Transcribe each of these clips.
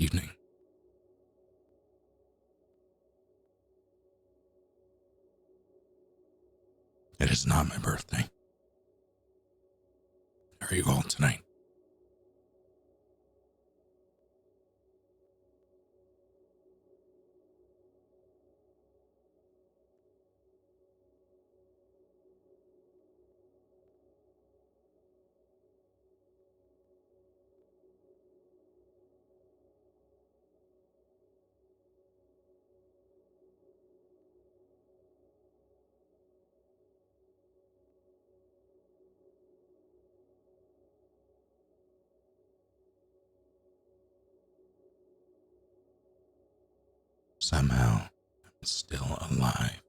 evening. It is not my birthday. How are you all tonight? Somehow, I'm still alive.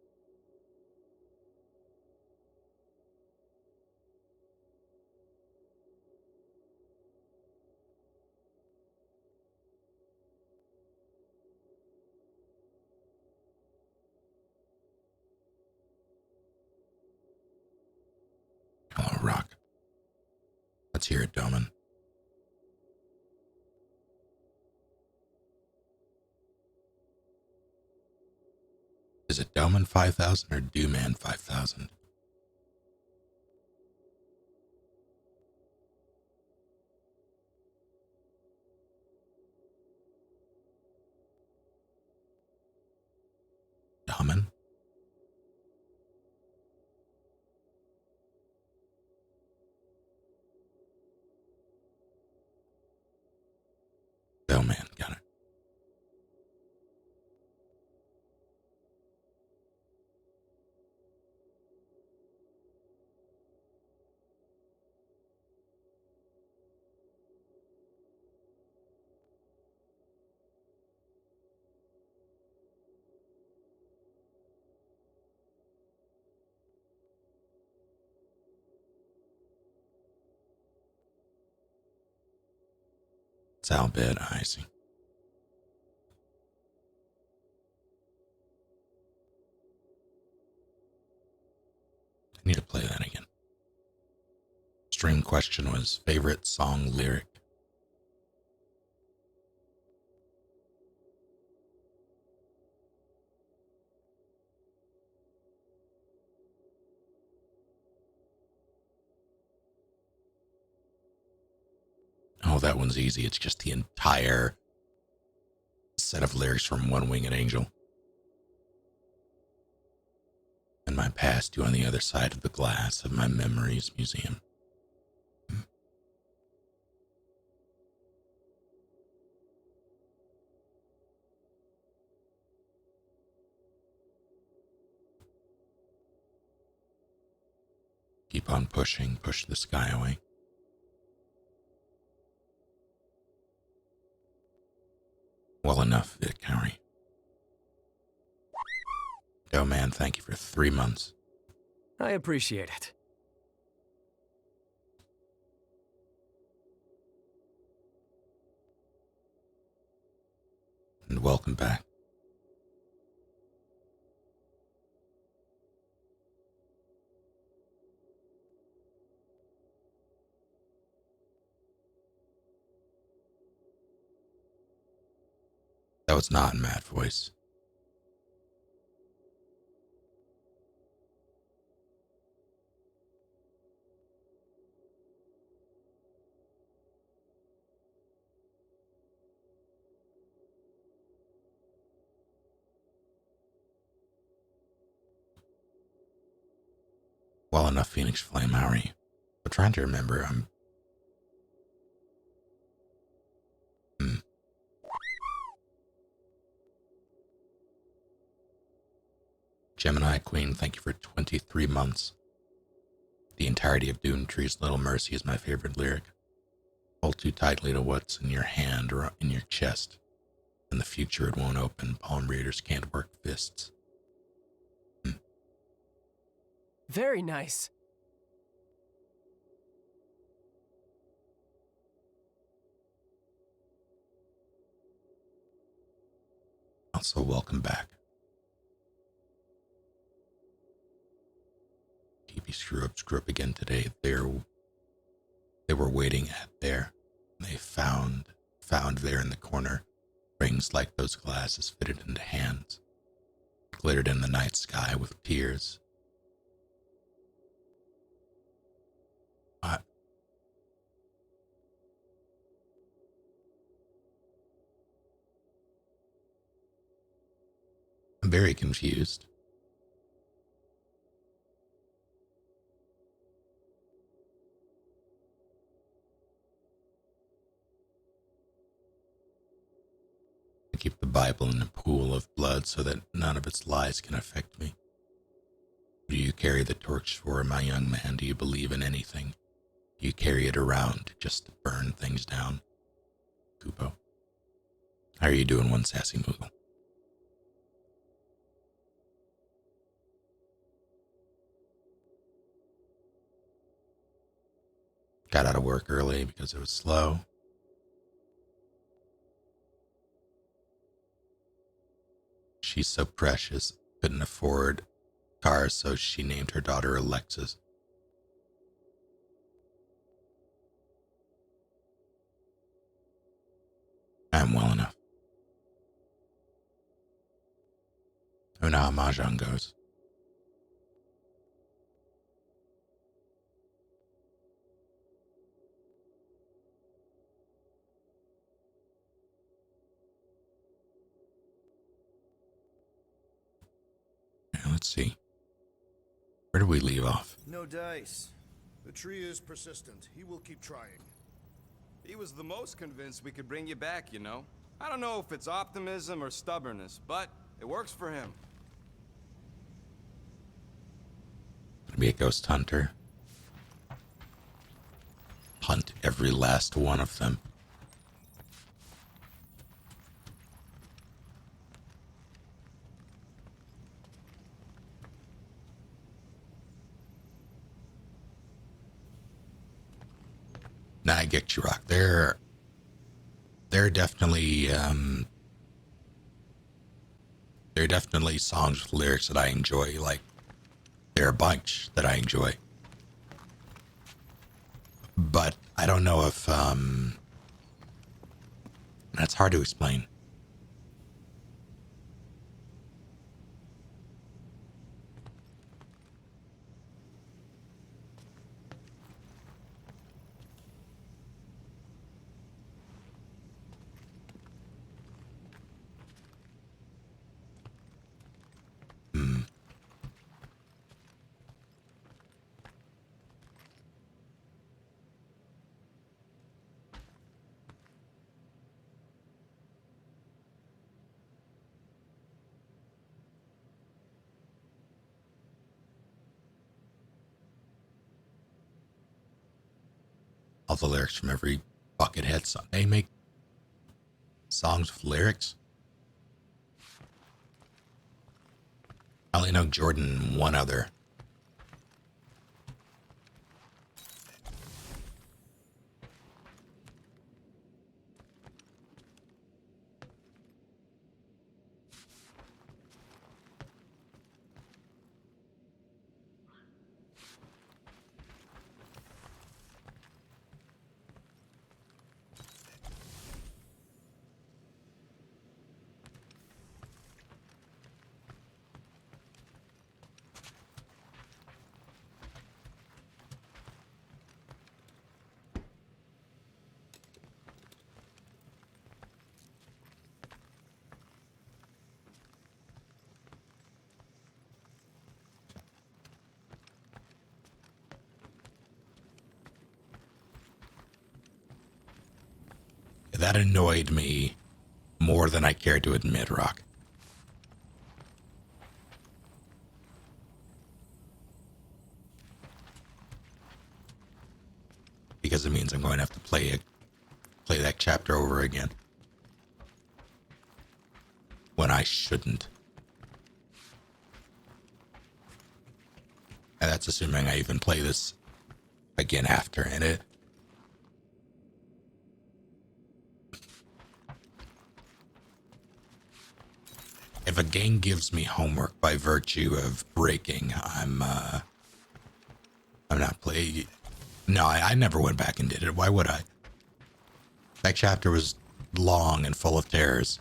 Hello, Rock. Let's hear it, Doman. Is it Doman 5000 or Dooman 5000? Doman? Doman, got it. It's Albert, I see. I need to play that again. Stream question was favorite song lyric. Oh, that one's easy. It's just the entire set of lyrics from One Winged Angel. And my past, you on the other side of the glass of my memories museum. Keep on pushing, push the sky away. Well enough, Vic, Harry. Oh man, thank you for 3 months. I appreciate it. And welcome back. That was not in Mad Voice. Well enough, Phoenix Flame, how are you? I'm trying to remember, Gemini Queen, thank you for 23 months. The entirety of Dune Tree's Little Mercy is my favorite lyric. Hold too tightly to what's in your hand or in your chest. In the future it won't open. Palm readers can't work fists. Very nice. Also, welcome back. TB screw up again today. They were waiting at there. They found there in the corner Rings like those glasses fitted into hands, glittered in the night sky with tears. I'm very confused. I keep the Bible in a pool of blood so that none of its lies can affect me. Who do you carry the torch for, my young man? Do you believe in anything? Do you carry it around just to burn things down? Kupo. How are you doing, one sassy Moogle? Got out of work early because it was slow. She's so precious, couldn't afford cars, so she named her daughter Alexis. I'm well enough. Oh, now how Mahjong goes. Now, let's see. Where do we leave off? No dice. The tree is persistent. He will keep trying. He was the most convinced we could bring you back, you know. I don't know if it's optimism or stubbornness, but it works for him. Gonna be a ghost hunter. Hunt every last one of them. Now I get you, Rock. There are definitely songs with lyrics that I enjoy. Like, there are a bunch that I enjoy, but I don't know if that's hard to explain. All the lyrics from every Buckethead song. They make songs with lyrics. I only know Jordan and one other. That annoyed me more than I cared to admit, Rock. Because it means I'm going to have to play that chapter over again. When I shouldn't. And that's assuming I even play this again after, and it... If a game gives me homework by virtue of breaking, I'm not playing. No, I never went back and did it. Why would I? That chapter was long and full of terrors.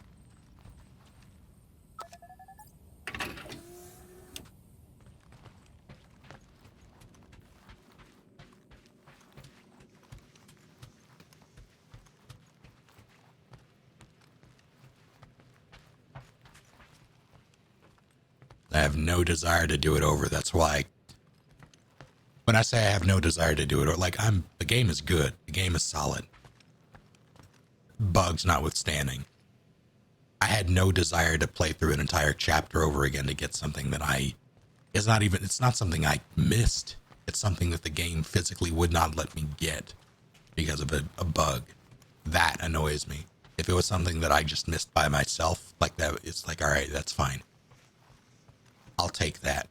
I have no desire to do it over. That's why when I say I have no desire to do it, like the game is good. The game is solid. Bugs notwithstanding. I had no desire to play through an entire chapter over again to get something that it's not something I missed. It's something that the game physically would not let me get because of a bug. That annoys me. If it was something that I just missed by myself, like that, it's like, all right, that's fine. I'll take that.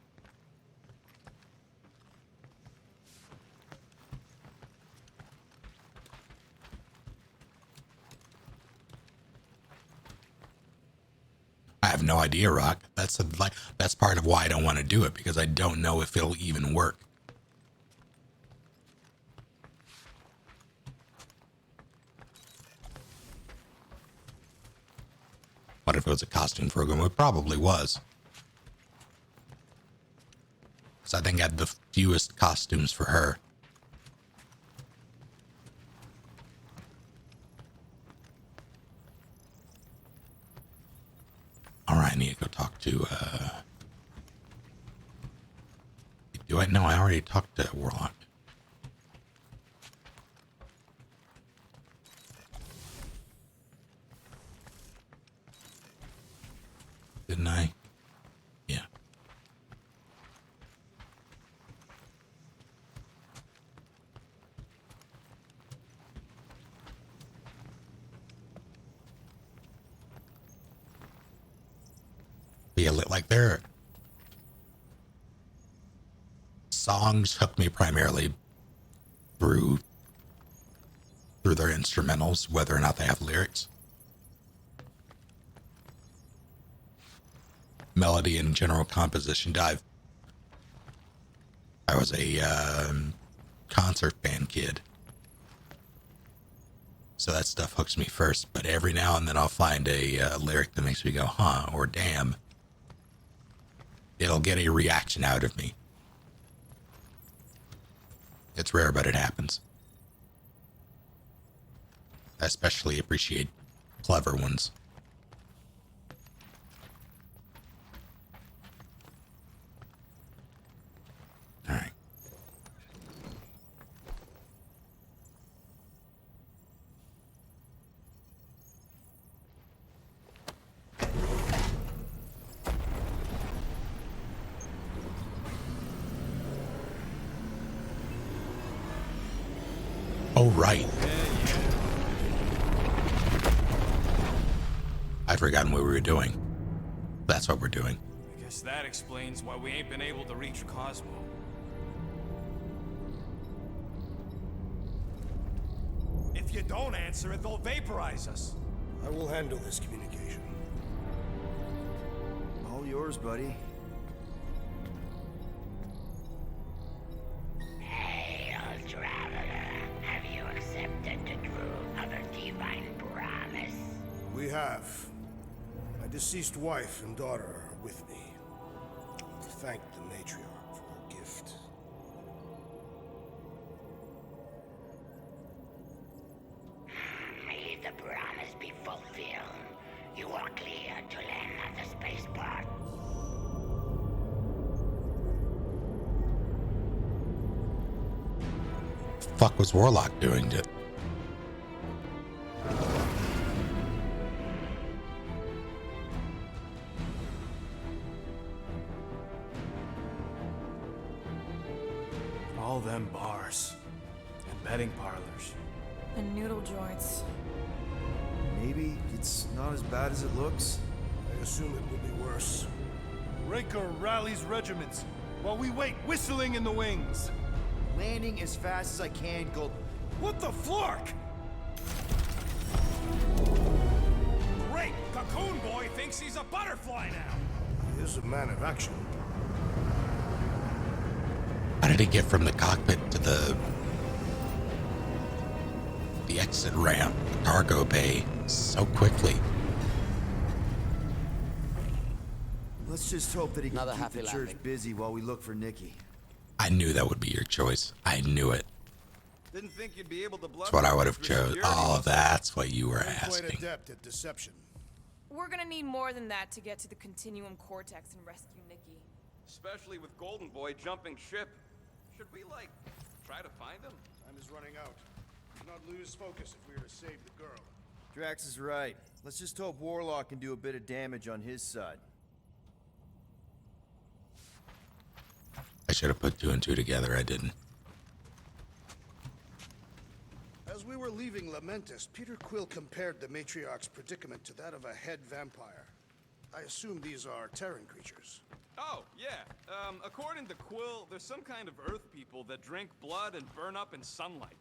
I have no idea, Rock. That's part of why I don't want to do it, because I don't know if it'll even work. What if it was a costume program? It probably was. So I think I had the fewest costumes for her. All right, I need to go talk to, do I? No, I already talked to Warlock. Didn't I? Yeah. But yeah, like their songs hook me primarily through their instrumentals, whether or not they have lyrics. Melody and general composition dive. I was a concert band kid, so that stuff hooks me first. But every now and then I'll find a lyric that makes me go, huh, or damn. It'll get a reaction out of me. It's rare, but it happens. I especially appreciate clever ones. All right. Oh, right. I'd forgotten what we were doing. That's what we're doing. I guess that explains why we ain't been able to reach Cosmo. If you don't answer it, they'll vaporize us. I will handle this communication. All yours, buddy. Hail, traveler. Have you accepted the truth of a divine promise? We have. My deceased wife and daughter are with me. To thank the matriarch for her gift. May the promise be fulfilled. You are clear to land at the spaceport. Fuck was Warlock doing to? All them bars. And betting parlors. And noodle joints. Maybe it's not as bad as it looks. I assume it will be worse. Raker rallies regiments while we wait whistling in the wings. Landing as fast as I can, go. What the flark? Great! Cocoon Boy thinks he's a butterfly now! He is a man of action. How did he get from the cockpit to the exit ramp, the cargo bay, so quickly? Let's just hope that he can Another keep happy the church laughing. busy while we look for Nikki. I knew that would be your choice. I knew it. Didn't think you'd be able to bluff. That's what I would have through chose. security Oh, muscle. that's what you were I'm quite asking. adept at deception. We're gonna need more than that to get to the Continuum Cortex and rescue Nikki. Especially with Golden Boy jumping ship. Should we, like, try to find him? Time is running out. We cannot lose focus if we are to save the girl. Drax is right. Let's just hope Warlock can do a bit of damage on his side. I should have put two and two together. I didn't. As we were leaving Lamentis, Peter Quill compared the matriarch's predicament to that of a head vampire. I assume these are Terran creatures. Oh, yeah. According to Quill, there's some kind of Earth people that drink blood and burn up in sunlight.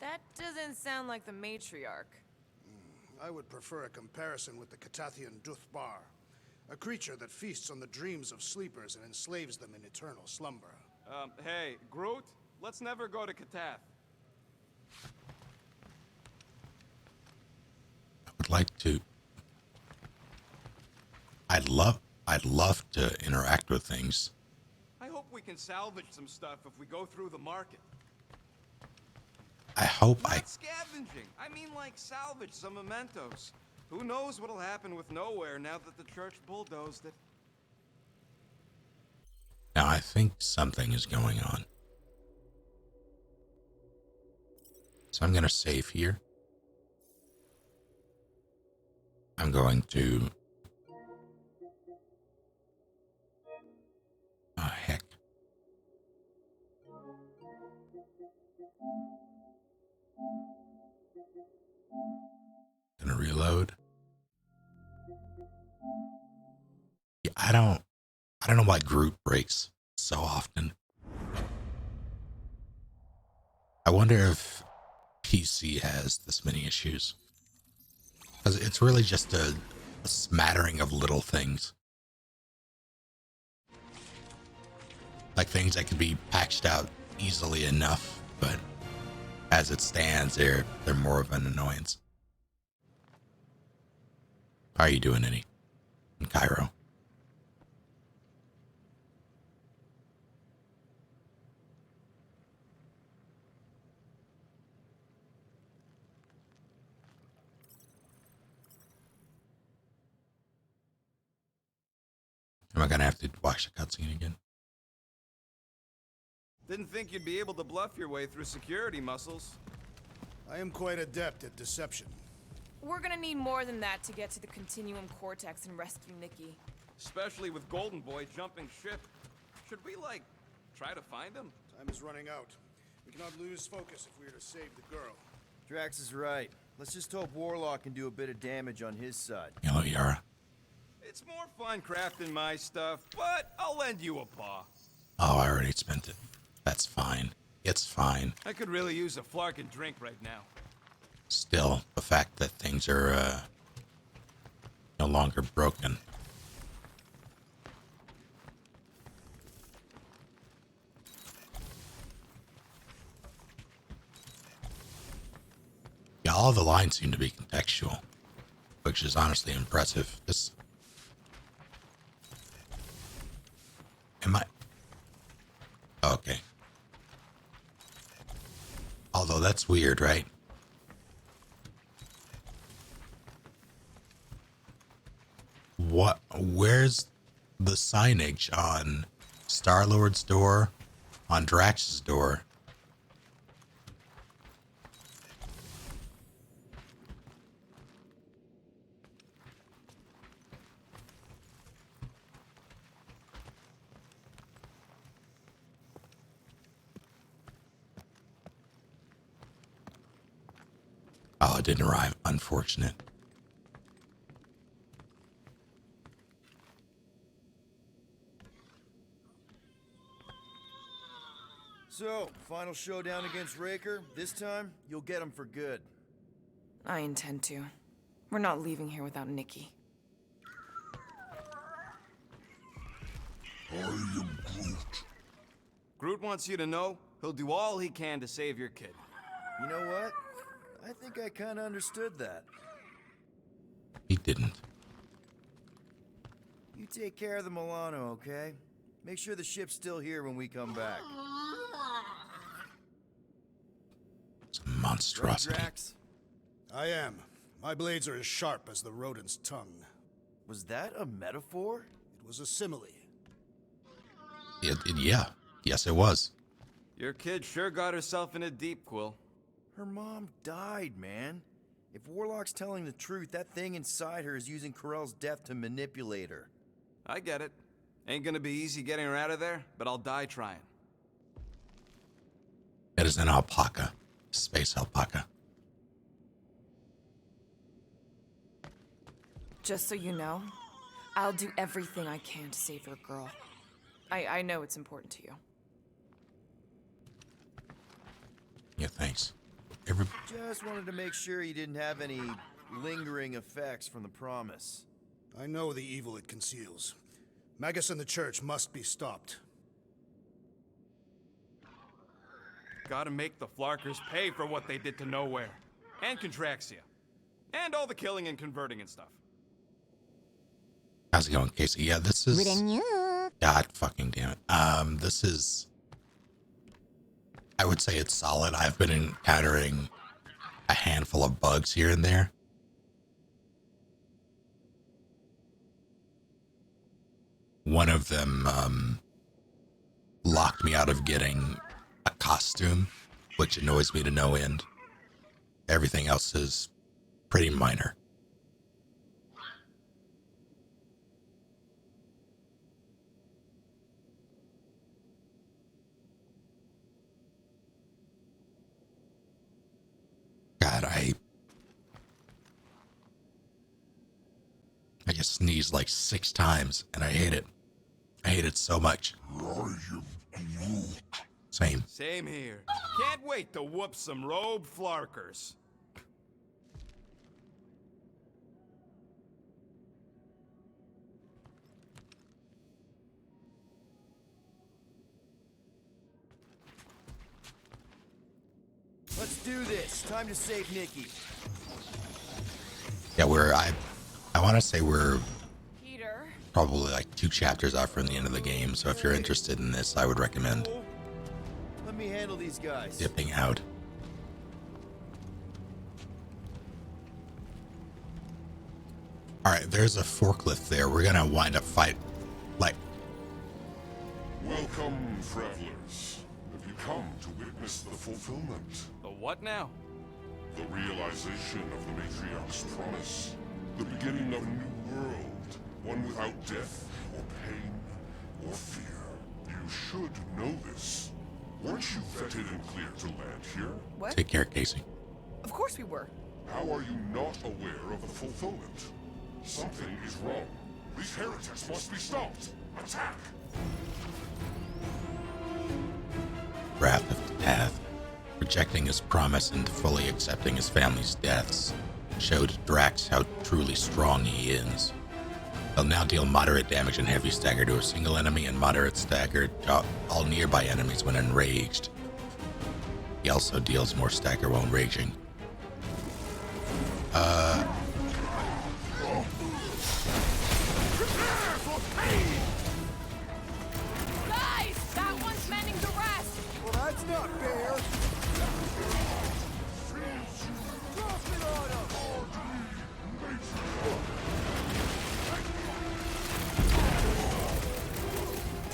That doesn't sound like the matriarch. I would prefer a comparison with the Catathian Duthbar, a creature that feasts on the dreams of sleepers and enslaves them in eternal slumber. Hey, Groot, let's never go to Katath. I would like to. I'd love to interact with things. I hope we can salvage some stuff if we go through the market. I hope Not scavenging. I mean, like, salvage some mementos. Who knows what'll happen with Nowhere now that the church bulldozed it? Now I think something is going on. So I'm going to save here. I'm going to... Oh, heck. Gonna reload. Yeah, I don't know why Groot breaks so often. I wonder if PC has this many issues. Because it's really just a smattering of little things. Like things that can be patched out easily enough, but as it stands, they're more of an annoyance. How are you doing, Eddie? In Cairo? Am I gonna have to watch the cutscene again? Didn't think you'd be able to bluff your way through security muscles. I am quite adept at deception. We're gonna need more than that to get to the Continuum Cortex and rescue Nikki. Especially with Golden Boy jumping ship. Should we, like, try to find him? Time is running out. We cannot lose focus if we are to save the girl. Drax is right. Let's just hope Warlock can do a bit of damage on his side. Hello, Yara. It's more fun crafting my stuff, but I'll lend you a paw. Oh, I already spent it. That's fine. It's fine. I could really use a flarkin' drink right now. Still, the fact that things are no longer broken. Yeah, all the lines seem to be contextual, which is honestly impressive. This... Am I... Okay. Although that's weird, right? What? Where's the signage on Star-Lord's door, on Drax's door? Oh, it didn't arrive. Unfortunate. So, final showdown against Raker. This time, you'll get him for good. I intend to. We're not leaving here without Nikki. I am Groot. Groot wants you to know he'll do all he can to save your kid. You know what? I think I kind of understood that. He didn't. You take care of the Milano, okay? Make sure the ship's still here when we come back. It's a monstrosity. Right, Drax? I am. My blades are as sharp as the rodent's tongue. Was that a metaphor? It was a simile. Yeah. Yes, it was. Your kid sure got herself in a deep, Quill. Her mom died, man. If Warlock's telling the truth, that thing inside her is using Corell's death to manipulate her. I get it. Ain't gonna be easy getting her out of there, but I'll die trying. It is an alpaca. Space alpaca. Just so you know, I'll do everything I can to save your girl. I know it's important to you. Yeah, thanks. Just wanted to make sure you didn't have any lingering effects from the promise. I know the evil it conceals. Magus and the church must be stopped. Gotta make the Flarkers pay for what they did to Nowhere. And Contraxia. And all the killing and converting and stuff. How's it going, Casey? Yeah, this is... God fucking damn it. This is... I would say it's solid. I've been encountering a handful of bugs here and there. One of them locked me out of getting a costume, which annoys me to no end. Everything else is pretty minor. God, I just sneezed like 6 times, and I hate it. I hate it so much. Same. Same here. Can't wait to whoop some rogue Flarkers. Let's do this. Time to save Nikki. Yeah, I want to say we're Peter. probably like 2 chapters out from the end of the game, so if you're interested in this, I would recommend Let me handle these guys. dipping out. Alright, there's a forklift there. We're gonna wind up fight like... Welcome, travelers. Have you come to witness the fulfillment? The what now? The realization of the Matriarch's promise. The beginning of a new world. One without death, or pain, or fear. You should know this. Weren't you vetted and cleared to land here? What? Take care, Casey. Of course we were. How are you not aware of the fulfillment? Something is wrong. These heretics must be stopped. Attack! Wrath of Death, rejecting his promise and fully accepting his family's deaths, showed Drax how truly strong he is. He'll now deal moderate damage and heavy stagger to a single enemy and moderate stagger to all nearby enemies when enraged. He also deals more stagger while raging. Guys, that one's mending the rest. Well, that's not fair. Drop it on him.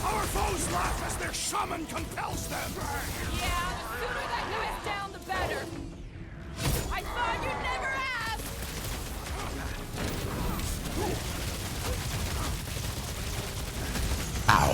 Our foes laugh as their shaman compels them! Yeah, the sooner that guy's down, the better. I thought you'd never ask. Ow.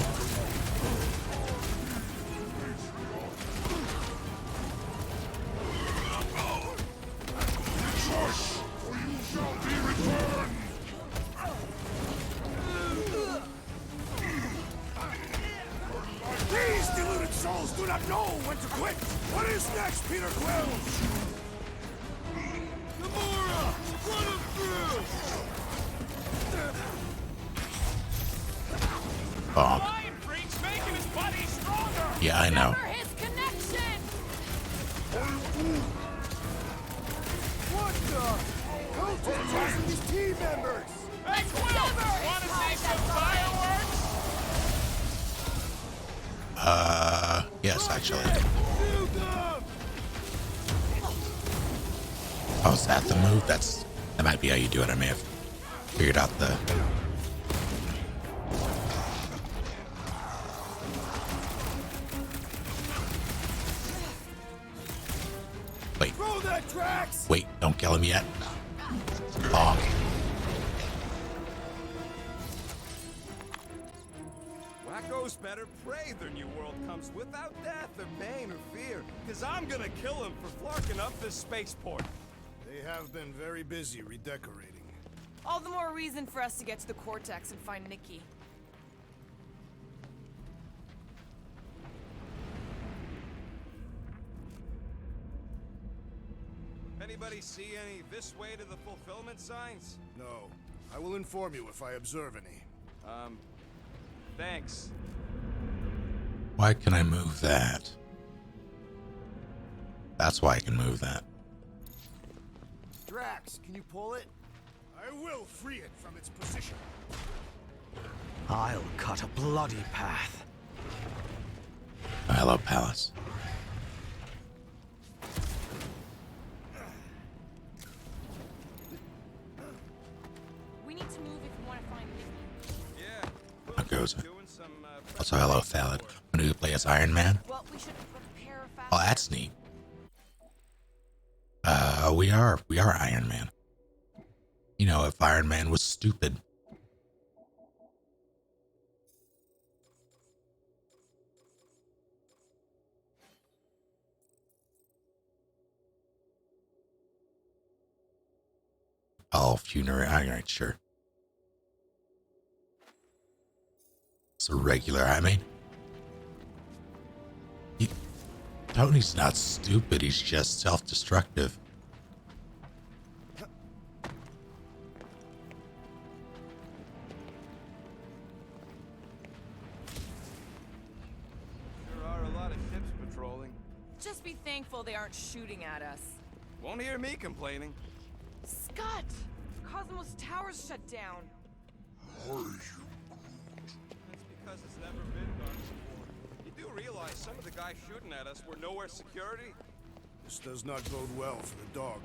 These deluded souls do not know when to quit! What is next, Peter Quill? Gamora! Run him through! Bonk. Lion Freak's making his buddy stronger! Yeah, I know. For his connection. What the? Who's tossing these team members? Hey, Quill! Wanna see some fireworks? Yes, actually. Oh, is that the move? That might be how you do it. I may have figured out the... that, Drax! Wait, don't kill him yet. Bonk. Wacko's better pray their new world comes without death or pain or fear, because I'm gonna kill him for flarking up this spaceport. They have been very busy redecorating. All the more reason for us to get to the Cortex and find Nikki. Anybody see any this way to the fulfillment signs? No. I will inform you if I observe any. Thanks. Why can I move that? That's why I can move that. Drax, can you pull it? I will free it from its position. I'll cut a bloody path. I love Pallas. We need to move if we want to find Nikki. Yeah. How goes it? Doing some, Also, hello, Thallid. I'm gonna play as Iron Man. Well, we should prepare fast. Oh, that's neat. We are Iron Man. You know, if Iron Man was stupid. Oh, funerary. Alright, sure. It's a regular. I mean, Tony's not stupid. He's just self-destructive. There are a lot of ships patrolling. Just be thankful they aren't shooting at us. Won't hear me complaining. Scott! Cosmos Tower's shut down. That's because it's never been done before. You do realize some of the guys shooting at us were nowhere security? This does not bode well for the dog.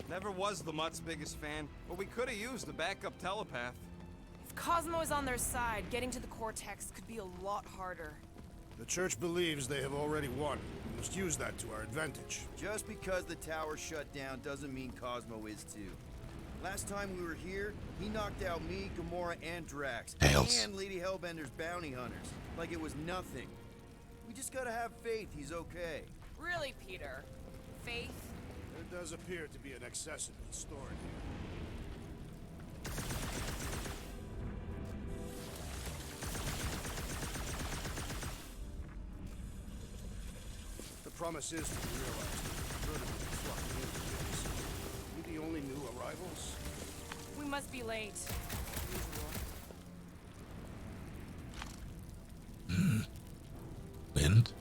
Never was the Mutt's biggest fan, but we could have used a backup telepath. If Cosmo is on their side, getting to the Cortex could be a lot harder. The Church believes they have already won. We must use that to our advantage. Just because the tower shut down doesn't mean Cosmo is too. Last time we were here, he knocked out me, Gamora, and Drax. Tails. And Lady Hellbender's bounty hunters. Like it was nothing. We just gotta have faith he's okay. Really, Peter? Faith? There does appear to be an excessive stored here. The promise is to be realized. Vertical flocking into this. We the only new arrivals? We must be late. Usual. Wind?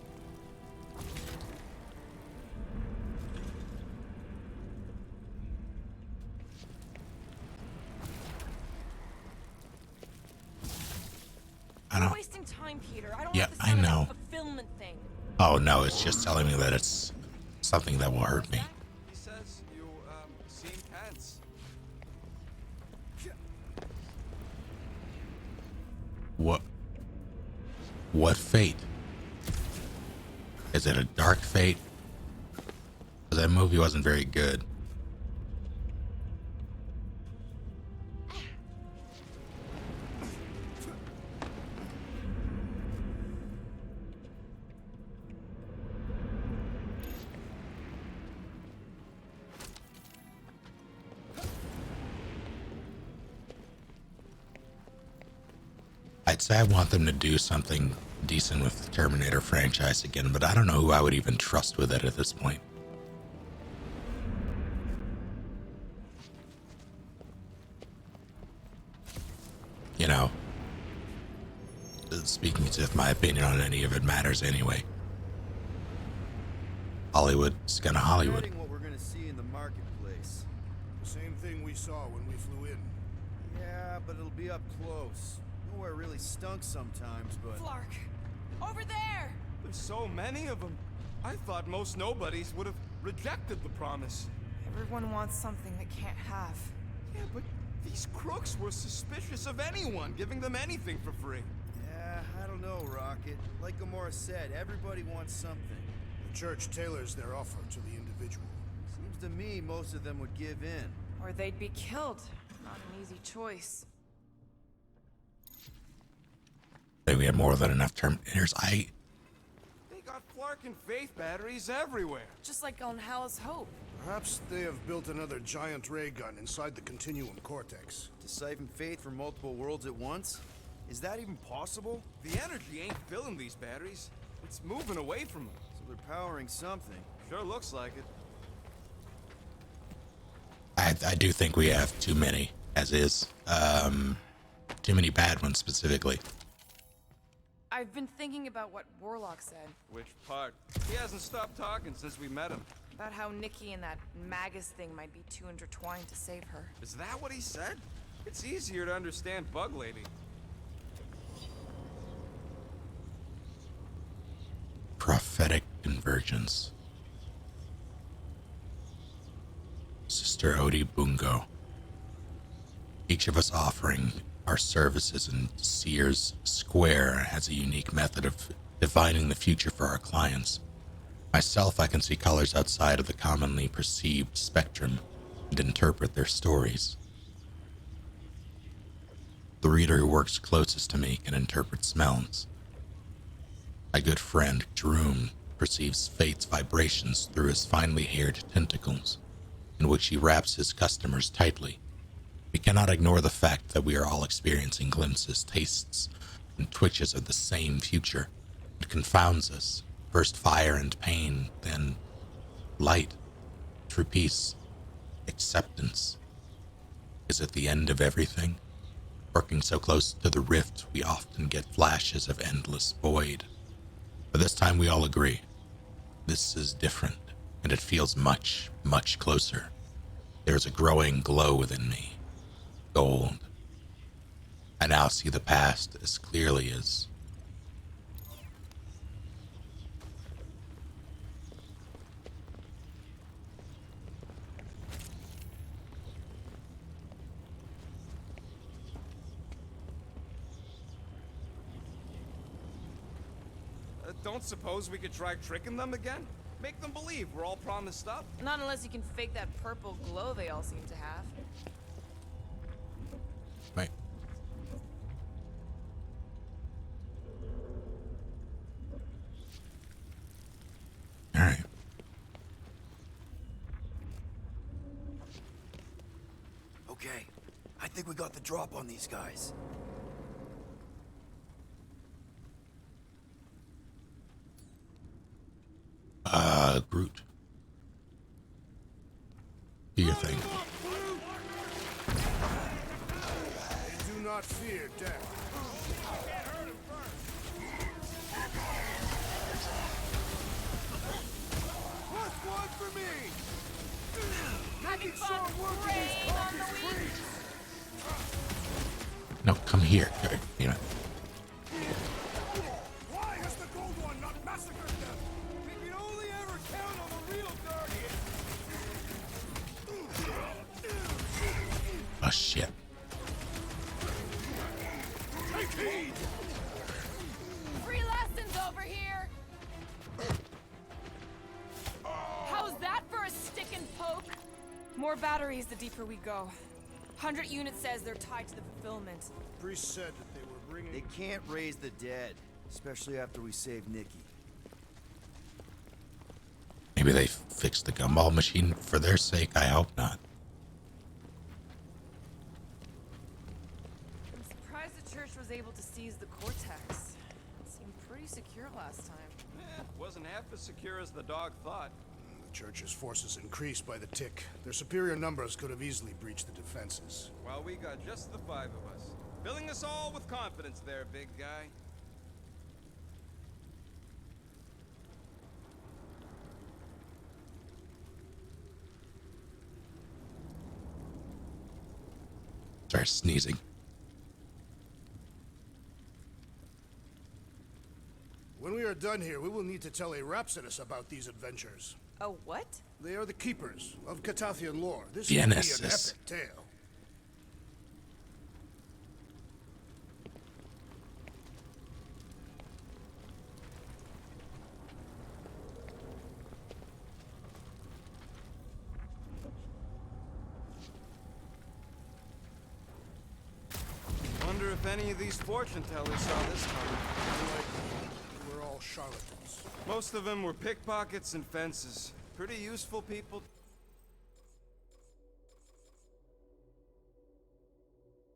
You're wasting time, Peter. I don't Yeah, want this I to know. be a fulfillment thing. Oh no, it's just telling me that it's something that will hurt me. He says you, seem tense. What fate? Is it a dark fate? 'Cause that movie wasn't very good. I'd say I want them to do something decent with the Terminator franchise again, but I don't know who I would even trust with it at this point. You know, speaking as if my opinion on any of it matters anyway. Hollywood's gonna Hollywood. Betting what we're gonna see in the marketplace. The same thing we saw when we flew in. Yeah, but it'll be up close. Nowhere really stunk sometimes, but... Flark! Over there! There's so many of them. I thought most nobodies would have rejected the promise. Everyone wants something they can't have. Yeah, but these crooks were suspicious of anyone giving them anything for free. Yeah, I don't know, Rocket. Like Gamora said, everybody wants something. The Church tailors their offer to the individual. to me most of them would give in. Or they'd be killed. Not an easy choice. I think we have more than enough Terminators. They got Flark and Faith batteries everywhere. Just like on Hal's Hope. Perhaps they have built another giant ray gun inside the Continuum Cortex. To siphon faith from multiple worlds at once? Is that even possible? The energy ain't filling these batteries. It's moving away from them. So they're powering something. Sure looks like it. I do think we have too many, as is. Too many bad ones, specifically. I've been thinking about what Warlock said. Which part? He hasn't stopped talking since we met him. About how Nikki and that Magus thing might be too intertwined to save her. Is that what he said? It's easier to understand Bug Lady. Prophetic convergence. Sister Odi Bungo. Each of us offering our services in Sears Square has a unique method of divining the future for our clients. Myself, I can see colors outside of the commonly perceived spectrum and interpret their stories. The reader who works closest to me can interpret smells. My good friend, Jerome, perceives fate's vibrations through his finely haired tentacles, in which he wraps his customers tightly. We cannot ignore the fact that we are all experiencing glimpses, tastes, and twitches of the same future. It confounds us. First fire and pain, then light, true peace, acceptance. Is it the end of everything? Working so close to the rift, we often get flashes of endless void. But this time we all agree. This is different, and it feels much, much closer. There is a growing glow within me. Gold. I now see the past as clearly as... Don't suppose we could try tricking them again? Make them believe we're all promised up? Not unless you can fake that purple glow they all seem to have. Right. All right. Okay, I think we got the drop on these guys. Groot. Do your thing. They do not fear death. Plus one for me! Having fun preying on the weak. No, come here. You know. Why has the Gold One not massacred them? We can only ever count on the real Guardian! Oh, shit. Take heed! Free lessons over here! How's that for a stick and poke? More batteries the deeper we go. 100 units says they're tied to the fulfillment. Priest said that they were bringing... They can't raise the dead, especially after we save Nikki. Maybe they fixed the gumball machine for their sake. I hope not. I'm surprised the church was able to seize the cortex. It seemed pretty secure last time. Wasn't half as secure as the dog thought. The church's forces increased by the tick. Their superior numbers could have easily breached the defenses. Well, we got just the 5 of us. Filling us all with confidence there, big guy. Start sneezing. When we are done here, we will need to tell a Rhapsodus about these adventures. Oh, what? They are the keepers of Catathian lore. This The will be an Genesis. epic tale. if any of these fortune tellers saw this coming. We're all charlatans. Most of them were pickpockets and fences. Pretty useful people.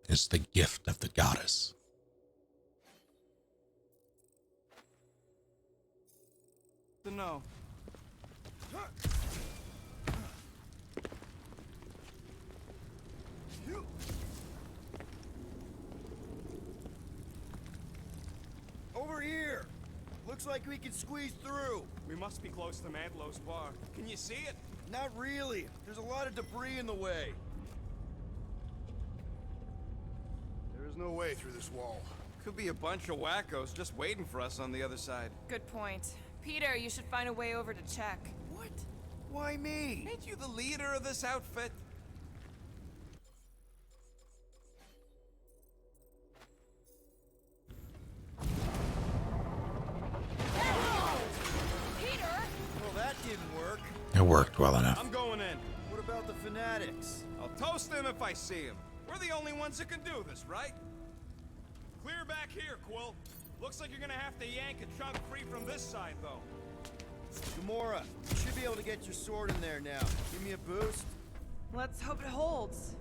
Is the gift of the goddess. To know. Over here! Looks like we can squeeze through. We must be close to Mantlow's bar. Can you see it? Not really. There's a lot of debris in the way. There is no way through this wall. Could be a bunch of wackos just waiting for us on the other side. Good point. Peter, you should find a way over to check. What? Why me? Ain't you the leader of this outfit? Peter! Well, that didn't work. It worked well enough. I'm going in. What about the fanatics? I'll toast them if I see them. We're the only ones that can do this, right? Clear back here, Quill. Looks like you're gonna have to yank a chunk free from this side, though. Gamora, you should be able to get your sword in there now. Give me a boost. Let's hope it holds.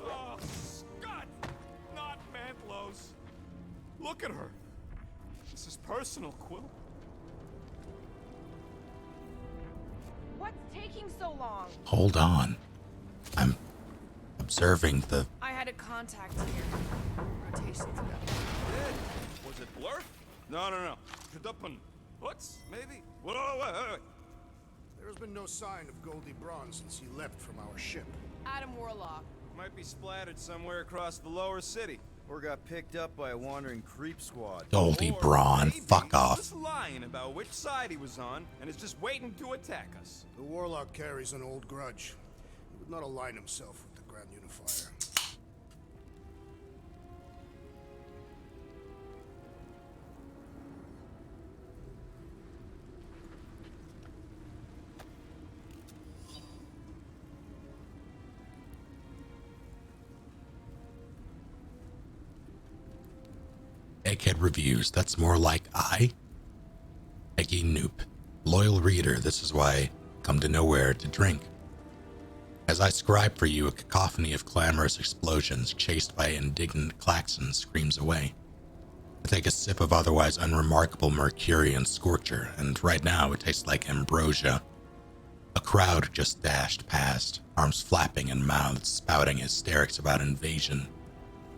Oh, Scott! Not Mantlow's. Look at her. This is personal, Quill. What's taking so long? Hold on. I'm observing the... I had a contact here. Rotations ago. Dead. Was it Blur? No. Kadupan. What's maybe? Wait. There has been no sign of Goldie Braun since he left from our ship. Adam Warlock. Might be splattered somewhere across the lower city. Or got picked up by a wandering creep squad. Goldie Or Braun. maybe Fuck he's off. just lying about which side he was on and is just waiting to attack us. The Warlock carries an old grudge. He would not align himself with the Grand Unifier. Egghead Reviews. That's more like I. Eggy Noop. Loyal reader, this is why I come to nowhere to drink. As I scribe for you, a cacophony of clamorous explosions chased by indignant klaxons screams away. I take a sip of otherwise unremarkable Mercurian Scorcher, and right now it tastes like ambrosia. A crowd just dashed past, arms flapping and mouths spouting hysterics about invasion.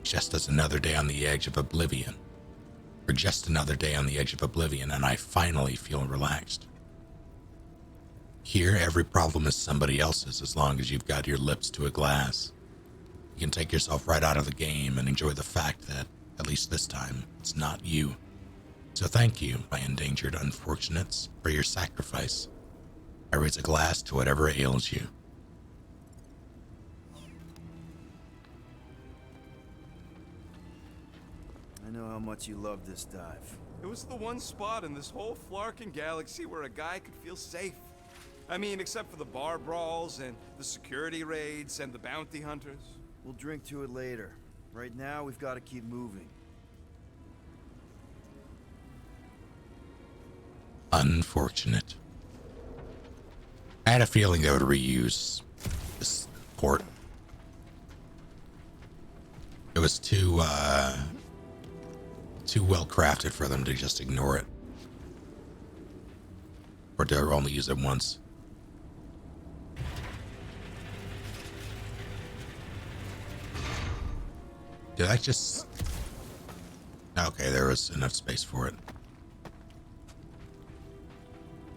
Just as another day on the edge of oblivion. Or just another day on the edge of oblivion, and I finally feel relaxed. Here, every problem is somebody else's as long as you've got your lips to a glass. You can take yourself right out of the game and enjoy the fact that, at least this time, it's not you. So thank you, my endangered unfortunates, for your sacrifice. I raise a glass to whatever ails you. I know how much you love this dive. It was the one spot in this whole Flarkin galaxy where a guy could feel safe. I mean, except for the bar brawls and the security raids and the bounty hunters. We'll drink to it later. Right now, we've got to keep moving. Unfortunate. I had a feeling they would reuse this port. It was too well crafted for them to just ignore it. Or to only use it once. Did I just... Okay, there was enough space for it.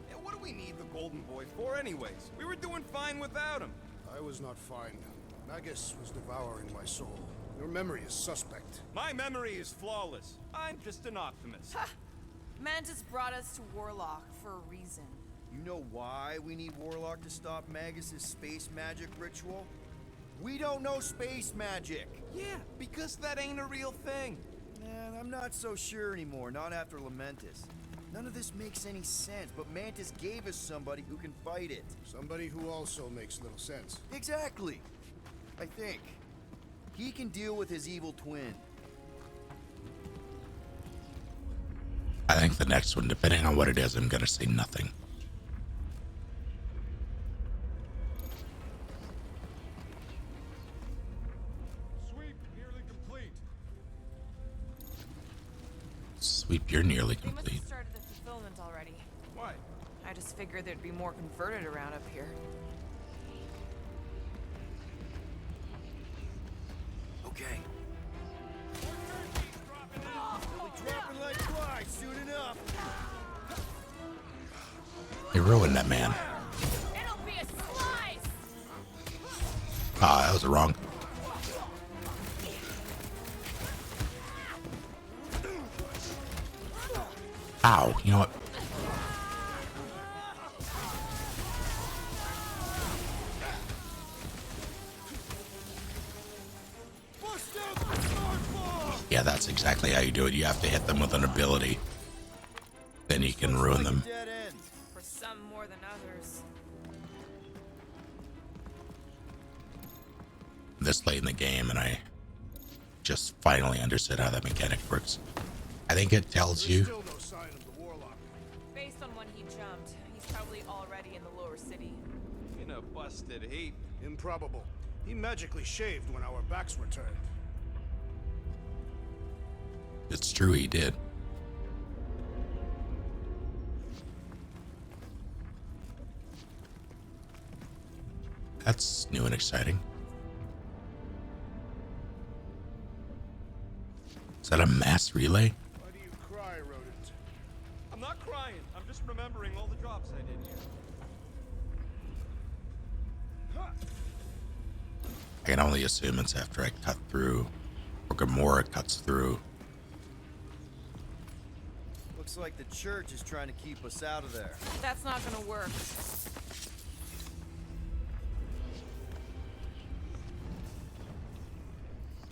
Yeah, what do we need the Golden Boy for anyways? We were doing fine without him. I was not fine. Magus was devouring my soul. Your memory is suspect. My memory is flawless. I'm just an optimist. Ha! Mantis brought us to Warlock for a reason. You know why we need Warlock to stop Magus's space magic ritual? We don't know space magic! Yeah, because that ain't a real thing. Man, I'm not so sure anymore, not after Lamentis. None of this makes any sense, but Mantis gave us somebody who can fight it. Somebody who also makes little sense. Exactly! I think. He can deal with his evil twin. I think the next one, depending on what it is, I'm gonna say nothing. Sweep nearly complete. Sweep, you're nearly They must complete. have started the fulfillment already. Why? I just figured there'd be more converted around up here. Okay. They'll be dropping like flies soon enough. You ruined that man. It'll be a slice! Ah, that was wrong. Ow, you know what? Yeah, that's exactly how you do it. You have to hit them with an ability. Then you can ruin them. Dead end. For some more than others. This late in the game, and I just finally understood how that mechanic works. I think it tells There's you. still no sign of the warlock. Based on when he jumped, he's probably already in the lower city. In a busted heap. Improbable. He magically shaved when our backs were turned. It's true, he did. That's new and exciting. Is that a mass relay? Why do you cry, rodent? I'm not crying. I'm just remembering all the drops I did here. I can only assume it's after I cut through, or Gamora cuts through. Looks like the church is trying to keep us out of there. That's not gonna work.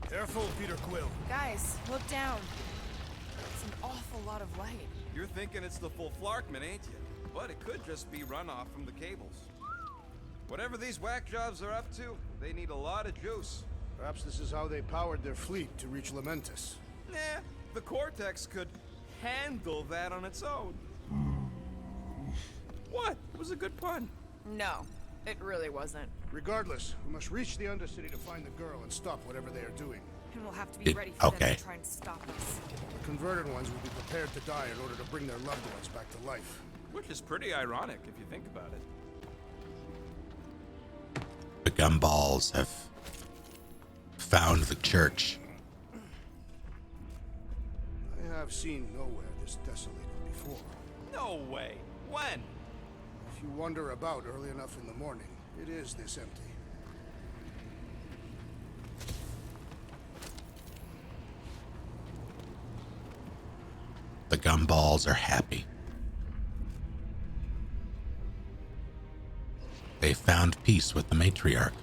Careful, Peter Quill. Guys, look down. It's an awful lot of light. You're thinking it's the full Flarkman, ain't you? But it could just be runoff from the cables. Whatever these whack jobs are up to, they need a lot of juice. Perhaps this is how they powered their fleet to reach Lamentus. Nah, the Cortex could handle that on its own. What? It was a good pun. No, it really wasn't. Regardless, we must reach the Undercity to find the girl and stop whatever they are doing. And we'll have to be It- ready for them okay. to try and stop us. The converted ones will be prepared to die in order to bring their loved ones back to life. Which is pretty ironic if you think about it. The gumballs have found the church. I have seen nowhere this desolated before. No way. When? If you wander about early enough in the morning, it is this empty. The gumballs are happy. They found peace with the matriarch.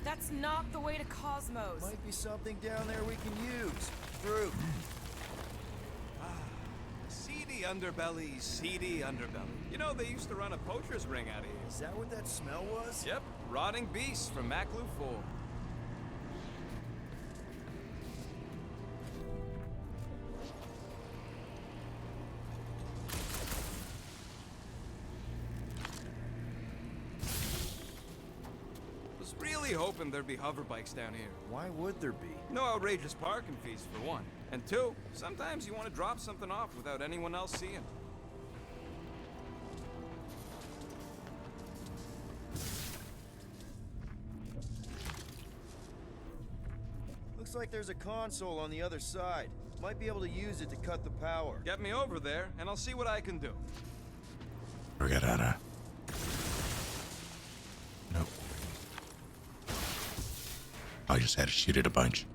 That's not the way to Cosmos. Might be something down there we can use. Fruit. Seedy underbelly, seedy underbelly. You know, they used to run a poacher's ring out of here. Is that what that smell was? Yep, rotting beasts from Maclu 4. Was really hoping there'd be hover bikes down here. Why would there be? No outrageous parking fees, for one. And two, sometimes you want to drop something off without anyone else seeing. Looks like there's a console on the other side. Might be able to use it to cut the power. Get me over there, and I'll see what I can do. Forget how to. Nope. I just had to shoot it a bunch.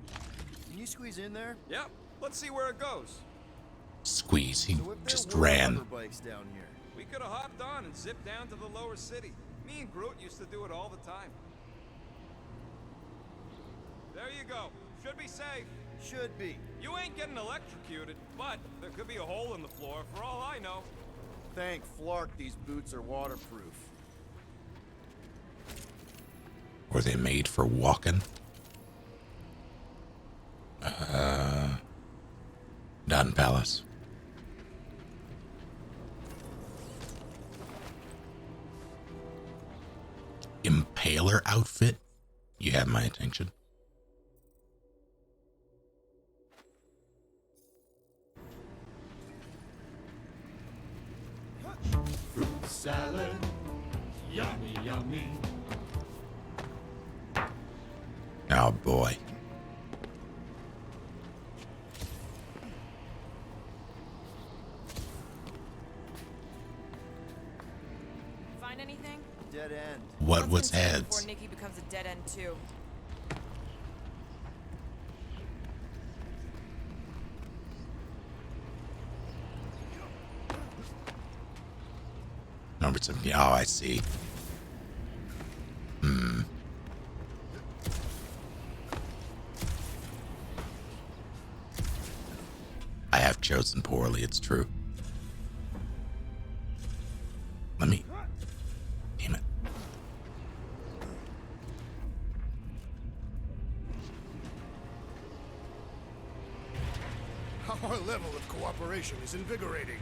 Can you squeeze in there? Yep, let's see where it goes. Squeeze. He So if there just were ran. hover bikes down here, We could have hopped on and zipped down to the lower city. Me and Groot used to do it all the time. There you go. Should be safe. Should be. You ain't getting electrocuted, but there could be a hole in the floor for all I know. Thank Flark these boots are waterproof. Were they made for walking? Not in Pallas. Impaler outfit? You have my attention. Fruit salad, yummy, yummy. Oh boy. Find anything? Dead end. What was Something's here heads? Before Nikki becomes a dead end too. Number 70. Oh, I see. I have chosen poorly, it's true. Let me... Damn it. Our level of cooperation is invigorating.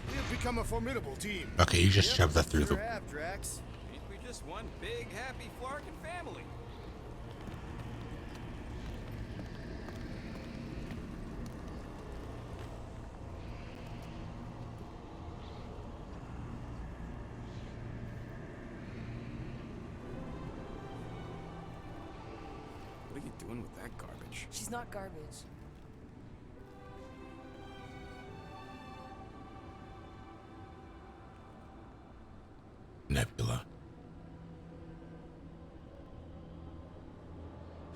We have become a formidable team. Okay, you just shove that through Sure the... have, Drax. Ain't we just one big, happy Flarkin family? What are you doing with that garbage? She's not garbage. Nebula.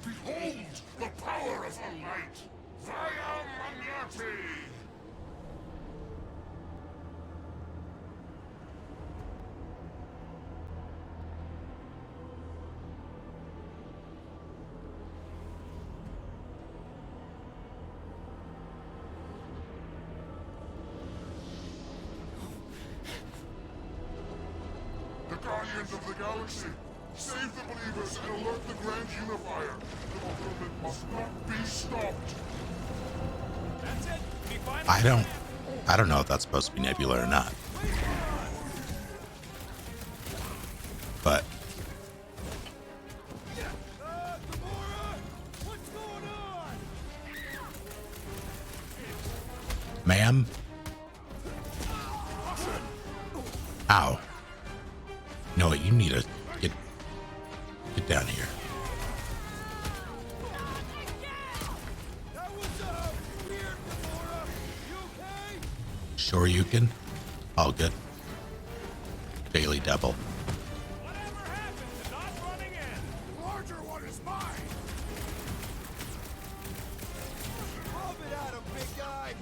Behold the power of the light! Via Magnati! The Guardians of the Galaxy! Save the believers and alert the Grand Unifier! The fulfillment must not be stopped! That's it. We finally I don't know if that's supposed to be Nebula or not. But Gamora! What's going on? ma'am? Ow. No, you need to get down here. That was, weird, Gamora. You okay? Sure you can. All good. Daily double. Whatever happened to not running in? The larger one is mine. Rub it at him, big guy.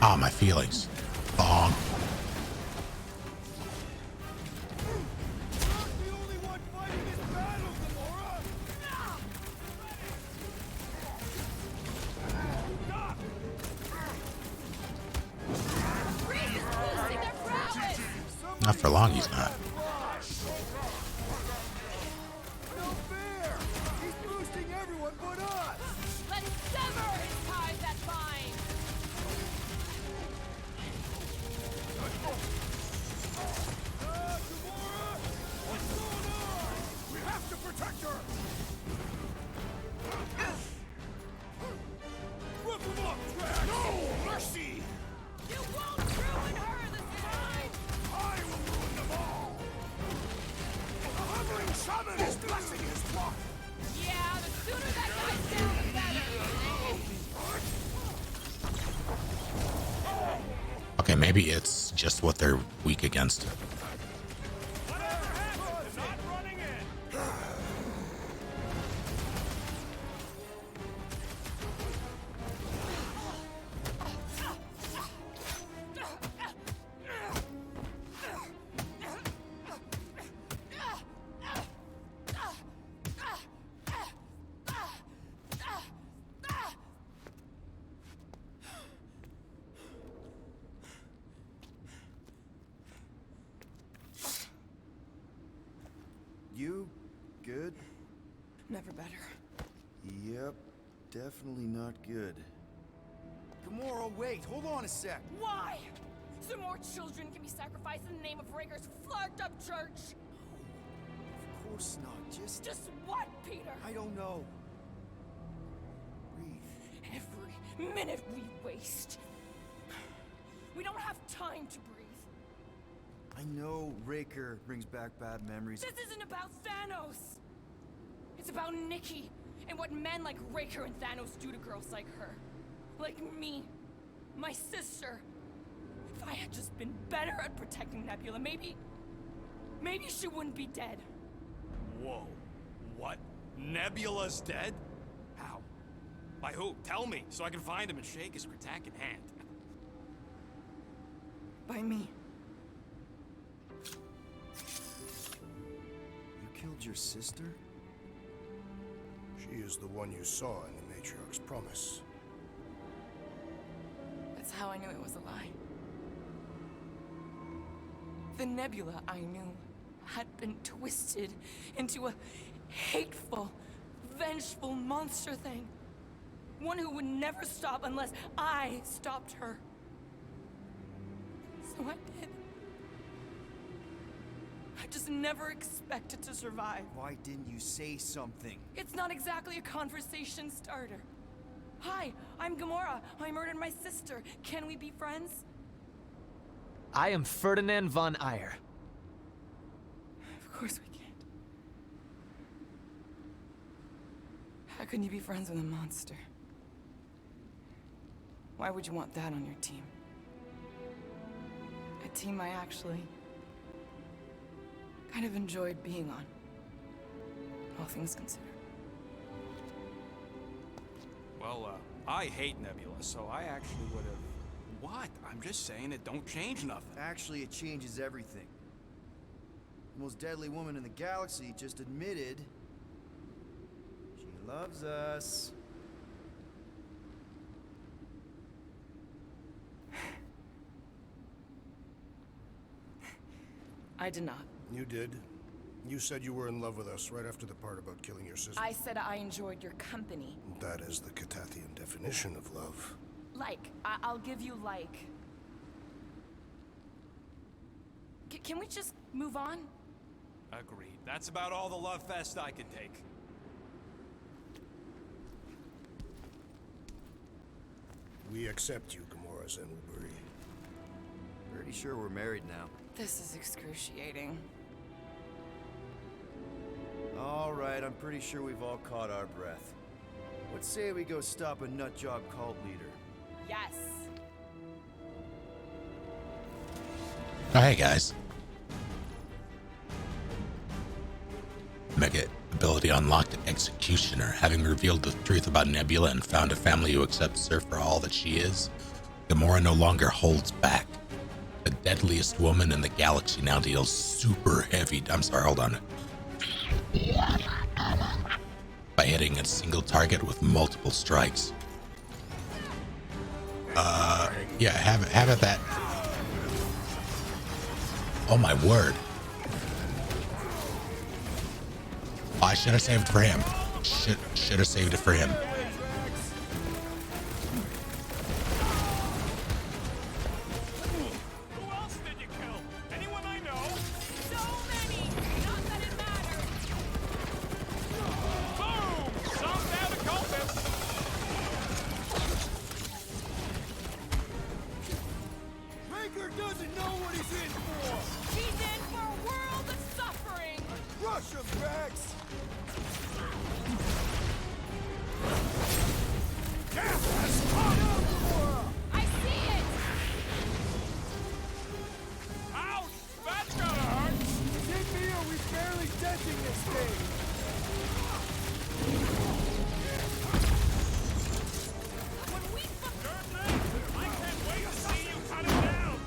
Ah, my feelings. Bong. Not the only one fighting this battle, Gamora. Reese is boosting their prowess! Not for long, he's not. No fair. He's boosting everyone but us. Let's sever his ties that bind! Gamora, what's going on? We have to protect her. Rip him up, Drax. No mercy. You won't ruin her this time! I will ruin them all! The hovering shaman is blessing his flock! Yeah, the sooner that guy's down, the better! Okay, maybe it's just what they're weak against. Whatever happened to not running in? You? Good? Never better. Yep, definitely not good. Gamora, wait, hold on a sec. Why? So more children can be sacrificed in the name of Raker's flarked up church? Of course not, just... Just what, Peter? I don't know. Breathe. Every minute we waste. We don't have time to breathe. I know Raker brings back bad memories. This isn't about Thanos. It's about Nikki and what men like Raker and Thanos do to girls like her. Like me. My sister. If I had just been better at protecting Nebula, maybe she wouldn't be dead. Whoa. What? Nebula's dead? How? By who? Tell me, so I can find him and shake his Kratak in hand. By me. You killed your sister? She is the one you saw in the Matriarch's promise. That's how I knew it was a lie. The Nebula I knew had been twisted into a hateful, vengeful monster thing. One who would never stop unless I stopped her. So I did. I just never expected to survive. Why didn't you say something? It's not exactly a conversation starter. Hi, I'm Gamora. I murdered my sister. Can we be friends? I am Ferdinand von Ayer. Of course we can't. How can you be friends with a monster? Why would you want that on your team? A team I actually kind of enjoyed being on, all things considered. Well, I hate Nebula, so I actually would have... What? I'm just saying it don't change nothing. Actually, it changes everything. The most deadly woman in the galaxy just admitted she loves us. I did not. You did. You said you were in love with us right after the part about killing your sister. I said I enjoyed your company. That is the Catathian definition of love. Like. I'll give you like. Can we just move on? Agreed. That's about all the love fest I can take. We accept you, Gamora Zenuburi. Pretty sure we're married now. This is excruciating. All right, I'm pretty sure we've all caught our breath. Let's say we go stop a nutjob cult leader. Yes. Oh, hey guys. Mega ability unlocked Executioner. Having revealed the truth about Nebula and found a family who accepts her for all that she is, Gamora no longer holds back. The deadliest woman in the galaxy now deals super heavy. Hold on. By hitting a single target with multiple strikes. Yeah, have it that. Oh my word. Oh, I should have saved for him. Should have saved it for him. Who else did you kill? Anyone I know? So many! Not that it matters! Boom! Some now to cultists! Raker doesn't know what he's in for! He's in for a world of suffering! Crush him, Rex! Death has caught up, Gamora! I see it! Ouch! That's gotta hurt! Did me or we barely denting this thing? When we I can't wait to see you cut it down!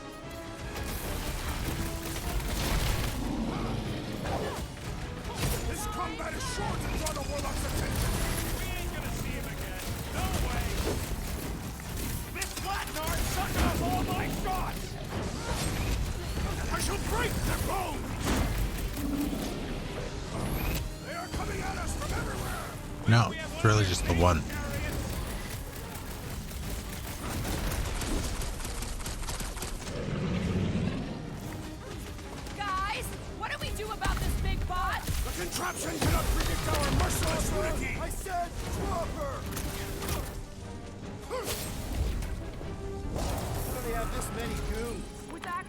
This combat is short to draw the Warlock's attention! We ain't gonna see him again! No, it's really just the one. Guys, what do we do about this big bot? The contraption cannot predict our merciless unity! I said drop her! How do they have this many goons? With that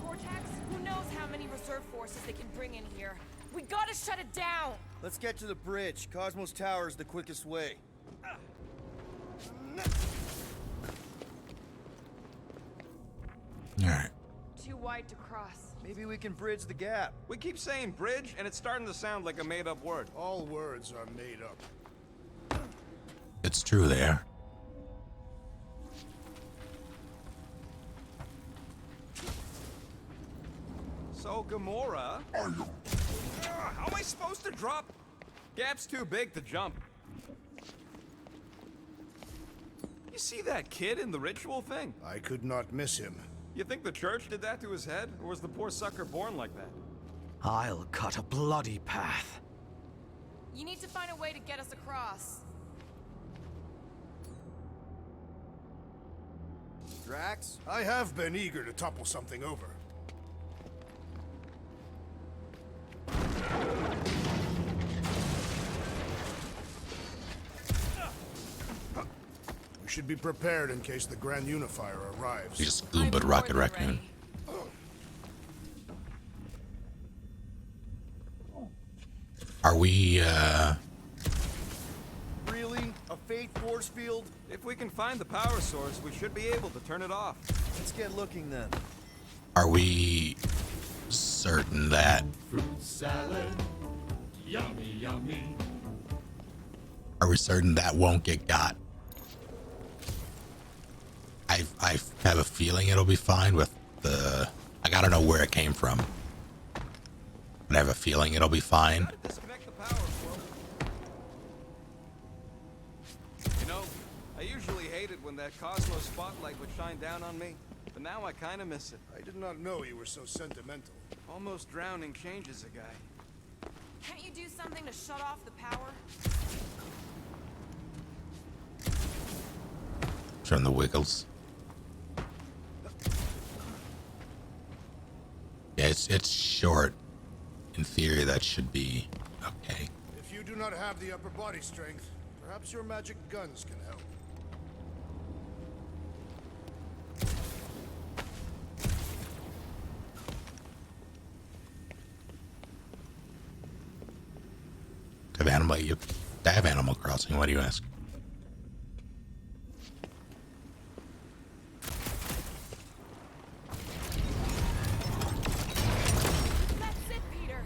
Cortex, who knows how many reserve forces they can bring in here. We gotta shut it down! Let's get to the bridge. Cosmos Tower is the quickest way. Alright. Too wide to cross. Maybe we can bridge the gap. We keep saying bridge, and it's starting to sound like a made-up word. All words are made up. It's true there. So, Gamora... how am I supposed to drop? Gap's too big to jump. You see that kid in the ritual thing? I could not miss him. You think the church did that to his head? Or was the poor sucker born like that? I'll cut a bloody path. You need to find a way to get us across. Drax? I have been eager to topple something over. We should be prepared in case the Grand Unifier arrives. You just Goomba'd Rocket Raccoon. Are we, Really? A fate force field? If we can find the power source, we should be able to turn it off. Let's get looking then. are we certain that... Are we certain that won't get got? I have a feeling it'll be fine with the... I gotta know where it came from. But I have a feeling it'll be fine. Disconnect the power, Quill. You know, I usually hated when that Cosmos spotlight would shine down on me, but now I kind of miss it. I did not know you were so sentimental. Almost drowning changes a guy. Can't you do something to shut off the power? Turn the wiggles. Yeah, it's short. In theory, that should be okay. If you do not have the upper body strength, perhaps your magic guns can help. Have Animal Crossing, what do you ask? That's it, Peter.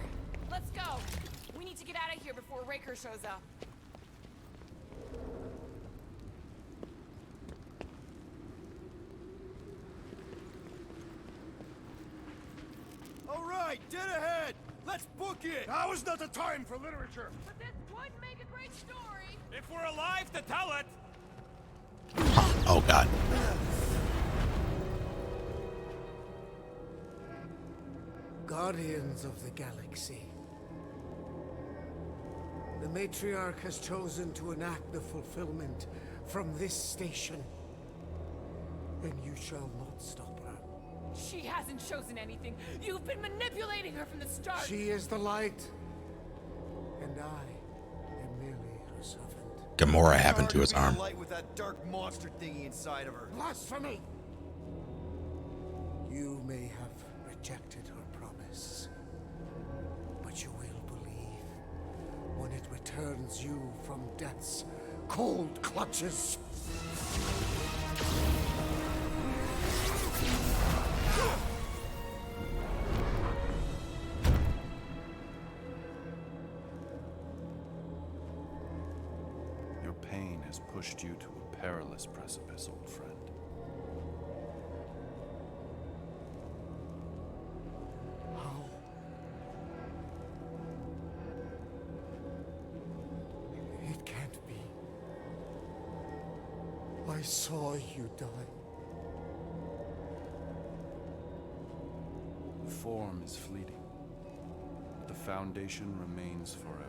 Let's go. We need to get out of here before Raker shows up. All right, dead ahead! Let's book it! Now is not the time for literature! But this would make a great story. If we're alive to tell it! Oh god. Guardians of the Galaxy. The Matriarch has chosen to enact the fulfillment from this station. And you shall not stop her. She hasn't chosen anything. You've been manipulating her from the start. She is the light. And I am merely her servant. Gamora happened to his Hard arm. be light with that dark monster thingy inside of her. Blasphemy! You may have rejected her promise, but you will believe when it returns you from death's cold clutches. Your pain has pushed you to a perilous precipice, old friend. How? It can't be. I saw you die. The form is fleeting, but the foundation remains forever.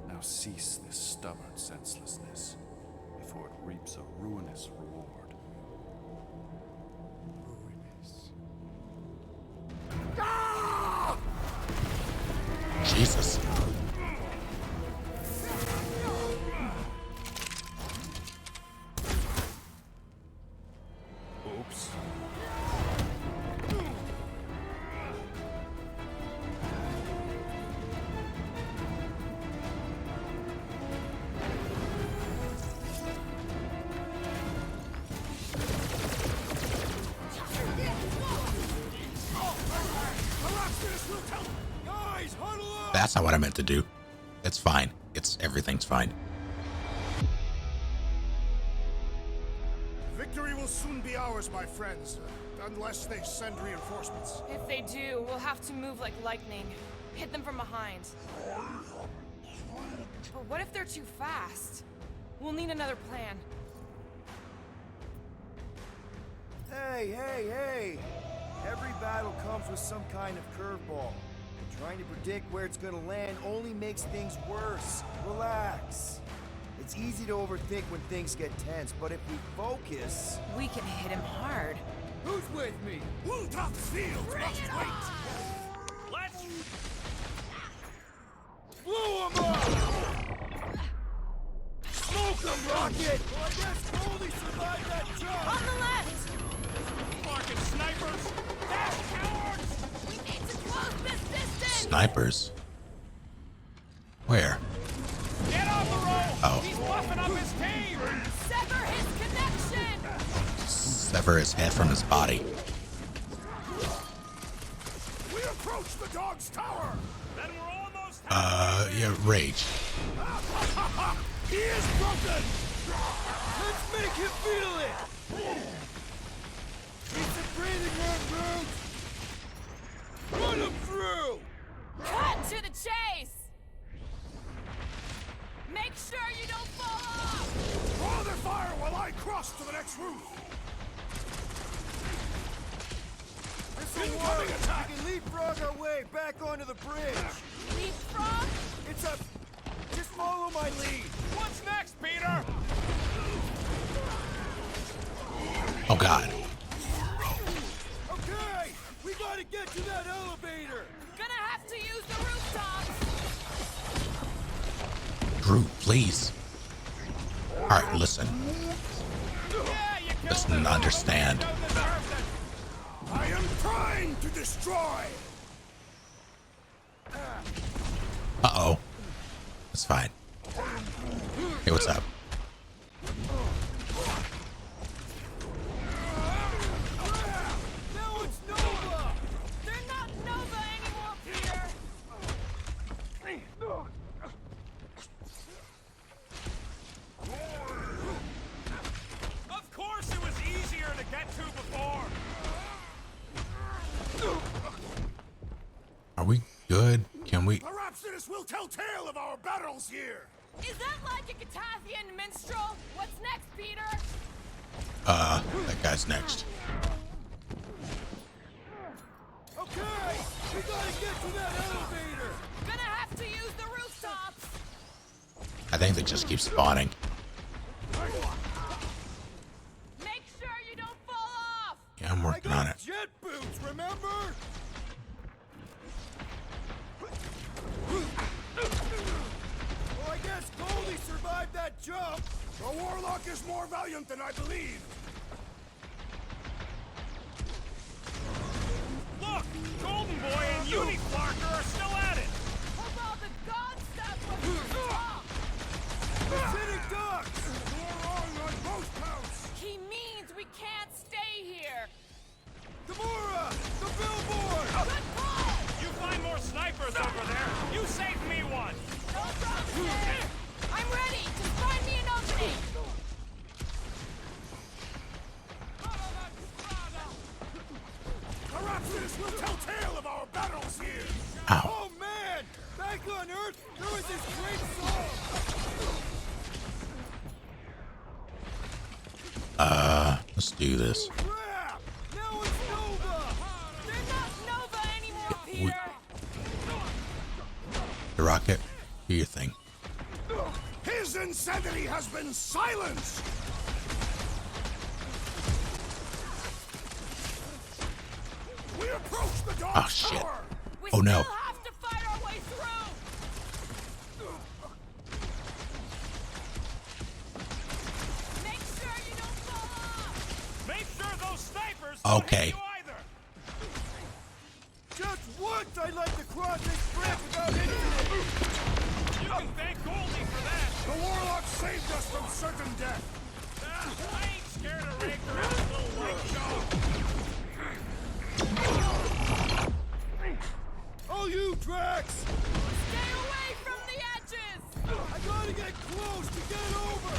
Now cease this stubborn senselessness before it reaps a ruinous reward. Jesus. Oops. That's not what I meant to do. It's fine. Everything's fine. Victory will soon be ours, my friends, unless they send reinforcements. If they do, we'll have to move like lightning. Hit them from behind. But what if they're too fast? We'll need another plan. Hey! Every battle comes with some kind of curveball. Trying to predict where it's gonna land only makes things worse. Relax. It's easy to overthink when things get tense, but if we focus... We can hit him hard. Who's with me? Wooltop's field must wait! Let's... blow him up! Smoke him, Rocket! Well, I guess Goldie survived that jump! On the left! Fucking snipers! Dash cowards! We need to close this distance! Snipers? Where? Get on the roll! Oh. He's buffing up his team! Sever his connection! Sever his head from his body. We approach the dog's tower! Then we're almost... Yeah, rage. He is broken! Let's make him feel it! It's a breathing room, Brute! Run him through! Cut to the chase! Make sure you don't fall off! Draw their fire while I cross to the next roof! Incoming attack! We can leapfrog our way back onto the bridge! Leapfrog? It's a... Just follow my lead! What's next, Peter? Oh god. Okay! We gotta get to that elevator! Gonna have to use the rooftops! Drew, please. Alright, listen. Listen and understand. I am trying to destroy! Uh-oh. It's fine. Hey, what's up? Now it's Nova! They're not Nova anymore, Peter! Of course it was easier to get to before! Are we good? Can we? Perhaps this will tell tale of our battles here! Is that like a Catathian minstrel? What's next, Peter? That guy's next. Okay! We gotta get to that elevator! Gonna have to use the rooftops! I think they just keep spawning. Make sure you don't fall off! Yeah, I'm working on it. Jet boots, remember? Well, I guess Goldie survived that jump. The Warlock is more valiant than I believed! Look! Golden Boy and Uniflarker are still at it! Hope all the god stuff was wrong! Lieutenant Ducks! You're wrong on both counts! He means we can't stay here! Gamora! The billboard! Good call! You find more snipers over there! You saved me one! No problem, sir! I'm ready! Just find me an opening! Perhaps this will tell tale of our battles here! Ow. Oh man! Back on Earth, there was this great song! Let's do this. Crap! Now it's Nova! They're not Nova anymore, Peter! The rocket, do your thing. insanity has been silenced! We approach the dog's Oh, shit. tower! We Oh, no. still have to fight our way through! Make sure you don't fall off! Make sure those snipers Okay. don't hit you either! Just once I'd like to cross this bridge without incident! You can thank Goldie for that! The warlock saved us from certain death! I ain't scared of Raker and his little white show! Oh, you Drax! Stay away from the edges! I gotta get close to get over!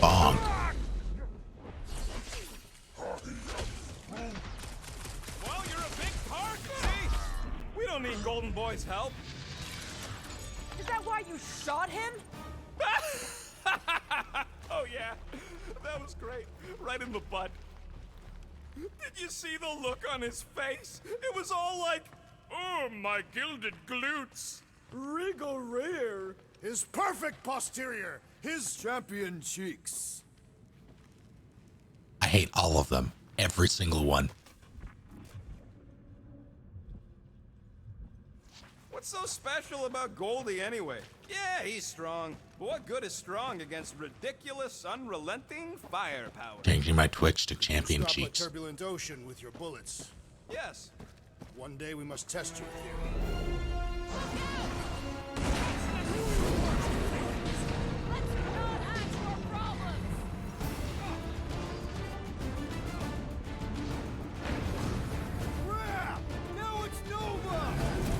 Bonk. Well, you're a big target, see? We don't need Golden Boy's help. Is that why you shot him? Oh yeah, that was great. Right in the butt. Did you see the look on his face? It was all like, oh, my gilded glutes. Wriggle rear! His perfect posterior! His Champion cheeks. I hate all of them. Every single one. What's so special about Goldie anyway? Yeah, he's strong. But what good is strong against ridiculous, unrelenting firepower? Changing my Twitch to Champion stop a Cheeks. turbulent ocean with your bullets. Yes. One day we must test your theory. Let's not add to our problems! Crap! Now it's Nova!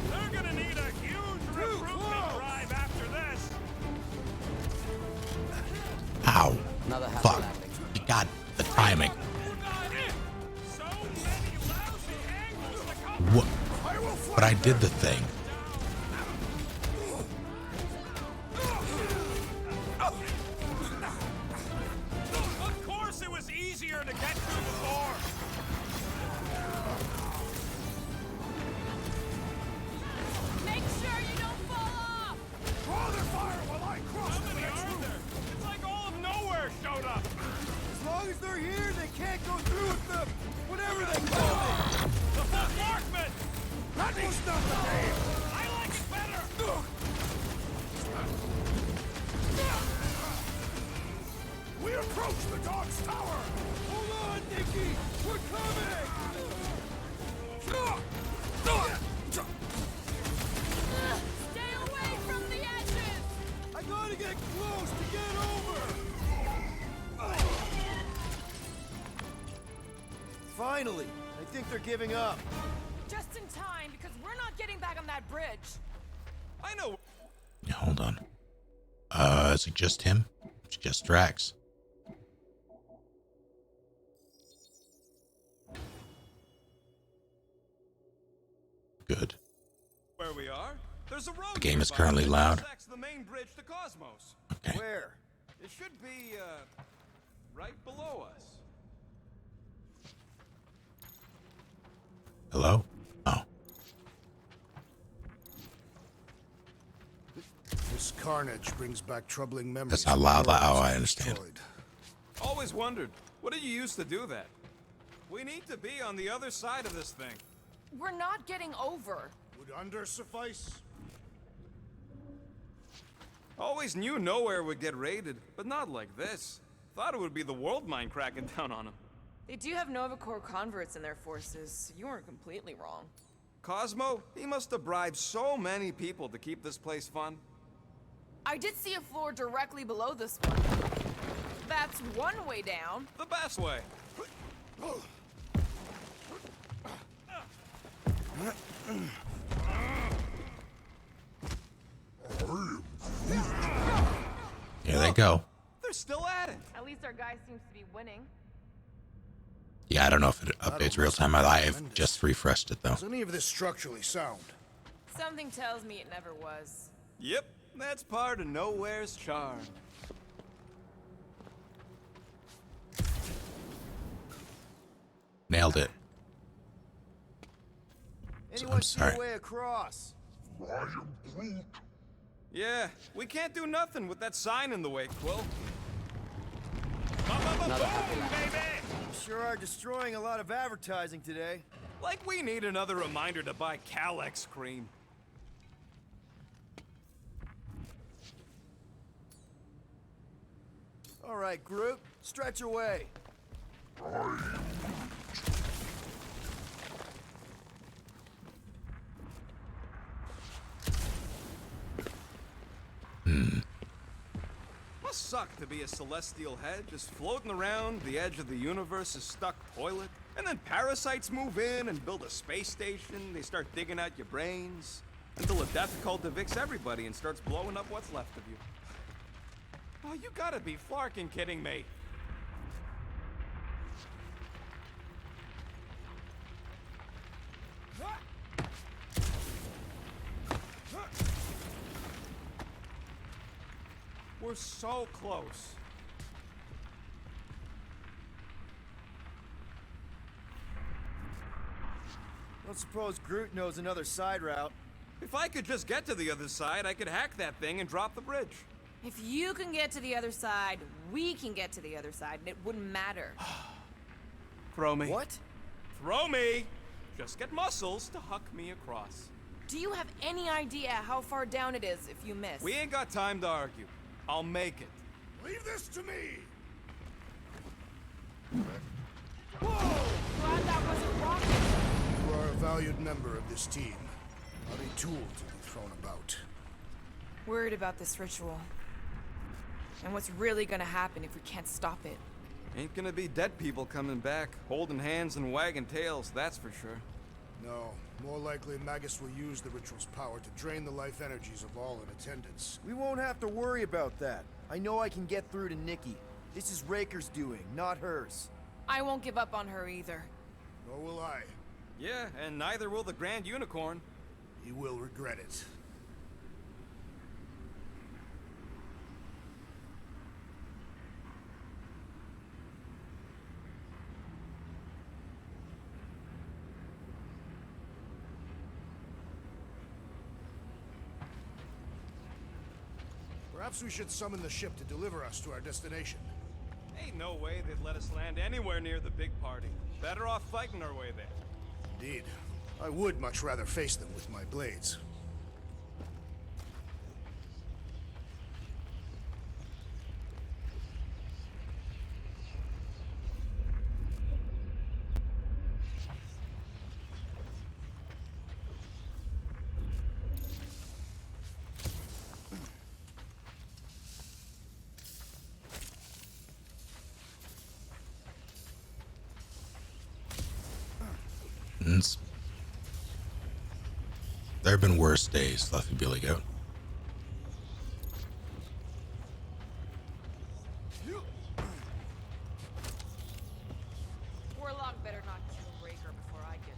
They're gonna need a huge recruitment drive after this! Ow. Another half Fuck. landing. God, the timing. So many lousy angles to cover! What? But I did the thing. Of course it was easier to get through before! Make sure you don't fall off! Draw their fire while I cross How the many next are room. there? It's like all of nowhere showed up! As long as they're here, they can't go through with them! Whatever they call it! The full marksman! That was not the name! I like it better! We approach the dog's tower! Hold on, Nikki! We're coming! Stay away from the edges! I gotta get close to get over! Finally! I think they're giving up. Just in time, because we're not getting back on that bridge. I know. Yeah, hold on. Is it just him? It's just Drax. Good. Where we are? There's a road. The game is nearby currently that loud. intersects the main bridge to Cosmos. Okay. Where? It should be, right below us. Hello? Oh. This carnage brings back troubling memories. That's not of loud. worlds Oh, I we understand. destroyed. Always wondered, what did you use to do that? We need to be on the other side of this thing. We're not getting over. Would under suffice? Always knew nowhere would get raided, but not like this. Thought it would be the world mine cracking down on them. They do have Nova Corps converts in their forces, so you weren't completely wrong. Cosmo, he must have bribed so many people to keep this place fun. I did see a floor directly below this one. That's one way down. The best way. Here they go. They're still at it. At least our guy seems to be winning. Yeah, I don't know if it updates real time. I have just refreshed it though. Is any of this structurally sound? Something tells me it never was. Yep, that's part of Nowhere's charm. Nailed it. Anyone see sorry. a way across? I am Groot. Yeah, we can't do nothing with that sign in the way, Quill. Another baby! Sure are destroying a lot of advertising today. Like we need another reminder to buy Calex cream. All right, Groot, stretch away. Must suck to be a celestial head, just floating around the edge of the universe's stuck toilet. And then parasites move in and build a space station. They start digging out your brains. Until a death cult evicts everybody and starts blowing up what's left of you. Oh, you gotta be flarking kidding me. We're so close. Don't suppose Groot knows another side route. If I could just get to the other side, I could hack that thing and drop the bridge. If you can get to the other side, we can get to the other side, and it wouldn't matter. Throw me. What? Throw me! Just get muscles to huck me across. Do you have any idea how far down it is if you miss? We ain't got time to argue. I'll make it. Leave this to me! Whoa! Glad that wasn't rocket. You are a valued member of this team. Not a tool to be thrown about. Worried about this ritual. And what's really gonna happen if we can't stop it. Ain't gonna be dead people coming back, holding hands and wagging tails, that's for sure. No, more likely Magus will use the ritual's power to drain the life energies of all in attendance. We won't have to worry about that. I know I can get through to Nikki. This is Raker's doing, not hers. I won't give up on her either. Nor will I. Yeah, and neither will the Grand Unicorn. He will regret it. Perhaps we should summon the ship to deliver us to our destination. Ain't no way they'd let us land anywhere near the big party. Better off fighting our way there. Indeed. I would much rather face them with my blades. There have been worse days, Fluffy Billy Goat. Warlock better not kill Raker before I get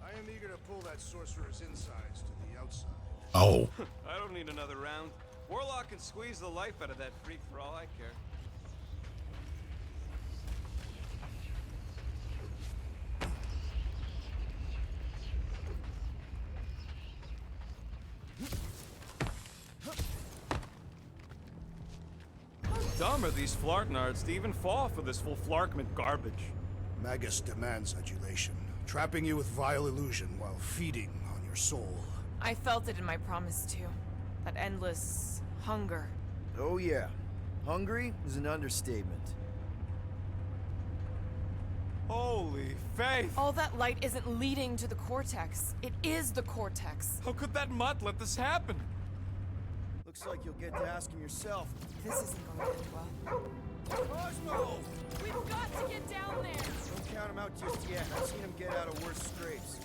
I am eager to pull that sorcerer's insides to the outside. Oh. I don't need another round. Warlock can squeeze the life out of that freak for all I care. How dumb are these flartnards to even fall for this full flarkment garbage? Magus demands adulation, trapping you with vile illusion while feeding on your soul. I felt it in my promise too. That endless hunger. Oh yeah. Hungry is an understatement. Holy faith! All that light isn't leading to the cortex. It is the cortex. How could that mutt let this happen? Looks like you'll get to ask him yourself. This isn't going to end well. Cosmo! We've got to get down there! Don't count him out just yet. I've seen him get out of worse scrapes.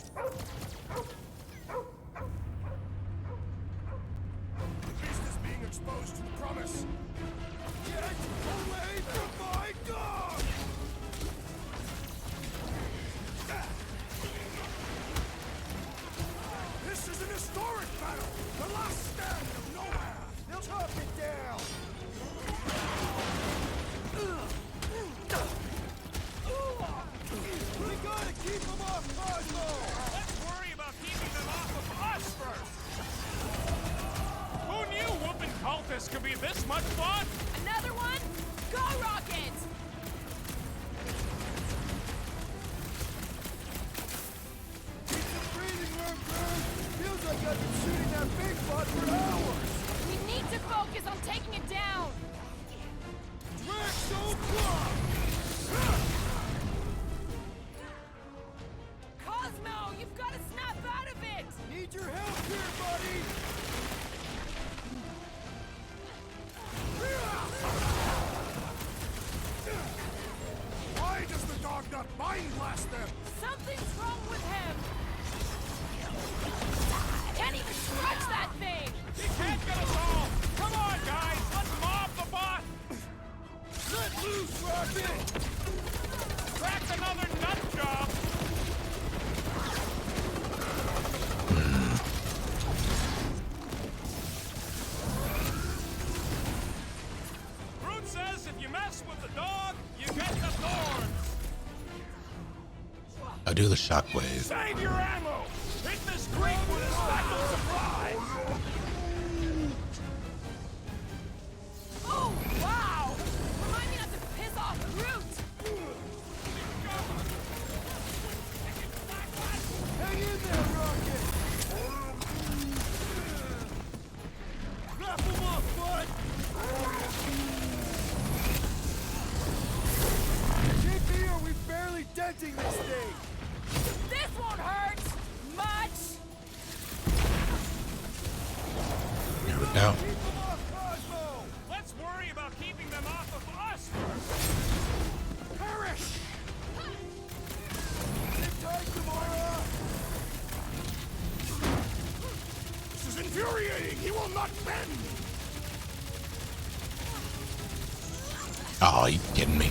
The beast is being exposed to the promise. Get away from my dog! This is an historic battle! The last stand of nowhere! They'll chop it down! We gotta keep him off Cosmo! Let's worry about keeping could be this much fun! Another one? Go, Rocket! Keep the breathing room, crew! Feels like I've been shooting that big spot for hours! We need to focus on taking it down! Drag so close! Cosmo, you've got to snap out of it! Need your help here, buddy! Why does the dog not mind blast them? Something's wrong with him! Can't even scratch that thing! He can't get us all! Come on, guys! Let's mob the bot! Let loose, Rocket! Crack another nut job! Brute says if you mess with the dog, you get the thorns! I do the shockwave. Save your ammo! Hit this creek with a special surprise! Oh, wow! Remind me not to piss off Groot! Hang in there, Rocket! Wrap him up, bud! GP, are we barely denting this thing? This won't hurt! Much! There we go. Keep him off, Cosmo! Let's worry about keeping them off of us! Perish! Sit tight, Gamora! This is infuriating! He will not bend! Oh, you kidding me?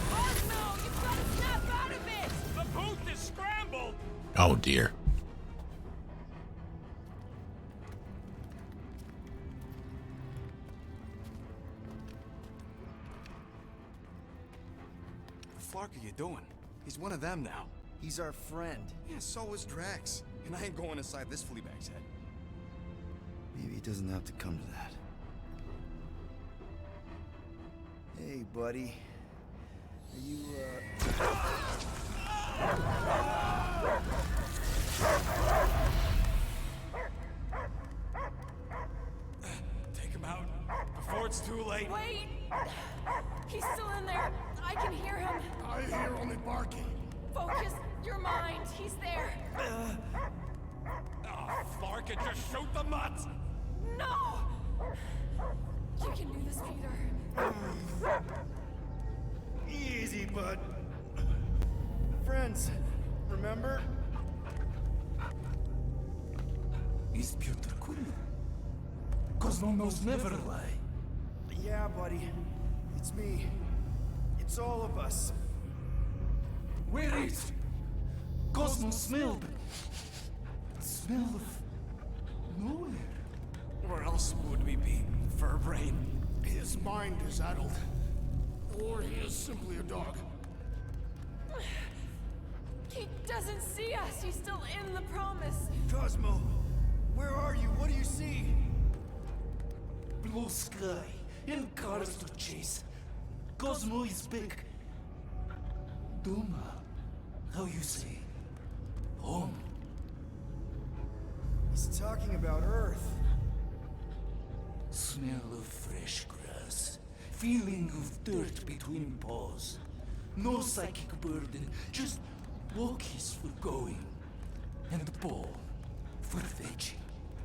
Cosmo, you've got to snap out of it! The booth is scrambled! Oh dear. The fuck are you doing? He's one of them now. He's our friend. Yeah, so is Drax. And I ain't going inside this fleabag's head. Maybe it doesn't have to come to that. Hey, buddy. Are you, Take him out before it's too late. Wait! He's still in there. I can hear him. I hear only barking. Focus your mind. He's there. Oh, Flark, it just shoot the nuts! No! You can do this, Peter. Easy, bud. Friends, remember? Is Peter Quill? Cosmo knows never lie. Yeah, buddy. It's me. It's all of us. Where is Cosmo smelled? Smell of nowhere. Where else would we be, Furbrain? His mind is addled. Or he is simply a dog. He doesn't see us. He's still in the promise. Cosmo, where are you? What do you see? Blue sky and cars to chase. Cosmo is back. Duma, how you say? Home. He's talking about Earth. Smell of fresh grass. Feeling of dirt between paws. No psychic burden, just walkies for going. And the ball for fetching.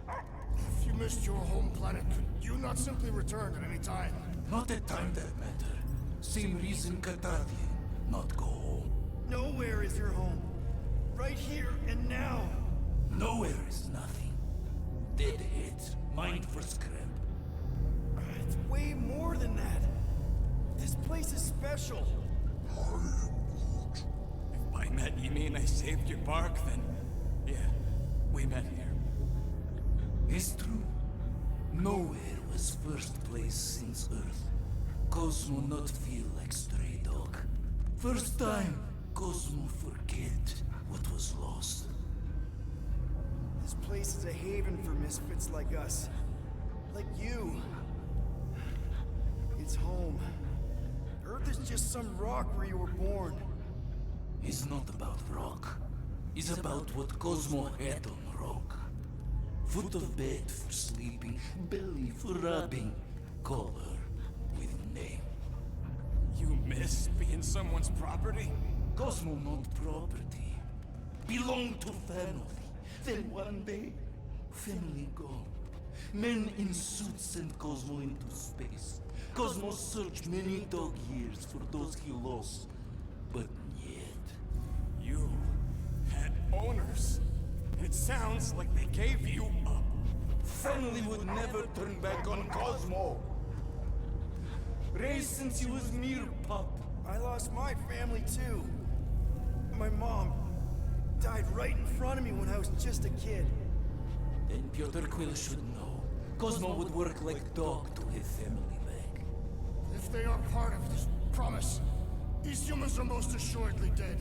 If you missed your home planet, could you not simply return at any time? Not at time that matter. Same reason Cartardian not go home. Nowhere is your home. Right here and now. Nowhere is nothing. Dead heads, mind for scrap. It's way more than that. This place is special. If by met you mean I saved your bark, then yeah, we met here. It's true. Nowhere was first place since Earth. Cosmo not feel like stray dog. First time, Cosmo forget what was lost. This place is a haven for misfits like us. Like you. It's home. Earth is just some rock where you were born. It's not about rock. It's about what Cosmo had on rock. Foot of bed for sleeping, belly for rubbing, color with name. You miss being someone's property? Cosmo not property. Belong to family. Then one day, family gone. Men in suits send Cosmo into space. Cosmo searched many dog years for those he lost. But yet... You had owners. It sounds like they gave you up. Family would never turn back on Cosmo. Raised since he was mere pup. I lost my family too. My mom died right in front of me when I was just a kid. Then Piotr Quill should know. Cosmo would work like dog to have family back. If they are part of this promise, these humans are most assuredly dead.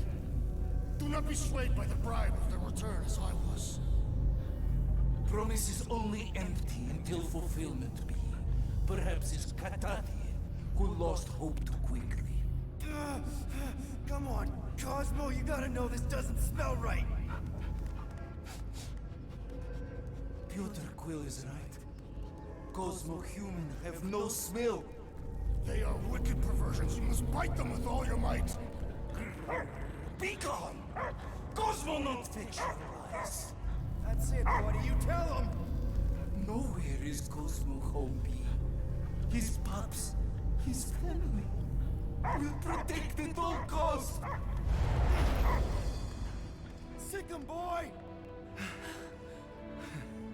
Do not be swayed by the bribe of their return as I was. Promise is only empty until fulfillment be. Perhaps it's Katati who lost hope too quickly. Come on, Cosmo, you gotta know this doesn't smell right. Piotr Quill is right. Cosmo human have no smell. They are wicked perversions. You must bite them with all your might. Be gone! Cosmo not fetch your lies. That's it, buddy. You tell him. Nowhere is Cosmo home be. His pups, his family. Will protect at all costs. Sick 'em, boy.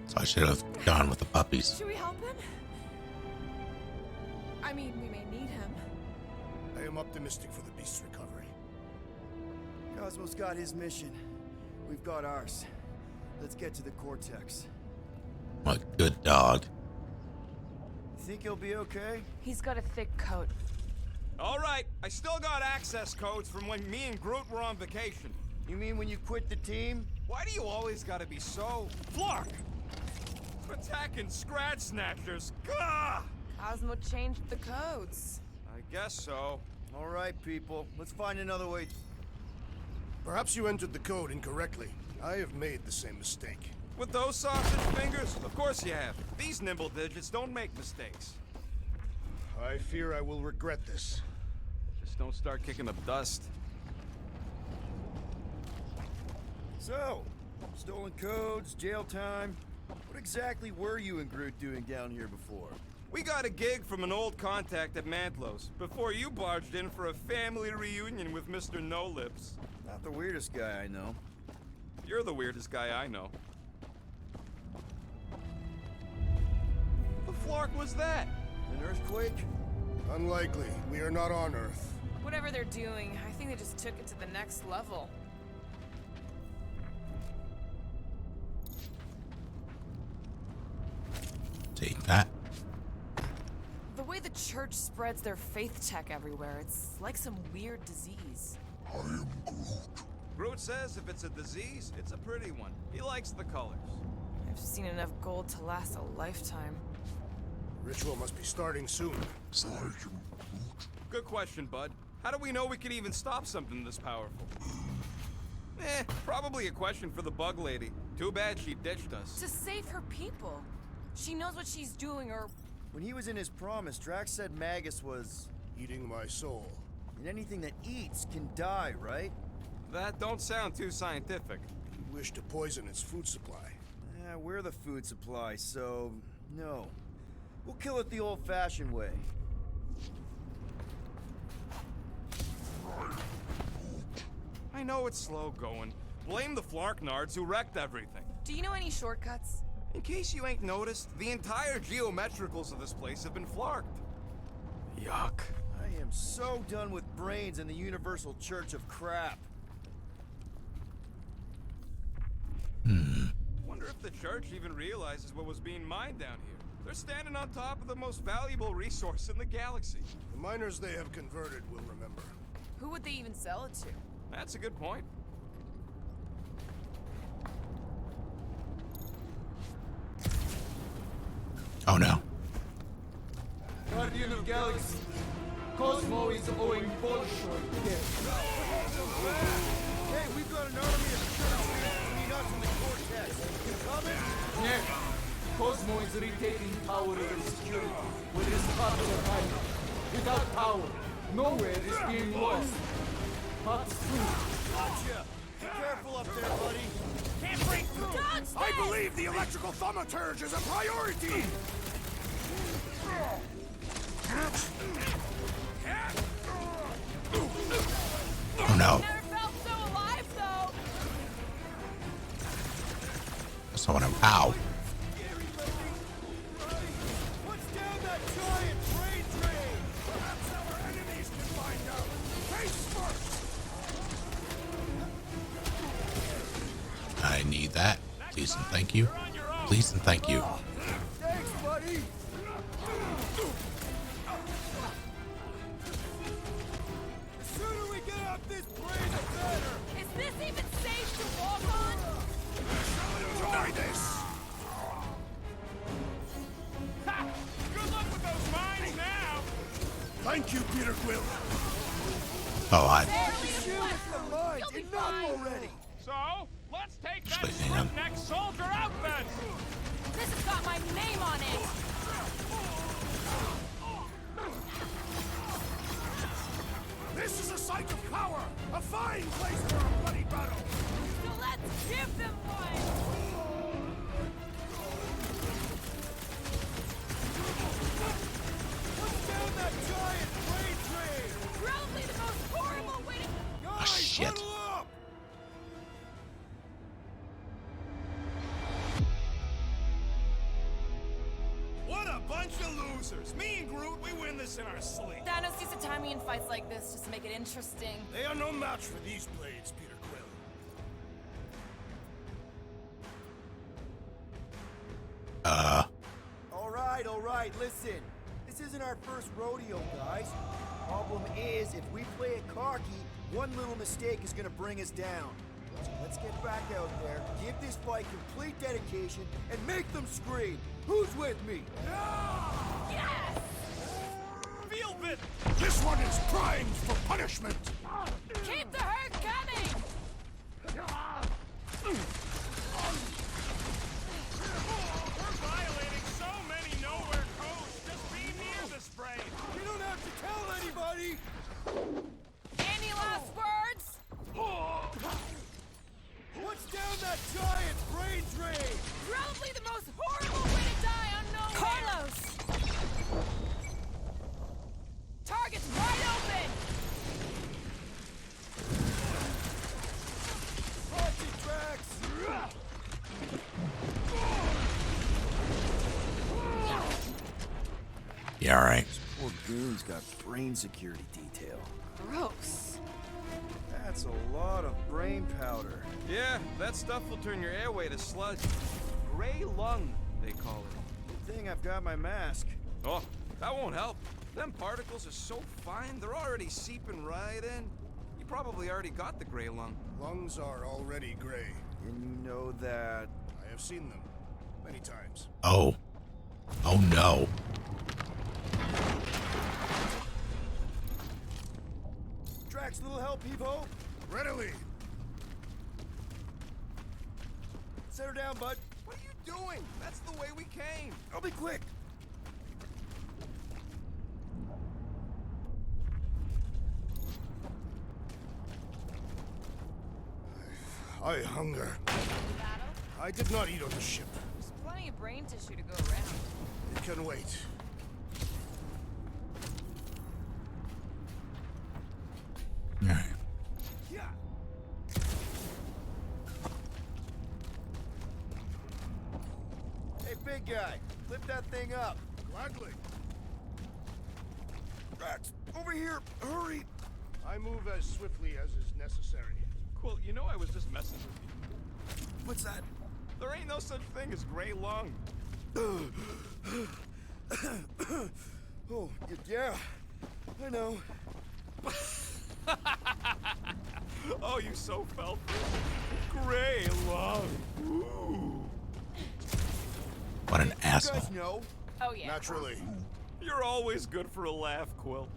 So I should have gone with the puppies. Should we help him? I mean, we may need him. I am optimistic for the beast's recovery. Cosmo's got his mission. We've got ours. Let's get to the Cortex. What a good dog. Think he'll be okay? He's got a thick coat. All right, I still got access codes from when me and Groot were on vacation. You mean when you quit the team? Why do you always gotta be so... Flark! Attacking Scratch Snatchers! Gah! Cosmo changed the codes. I guess so. All right, people. Let's find another way. Perhaps you entered the code incorrectly. I have made the same mistake. With those sausage fingers? Of course you have. These nimble digits don't make mistakes. I fear I will regret this. Just don't start kicking up dust. So, stolen codes, jail time. What exactly were you and Groot doing down here before? We got a gig from an old contact at Mantlo's before you barged in for a family reunion with Mr. No Lips. Not the weirdest guy I know. You're the weirdest guy I know. The flark was that? An earthquake? Unlikely. We are not on Earth. Whatever they're doing, I think they just took it to the next level. Take that. The way the church spreads their faith tech everywhere, it's like some weird disease. I am Groot. Groot says if it's a disease, it's a pretty one. He likes the colors. I've seen enough gold to last a lifetime. Ritual must be starting soon. I am Groot. Good question, bud. How do we know we can even stop something this powerful? Probably a question for the bug lady. Too bad she ditched us. To save her people. She knows what she's doing, or... When he was in his promise, Drax said Magus was... Eating my soul. And anything that eats can die, right? That don't sound too scientific. You wish to poison its food supply. We're the food supply, so... no. We'll kill it the old-fashioned way. I know it's slow going. Blame the Flarknards who wrecked everything. Do you know any shortcuts? In case you ain't noticed, the entire geometricals of this place have been flarked. Yuck. I am so done with brains and the Universal Church of Crap. Wonder if the church even realizes what was being mined down here. They're standing on top of the most valuable resource in the galaxy. The miners they have converted will remember. Who would they even sell it to? That's a good point. Oh no. Guardian of Galaxy. Cosmo is owing Bolshoi debt. Hey, we've got an army of churches between us and the Cortex. You coming? Yeah. Cosmo is retaking power over security, where his thoughts are hiding. Without power, nowhere is being lost. But soon. Gotcha! Be careful up there, buddy. Can't break through! Don't I stay! believe the electrical thaumaturge is a priority! Oh no. Never felt so alive, though. Someone, ow. What's down that giant brain drain? Perhaps our enemies can find out! Face first! I need that. Please and thank you. Please and thank you. Thanks, buddy. The sooner we get up this brain, the better. Is this even safe to walk on? Enjoy this! Ha! Good luck with those mines now! Thank you, Peter Quill. Oh, I. Barely Shoot a at the mines. You'll be Enough fine. already. So, let's take Actually, hang on. next soldier out then! This has got my name on it. This is a site of power! A fine place for a bloody battle! So let's give them one. What's down that giant brain drain? Probably the most horrible way to... Guys, shit. huddle up. What a bunch of losers! Me and Groot, we win this in our sleep. Thanos used to time me in fights like this just to make it interesting. They are no match for these blades, Peter Quill. All right, listen. This isn't our first rodeo, guys. Problem is, if we play it cocky, one little mistake is gonna bring us down. So let's get back out there, give this fight complete dedication, and make them scream. Who's with me? Yes! Feel bit! This one is primed for punishment! Keep the hurt coming! We're violating so many nowhere codes! Just be near the spray! You don't have to tell anybody! Any last words? What's down that giant brain drain? Probably the most horrible way to die unknown. Carlos! Target's wide open! Haunted tracks! Yeah, all right. Poor goon's got brain security detail. Gross. That's a lot of brain powder. Yeah, that stuff will turn your airway to sludge. Gray lung, they call it. Good thing I've got my mask. Oh, that won't help. Them particles are so fine, they're already seeping right in. You probably already got the gray lung. Lungs are already gray. And you know that... I have seen them many times. Oh. Oh no. Drax, little help, Evo? Readily! Set her down, bud. What are you doing? That's the way we came. I'll be quick. I hunger. Battle? I did not eat on the ship. There's plenty of brain tissue to go around. It can wait. All right. Hey, big guy, lift that thing up. Gladly. Drax, over here, hurry. I move as swiftly as is necessary. Quill, you know I was just messing with you. What's that? There ain't no such thing as gray lung. Oh, yeah, I know. Oh, you so fell for it. Gray lung. Ooh. What an You asshole. guys know. Oh, yeah. Naturally. You're always good for a laugh, Quill.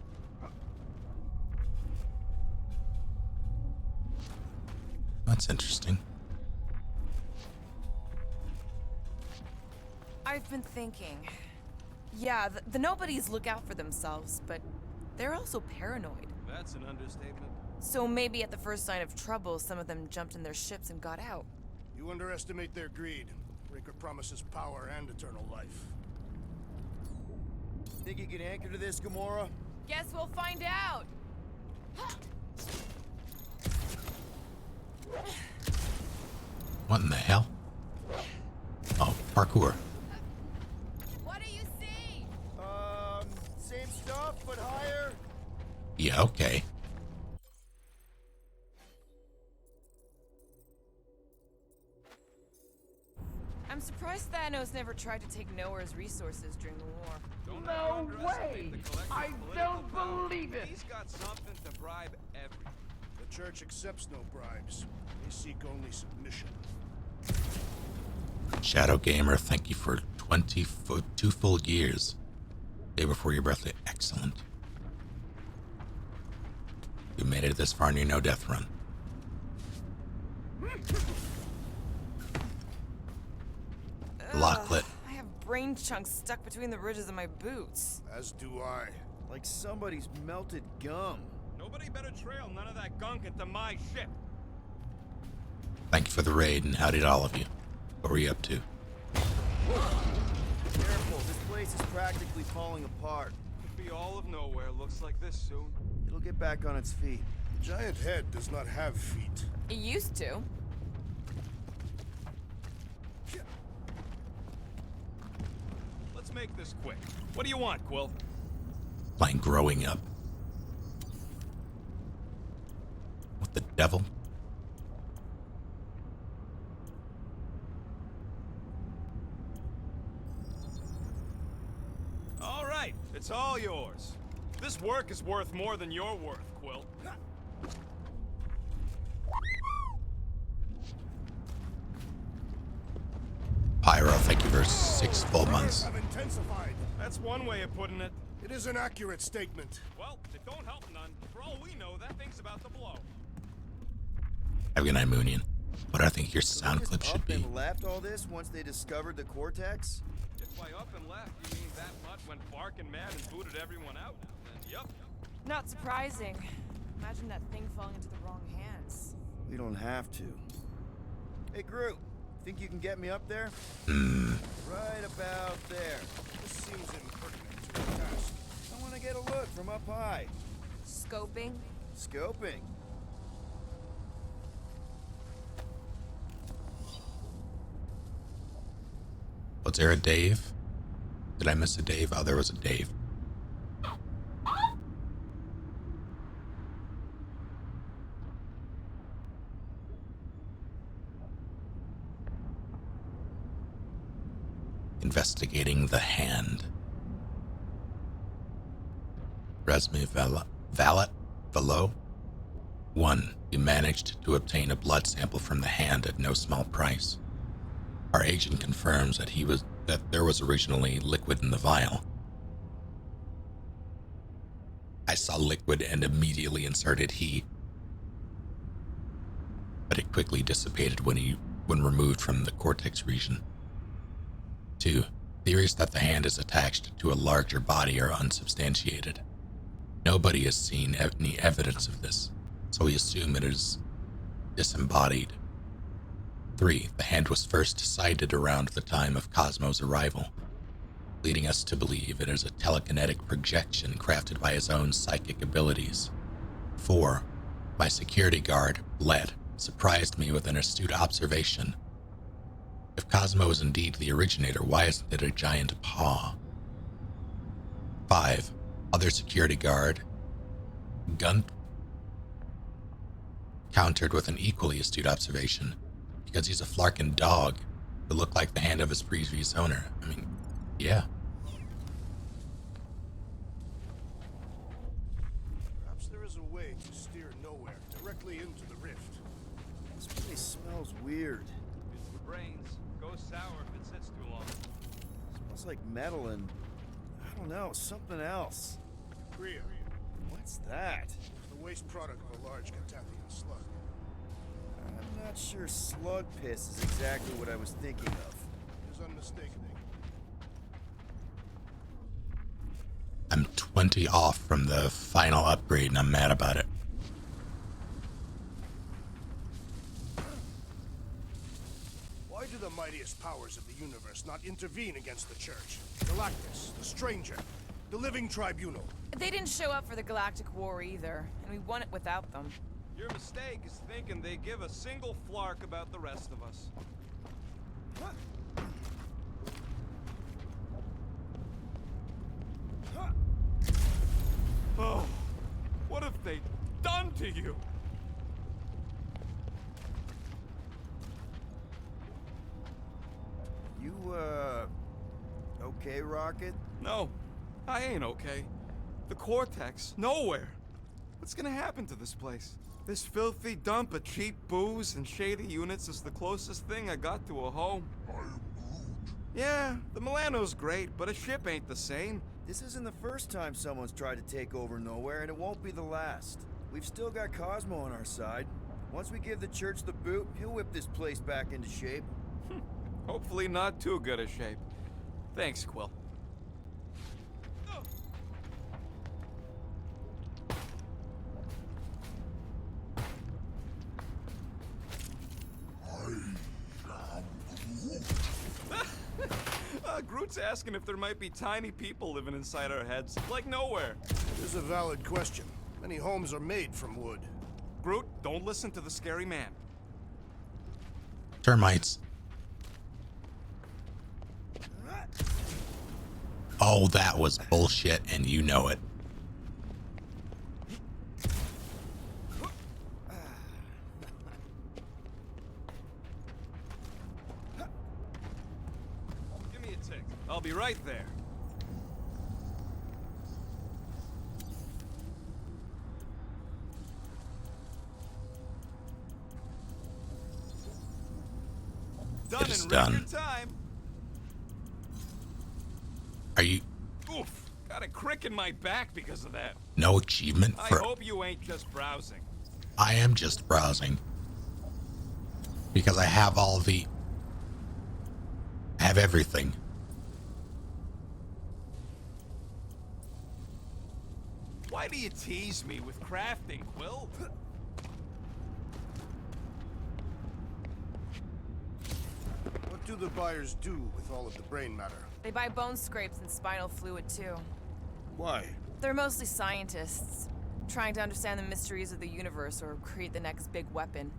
That's interesting. I've been thinking. Yeah, the nobodies look out for themselves, but they're also paranoid. That's an understatement. So maybe at the first sign of trouble, some of them jumped in their ships and got out. You underestimate their greed. Raker promises power and eternal life. Think you can anchor to this, Gamora? Guess we'll find out. What in the hell? Oh, parkour. What do you see? Same stuff, but higher. Yeah, okay. I'm surprised Thanos never tried to take Nowhere's resources during the war. No way! I don't believe it! He's got something to bribe everyone. The Church accepts no bribes. They seek only submission. Shadow Gamer, thank you for 2 full years. Day before your birthday. Excellent. You made it this far in your no-death run. Locklet. I have brain chunks stuck between the ridges of my boots. As do I. Like somebody's melted gum. Nobody better trail none of that gunk into my ship. Thank you for the raid, and how did all of you? What were you up to? Careful, this place is practically falling apart. Could be all of nowhere. Looks like this soon. It'll get back on its feet. The giant head does not have feet. It used to. Let's make this quick. What do you want, Quill? Playing Growing Up. What the devil? All right, it's all yours. This work is worth more than your worth, Quill. Pyro, thank you for 6 full months. Have intensified. That's one way of putting it. It is an accurate statement. Well, it don't help none. For all we know, that thing's about to blow. Have a good night, Moonian. What I think your sound Just clip should up be. and left all this once they discovered the Cortex? If by up and left you mean that mutt went barking mad and booted everyone out, then yup. Not surprising. Imagine that thing falling into the wrong hands. We don't have to. Hey, Groot. Think you can get me up there? Right about there. This seems impertinent to the task. I want to get a look from up high. Scoping? Scoping. Was there a Dave? Did I miss a Dave? Oh, there was a Dave. Investigating the hand. Resme Valet below. 1. You managed to obtain a blood sample from the hand at no small price. Our agent confirms that there was originally liquid in the vial. I saw liquid and immediately inserted he, but it quickly dissipated when removed from the cortex region. 2. Theories that the hand is attached to a larger body are unsubstantiated. Nobody has seen any evidence of this, so we assume it is disembodied. 3. The hand was first sighted around the time of Cosmo's arrival, leading us to believe it is a telekinetic projection crafted by his own psychic abilities. 4. My security guard, Bled, surprised me with an astute observation. If Cosmo is indeed the originator, why isn't it a giant paw? 5. Other security guard, Gunt, countered with an equally astute observation. Because he's a Flarkin dog who looked like the hand of his previous owner. I mean, yeah. Perhaps there is a way to steer nowhere directly into the rift. This place smells weird. It's the brains. Goes sour if it sits too long. Smells like metal and, I don't know, something else. Rhea, What's that? the waste product of a large Catathian slug. I'm not sure slug piss is exactly what I was thinking of. It is unmistakable. I'm 20 off from the final upgrade and I'm mad about it. Why do the mightiest powers of the universe not intervene against the Church? Galactus, the Stranger, the Living Tribunal. They didn't show up for the Galactic War either, and we won it without them. Your mistake is thinking they give a single flark about the rest of us. Oh, what have they done to you? You, okay, Rocket? No, I ain't okay. The Cortex, nowhere. What's gonna happen to this place? This filthy dump of cheap booze and shady units is the closest thing I got to a home. Yeah, the Milano's great, but a ship ain't the same. This isn't the first time someone's tried to take over Nowhere, and it won't be the last. We've still got Cosmo on our side. Once we give the Church the boot, he'll whip this place back into shape. Hopefully not too good a shape. Thanks, Quill. Groot's asking if there might be tiny people living inside our heads, like Nowhere. It is a valid question. Many homes are made from wood. Groot, don't listen to the scary man. Termites. Oh, that was bullshit, and you know it. Give me a tick. I'll be right there. Done It is in done. record time. Are you... Oof, got a crick in my back because of that. No achievement I for... hope you ain't just browsing. I am just browsing. Because I have all the... I have everything. Why do you tease me with crafting, Quill? What do the buyers do with all of the brain matter? They buy bone scrapes and spinal fluid too. Why? They're mostly scientists, trying to understand the mysteries of the universe or create the next big weapon.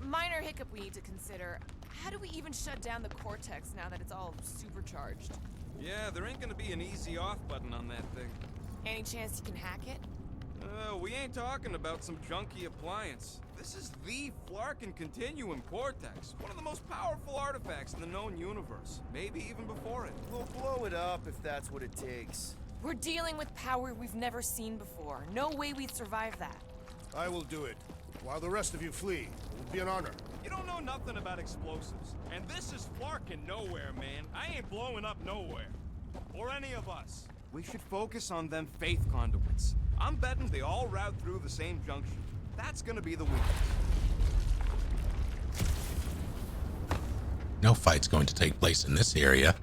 Minor hiccup we need to consider. How do we even shut down the Cortex now that it's all supercharged? Yeah, there ain't gonna be an easy off button on that thing. Any chance you can hack it? We ain't talking about some junky appliance. This is the Flarkin Continuum Cortex, one of the most powerful artifacts in the known universe, maybe even before it. We'll blow it up if that's what it takes. We're dealing with power we've never seen before. No way we'd survive that. I will do it. While the rest of you flee, it will be an honor. You don't know nothing about explosives, and this is Flarkin Nowhere, man. I ain't blowing up Nowhere. Or any of us. We should focus on them faith conduits. I'm betting they all route through the same junction. That's gonna be the weakness. No fight's going to take place in this area.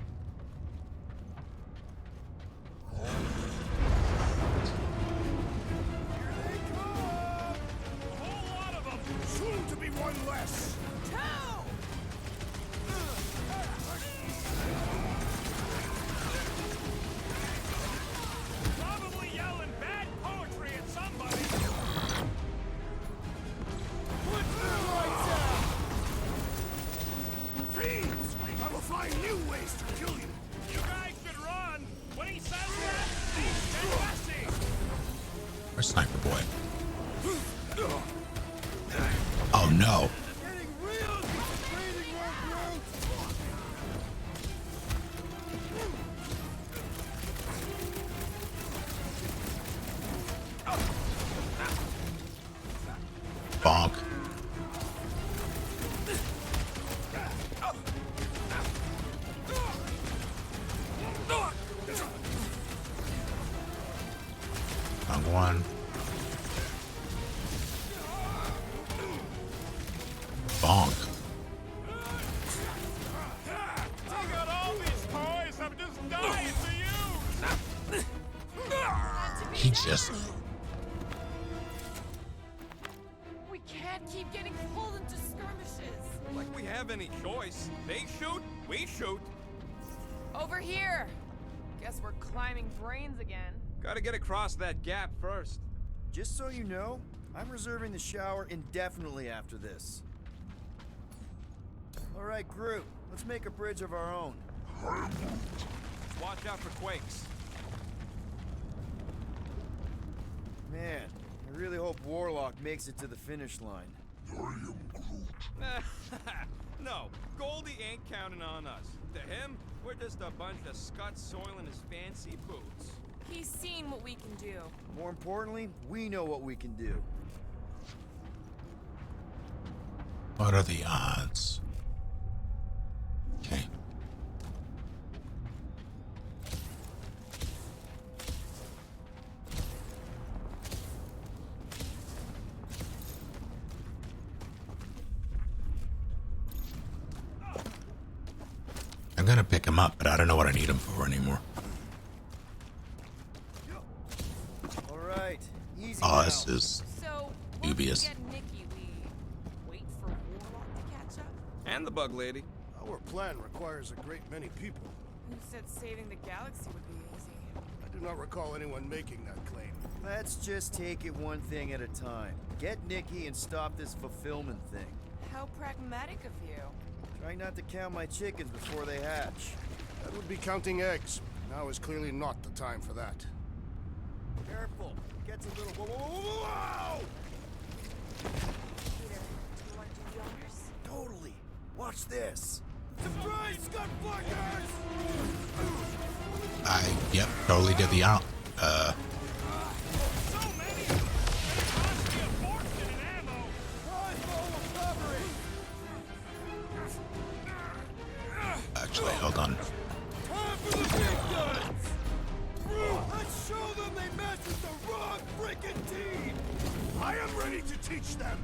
Soon to be one less. Probably yelling bad poetry at somebody. Put the lights out! Fiends! I will find new ways to kill you. You guys should run. When he says that, he's messy. Where's Sniper Boy? Oh no. Getting real frustrating, Groot. one. Bonk. I got all these toys I'm just dying to use! He just... We can't keep getting pulled into skirmishes. Like we have any choice. They shoot, we shoot. Over here. Guess we're climbing brains again. Gotta get across that gap first. Just so you know, I'm reserving the shower indefinitely after this. All right, group, let's make a bridge of our own. Watch out for quakes. Man, I really hope Warlock makes it to the finish line. No, Goldie ain't counting on us. To him, we're just a bunch of scuts soiling his fancy boots. He's seen what we can do. More importantly, we know what we can do. What are the odds? Okay. I'm gonna pick him up, but I don't know what I need him for anymore. All right, easy Oh, now. this is So, dubious. once we get Nikki, we wait for Warlock to catch up? And the bug lady. Our plan requires a great many people. Who said saving the galaxy would be easy? I do not recall anyone making that claim. Let's just take it one thing at a time. Get Nikki and stop this fulfillment thing. How pragmatic of you. Try not to count my chickens before they hatch. That would be counting eggs. Now is clearly not the time for that. Careful. It gets a little... Whoa, whoa, whoa, whoa! Peter, do you want to do the honors? Totally. Watch this. Surprise, scut flankers! Yep, totally did the out. So many of them! They cost me a fortune in ammo! Actually, hold on. Time for the big guns! Let's show them they messed with the wrong freaking team! I am ready to teach them!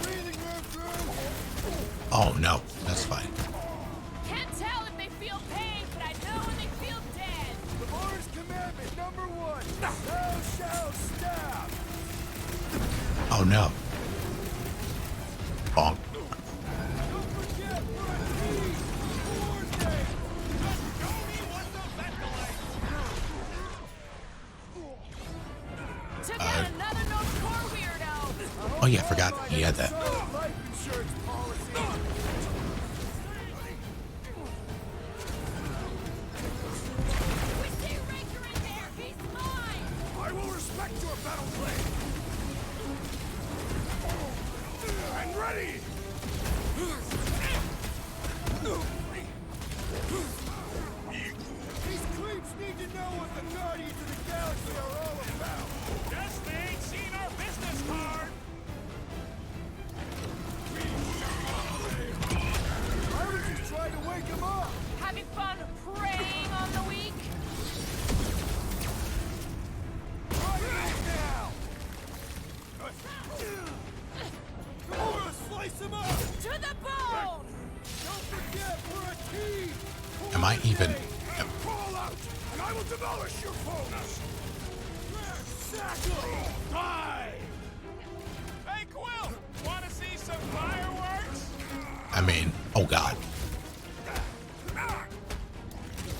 Breathing room through! Oh no, that's fine. Can't tell if they feel pain, but I know when they feel dead. The Lord's commandment number 1, thou shalt stab! Oh no. Bonk. Don't forget for a team! Coordinate! Just show me what the vent Took out another North Core weirdo. Oh yeah, I forgot he had that. life insurance policy! We see Raker in there. He's mine. I will respect your battle plan! And ready! These creeps need to know what the Guardians of the Galaxy are all about! Guess they ain't seen our business card! I was just trying to wake him up! Having fun preying on the weak. Right now! Come on, slice him up! To the bone. Don't forget, we're a team! Am I even? Crawl out, and I will demolish your foes! Exactly! Die! Hey, Quill! Wanna see some fireworks? I mean, oh god.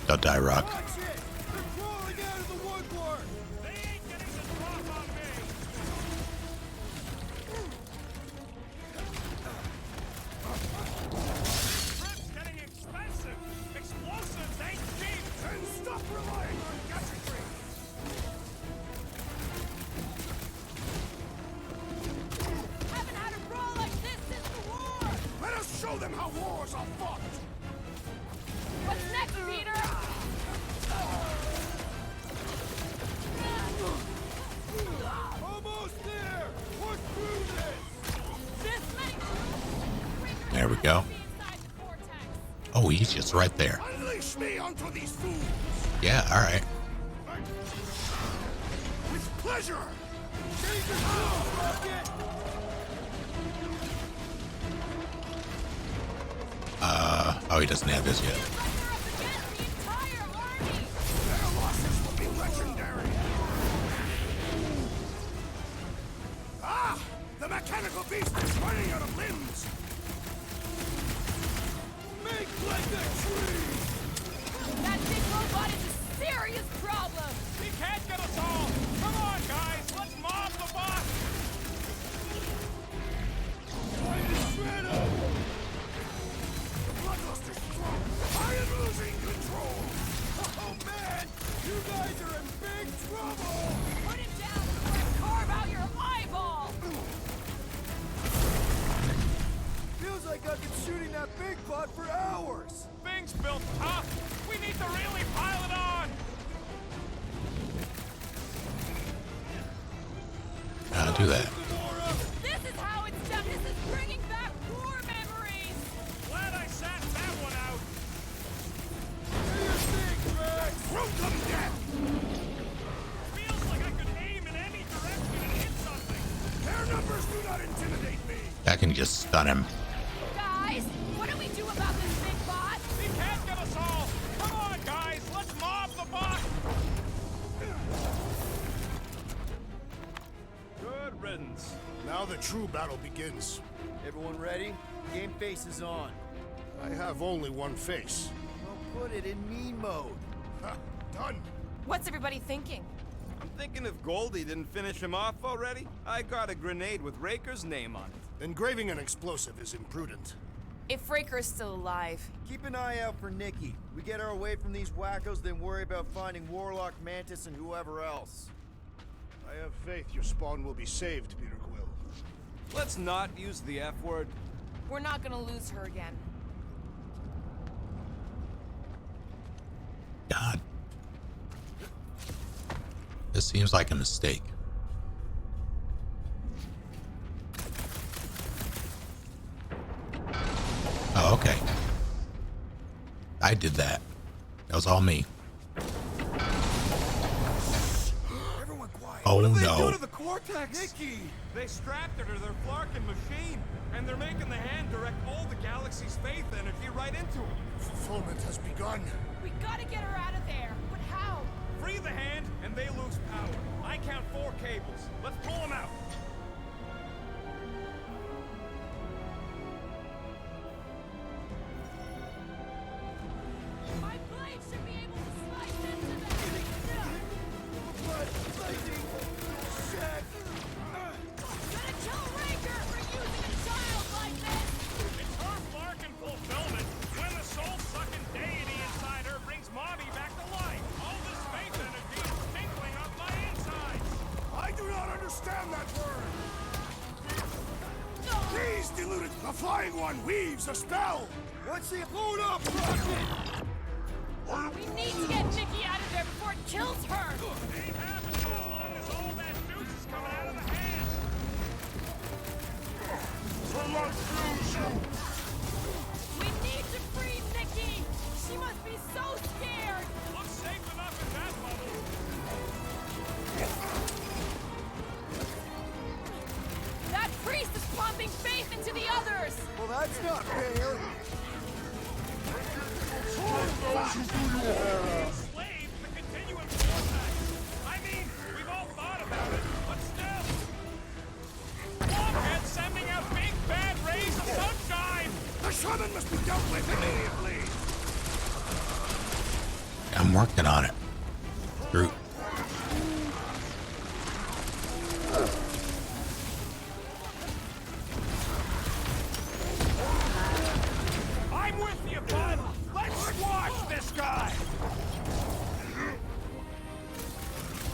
Don't die, Rock. Watch it! They're crawling out of the woodwork! They ain't getting the drop on me! Trip's getting expensive! Explosives ain't cheap! And stop relying on gadgetry! Haven't had a brawl like this since the war. Let us show them how wars are fought! What's next, Peter? Almost there! We're through this! This many. There we go. Inside the vortex. Oh, he's just right there. Unleash Launch me onto these fools! Yeah, alright. With pleasure! Change your course, Rocket! Oh, he doesn't have this yet. Their losses will be legendary! Ah! The mechanical beast is running out of limbs! Make like a tree! That big robot is a serious problem! He can't get us all! Come on, guys! Let's mob the boss! Trying to shred him! The bloodlust is strong! I am losing control! Oh man! You guys are in big trouble! Put him down before I carve out your eyeball! Feels like I've been shooting that big bot for hours! Things built tough! We need to really pile it on! I'll do that. This is how it's done! This is bringing back war memories! Glad I sat that one out! Do your thing, Rex! Root them dead! Feels like I could aim in any direction and hit something! Their numbers do not intimidate me! I can just stun him. Guys, what do we do about this big bot? He can't get us all! Come on, guys! Let's mob the boss! Good riddance. Now the true battle begins. Everyone ready? Game face is on. I have only one face. Well, put it in meme mode. Ha! Done! What's everybody thinking? I'm thinking if Goldie didn't finish him off already, I got a grenade with Raker's name on it. Engraving an explosive is imprudent. If Raker is still alive. Keep an eye out for Nikki. We get her away from these wackos, then worry about finding Warlock, Mantis, and whoever else. I have faith your spawn will be saved, Peter Quill. Let's not use the F word. We're not gonna lose her again. God. This seems like a mistake. Oh, okay. I did that. That was all me. Everyone quiet. Oh What did they do no. to the Cortex? Nikki! They strapped her to their Flarkin machine, and they're making the hand direct all the galaxy's faith energy right into it. Fulfillment has begun. We gotta get her out of there. But how? Free the hand, and they lose power. I count 4 cables. Let's pull them out. My blade should be able to slice into them. Blood, lightning, shit! Gonna kill Raker for using a child like this. It's her Flarkin fulfillment. When the soul-sucking deity inside her brings Mommy back to life. All this faith energy is tinkling up my insides. I do not understand that word. Please dilute it. The flying one weaves a spell. What's the load up, Rocket? We need to get Nikki out of there before it kills her. Ain't happening as long as all that juice is coming out of the hand. We need to free Nikki. She must be so scared. Looks safe enough in that bubble. That priest is pumping faith into the others. Well, that's not fair. Slave the continuum vortex. I mean, we've all thought about it, but still. Blockhead sending out big bad rays of sunshine. The shaman must be dealt with immediately. I'm working on it. Groot. I'm with you, bud. Let's squash this guy.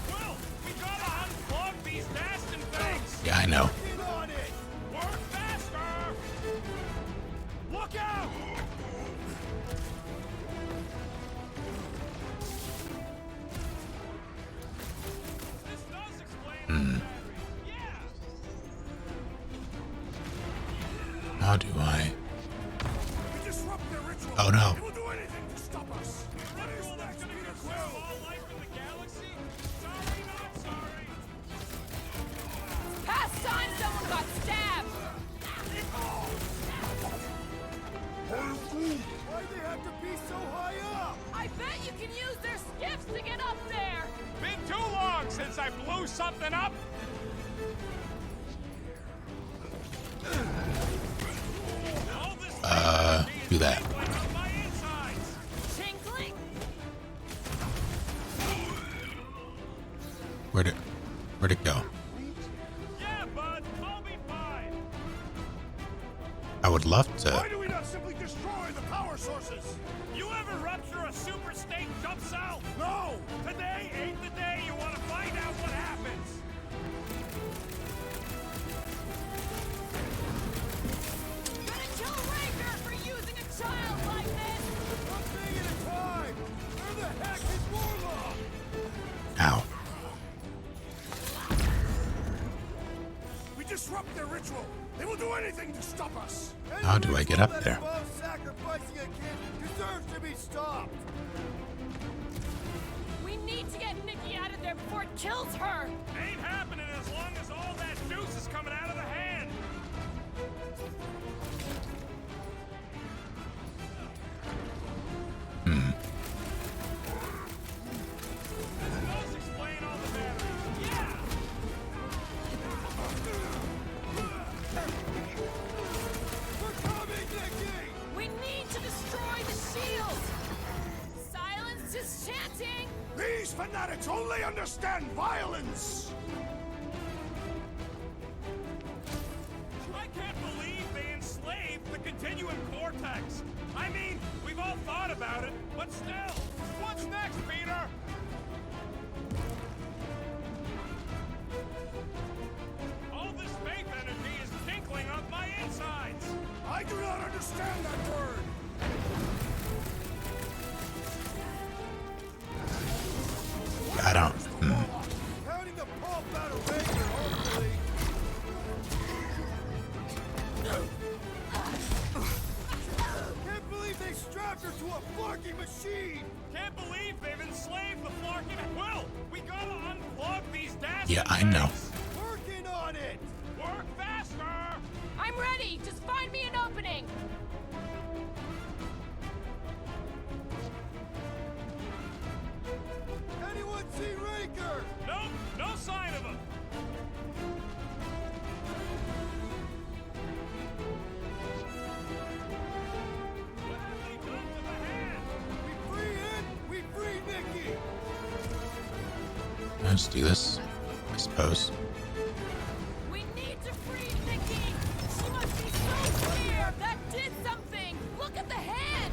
Quill, we gotta unplug these Dastin things. Yeah, I know. Get on it! Work faster. Look out. This does explain the battery. Yeah. How do I? We disrupt their ritual. Oh no. It will do anything to stop us. they have to be so high up? I bet you can use their skiffs to get up there! Been too long since I blew something up. Do that. Tinkling? Where'd it go? Yeah, bud, I'll be fine. I would love Why to. do we not simply destroy the power sources? You ever rupture a super state jump cell? No! Today ain't the day you want to find out what happens. Gonna kill Raker for using a child like this! One thing at a time! Where the heck is Warlock? Ow. We disrupt their ritual. They will do anything to stop us. How do I get up there? Above sacrificing a kid deserves to be stopped. We need to get Nikki out of there before it kills her! Ain't happening as long as all that juice is coming out of the hand. This does explain all the batteries. Yeah. We're coming, Nikki! We need to destroy the shield! Silence his chanting! These fanatics only understand violence! I can't believe they enslaved the continuum cortex. I mean, we've all thought about it, but still, what's next, Peter? All this faith energy is tinkling up my insides. I do not understand that word! I don't. Counting the pulp out of Raker, hopefully. Can't believe they strapped her to a flarking machine! Can't believe they've enslaved the Flarkin. Quill, we gotta unplug these dashes. Yeah, I know. Working on it! Work faster! I'm ready! Just find me an opening! Anyone see Raker? Nope, no sign of him. What have they done to the hand? We free it, we free Nikki! Let's do this, I suppose. We need to free Nikki! She must be so clear! That did something! Look at the hand!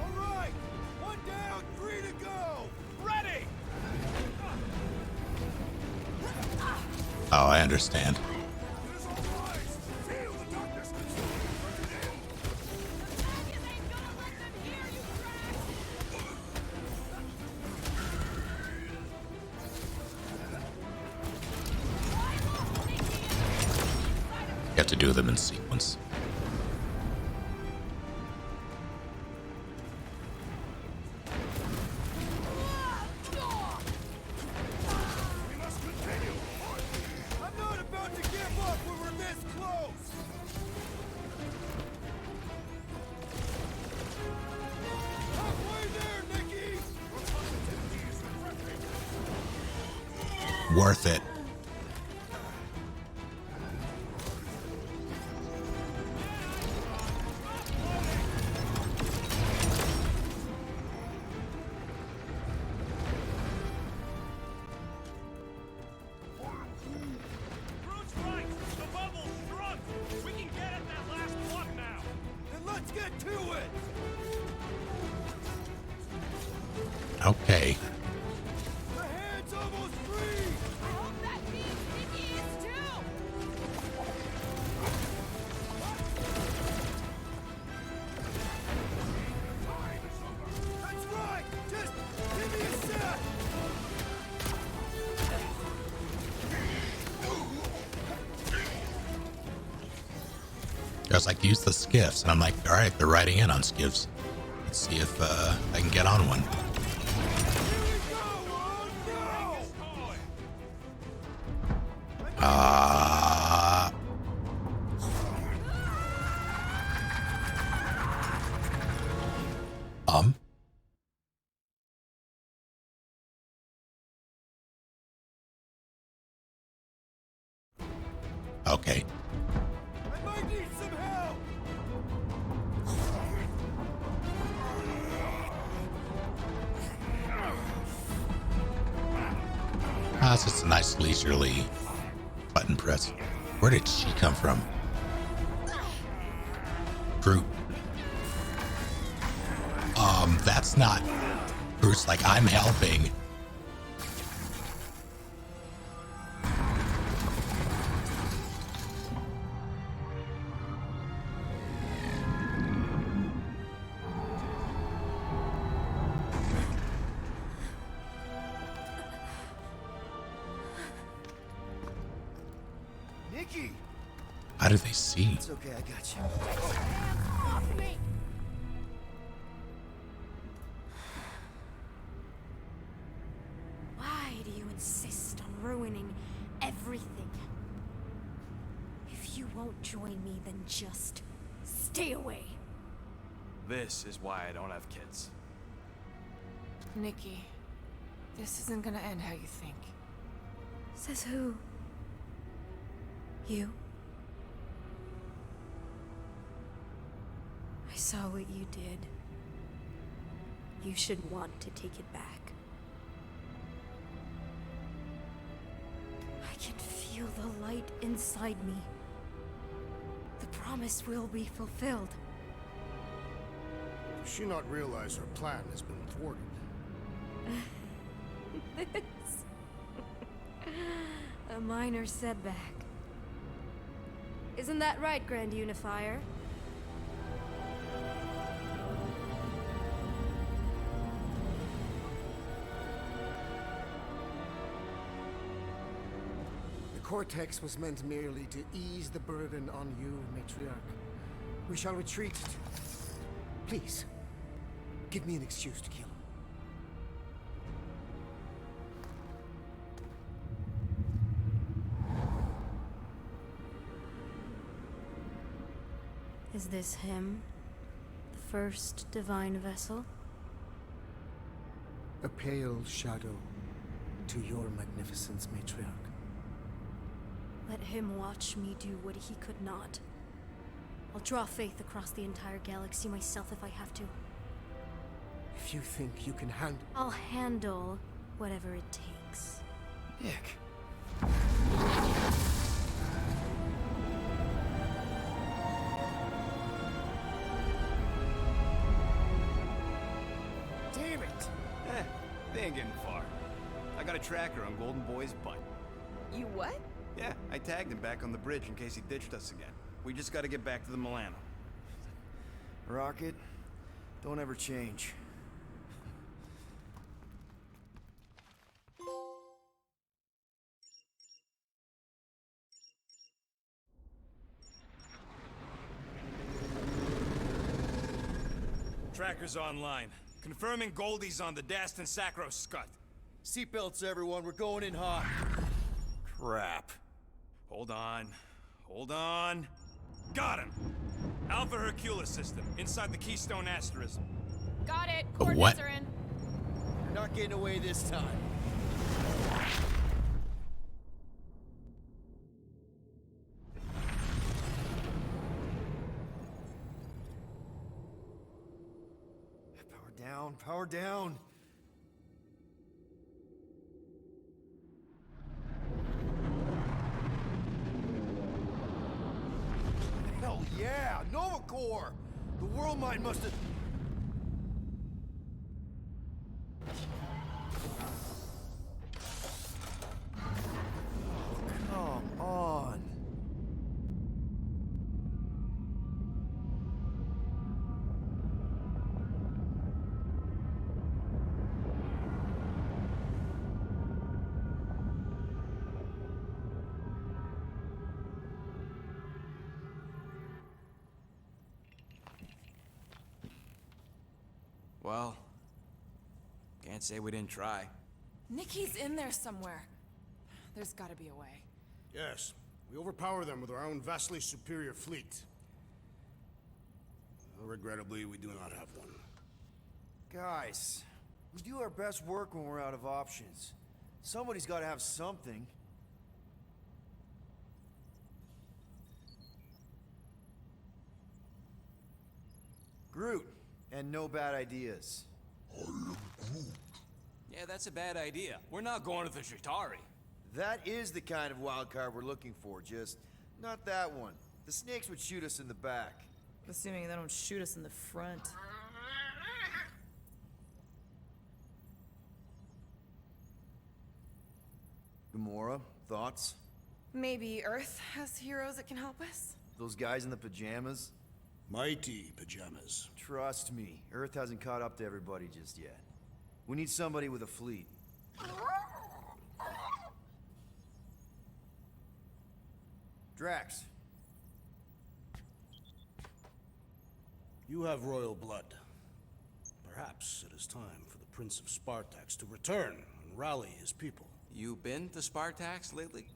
All right, one down, 3 to go! Ready! Oh, I understand. It is all wise! Feel the darkness consuming from within! The Magus ain't gonna let them hear you, Crash! Why won't Nikki inside of You have to do them in sequence. We must continue! I'm not about to give up when we're this close! Halfway there, Nikki! Your positivity is refreshing! Worth it. Brute's right. The bubble's shrunk. We can get at that last plug now. Then let's get to it! Okay. The hand's almost free! I hope that means Nikki is too! That's right! Just give me a sec! I was like, use the skiffs. And I'm like, all right, they're riding in on skiffs. Let's see if I can get on one. Here we go! Oh no! Okay. I might need some help! Ah, it's just a nice leisurely button press. Where did she come from? Groot. That's not Groot's like I'm helping. Nikki! How do they see? It's okay, I got you. Off me! Why do you insist on ruining everything? If you won't join me, then just stay away. This is why I don't have kids. Nikki, this isn't gonna end how you think. Says who? You? I saw what you did. You should want to take it back. I can feel the light inside me. The promise will be fulfilled. Does she not realize her plan has been thwarted? A minor setback. Isn't that right, Grand Unifier? The Cortex was meant merely to ease the burden on you, Matriarch. We shall retreat. Please, give me an excuse to kill him. Is this him? The first divine vessel? A pale shadow to your magnificence, Matriarch. Let him watch me do what he could not. I'll draw faith across the entire galaxy myself if I have to. If you think you can handle... I'll handle whatever it takes. Nick. Damn it! They ain't getting far. I got a tracker on Golden Boy's butt. You what? Yeah, I tagged him back on the bridge in case he ditched us again. We just gotta get back to the Milano. Rocket, don't ever change. Tracker's online. Confirming Goldie's on the Dastan Sacro Scut. Seatbelts, everyone, we're going in hot. Crap. Hold on. Hold on. Got him! Alpha Hercules system, inside the Keystone Asterism. Got it. A what? Coordinates are in. You're not getting away this time. Power down, power down. Hell yeah, Nova Corps! The world mine must have... Come on. Well, can't say we didn't try. Nikki's in there somewhere. There's gotta be a way. Yes, we overpower them with our own vastly superior fleet. Regrettably, we do not have one. Guys, we do our best work when we're out of options. Somebody's got to have something. Groot, and no bad ideas. Yeah, that's a bad idea. We're not going to the Chitauri. That is the kind of wild card we're looking for, just not that one. The snakes would shoot us in the back. Assuming they don't shoot us in the front. Gamora, thoughts? Maybe Earth has heroes that can help us? Those guys in the pajamas? Mighty pajamas. Trust me, Earth hasn't caught up to everybody just yet. We need somebody with a fleet. Drax. You have royal blood. Perhaps it is time for the Prince of Spartax to return and rally his people. You been to Spartax lately?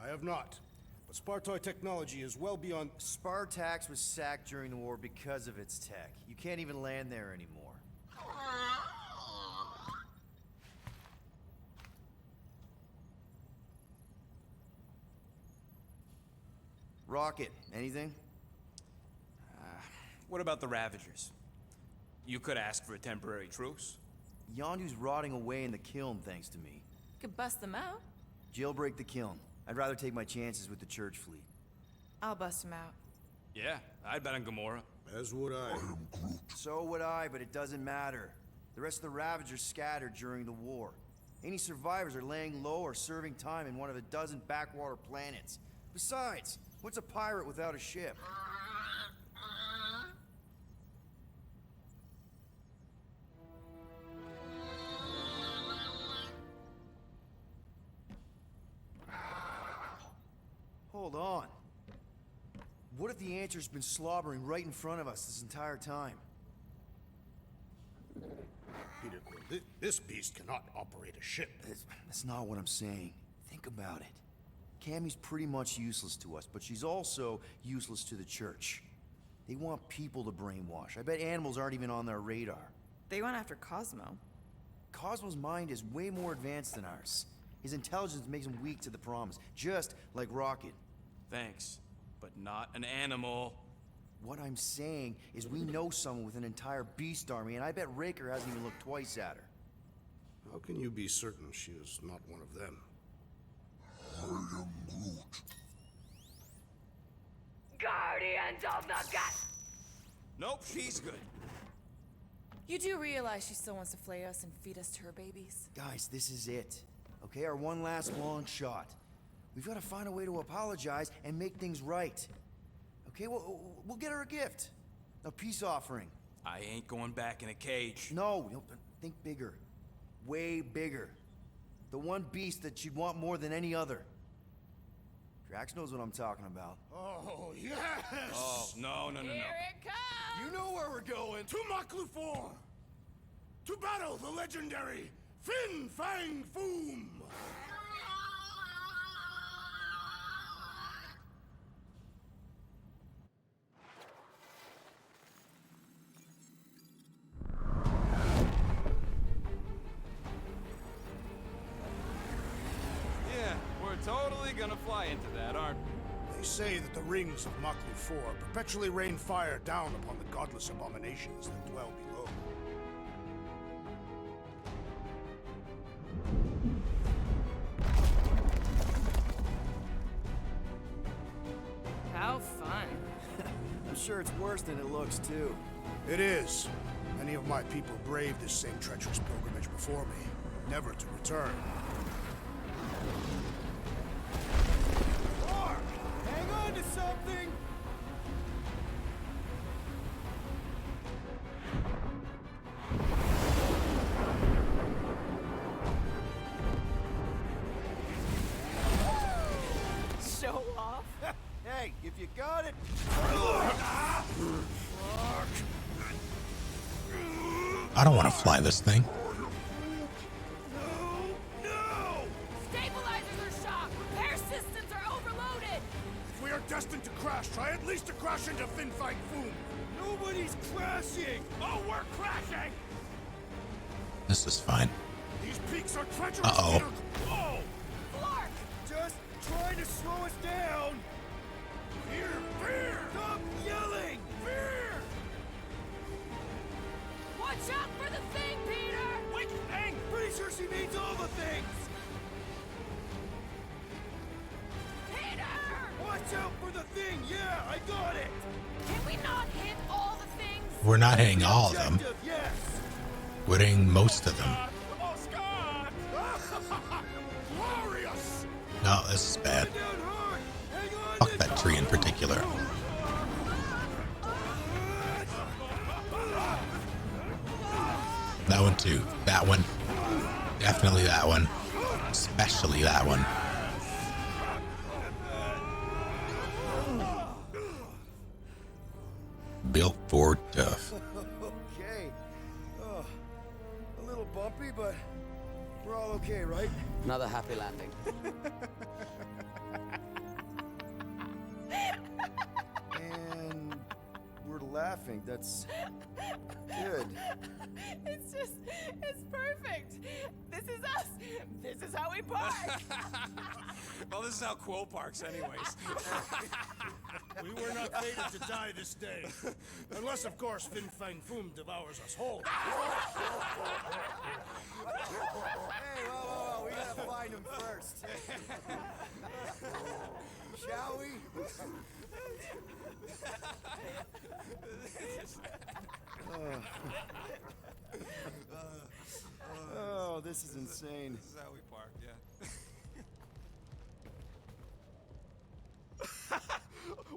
I have not. But Spartoi technology is well beyond... Spartax was sacked during the war because of its tech. You can't even land there anymore. Rocket, anything? What about the Ravagers? You could ask for a temporary truce. Yondu's rotting away in the kiln, thanks to me. Could bust them out. Jailbreak the kiln. I'd rather take my chances with the church fleet. I'll bust them out. Yeah, I'd bet on Gamora. As would I. So would I, but it doesn't matter. The rest of the Ravagers scattered during the war. Any survivors are laying low or serving time in one of a dozen backwater planets. Besides, what's a pirate without a ship? Hold on. What if the answer's been slobbering right in front of us this entire time? Peter Quill, this beast cannot operate a ship. That's not what I'm saying. Think about it. Cammy's pretty much useless to us, but she's also useless to the church. They want people to brainwash. I bet animals aren't even on their radar. They went after Cosmo. Cosmo's mind is way more advanced than ours. His intelligence makes him weak to the promise, just like Rocket. Thanks, but not an animal. What I'm saying is we know someone with an entire beast army, and I bet Raker hasn't even looked twice at her. How can you be certain she is not one of them? I am Groot. Guardians of the Gut. Nope, she's good. You do realize she still wants to flay us and feed us to her babies? Guys, this is it. Okay, our one last long shot. We've got to find a way to apologize and make things right. Okay, we'll get her a gift. A peace offering. I ain't going back in a cage. No, think bigger. Way bigger. The one beast that she'd want more than any other. Drax knows what I'm talking about. Oh, yes! Oh, no. Here it comes! You know where we're going. To Maklufor! To battle the legendary Fin Fang Foom! Yeah, we're totally gonna fly into that, aren't we? They say that the rings of Maklufor perpetually rain fire down upon the godless abominations that dwell below. How fun. I'm sure it's worse than it looks, too. It is. Many of my people braved this same treacherous pilgrimage before me, never to return. Hang on to something! Show off? Hey, if you got it... I don't want to fly this thing. Stabilizers are shot! Repair systems are overloaded! If we are destined to crash, try at least to crash into Fin Fang Foom! Nobody's crashing! Oh, we're crashing! This is fine. These peaks are treacherous! Uh-oh. Peter. Whoa! Flark! Just trying to slow us down! Fear! Stop yelling! Fear! Watch out for the thing, Peter! Which thing? Pretty sure she means all the things! Peter! Watch out for the thing! Yeah, I got it! Can we not hit all the things? We're not hitting all of them. Objective, yes! We're hitting most of them. Oh, Scott! Glorious! No, this is bad. Down hard! Hang on! Fuck that tree in particular. That one too. That one. Definitely that one. Especially that one. Built for tough. Okay. Oh, a little bumpy, but we're all okay, right? Another happy landing. And we're laughing. That's good. It's perfect. This is us. This is how we park. Well, this is how Quill parks, anyways. We were not fated to die this day. Unless, of course, Fin Fang Foom devours us whole. Hey, whoa. We gotta find him first. Shall we? Oh, this is insane. This is how we park, yeah.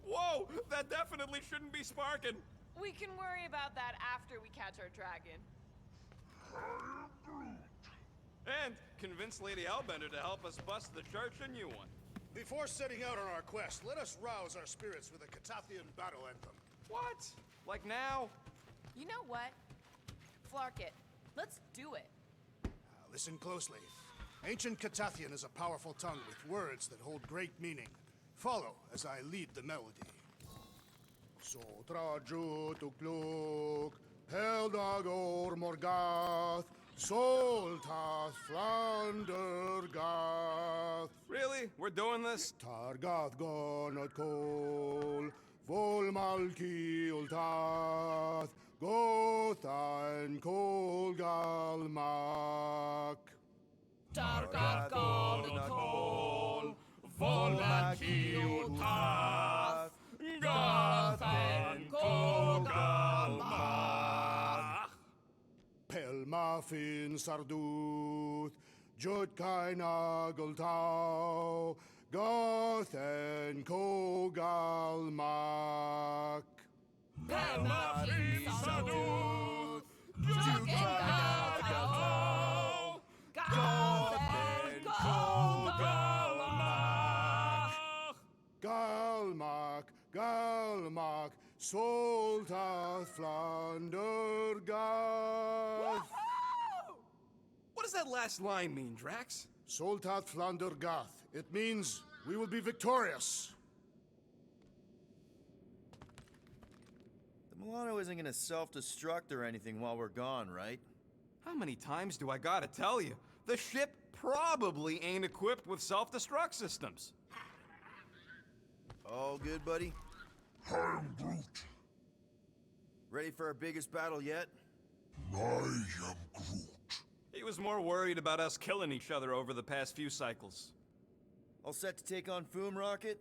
Whoa! That definitely shouldn't be sparking. We can worry about that after we catch our dragon. And convince Lady Hellbender to help us bust the church a new one. Before setting out on our quest, let us rouse our spirits with a Catathian battle anthem. What? Like now? You know what? Flark it. Let's do it. Listen closely. Ancient Catathian is a powerful tongue with words that hold great meaning. Follow as I lead the melody. Sotraju tukluk, Peldagor Morgath, Soltath Flandergath. Really? We're doing this? Targath Gonot Kol, Volmalki Ultath, Gothan Kol Galmak. Targath Gonot Kol, Volmalki Ultath, Gothan Kol Galmak. Pelmafin Sarduth, Jutkai Nageltau, Gothen Kogalmak. Pelmafin Sarduth, Jutkai Nageltau, Gothen Kol Galmak. Galmak, Soltath Flandergath. What does that last line mean, Drax? Soltath Flandergath. It means we will be victorious. The Milano isn't gonna self-destruct or anything while we're gone, right? How many times do I gotta tell you? The ship probably ain't equipped with self-destruct systems. All good, buddy? I am Groot. Ready for our biggest battle yet? I am Groot. He was more worried about us killing each other over the past few cycles. All set to take on Foom, Rocket?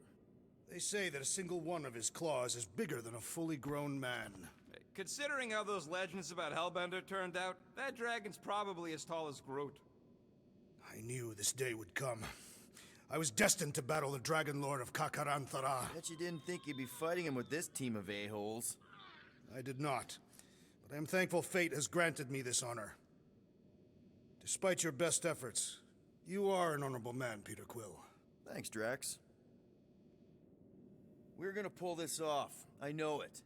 They say that a single one of his claws is bigger than a fully grown man. Considering how those legends about Hellbender turned out, that dragon's probably as tall as Groot. I knew this day would come. I was destined to battle the Dragon Lord of Kakaranthara. Bet you didn't think you'd be fighting him with this team of a-holes. I did not, but I am thankful fate has granted me this honor. Despite your best efforts, you are an honorable man, Peter Quill. Thanks, Drax. We're gonna pull this off. I know it.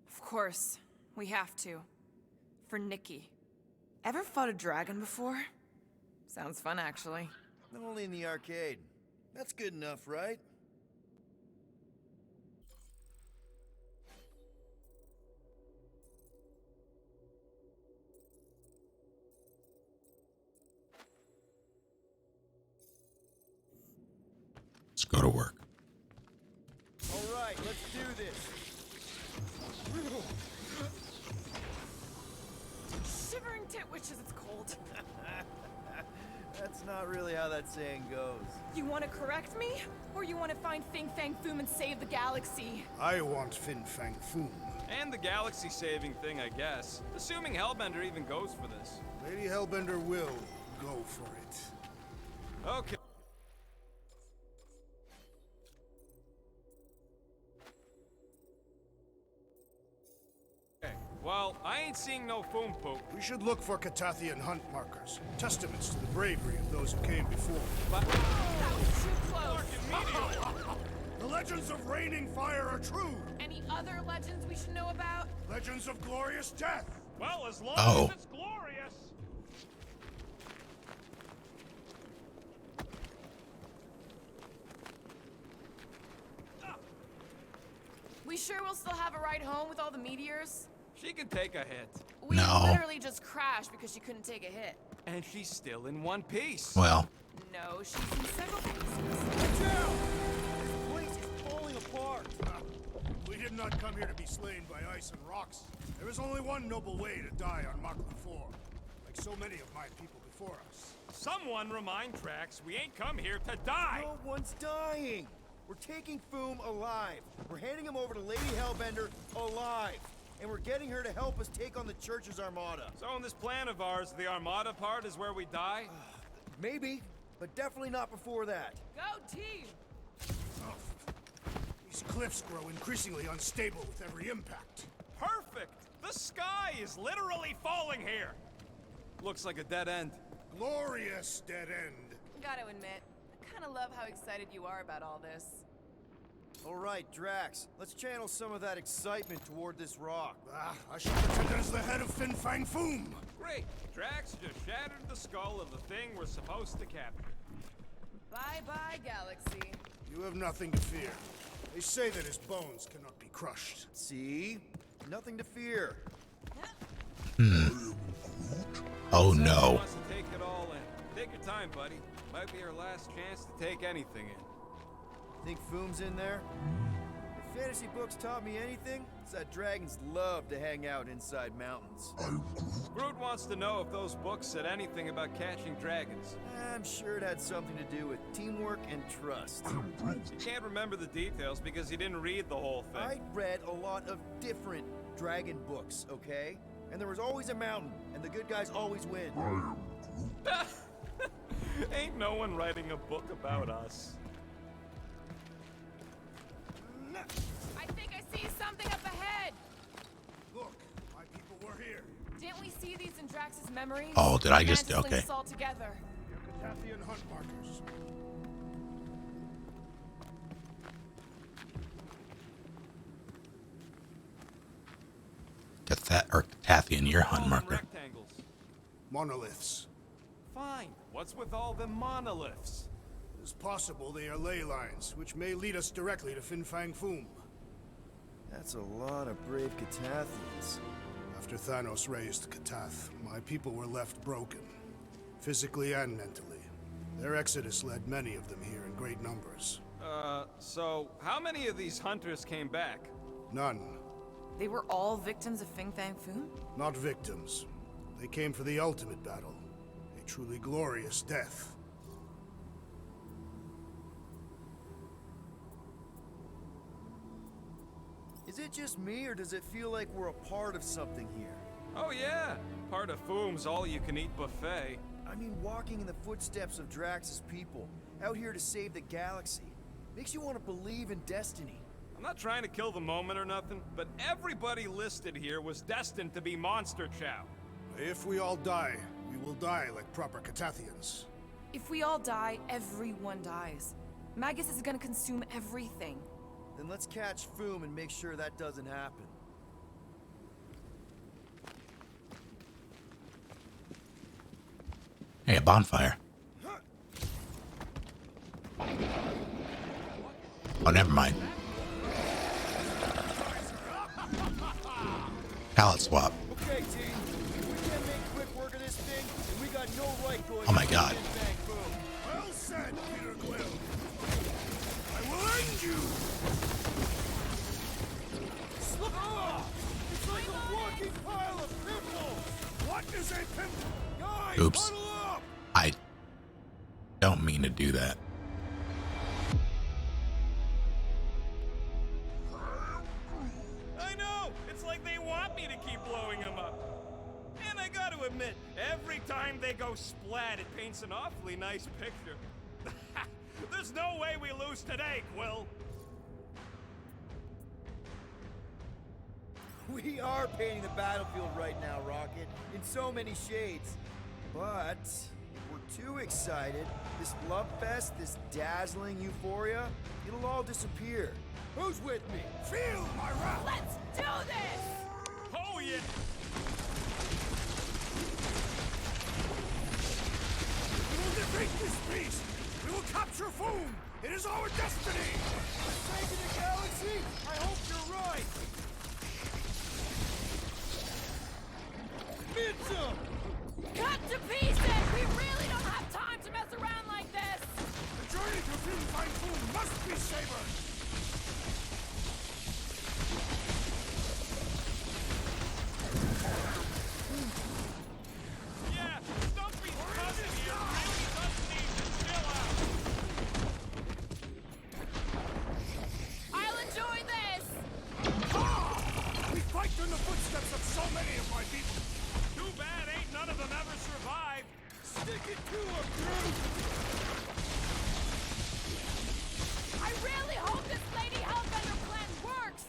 Of course. We have to. For Nikki. Ever fought a dragon before? Sounds fun, actually. Only in the arcade. That's good enough, right? Let's go to work. All right, let's do this. shivering tit witches, it's cold. That's not really how that saying goes. You want to correct me? Or you want to find Fin Fang Foom and save the galaxy? I want Fin Fang Foom. And the galaxy-saving thing, I guess. Assuming Hellbender even goes for this. Lady Hellbender will go for it. Okay. Well, I ain't seeing no foom poop. We should look for Catathian hunt markers, testaments to the bravery of those who came before. But That was too close. The legends of raining fire are true. Any other legends we should know about? Legends of glorious death. Well, as long Oh. as it's glorious. We sure will still have a ride home with all the meteors? She can take a hit. We No. literally just crashed because she couldn't take a hit. And she's still in one piece. Well, No, she's in several pieces. Watch out! This place is falling apart. We did not come here to be slain by ice and rocks. There is only one noble way to die on Makla 4, like so many of my people before us. Someone remind Trax we ain't come here to die. No one's dying. We're taking Foom alive. We're handing him over to Lady Hellbender alive. And we're getting her to help us take on the Church's armada. So in this plan of ours, the armada part is where we die? Maybe, but definitely not before that. Go team! These cliffs grow increasingly unstable with every impact. Perfect! The sky is literally falling here. Looks like a dead end. Glorious dead end. Gotta admit, I kinda love how excited you are about all this. All right, Drax, let's channel some of that excitement toward this rock. I shall pretend as the head of Fin Fang Foom. Great. Drax just shattered the skull of the thing we're supposed to capture. Bye-bye, galaxy. You have nothing to fear. They say that his bones cannot be crushed. See? Nothing to fear. oh Someone no. wants to take it all in. Take your time, buddy. Might be our last chance to take anything in. Think Foom's in there? If fantasy books taught me anything, it's that dragons love to hang out inside mountains. Groot wants to know if those books said anything about catching dragons. I'm sure it had something to do with teamwork and trust. You can't remember the details because you didn't read the whole thing. I read a lot of different dragon books, okay? And there was always a mountain, and the good guys always win. Ain't no one writing a book about us. I think I see something up ahead! Look, my people were here. Didn't we see these in Drax's memories? Oh, did I just- Mantis linked okay. us all together. Your Catathian hunt markers. Catathian, your hunt All them marker. rectangles. Monoliths. Fine. What's with all the monoliths? It is possible they are ley lines, which may lead us directly to Fin Fang Foom. That's a lot of brave Catathians. After Thanos raised Katath, my people were left broken, physically and mentally. Their exodus led many of them here in great numbers. So how many of these hunters came back? None. They were all victims of Fin Fang Foom? Not victims. They came for the ultimate battle. A truly glorious death. Is it just me, or does it feel like we're a part of something here? Oh yeah, part of Foom's all-you-can-eat buffet. I mean, walking in the footsteps of Drax's people, out here to save the galaxy, makes you want to believe in destiny. I'm not trying to kill the moment or nothing, but everybody listed here was destined to be monster chow. If we all die, we will die like proper Catathians. If we all die, everyone dies. Magus is gonna consume everything. Then let's catch Foom and make sure that doesn't happen. Hey, a bonfire. Oh, never mind. Palette swap. Okay, team. If we can't make quick work of this thing, then we got no right going. Oh my God. Well said, Peter Quill. I will end you! It's like a walking pile of pimples! What is Oops. I don't mean to do that. I know! It's like they want me to keep blowing them up. And I gotta admit, every time they go splat, it paints an awfully nice picture. There's no way we lose today, Quill. We are painting the battlefield right now, Rocket, in so many shades. But if we're too excited, this love fest, this dazzling euphoria, it'll all disappear. Who's with me? Feel my wrath! Let's do this! Oh, yeah! We will defeat this beast! We will capture Foom! It is our destiny! For the sake of the galaxy, I hope you're right! Midsum! Cut to pieces! We really don't have time to mess around like this! The journey to Fin Foom must be savored! Yeah, don't be cussing here. Really does need to chill out. I'll enjoy this! We fight in the footsteps of so many of my people! Too bad ain't none of them ever survived. Stick it to them, Drew! I really hope this Lady Hellbender plan works!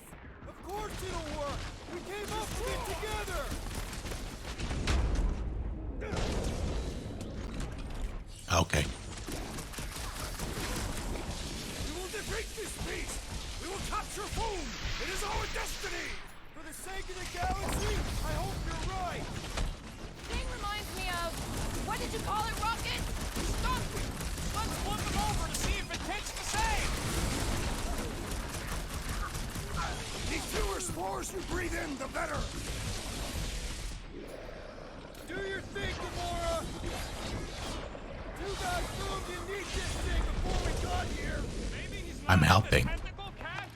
Of course it'll work! We came up with it together! Okay. We will defeat this beast! We will capture Foom! It is our destiny! For the sake of the galaxy, I hope you're right! Thing reminds me of... What did you call it, Rocket? Stunting! Let's flip them over to see if it takes the same! The fewer spores you breathe in, the better! Do your thing, Gamora! You guys proved you need this thing before we got here! Maybe he's not I'm a helping. tentacle cat?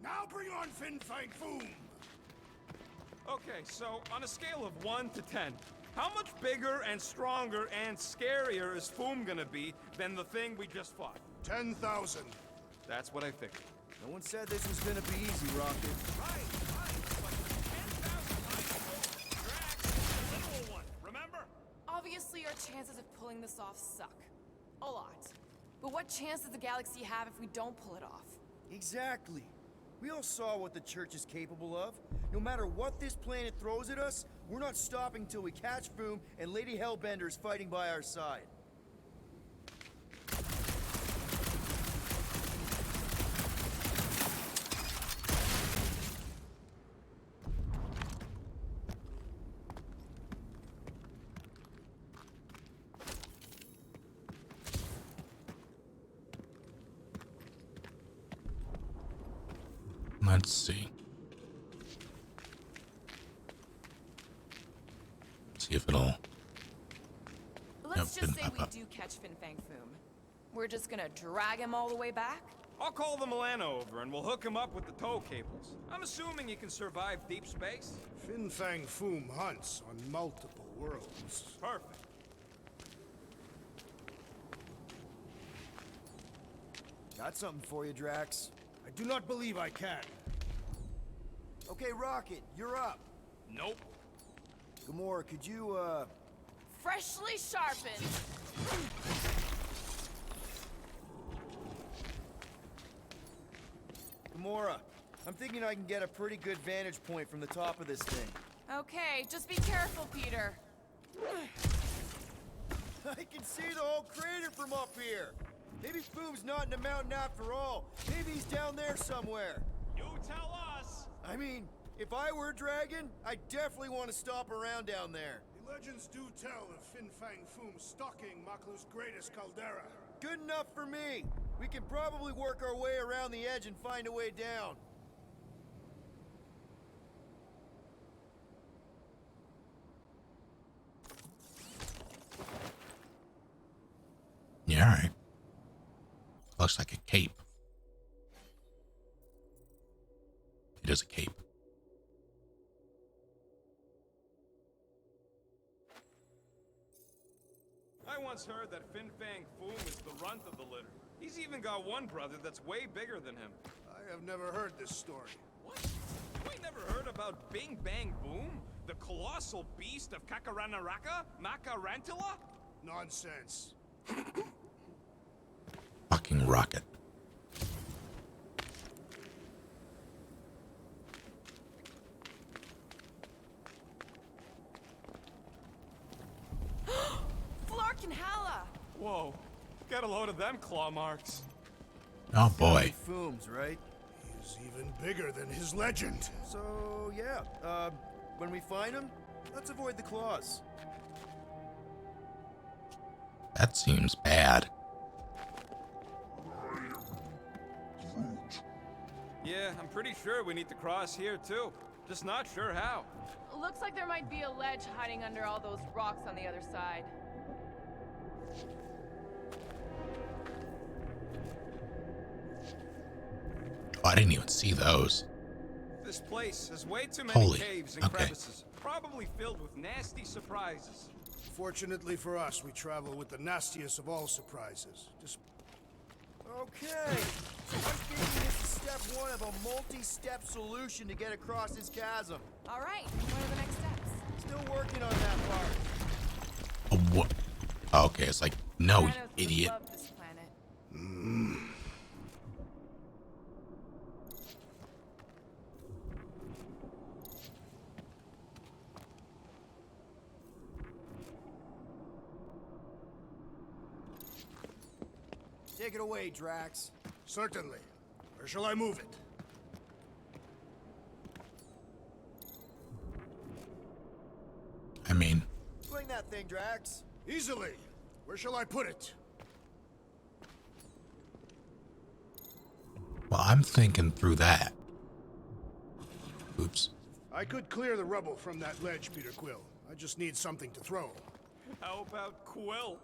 Now bring on Fin Foom! Okay, so on a scale of 1 to 10, how much bigger and stronger and scarier is Foom gonna be than the thing we just fought? 10,000. That's what I figured. No one said this was gonna be easy, Rocket. Right. But 10,000 times Drax is the literal one, remember? Obviously, our chances of pulling this off suck. A lot. But what chance does the galaxy have if we don't pull it off? Exactly. We all saw what the Church is capable of. No matter what this planet throws at us, we're not stopping till we catch Foom and Lady Hellbender is fighting by our side. Let's see. See if it'll. Let's Nope, just didn't say pop we up. do catch Fin Foom. We're just gonna drag him all the way back? I'll call the Milano over and we'll hook him up with the tow cables. I'm assuming he can survive deep space. Fin Foom hunts on multiple worlds. Perfect. Got something for you, Drax. I do not believe I can. Okay, Rocket, you're up. Nope. Gamora, could you, Freshly sharpened. Gamora, I'm thinking I can get a pretty good vantage point from the top of this thing. Okay, just be careful, Peter. I can see the whole crater from up here. Maybe Foom's not in the mountain after all. Maybe he's down there somewhere. You tell us. I mean, if I were a dragon, I definitely want to stop around down there. The legends do tell of Fin Foom stalking Maklu's greatest caldera. Good enough for me. We can probably work our way around the edge and find a way down. Yeah, alright. Looks like a cape. It is a cape. once heard that Fin Fang Foom is the runt of the litter. He's even got one brother that's way bigger than him. I have never heard this story. What? You ain't never heard about Bing Bang Boom? The colossal beast of Kakaranaraka? Makarantula? Nonsense. Fucking rocket. Flark and Halla! Whoa. Get a load of them claw marks. Oh boy. Fooms, right? He's even bigger than his legend. So, yeah. When we find him, let's avoid the claws. That seems bad. Yeah, I'm pretty sure we need to cross here too. Just not sure how. Looks like there might be a ledge hiding under all those rocks on the other side. Oh, I didn't even see those. This place has way too many Holy, caves and okay. crevices, probably filled with nasty surprises. Fortunately for us, we travel with the nastiest of all surprises. Okay. So I'm thinking this is step one of a multi-step solution to get across this chasm. All right, what are the next steps? Still working on that part. Oh, what? Oh, okay, it's like, no, you Thanos would idiot. love this planet. Take it away, Drax. Certainly. Where shall I move it? I mean, Swing that thing, Drax. Easily. Where shall I put it? well, I'm thinking through that. Oops. I could clear the rubble from that ledge, Peter Quill. I just need something to throw. How about Quill?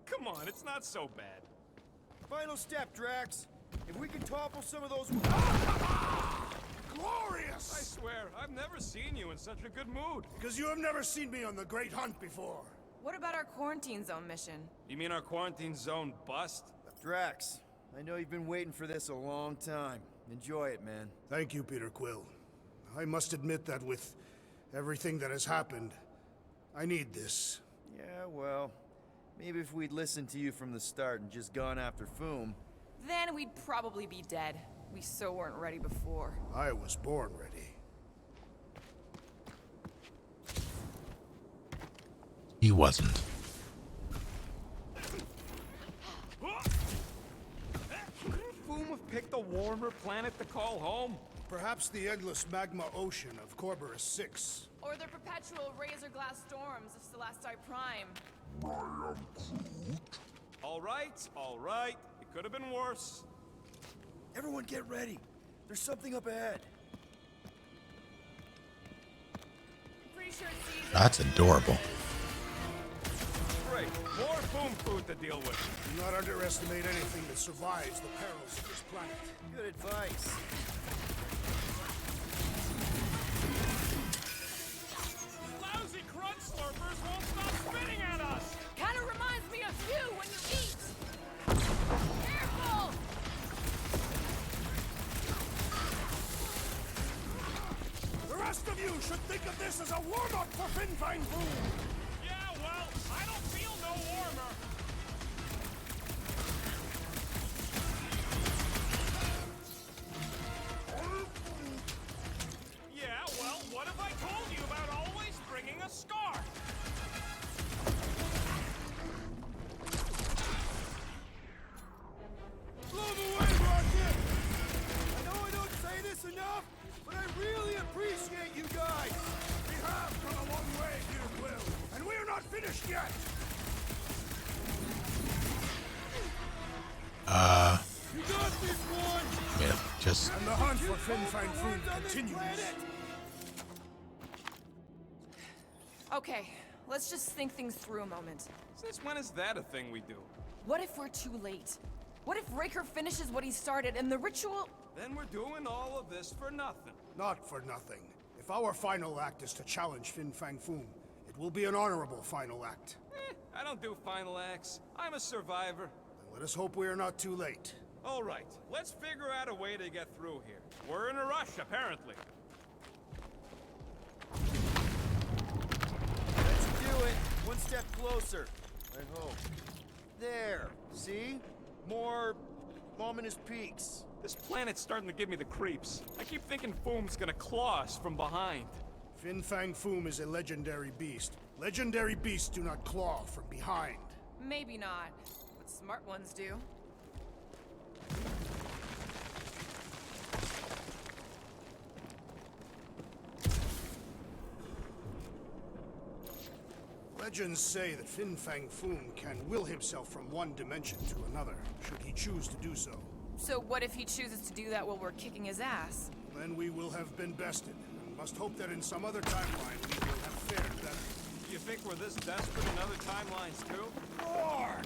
Come on, it's not so bad. Final step, Drax. If we can topple some of those... Glorious! I swear, I've never seen you in such a good mood. Because you have never seen me on the Great Hunt before. What about our quarantine zone mission? You mean our quarantine zone bust? Drax, I know you've been waiting for this a long time. Enjoy it, man. Thank you, Peter Quill. I must admit that with everything that has happened, I need this. Yeah, well, maybe if we'd listened to you from the start and just gone after Foom... Then we'd probably be dead. We so weren't ready before. I was born ready. He wasn't. Couldn't Foom have picked a warmer planet to call home? Perhaps the endless magma ocean of Corberus 6. Or the perpetual razor glass storms of Celesti Prime. All right. It could have been worse. Everyone get ready. There's something up ahead. Pretty sure it's easy. That's adorable. Great, more Foom food to deal with. Do not underestimate anything that survives the perils of this planet. Good advice. Lousy crunch slurpers won't stop spitting at us! Kinda reminds me of you when you eat! Careful! The rest of you should think of this as a warm-up for Fin Fang Foom! Yeah, well, I don't feel no warmer. Yeah, well, what if I told you about always bringing a scarf? Blow away, Rocket! I know I don't say this enough, but I really appreciate you guys! We have come a long way, Peter Quill, and we're not finished yet! You got this one! Yeah, just And the hunt for Fin Fang Foom continues. Okay, let's just think things through a moment. Since when is that a thing we do? What if we're too late? What if Raker finishes what he started and the ritual... Then we're doing all of this for nothing. Not for nothing. If our final act is to challenge Fin Fang Foom, it will be an honorable final act. I don't do final acts. I'm a survivor. Then let us hope we are not too late. All right, let's figure out a way to get through here. We're in a rush, apparently. Let's do it. One step closer. I hope. There. See? More ominous peaks. This planet's starting to give me the creeps. I keep thinking Foom's gonna claw us from behind. Fin Fang Foom is a legendary beast. Legendary beasts do not claw from behind. Maybe not, but smart ones do. Legends say that Fin Fang Foom can will himself from one dimension to another, should he choose to do so. So what if he chooses to do that while we're kicking his ass? Then we will have been bested, and must hope that in some other timeline we will have fared better. You think we're this desperate in other timelines, too? Ark!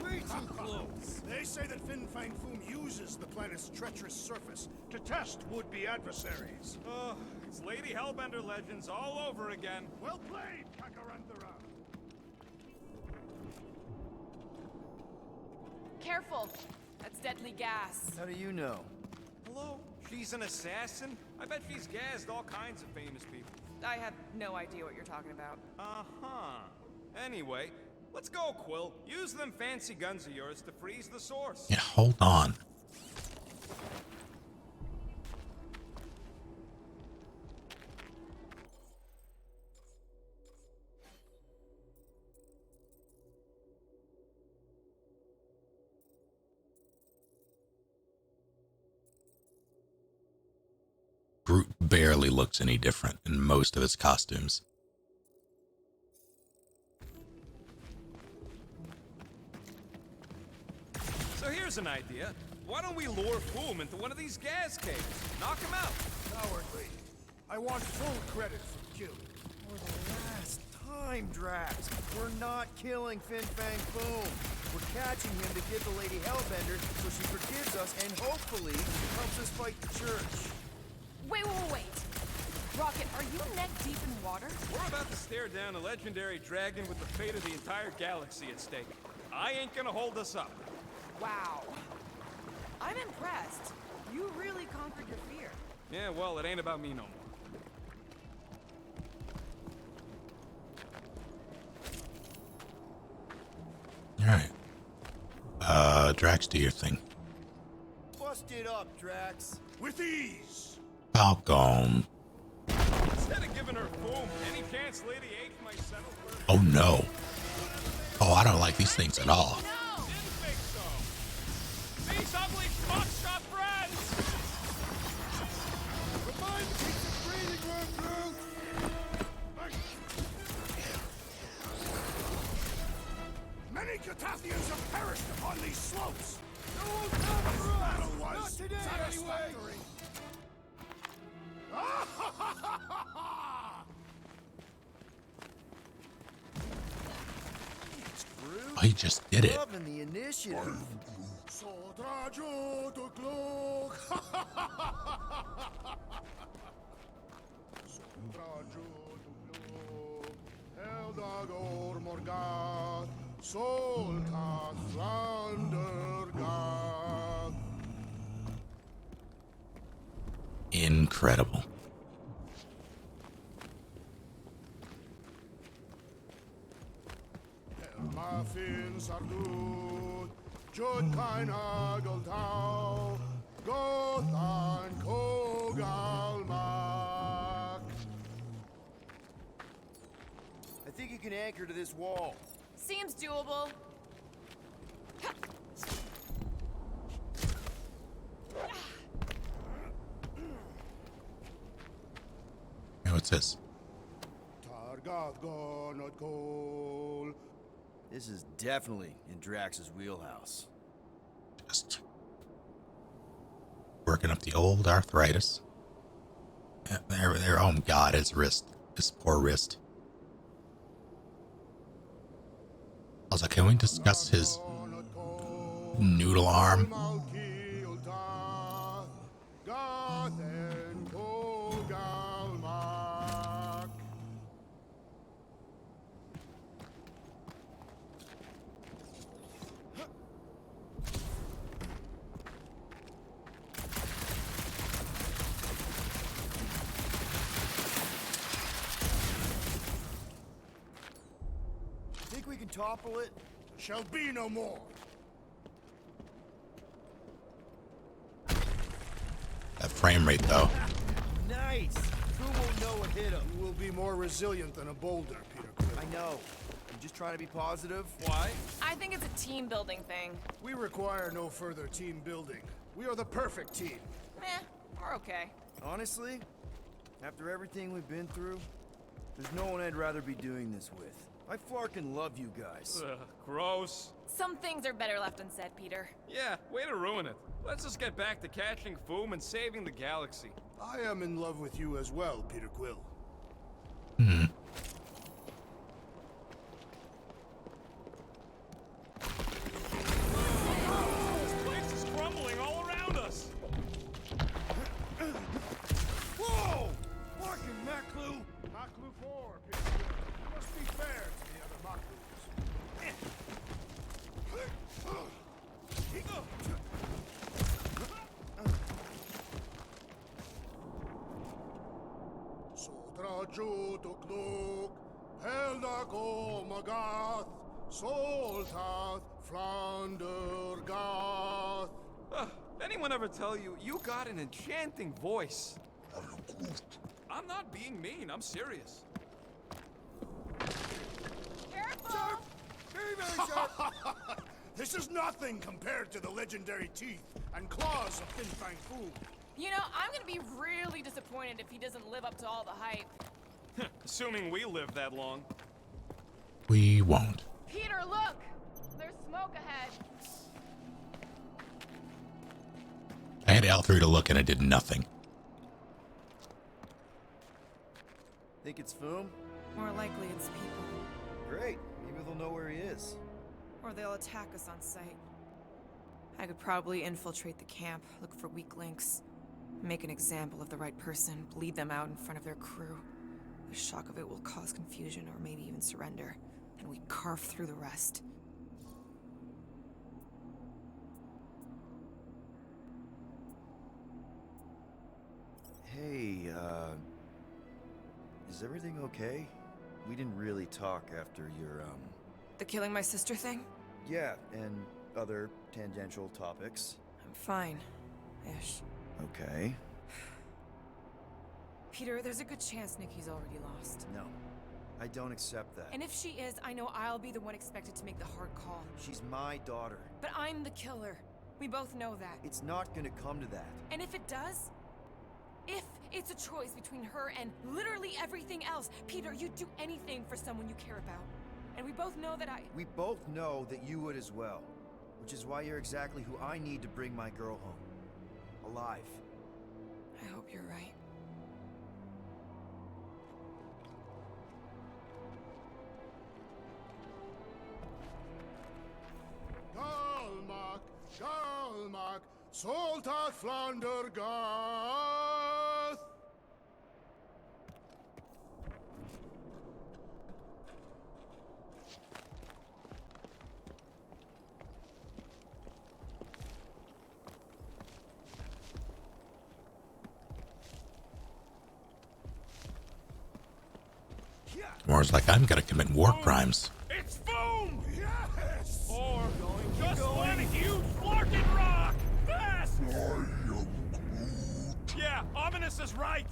Way too close! They say that Fin Fang Foom uses the planet's treacherous surface to test would-be adversaries. Oh, it's Lady Hellbender legends all over again. Well played, Kakarantara! Careful! That's deadly gas. How do you know? Hello? She's an assassin? I bet she's gassed all kinds of famous people. I have no idea what you're talking about. Uh-huh. Anyway, let's go, Quill. Use them fancy guns of yours to freeze the source. Yeah, hold on. Groot barely looks any different in most of his costumes. So here's an idea. Why don't we lure Foom into one of these gas caves? Knock him out. Cowardly. I want full credit for the kill. For the last time, Drax. We're not killing Fin Fang Foom. We're catching him to give the Lady Hellbender so she forgives us and hopefully helps us fight the church. Wait. Rocket, are you neck deep in water? We're about to stare down a legendary dragon with the fate of the entire galaxy at stake. I ain't gonna hold us up. Wow. I'm impressed. You really conquered your fear. Yeah, well, it ain't about me no more. Alright. Drax, do your thing. Bust it up, Drax. With ease! Falcon. Instead of giving her Foom any chance Lady H might settle for... Oh no. Oh, I don't like these things at all. No! Didn't think so! These ugly buckshot friends! Remind me to keep the breathing room, Groot! Many Catathians have perished upon these slopes! No one's coming for us! Battle Not was today, satisfactory! Oh, he just did it. Loving the initiative. Incredible. Muffins are good, Jud kein Hageltau, Gott ein Kogalmak. I think you can anchor to this wall. Seems doable. Hey, what's this? This is definitely in Drax's wheelhouse. Just working up the old arthritis. Yeah, there. Oh God, his wrist, his poor wrist. I was like, can we discuss his noodle arm? topple it? Shall be no more. That frame rate, though. Nice! Who won't know what hit him? You will be more resilient than a boulder, Peter Quill. I know. I'm just trying to be positive. Why? I think it's a team building thing. We require no further team building. We are the perfect team. Meh, we're okay. Honestly, after everything we've been through, there's no one I'd rather be doing this with. I flarkin' love you guys. Ugh, gross. Some things are better left unsaid, Peter. Yeah, way to ruin it. Let's just get back to catching Foom and saving the galaxy. I am in love with you as well, Peter Quill. Hmm. This place is crumbling all around us. Whoa! Fucking Maklu! Maklu 4, Peter Quill. You must be fair to the other Maklus. Sodraju tukluk, Heldago Magath, Soltath, Flandergath. Anyone ever tell you, you got an enchanting voice? I'm not being mean, I'm serious. Careful! Very, very sharp! This is nothing compared to the legendary teeth and claws of Fin Fang Foom. You know, I'm gonna be really disappointed if he doesn't live up to all the hype. Assuming we live that long. We won't. Peter, look! There's smoke ahead. I had L3 to look and it did nothing. Think it's Foom? More likely it's people. Great. Maybe they'll know where he is. Or they'll attack us on sight. I could probably infiltrate the camp, look for weak links, make an example of the right person, bleed them out in front of their crew. The shock of it will cause confusion or maybe even surrender, and we carve through the rest. Hey, is everything okay? We didn't really talk after your, The killing my sister thing? Yeah, and other tangential topics. I'm fine. Ish. Okay. Peter, there's a good chance Nikki's already lost. No, I don't accept that. And if she is, I know I'll be the one expected to make the hard call. She's my daughter. But I'm the killer. We both know that. It's not gonna come to that. And if it does? If it's a choice between her and literally everything else, Peter, you'd do anything for someone you care about. And we both know that We both know that you would as well. Which is why you're exactly who I need to bring my girl home. Alive. I hope you're right. Galmak, Galmak, Soltath Flandergath. War's like, I'm gonna commit war crimes. It's Foom! Yes! Or just one huge flarkin' rock! Fast! Yeah, Ominous is right!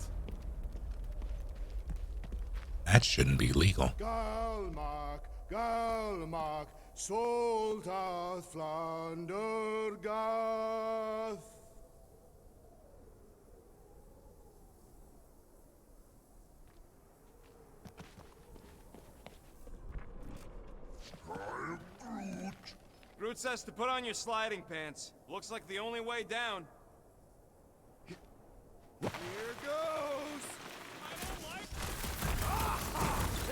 That shouldn't be legal. Galmak, Galmak, Soltath Flandergath. Groot says to put on your sliding pants. Looks like the only way down. Here goes! I don't like...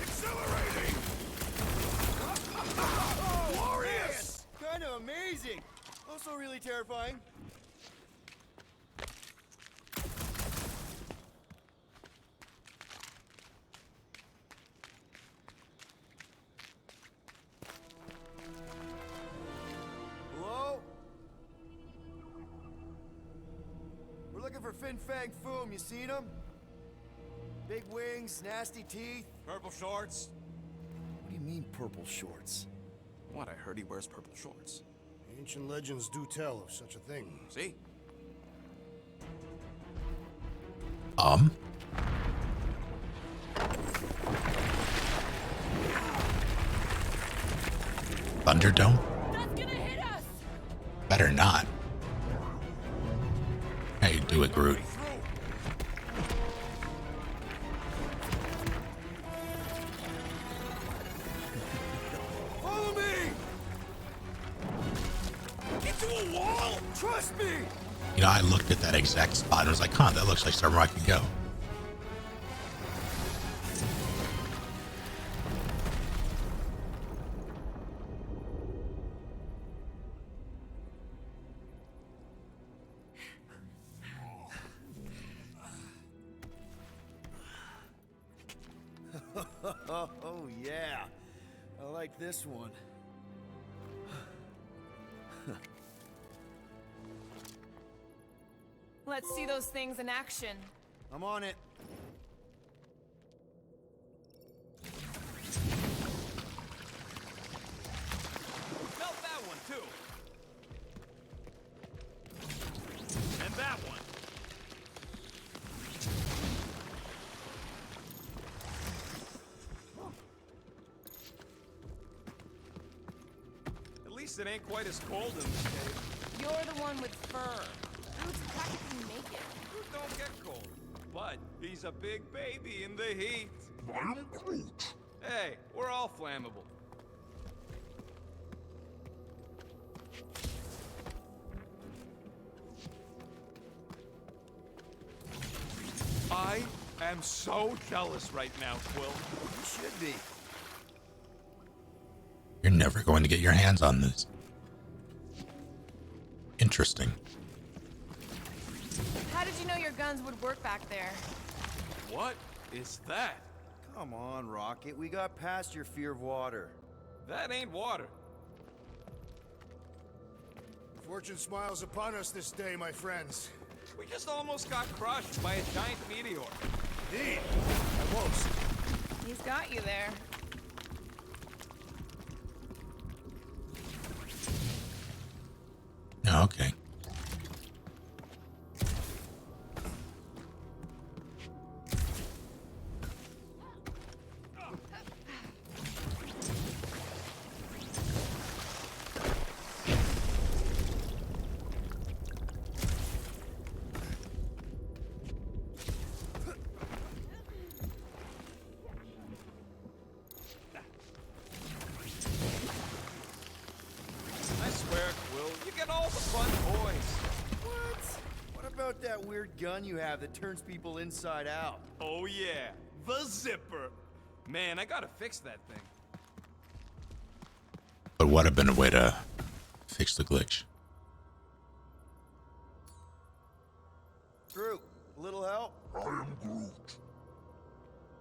Accelerating! Glorious! Kind of amazing. Also really terrifying. Hello? We're looking for Fin Fang Foom. You seen him? Big wings, nasty teeth. Purple shorts. What do you mean, purple shorts? What, I heard he wears purple shorts. Ancient legends do tell of such a thing. See? Thunderdome? That's gonna hit us! Better not. Hey, do it, Groot. Follow me! Into a wall! Trust me! You know, I looked at that exact spot and was like, huh, that looks like somewhere I could go. Oh, yeah. I like this one. Let's see those things in action. I'm on it. Melt that one, too. And that one. At least it ain't quite as cold in this cave. You're the one with fur. Groot's practically naked. Groot don't get cold, but he's a big baby in the heat. I am Groot. Hey, we're all flammable. I am so jealous right now, Quill. You should be. You're never going to get your hands on this. Interesting. How did you know your guns would work back there? What is that? Come on, Rocket. We got past your fear of water. That ain't water. Fortune smiles upon us this day, my friends. We just almost got crushed by a giant meteor. Indeed. Almost. He's got you there. Oh, okay. I swear, Quill, you get all the fun toys. What about that weird gun you have that turns people inside out? Oh yeah, the zipper. Man, I gotta fix that thing. But what would have been a way to fix the glitch? Groot, a little help? I am Groot.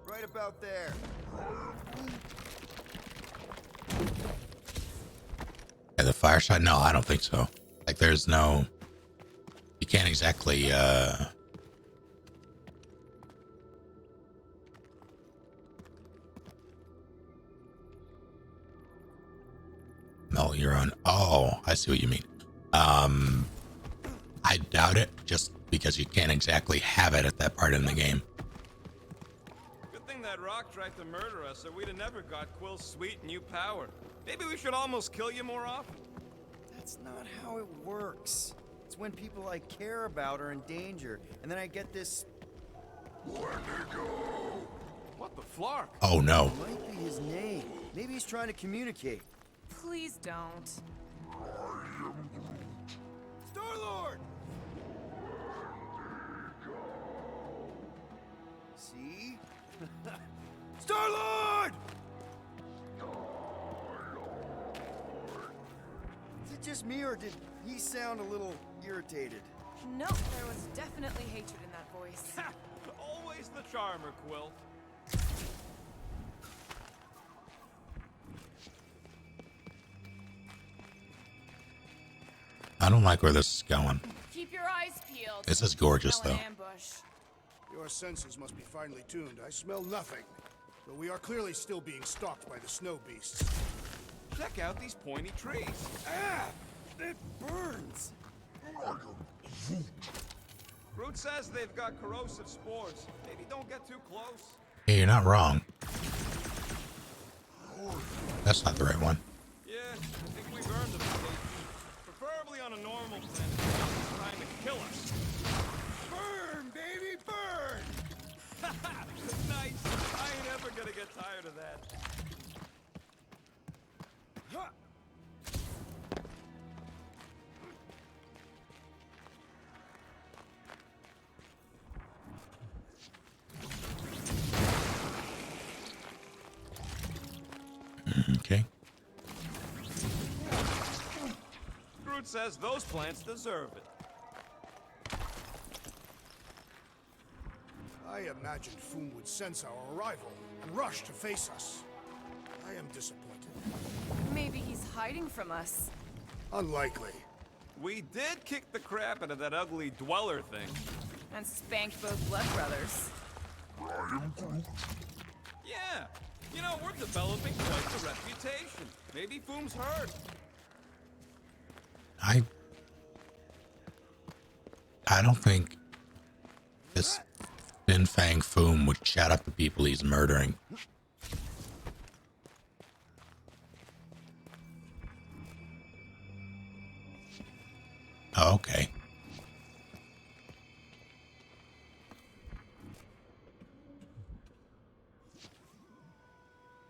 Right about there. Yeah, the fire shot? No, I don't think so. Like, there's no... You can't exactly, melt your own... Oh, I see what you mean. I doubt it, just because you can't exactly have it at that part in the game. Good thing that rock tried to murder us, or we'd have never got Quill's sweet new power. Maybe we should almost kill you more often. That's not how it works. It's when people I care about are in danger, and then I get this... What the flark? Oh, no. It might be his name. Maybe he's trying to communicate. Please don't. Star-Lord! See? Star-Lord! Is it just me, or did he sound a little irritated? No, there was definitely hatred in that voice. Always the charmer, Quill. I don't like where this is going. Keep your eyes peeled. This is gorgeous, Smell an though. ambush. Your senses must be finely tuned. I smell nothing. But we are clearly still being stalked by the snow beasts. Check out these pointy trees. Ah! It burns! Groot says they've got corrosive spores. Maybe don't get too close. Yeah, you're not wrong. That's not the right one. Yeah, I think we've earned a vacation. Preferably on a normal planet. Trying to kill us. Burn, baby, burn! Nice. I ain't ever gonna get tired of that. Okay. Groot says those plants deserve it. I imagined Foom would sense our arrival and rush to face us. I am disappointed. Maybe he's hiding from us. Unlikely. We did kick the crap out of that ugly dweller thing. And spanked both blood brothers. Yeah. You know, we're developing quite the reputation. Maybe Foom's heard. I don't think this Fin Fang Foom would chat up the people he's murdering. Oh, okay.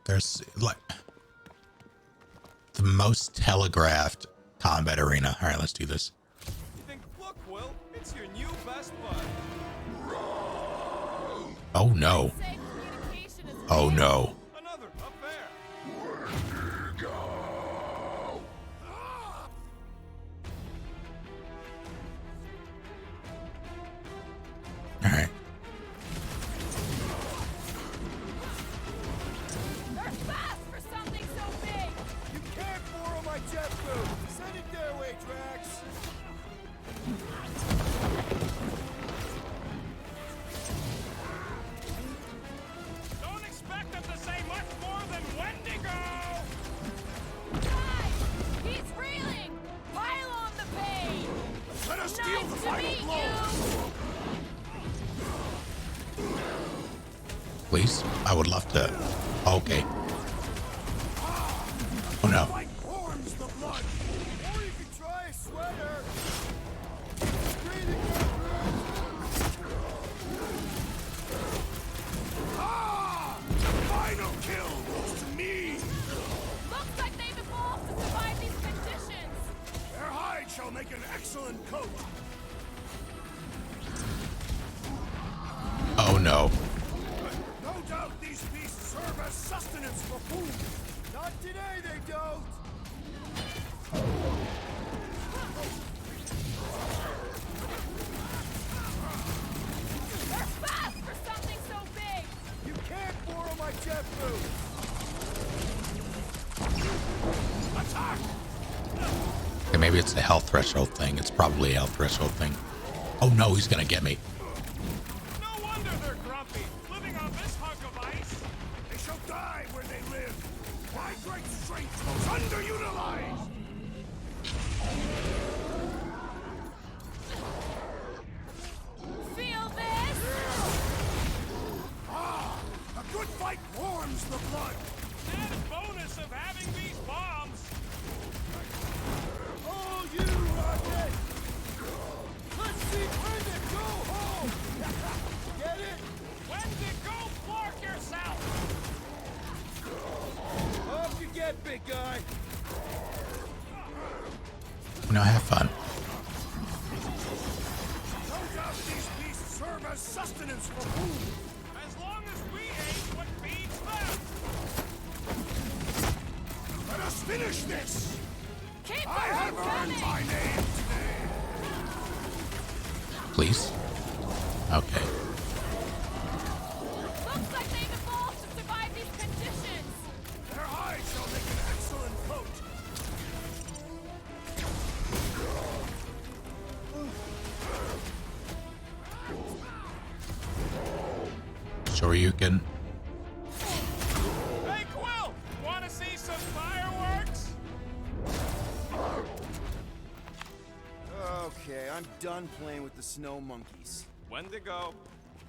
There's like the most telegraphed combat arena. All right, let's do this. You think, look, Quill, it's your new best bud. Oh no. Oh no. Another up there. All right. They're fast for something so big! You can't borrow my jet boot! Send it their way, Drax! Don't expect them to say much more than Wendigo! Guys! He's reeling! Pile on the pain! Let us Nice deal the to final meet blow! you! Please, I would love to. Okay. Oh no. Fight warms the blood! Or you could try a sweater! Breathing Ah! Final kill goes to me! Looks like they've evolved to survive these conditions! Their hide shall make an excellent coat! Oh no. No doubt these beasts serve as sustenance for food! Not today, they don't! They're fast for something so big! You can't borrow my jet boot! Attack! Okay, maybe it's the health threshold thing. It's probably a health threshold thing. Oh no, he's gonna get me. No wonder they're grumpy, living on this hunk of ice. They shall die where they live! My great strength goes underutilized! Feel this? Ah! A good fight warms the blood! Added bonus of having these bombs. Oh, you rocket! Let's see Wendigo go home! Get it? Wendigo, Clark yourself. Up you get, big guy! No, have fun. No doubt these beasts serve as sustenance for food! As long as we ate what feeds them. Let us finish this! Keep I have earned my name today! Please. Okay. Looks like they've evolved to survive these conditions! Their hide shall make an excellent coat! Sure you can. Hey, Quill, want to see some fireworks? done playing with the snow monkeys. Wendigo.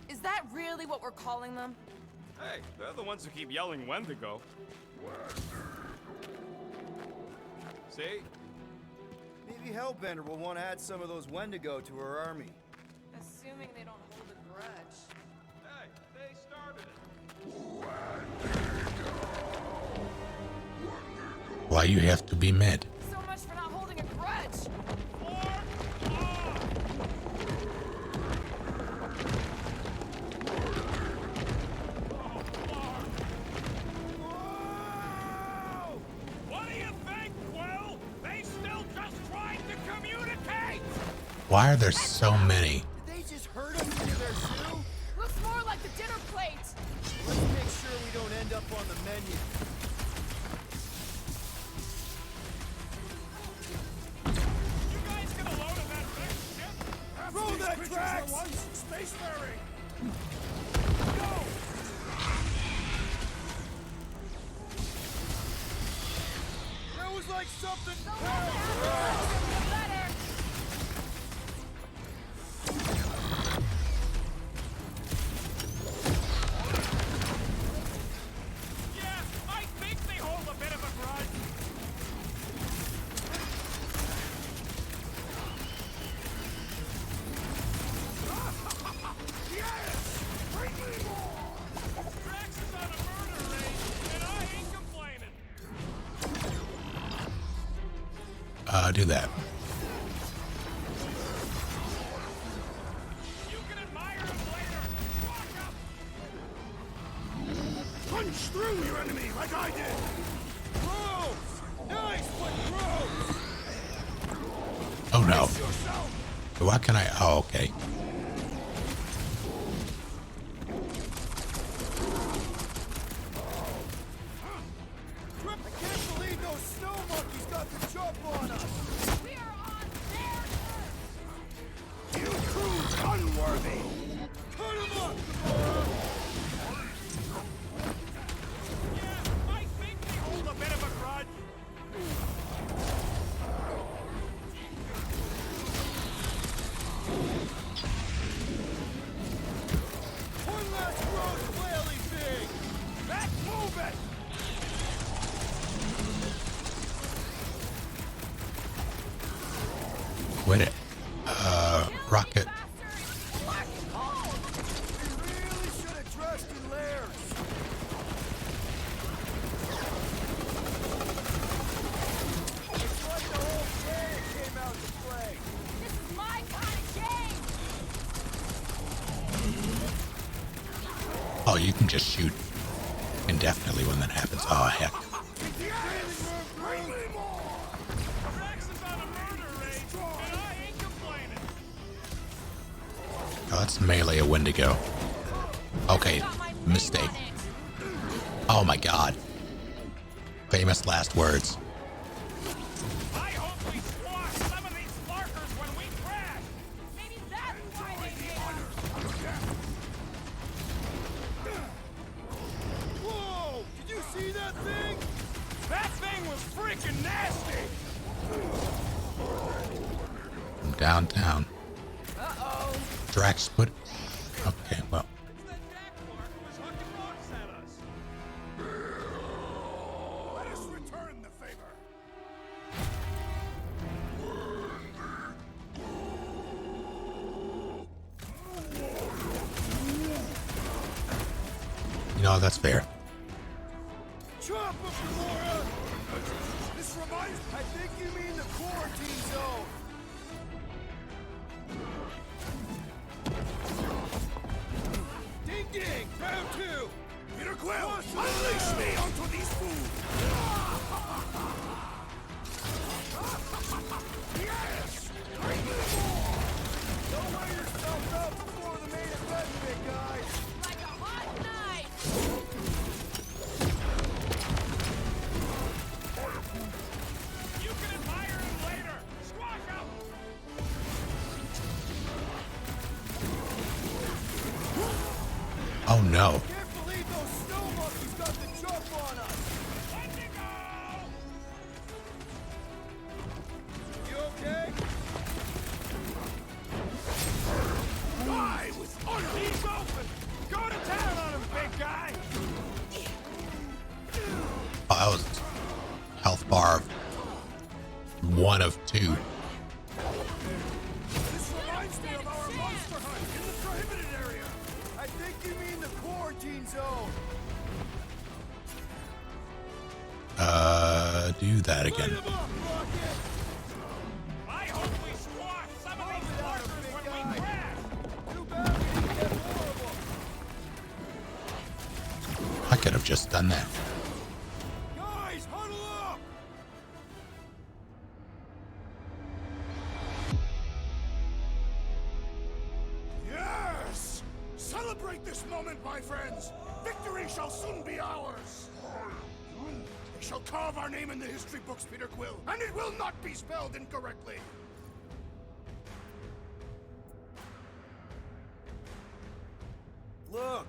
Is that really what we're calling them? Hey, they're the ones who keep yelling Wendigo. See? Maybe Hellbender will want to add some of those Wendigo to her army. Assuming they don't hold a grudge. Hey, they started it. Why you have to be mad? So much for not holding a grudge. What do you think, Quill? They still just trying to communicate! Why are there so many? Did they just hurt us into their zoo? Looks more like the dinner plate. Let's make sure we don't end up on the menu. You guys get a load of that big ship? Throw that tracks! Spacefaring! Go! That was like something. Yeah, I think they hold a bit of a grudge. Yes! Bring me more! Drax is on a murder race, and I ain't complaining. Do that. You can admire him later. Walk up. Punch through your enemy like I did! Gross! Nice, but gross! Oh no. Yourself! Why can I? Oh, okay. I can't believe those snow monkeys got the jump on us! We are on their turf. You proved unworthy! Cut him up! Yeah, I think they hold a bit of a grudge. One last gross whaley thing! Let's move it! Quit it. Rocket. We really should have dressed in layers! It's like the whole gang came out to play! This is my kind of game. Oh, you can just shoot indefinitely when that happens. Oh, heck. Bring me more! Drax is on a murder race, and I ain't complaining. Oh, that's melee a Wendigo. Okay, mistake. Oh my god. Famous last words. I hope we squash some of these flarkers when we crash. Maybe that's why they hate us. Whoa! Did you see that thing? That thing was freaking nasty. From downtown. Uh-oh. Drax put. Okay, well. It's that jackmark who was hucking rocks at us. Let us return the favor! You know, that's fair. Chop him, Gamora! This reminds I think you mean the quarantine zone! Ding ding! Round two! Peter Quill, unleash me onto these fools! Yes! Bring me more! Don't wear yourself out before the main event, big guy! Like a hot knife. You can admire him later. Squash him. Oh no. Can't believe those snow monkeys got the jump on us! Wendigo! You okay? that was health bar of 1 of 2. This reminds me of our monster hunt in the prohibited area. I think you mean the quarantine zone. Do that again. I hope we squash some of these monsters when we crash. Too bad we didn't get horrible. I could have just done that. Guys, huddle up! Yes! Celebrate this moment, my friends! Victory shall soon be ours! We shall carve our name in the history books, Peter Quill, and it will not be spelled incorrectly! Look,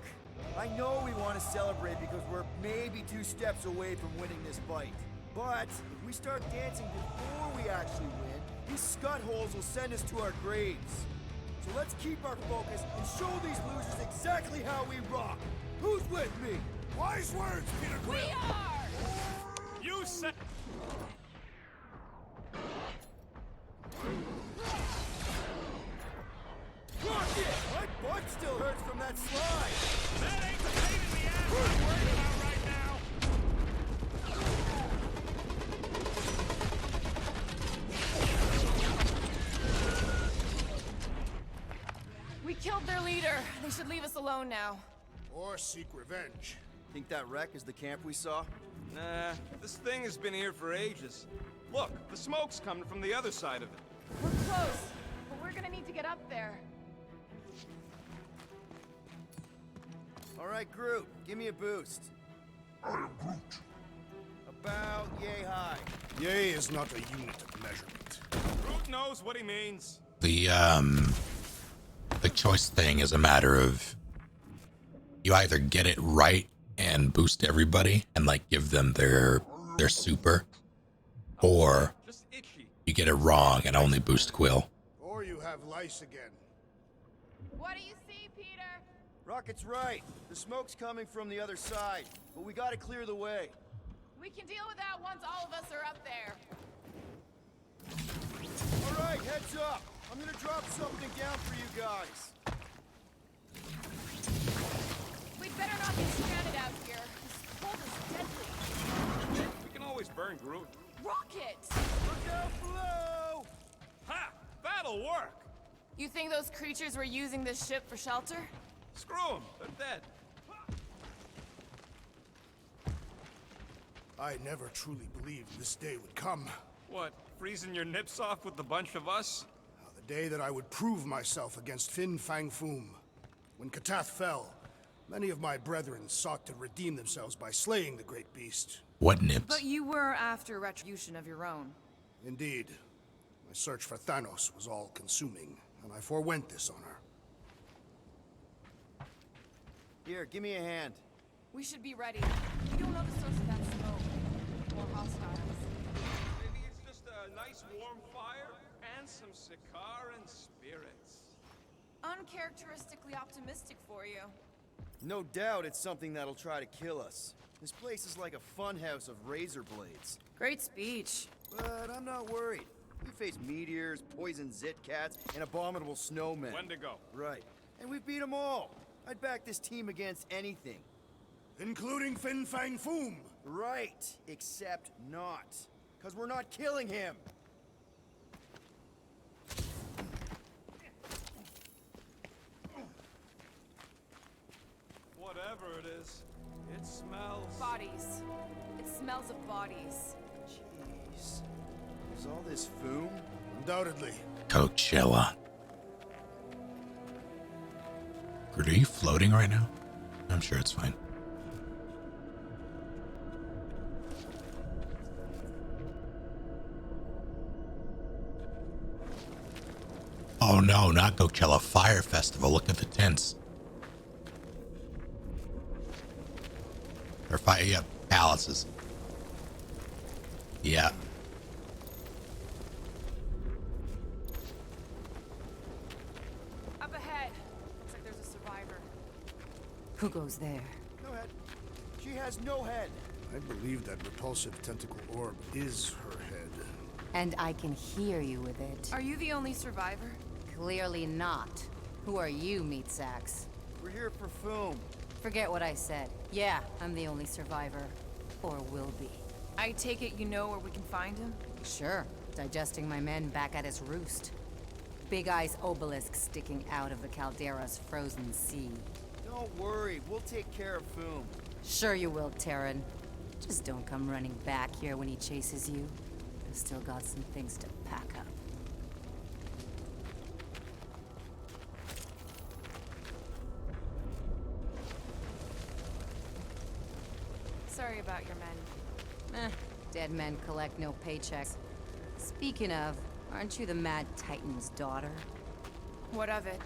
I know we want to celebrate because we're maybe 2 steps away from winning this fight. But if we start dancing before we actually win, these scut holes will send us to our graves. So let's keep our focus and show these losers exactly how we rock. Who's with me? Wise words, Peter Quill! We are! You said... Rocket! My butt still hurts from that slide. That ain't the pain in the ass I'm worried about right now! We killed their leader. They should leave us alone now. Or seek revenge. Think that wreck is the camp we saw? Nah, this thing has been here for ages. Look, the smoke's coming from the other side of it. We're close, but we're gonna need to get up there. All right, Groot, give me a boost. I am Groot. About yay high. Yay is not a unit of measurement. Groot knows what he means. The choice thing is a matter of you either get it right and boost everybody and like give them their super, or Just itchy. you get it wrong and only boost Quill. Or you have lice again. What do you see, Peter? Rocket's right. The smoke's coming from the other side, but we gotta clear the way. We can deal with that once all of us are up there. All right, heads up. I'm gonna drop something down for you guys. We'd better not get stranded out here. This cold is deadly. We can always burn Groot. Rocket! Look out below! Ha! That'll work! You think those creatures were using this ship for shelter? Screw them. They're dead. I never truly believed this day would come. What, freezing your nips off with the bunch of us? The day that I would prove myself against Fin Fang Foom. When Katath fell, many of my brethren sought to redeem themselves by slaying the great beast. What nips? But you were after retribution of your own. Indeed. My search for Thanos was all-consuming, and I forewent this honor. Here, give me a hand. We should be ready. We don't know the source of that smoke. Or hostiles. Maybe it's just a nice warm fire and some Sakaran spirits. Uncharacteristically optimistic for you. No doubt it's something that'll try to kill us. This place is like a funhouse of razor blades. Great speech. But I'm not worried. We face meteors, poison zit cats, and abominable snowmen. Wendigo. Right. And we beat them all. I'd back this team against anything. Including Fin Fang Foom. Right. Except not. Because we're not killing him. Whatever it is, it smells. Bodies. It smells of bodies. Jeez. Is all this foom? Undoubtedly. Coachella. Are you floating right now? I'm sure it's fine. Oh no, not Coachella, Fire Festival. Look at the tents. Or fire, yeah, palaces. Yeah. Up ahead. Looks like there's a survivor. Who goes there? No head. She has no head. I believe that repulsive tentacle orb is her head. And I can hear you with it. Are you the only survivor? Clearly not. Who are you, meat sacks? We're here for Foom. Forget what I said. Yeah, I'm the only survivor. Or will be. I take it you know where we can find him? Sure. Digesting my men back at his roost. Big Eye's obelisk sticking out of the Caldera's frozen sea. Don't worry, we'll take care of Foom. Sure you will, Terran. Just don't come running back here when he chases you. I've still got some things to pack up. Sorry about your men. Dead men collect no paychecks. Speaking of, aren't you the Mad Titan's daughter? What of it?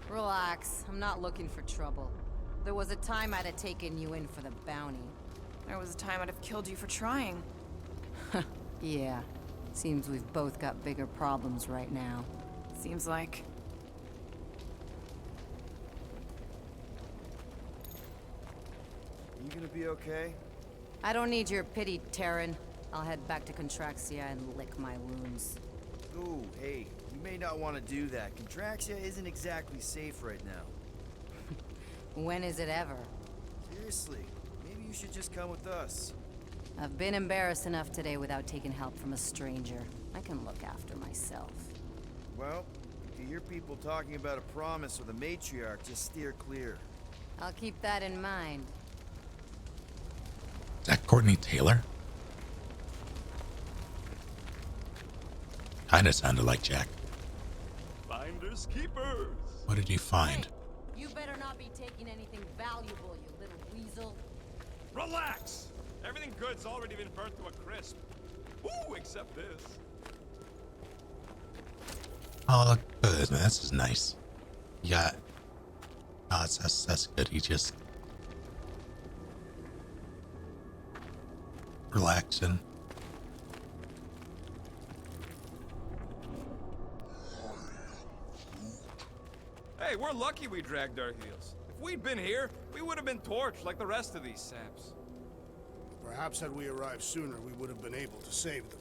Relax, I'm not looking for trouble. There was a time I'd have taken you in for the bounty. There was a time I'd have killed you for trying. Yeah, seems we've both got bigger problems right now. Seems like. You gonna be okay? I don't need your pity, Terran. I'll head back to Contraxia and lick my wounds. Ooh, hey, you may not want to do that. Contraxia isn't exactly safe right now. When is it ever? Seriously, maybe you should just come with us. I've been embarrassed enough today without taking help from a stranger. I can look after myself. Well, if you hear people talking about a promise with a matriarch, just steer clear. I'll keep that in mind. Is that Courtney Taylor? Kinda sounded like Jack. Finders keepers. What did you find? Hey, you better not be taking anything valuable, you little weasel. Relax! Everything good's already been burnt to a crisp. Ooh, except this. Oh, good. This is nice. Yeah. Oh, that's good. He just relaxing. Hey, we're lucky we dragged our heels. If we'd been here, we would have been torched like the rest of these saps. Perhaps had we arrived sooner, we would have been able to save them.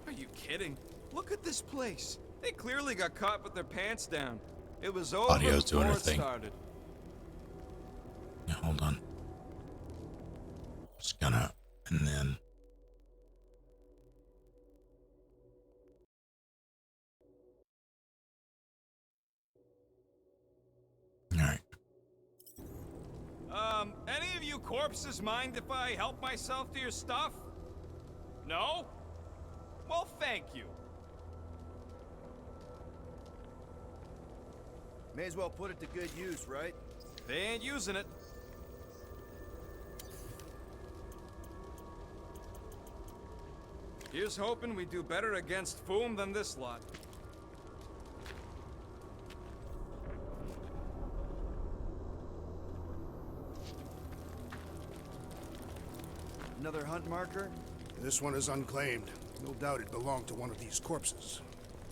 Are you kidding? Look at this place. They clearly got caught with their pants down. It was over Audio's doing before her it thing. started. Yeah, hold on. Just gonna, and then. Alright. Any of you corpses mind if I help myself to your stuff? No? Well, thank you. May as well put it to good use, right? They ain't using it. Here's hoping we do better against Foom than this lot. Another hunt marker? This one is unclaimed. No doubt it belonged to one of these corpses.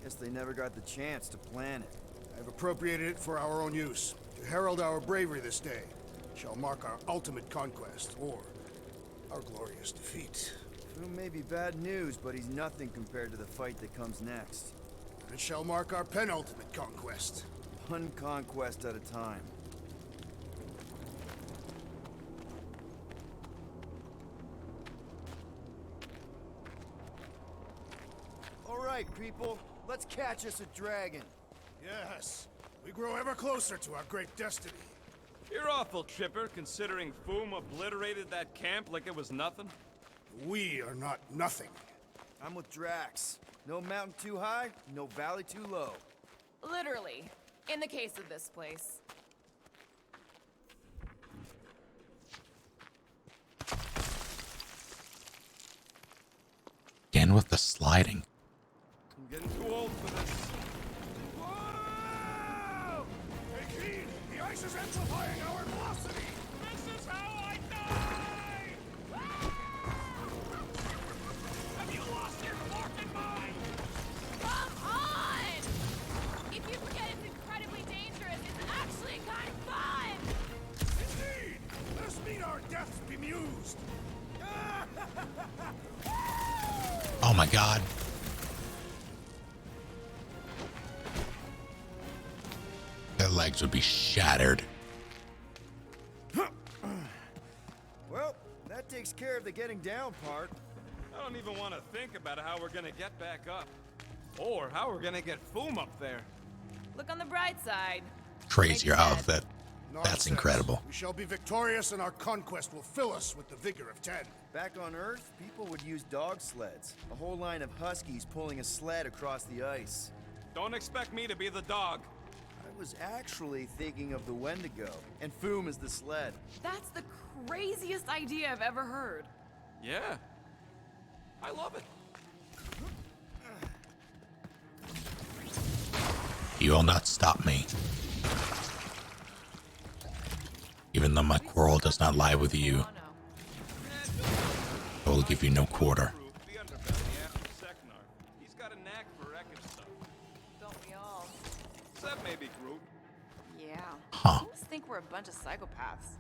Guess they never got the chance to plan it. I've appropriated it for our own use, to herald our bravery this day. It shall mark our ultimate conquest, or our glorious defeat. Foom may be bad news, but he's nothing compared to the fight that comes next. And it shall mark our penultimate conquest. One conquest at a time. All right, people, let's catch us a dragon. Yes, we grow ever closer to our great destiny. You're awful chipper, considering Foom obliterated that camp like it was nothing. We are not nothing. I'm with Drax. No mountain too high, no valley too low. Literally. In the case of this place. Again with the sliding. I'm getting too old for this. Whoa! Take heed! The ice is amplifying our velocity! This is how I die! Have you lost your fucking mind? Come on! If you forget it's incredibly dangerous, it's actually kind of fun! Indeed! Let us meet our deaths bemused! Ah! my god. Their legs would be shattered. Well, that takes care of the getting down part. I don't even want to think about how we're gonna get back up. Or how we're gonna get Foom up there. Look on the bright side. Crazier outfit. That's Nonsense. incredible. We shall be victorious, and our conquest will fill us with the vigor of 10. Back on Earth, people would use dog sleds. A whole line of huskies pulling a sled across the ice. Don't expect me to be the dog. I was actually thinking of the Wendigo, and Foom is the sled. That's the craziest idea I've ever heard. Yeah. I love it. You will not stop me. Even though my quarrel does not lie with you, I will give you no quarter. The underbelly after Seknar. He's got a knack for wrecking stuff. Don't we all? Except maybe Groot. Yeah. Huh. I just think we're a bunch of psychopaths.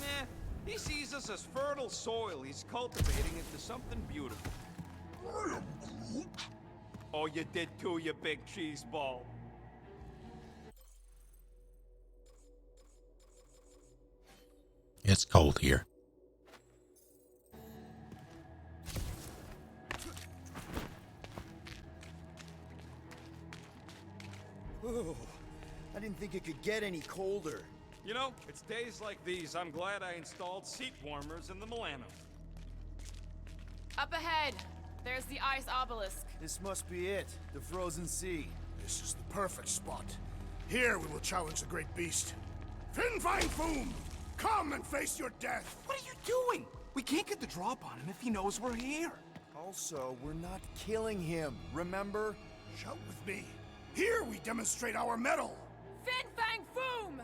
Meh. He sees us as fertile soil. He's cultivating into something beautiful. Oh, you did too, you big cheese ball. It's cold here. Ooh, I didn't think it could get any colder. You know, it's days like these I'm glad I installed seat warmers in the Milano. Up ahead, there's the ice obelisk. This must be it, the frozen sea. This is the perfect spot. Here we will challenge the great beast. Fin Fang Foom! Come and face your death! What are you doing? We can't get the drop on him if he knows we're here. Also, we're not killing him, remember? Shout with me. Here we demonstrate our mettle. Fin Fang Foom!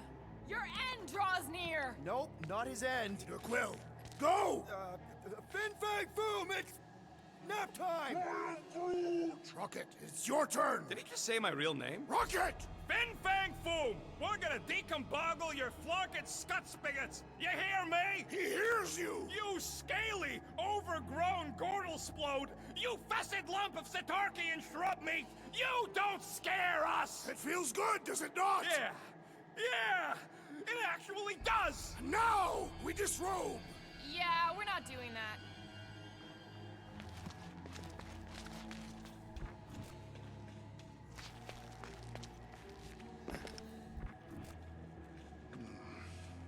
Your end draws near! Nope, not his end. Peter Quill, go! Fin Fang Foom, it's nap time! Rocket, it's your turn! Did he just say my real name? Rocket! Fin Fang Foom! We're gonna decomboggle your flunket scut spigots! You hear me? He hears you! You scaly, overgrown gordle-splode! You fessed lump of Satarkian shrub meat! You don't scare us! It feels good, does it not? Yeah! Yeah! It actually does! Now, we disrobe! Yeah, we're not doing that.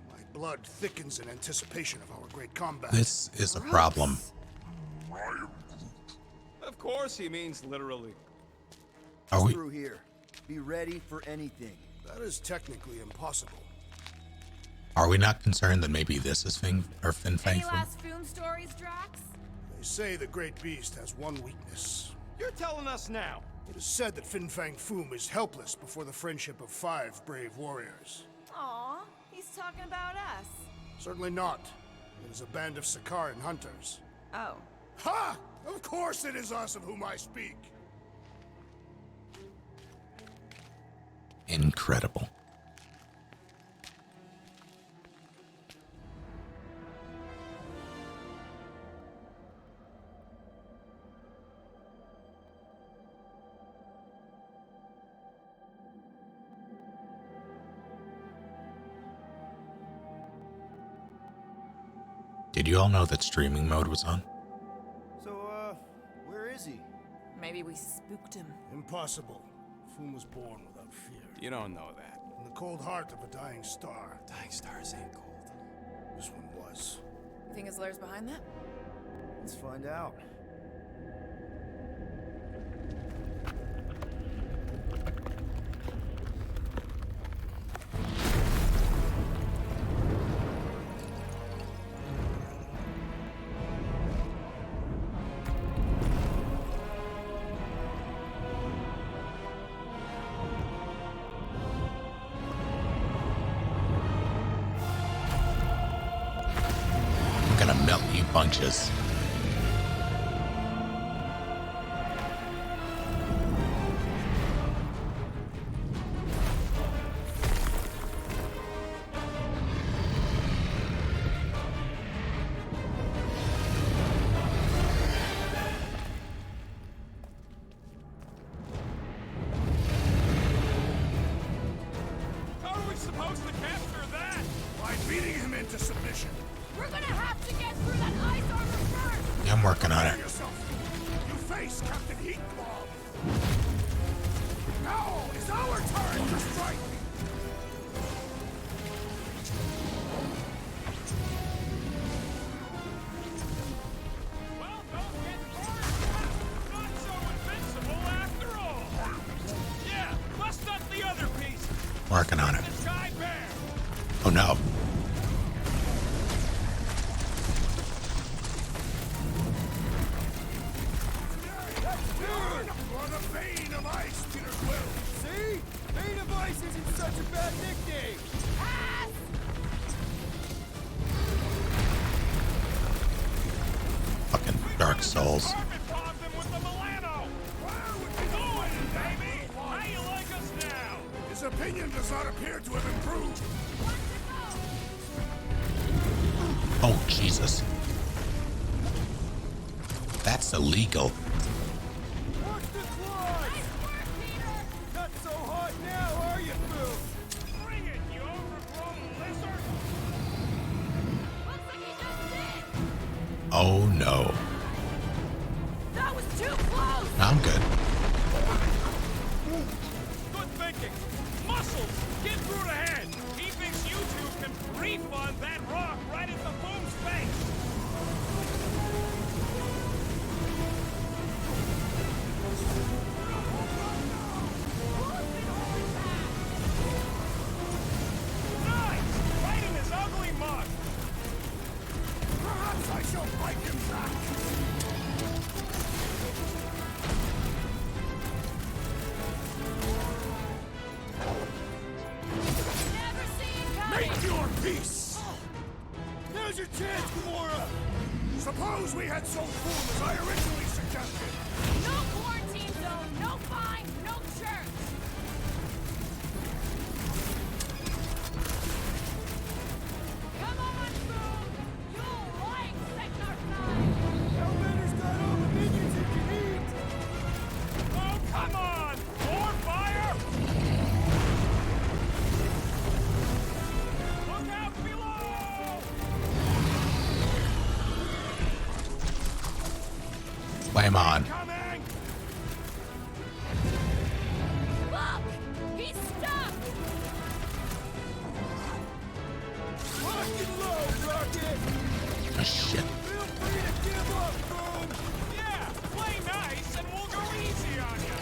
My blood thickens in anticipation of our great combat. This is a problem. Of course he means literally. Are we? Through here. Be ready for anything. That is technically impossible. Are we not concerned that maybe this is Fin Fang Any Foom? last Foom stories, Drax? They say the great beast has one weakness. You're telling us now. It is said that Fin Fang Foom is helpless before the friendship of 5 brave warriors. Aw, he's talking about us. Certainly not. It is a band of Sakaran hunters. Oh. Ha! Of course it is us of whom I speak. Incredible. Did you all know that streaming mode was on? So, where is he? Maybe we spooked him. Impossible. Foom was born without fear. You don't know that. In the cold heart of a dying star. Dying stars ain't cold. This one was. You think his lair's behind that? Let's find out. I'm gonna melt you bunches. supposed to capture that? By beating him into submission. We're gonna have to get through that ice armor first! Yeah, I'm working on it. Prepare yourself. You face Captain Heatclaw. Now is our turn to strike. Well, don't get burned. Not so invincible after all. Yeah, bust up the other piece. Working on it. The sky bear. Oh no. Burn for the Bane of Ice, Peter Quill. See? Bane of Ice isn't such a bad nickname. Fucking Dark Souls. Carpet bombed him with the Milano. Going, baby. How you like us now? His opinion does not appear to have improved. Oh, Jesus. That's illegal. Watch the claws! Not so hot now, are you, Boo? Bring it, you overgrown lizard. Looks like he just did! Oh no. That was too close! I'm good. Good thinking. Muscles, get through the head. He thinks you two can refund that rock right at the boom's face. Nice! Right in his ugly mug. Perhaps I shall bite him back. Never seen coming! Make your peace. Now's your chance, Gamora! Suppose we had so fool as I originally suggested. No quarantine zone, no fine, no church! Come on, Boom! You'll like Sector 9! Hellbender's got all the minions it can eat! Oh, come on! More fire! Look out below! Flame on. Coming! Look! He's stuck! Lock and load, Rocket! Oh, shit. Feel free to give up, Boom! Yeah, play nice and we'll go easy on you.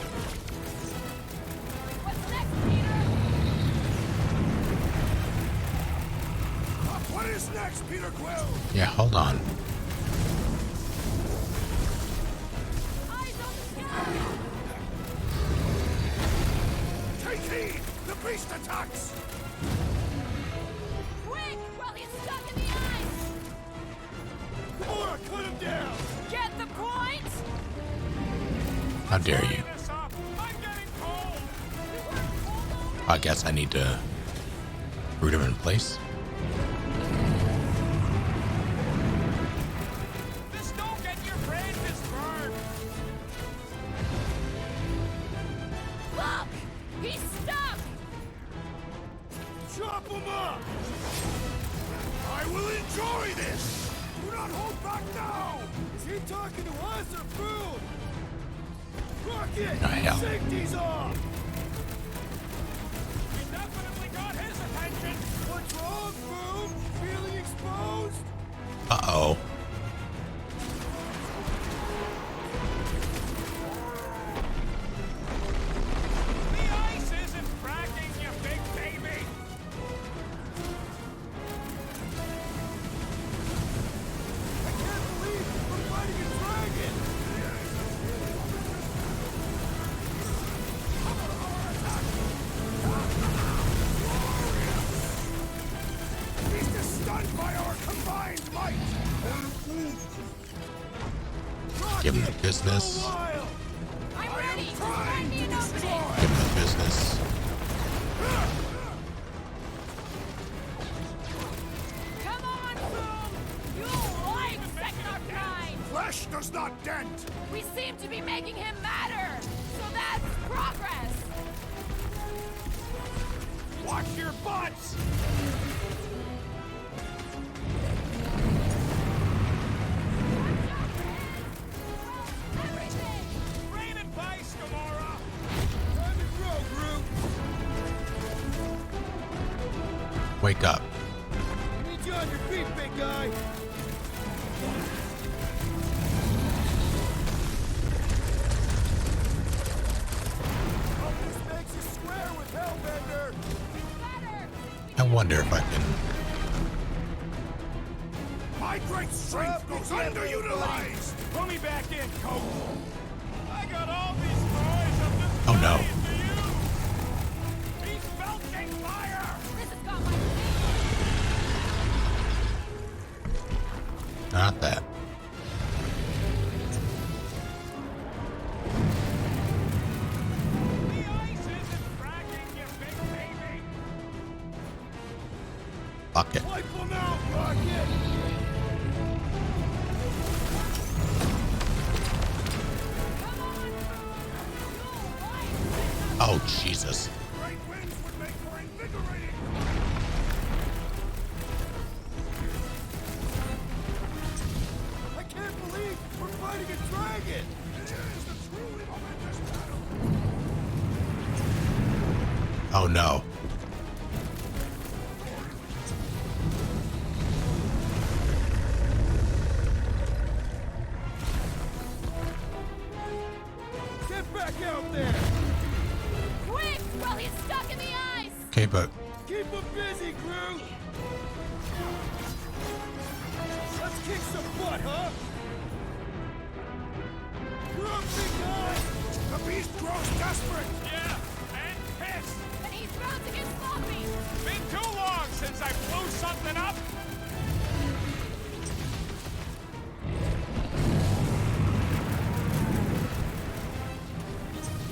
What's next, Peter? What is next, Peter Quill? Yeah, hold on. Eyes on the sky! Take heed! The beast attacks! Quick, while he's stuck in the ice! Gamora, cut him down! Get the point? How dare you? This up. I'm getting cold. I guess I need to root him in place. This don't get your branches burned. Look! He's stuck! Chop him up! I will enjoy this! Do not hold back now! Is he talking to us or Boom? Rocket! Oh, hell. Safety's off! We definitely got his attention. What's wrong, Boom? Feeling exposed? Uh-oh. The ice isn't cracking, you big baby. I can't believe we're fighting a dragon! Beast is stunned by our combined might! Give him the business. Wild! I'm ready! Find me an opening! Give him the business. Come on, Boom! You'll like Sector 9! Flesh does not dent! We seem to be making him matter! So that's progress! Watch off your butts! Rain advice, Gamora! Time to grow, Groot. Wake up. I need you on your feet, big guy. Hope this makes you square with Hellbender. I wonder if I can. My great strength goes underutilized! Put me back in, Coach! I got all these toys, I'm just Oh no. dying for you! He's belching fire! This has got my Not that. The ice isn't cracking, you big baby! Fuck it. Wipe them out, Rocket. Oh, Jesus. Great winds would make for invigorating! I can't believe we're fighting a dragon. It is the truly momentous battle! Oh no. Get back out there. quick while he's stuck in the ice! Okay, but Keep him busy, Groot. Let's kick some butt, huh? You're up, big guy. The beast grows desperate! Yeah, and pissed! And he's about to get sloppy! Been too long since I blew something up!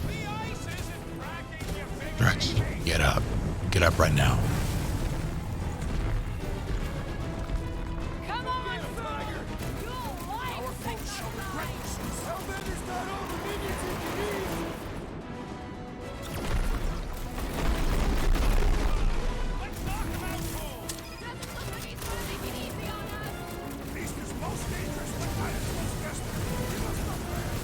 The ice isn't cracking, you big Drax, baby! get up. Get up right now. Come on, Tiger. you'll like Hellbender's got all the minions he can need. Let's knock him out cold! Doesn't look like he's gonna make it easy on us! Beast is most dangerous when I am most desperate. We must not fail.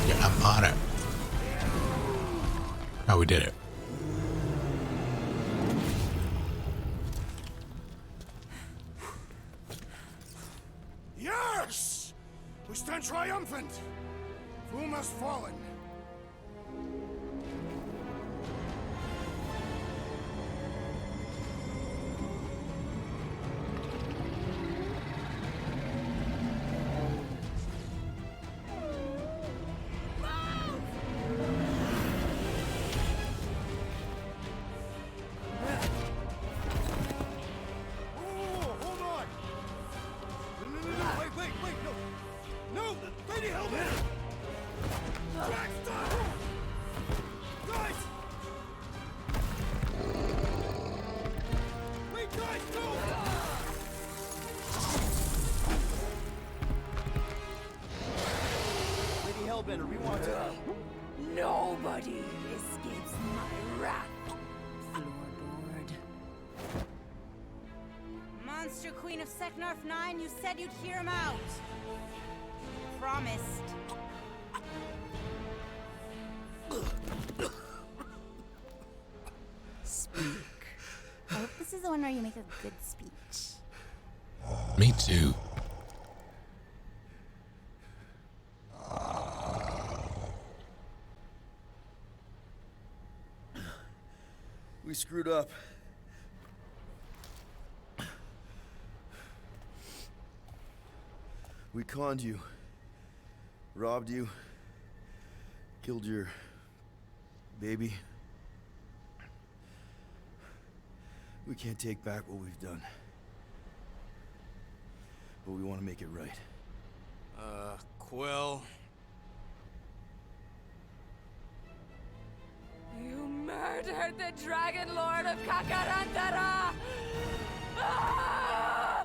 Yeah, I'm on it. Oh, we did it. Yes! We stand triumphant! Foom has fallen. Oh, hold on. No, wait, no. No, Lady Hellbender. Drax, guys! Wait, guys, no! Lady Hellbender, we want to... Nobody escapes my wrath. Floorboard. Monster Queen of Seknarf 9, you said you'd hear him out. Promised. Speak. I hope this is the one where you make a good speech. Me too. We screwed up. We conned you. Robbed you. Killed your... baby. We can't take back what we've done. But we want to make it right. Quill. You murdered the Dragon Lord of Kakarantara! Ah!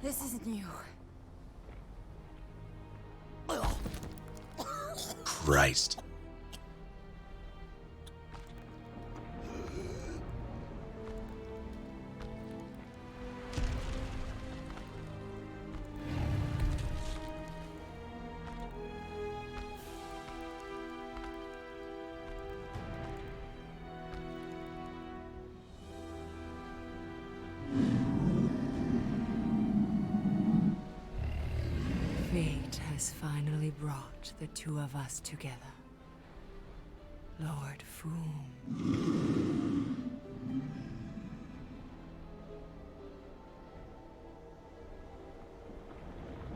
This isn't you. Christ. Fate has finally brought the two of us together. Lord Foom.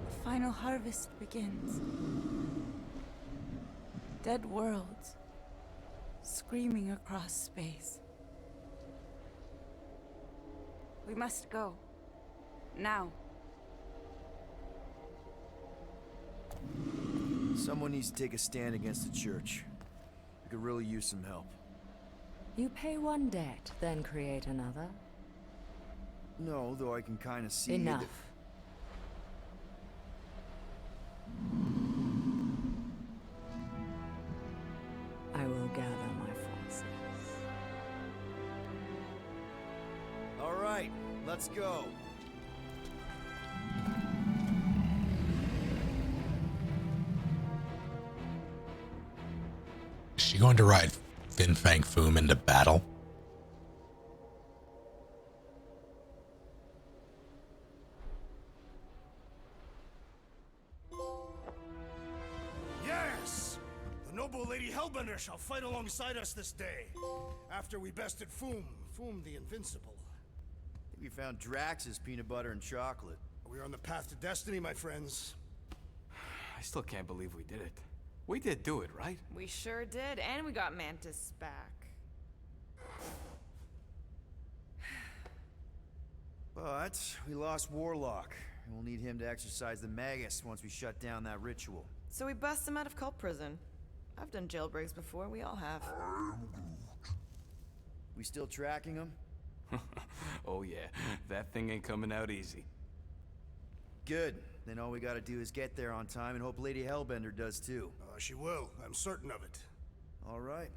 The final harvest begins. Dead worlds, screaming across space. We must go. Now. Someone needs to take a stand against the church. We could really use some help. You pay one debt, then create another. No, though I can kind of see... Enough. I will gather my forces. All right, let's go. Is she going to ride Fin Fang Foom into battle? Yes! The noble Lady Hellbender shall fight alongside us this day. After we bested Foom the Invincible. I think we found Drax's peanut butter and chocolate. We are on the path to destiny, my friends. I still can't believe we did it. We did do it, right? We sure did, and we got Mantis back. But we lost Warlock, and we'll need him to exercise the Magus once we shut down that ritual. So we bust him out of cult prison. I've done jailbreaks before, we all have. We still tracking him? Oh yeah, that thing ain't coming out easy. Good. Then all we gotta do is get there on time and hope Lady Hellbender does too. She will. I'm certain of it. All right.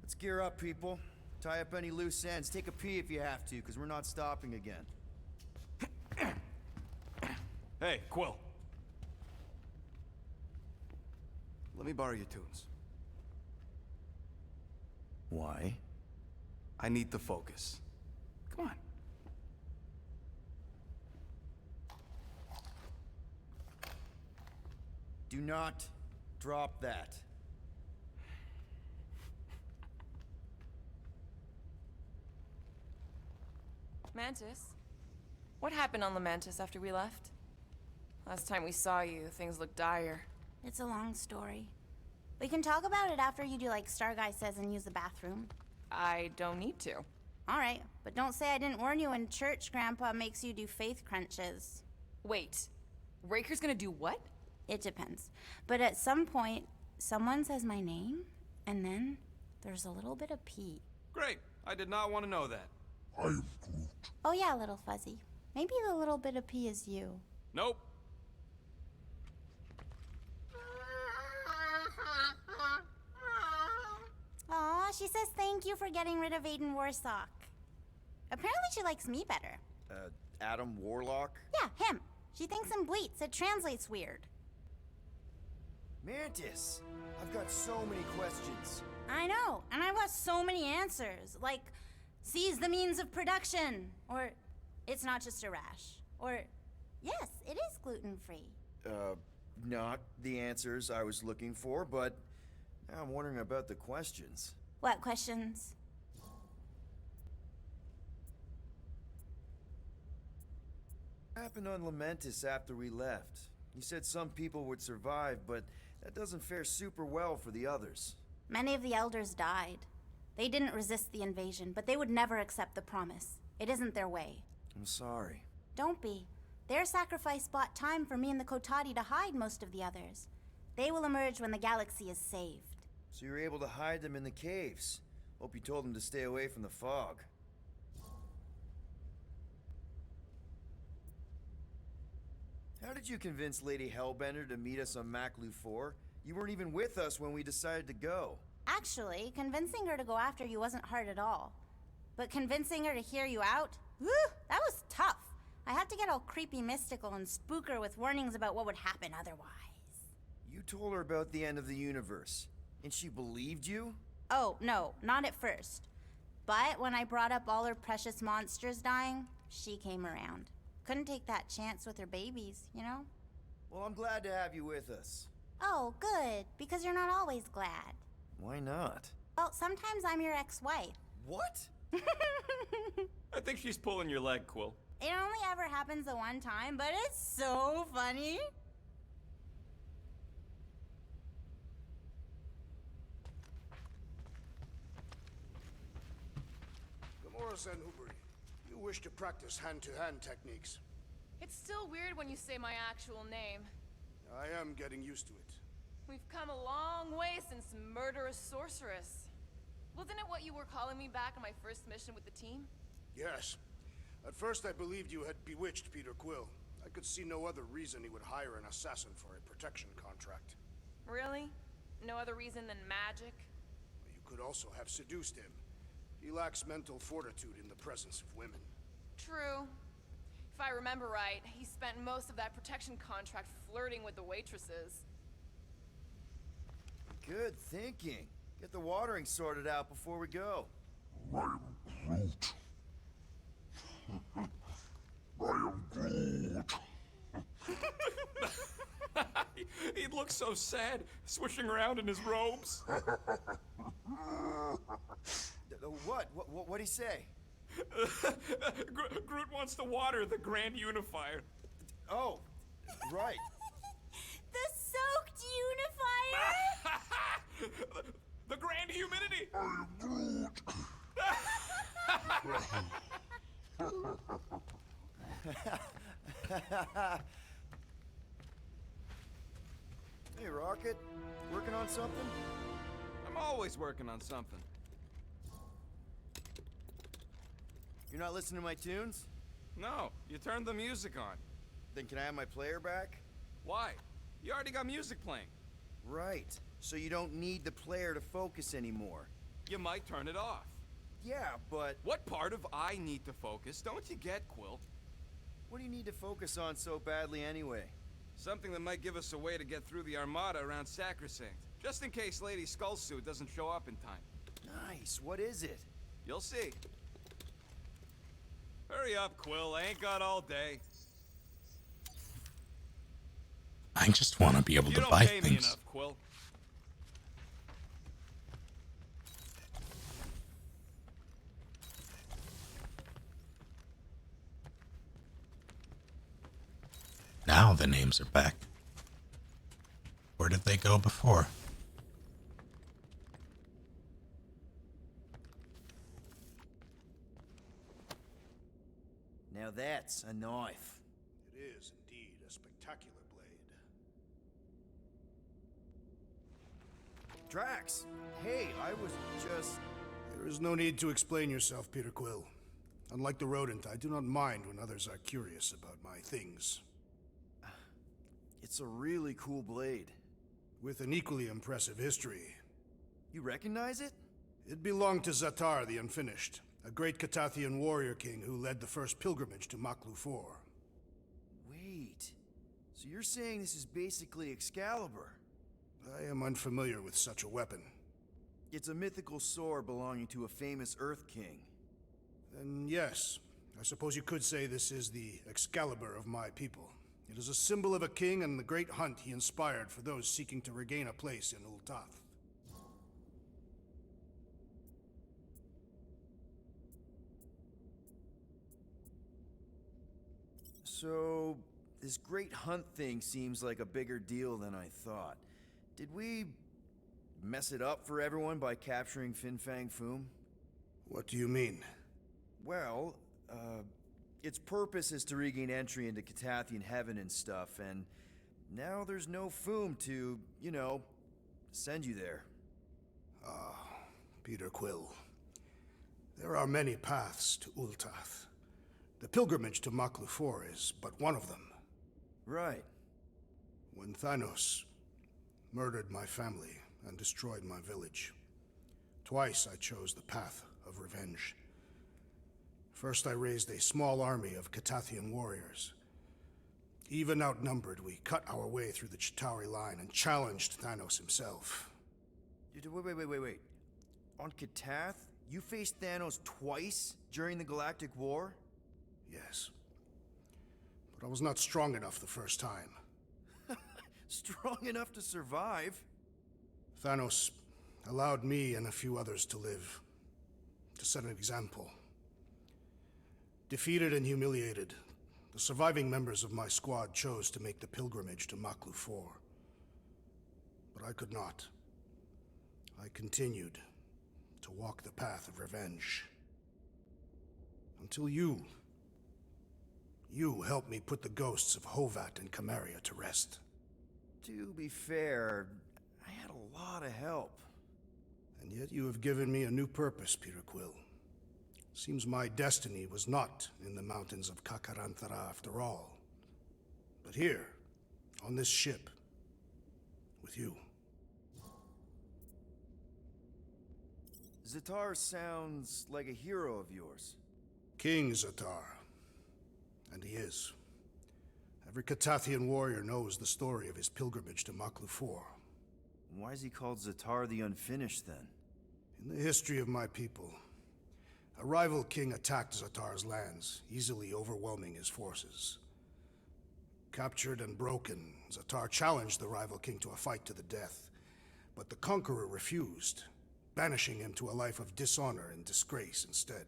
Let's gear up, people. Tie up any loose ends. Take a pee if you have to, because we're not stopping again. Hey, Quill. Let me borrow your tunes. Why? I need to focus. Come on. Do not drop that. Mantis? What happened on the Mantis after we left? Last time we saw you, things looked dire. It's a long story. We can talk about it after you do like Star Guy says and use the bathroom. I don't need to. Alright, but don't say I didn't warn you when church grandpa makes you do faith crunches. Wait, Raker's gonna do what? It depends. But at some point, someone says my name, and then there's a little bit of pee. Great. I did not want to know that. Oh yeah, little fuzzy. Maybe the little bit of pee is you. Nope. Aw, she says thank you for getting rid of Aiden Warsock. Apparently she likes me better. Adam Warlock? Yeah, him. She thinks him bleats. It translates weird. Mantis! I've got so many questions. I know, and I want so many answers. Like, seize the means of production. Or, it's not just a rash. Or, yes, it is gluten-free. Not the answers I was looking for, but now I'm wondering about the questions. What questions? What happened on Lamentis after we left? You said some people would survive, but that doesn't fare super well for the others. Many of the elders died. They didn't resist the invasion, but they would never accept the promise. It isn't their way. I'm sorry. Don't be. Their sacrifice bought time for me and the Kotati to hide most of the others. They will emerge when the galaxy is saved. So you were able to hide them in the caves. Hope you told them to stay away from the fog. How did you convince Lady Hellbender to meet us on Maklu 4? You weren't even with us when we decided to go. Actually, convincing her to go after you wasn't hard at all. But convincing her to hear you out? Whew, that was tough. I had to get all creepy mystical and spook her with warnings about what would happen otherwise. You told her about the end of the universe, and she believed you? Oh, no, not at first. But when I brought up all her precious monsters dying, she came around. Couldn't take that chance with her babies, you know? Well, I'm glad to have you with us. Oh, good, because you're not always glad. Why not? Well, sometimes I'm your ex-wife. What? I think she's pulling your leg, Quill. It only ever happens the one time, but it's so funny. Gamora Zenhubri, you wish to practice hand-to-hand techniques. It's still weird when you say my actual name. I am getting used to it. We've come a long way since Murderous Sorceress. Wasn't it what you were calling me back on my first mission with the team? Yes. At first I believed you had bewitched Peter Quill. I could see no other reason he would hire an assassin for a protection contract. Really? No other reason than magic? You could also have seduced him. He lacks mental fortitude in the presence of women. True. If I remember right, he spent most of that protection contract flirting with the waitresses. Good thinking. Get the watering sorted out before we go. I am Groot. I am Groot. He looks so sad, swishing around in his robes. What'd he say? Groot wants to water the Grand Unifier. Oh, right. The soaked unifier? The Grand Humidity! I am Groot. Hey, Rocket. Working on something? I'm always working on something. You're not listening to my tunes? No, you turned the music on. Then can I have my player back? Why? You already got music playing. Right. So you don't need the player to focus anymore. You might turn it off. Yeah, but... What part of I need to focus don't you get, Quill? What do you need to focus on so badly anyway? Something that might give us a way to get through the Armada around Sacrosanct. Just in case Lady Skullsuit doesn't show up in time. Nice. What is it? You'll see. Hurry up, Quill. I ain't got all day. I just want to be able You to don't buy pay me things. enough, Quill. Now the names are back. Where did they go before? Now that's a knife. It is indeed a spectacular blade. Drax! Hey, I was just... There is no need to explain yourself, Peter Quill. Unlike the rodent, I do not mind when others are curious about my things. It's a really cool blade. With an equally impressive history. You recognize it? It belonged to Zatar the Unfinished, a great Catathian warrior king who led the first pilgrimage to Maklu 4. Wait, so you're saying this is basically Excalibur? I am unfamiliar with such a weapon. It's a mythical sword belonging to a famous Earth King. Then yes, I suppose you could say this is the Excalibur of my people. It is a symbol of a king and the great hunt he inspired for those seeking to regain a place in Ultath. So, this great hunt thing seems like a bigger deal than I thought. Did we mess it up for everyone by capturing Fin Fang Foom? What do you mean? Well, its purpose is to regain entry into Catathian heaven and stuff, and now there's no Foom to, you know, send you there. Ah, Peter Quill. There are many paths to Ultath. The pilgrimage to Maklu 4 is but one of them. Right. When Thanos murdered my family and destroyed my village, twice I chose the path of revenge. First, I raised a small army of Catathian warriors. Even outnumbered, we cut our way through the Chitauri line and challenged Thanos himself. Wait. On Katath, you faced Thanos twice during the Galactic War? Yes. But I was not strong enough the first time. Strong enough to survive? Thanos allowed me and a few others to live, to set an example. Defeated and humiliated, the surviving members of my squad chose to make the pilgrimage to Maklu 4. But I could not. I continued to walk the path of revenge. Until you helped me put the ghosts of Hovat and Camaria to rest. To be fair, I had a lot of help. And yet you have given me a new purpose, Peter Quill. Seems my destiny was not in the mountains of Kakaranthara after all, but here, on this ship, with you. Zatar sounds like a hero of yours. King Zatar. And he is. Every Catathian warrior knows the story of his pilgrimage to Maklu 4. Why is he called Zatar the Unfinished, then? In the history of my people, a rival king attacked Zatar's lands, easily overwhelming his forces. Captured and broken, Zatar challenged the rival king to a fight to the death, but the conqueror refused, banishing him to a life of dishonor and disgrace instead.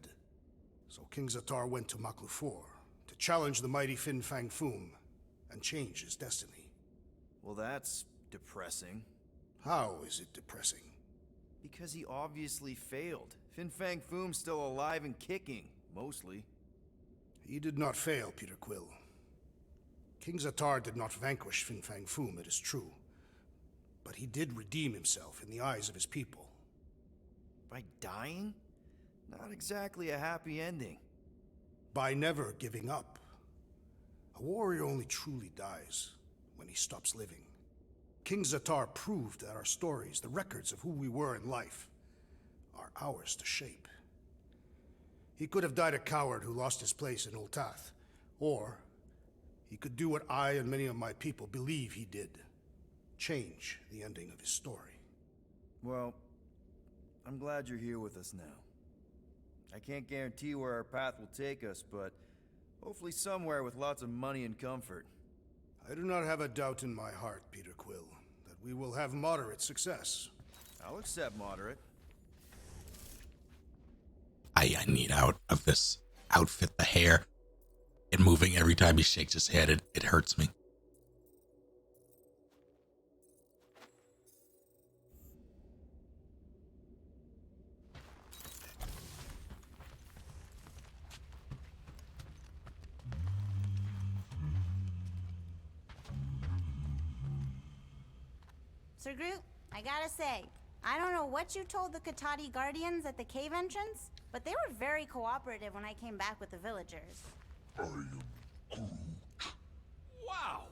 So King Zatar went to Maklu 4 to challenge the mighty Fin Fang Foom and change his destiny. Well, that's depressing. How is it depressing? Because he obviously failed. Fin Fang Foom's still alive and kicking, mostly. He did not fail, Peter Quill. King Zatar did not vanquish Fin Fang Foom, it is true. But he did redeem himself in the eyes of his people. By dying? Not exactly a happy ending. By never giving up. A warrior only truly dies when he stops living. King Zatar proved that our stories, the records of who we were in life, are ours to shape. He could have died a coward who lost his place in Ultath, or he could do what I and many of my people believe he did. Change the ending of his story. Well, I'm glad you're here with us now. I can't guarantee where our path will take us, but hopefully somewhere with lots of money and comfort. I do not have a doubt in my heart, Peter Quill, that we will have moderate success. I'll accept moderate. I need out of this outfit. The hair and moving every time he shakes his head, it hurts me. Sir Groot, I gotta say, I don't know what you told the Katati Guardians at the cave entrance, but they were very cooperative when I came back with the villagers. I am Groot. Wow!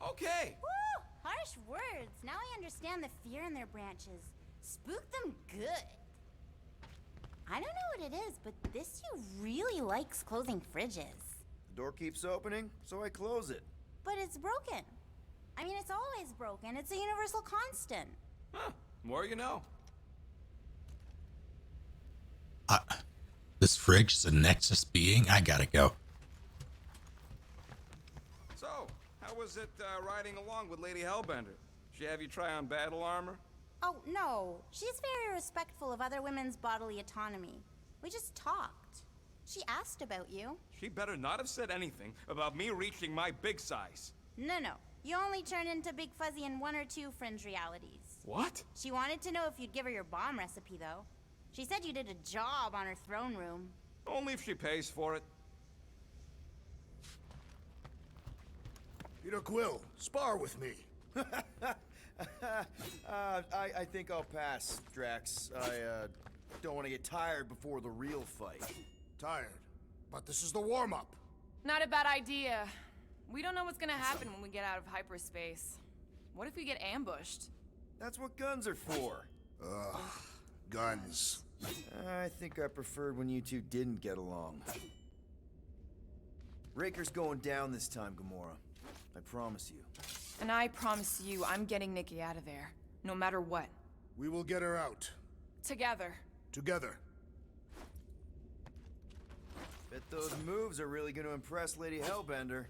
Okay! Woo! Harsh words. Now I understand the fear in their branches. Spook them good. I don't know what it is, but this you really likes closing fridges. The door keeps opening, so I close it. But it's broken. I mean, it's always broken. It's a universal constant. Huh. More you know. This fridge is a Nexus being? I gotta go. So, how was it riding along with Lady Hellbender? She have you try on battle armor? Oh, no. She's very respectful of other women's bodily autonomy. We just talked. She asked about you. She better not have said anything about me reaching my big size. No. You only turn into Big Fuzzy in one or two fringe realities. What? She wanted to know if you'd give her your bomb recipe, though. She said you did a job on her throne room. Only if she pays for it. Peter Quill, spar with me. I think I'll pass, Drax. I don't want to get tired before the real fight. Tired? But this is the warm-up. Not a bad idea. We don't know what's gonna happen when we get out of hyperspace. What if we get ambushed? That's what guns are for. Ugh, guns. I think I preferred when you two didn't get along. Raker's going down this time, Gamora. I promise you. And I promise you, I'm getting Nikki out of there. No matter what. We will get her out. Together. Together. Bet those moves are really gonna impress Lady Hellbender.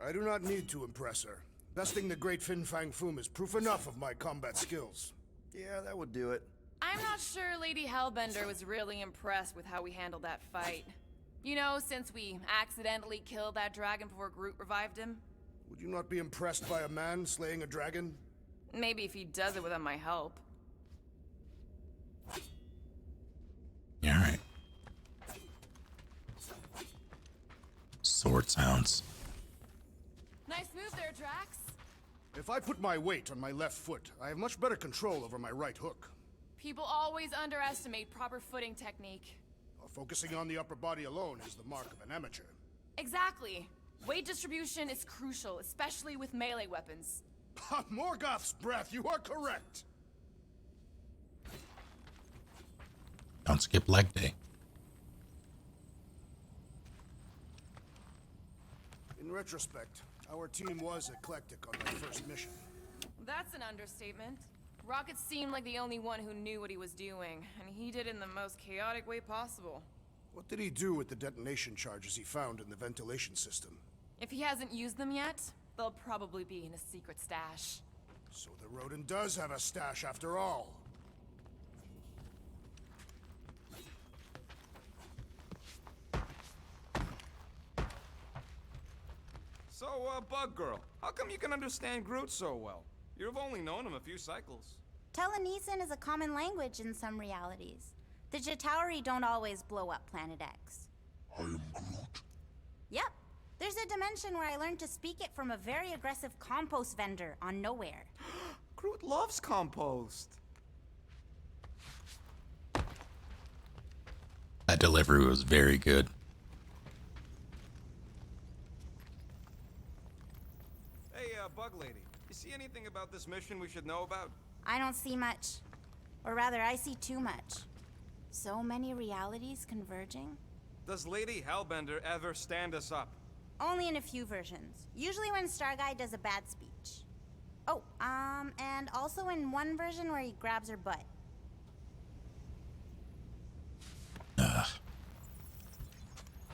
I do not need to impress her. Besting the great Fin Fang Foom is proof enough of my combat skills. Yeah, that would do it. I'm not sure Lady Hellbender was really impressed with how we handled that fight. You know, since we accidentally killed that dragon before Groot revived him. Would you not be impressed by a man slaying a dragon? Maybe if he does it without my help. Yeah, alright. Sword sounds. Nice move there, Drax. If I put my weight on my left foot, I have much better control over my right hook. People always underestimate proper footing technique. Focusing on the upper body alone is the mark of an amateur. Exactly. Weight distribution is crucial, especially with melee weapons. Morgoth's breath, you are correct! Don't skip leg day. In retrospect, our team was eclectic on my first mission. That's an understatement. Rocket seemed like the only one who knew what he was doing, and he did it in the most chaotic way possible. What did he do with the detonation charges he found in the ventilation system? If he hasn't used them yet, they'll probably be in a secret stash. So the rodent does have a stash after all. So, Bug Girl, how come you can understand Groot so well? You've only known him a few cycles. Telenesin is a common language in some realities. The Chitauri don't always blow up Planet X. I am Groot. Yep. There's a dimension where I learned to speak it from a very aggressive compost vendor on Nowhere. Groot loves compost. That delivery was very good. Hey, Bug Lady, you see anything about this mission we should know about? I don't see much. Or rather, I see too much. So many realities converging. Does Lady Hellbender ever stand us up? Only in a few versions. Usually when Star Guy does a bad speech. Oh, and also in one version where he grabs her butt.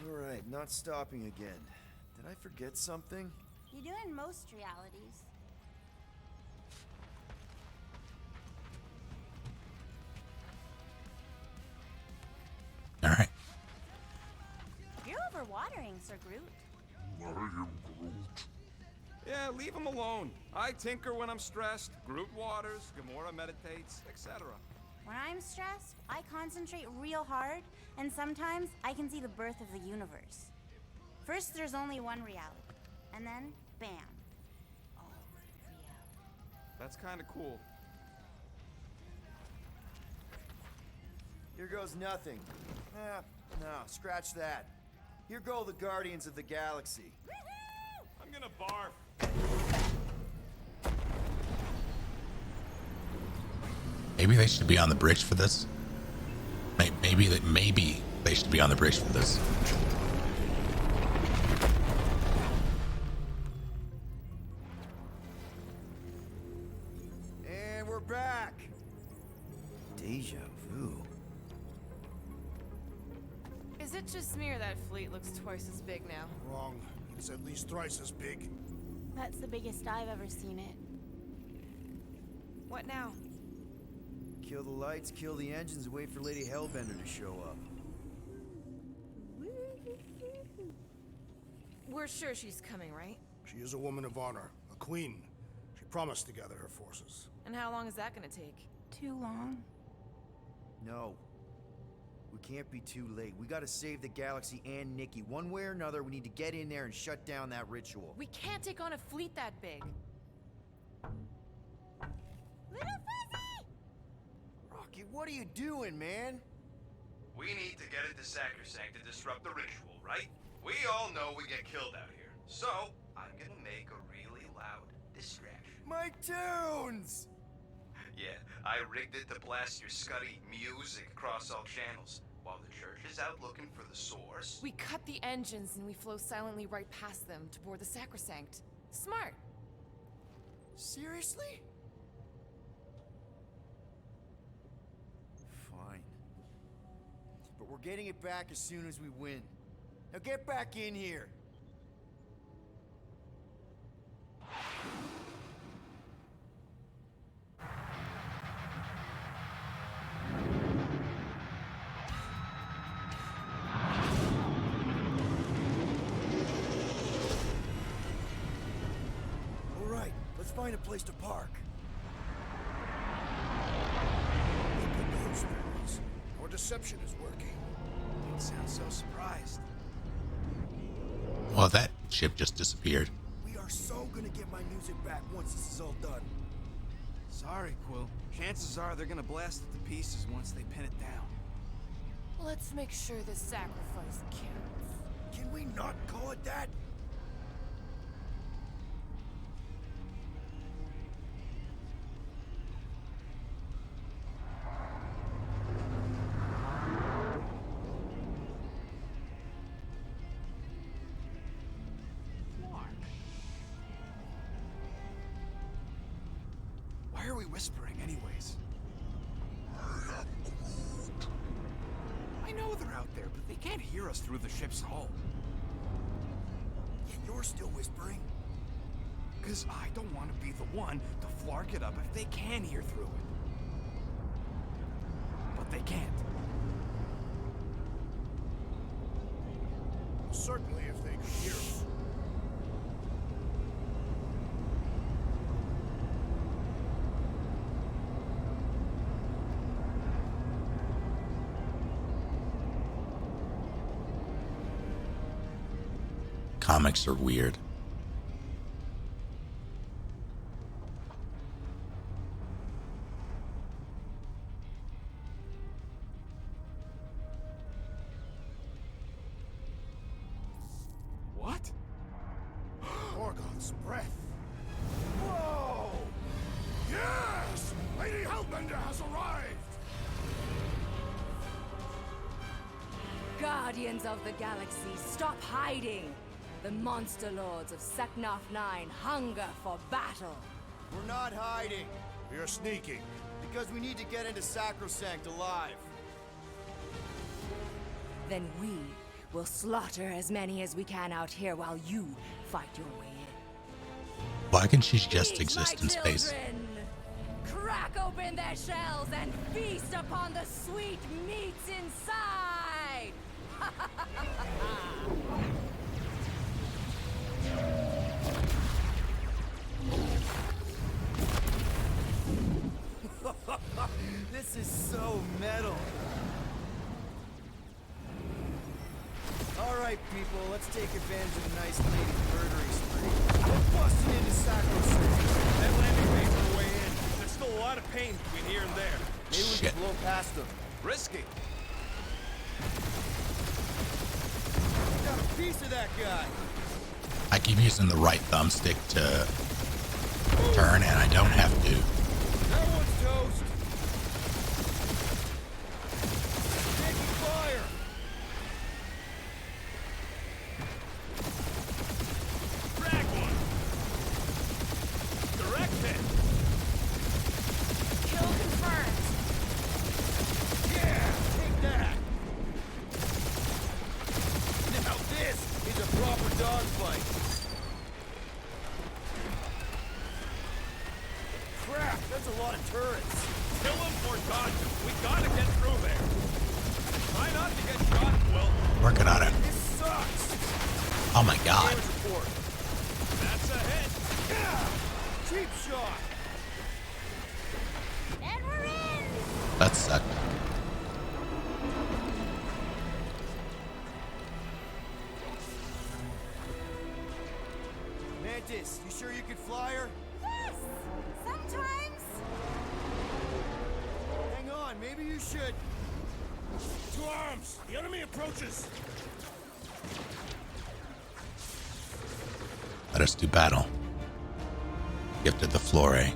Alright, not stopping again. Did I forget something? You do in most realities. Alright. You're overwatering, Sir Groot. I am Groot. Yeah, leave him alone. I tinker when I'm stressed, Groot waters, Gamora meditates, etc. When I'm stressed, I concentrate real hard, and sometimes I can see the birth of the universe. First, there's only one reality, and then, bam. All reality. That's kind of cool. Here goes nothing. No, scratch that. Here go the Guardians of the Galaxy. I'm gonna barf. Maybe they should be on the bridge for this. Maybe they should be on the bridge for this. And we're back. Deja vu. Is it just me or that fleet looks twice as big now? Wrong. It's at least thrice as big. That's the biggest I've ever seen it. What now? Kill the lights, kill the engines, and wait for Lady Hellbender to show up. We're sure she's coming, right? She is a woman of honor, a queen. She promised to gather her forces. And how long is that gonna take? Too long. No. We can't be too late. We gotta save the galaxy and Nikki. One way or another, we need to get in there and shut down that ritual. We can't take on a fleet that big. Little Fuzzy! Rocky, what are you doing, man? We need to get into Sacrosanct to disrupt the ritual, right? We all know we get killed out here. So, I'm gonna make a really loud distraction. My tunes! Yeah, I rigged it to blast your scuddy music across all channels, while the church is out looking for the source. We cut the engines and we flow silently right past them to board the sacrosanct. Smart. Seriously? Fine. But we're getting it back as soon as we win. Now get back in here! Alright, let's find a place to park. Look at those fairies. Our deception is working. Don't sound so surprised. Well, that ship just disappeared. We are so gonna get my music back once this is all done. Sorry, Quill. Chances are they're gonna blast it to pieces once they pin it down. Let's make sure this sacrifice counts. Can we not call it that? Why are we whispering anyways? I know they're out there, but they can't hear us through the ship's hull. Yet you're still whispering. Because I don't want to be the one to flark it up if they can hear through it. But they can't. Certainly if they could hear us. Comics are weird. What? Gorgon's breath. Whoa! Yes! Lady Hellbender has arrived! Guardians of the Galaxy, stop hiding! The monster lords of Seknarf 9 hunger for battle. We're not hiding. We are sneaking. Because we need to get into Sacrosanct alive. Then we will slaughter as many as we can out here while you fight your way in. Why can she just Eat, exist my in space? children! Crack open their shells and feast upon the sweet meats inside! This is so metal. Alright, people, let's take advantage of a nice lady's murdering spree. We're busting into Sacrosanct. That landing bay on the way in. There's still a lot of pain between here and there. Maybe we Shit. can blow past them. Risky. Got a piece of that guy. I keep using the right thumbstick to turn, and I don't have to. That one's toast. Taking fire. Drag one. Direct hit. Kill confirmed. Yeah, take that. Now this is a proper dogfight. Crap, that's a lot of turrets. Kill him or dodge him. We gotta get through there. Try not to get shot, Quill. Working on it. This sucks. Oh my god. Damage report. That's a hit. Yeah, cheap shot. And we're in! That sucked. Mantis, you sure you could fly her? Yes! Sometimes! Hang on, maybe you should. To arms! The enemy approaches! Let us do battle. Gifted the Flore.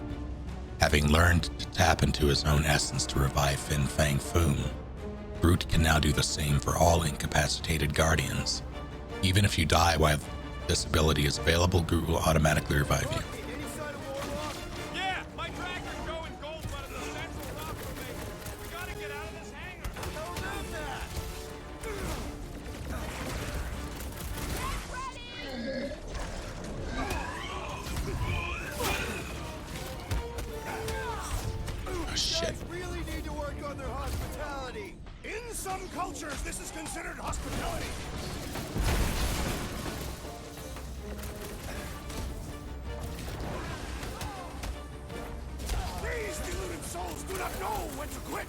Having learned to tap into his own essence to revive Fin Fang Foom, Groot can now do the same for all incapacitated Guardians. Even if you die while this ability is available, Groot will automatically revive you. Yeah, my tractor's going gold, but it's a central rock formation. We gotta get out of this hangar. Don't do that. Oh shit. Really need to work on their hospitality. In some cultures, this is considered hospitality. These deluded souls do not know when to quit.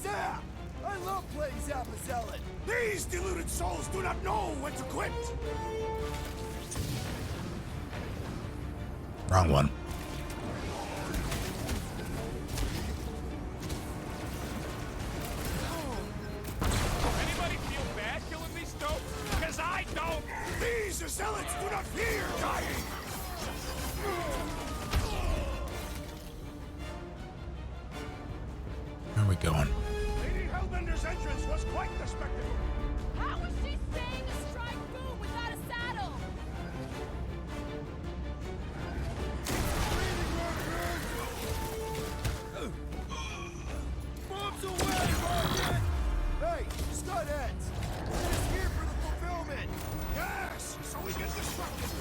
Zap! I love playing Zappazellan. These deluded souls do not know when to quit. Wrong one. Anybody feel bad killing these stones? Because I don't! These zealots do not fear dying. Where are we going? Lady Hellbender's entrance was quite the spectacle. How was she saying to strike boom without a saddle? Bombs away, Rocket! Hey, Studheads! We're just here for the fulfillment! Yes, so we get destructed!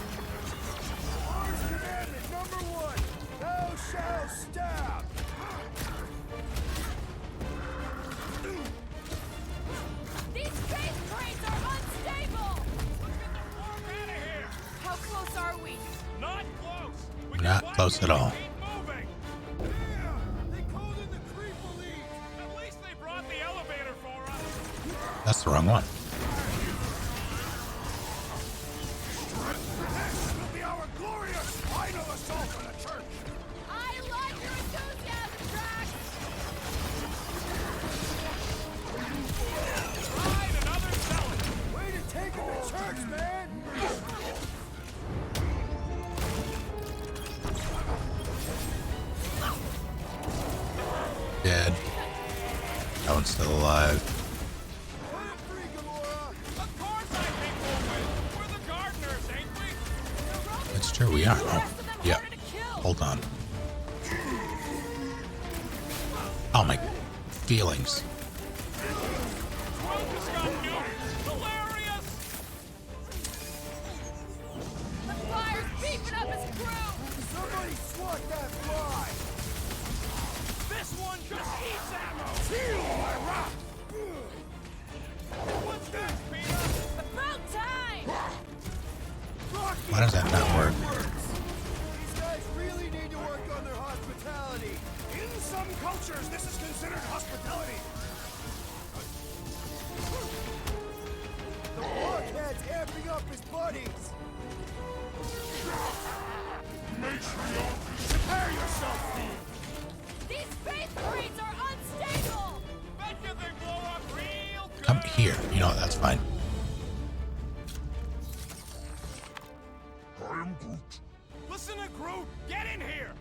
Ours commandment number 1! Thou shalt stab! These space cranes are unstable! Let's get the fuck out of here! How close are we? Not close! We We're not close at all. moving! Yeah! They called in the creep elite! At least they brought the elevator for us! That's the wrong one. This will be our glorious final assault on the church! I like your enthusiasm, Drax! Right, another zealot! Way to take him to church, man! Dead. That one's still alive. Of course I think we'll win! We're the gardeners, ain't we? It's true, we are. Oh, yeah. Hold on. Oh, my feelings. Drunk just got nuked! Hilarious! The fire's beefing up his crew! Somebody swat that fly! This one just eats ammo! Feel my wrath! What's that, Peter? About time! Why does that not work? These guys really need to work on their hospitality. In some cultures, this is considered hospitality. The blockhead's amping up his buddies. Prepare yourself, Steve. These space cranes are unstable! Bet you they blow up real good! Come here. You know, that's fine. I am Groot. Listen to Groot! Get in here!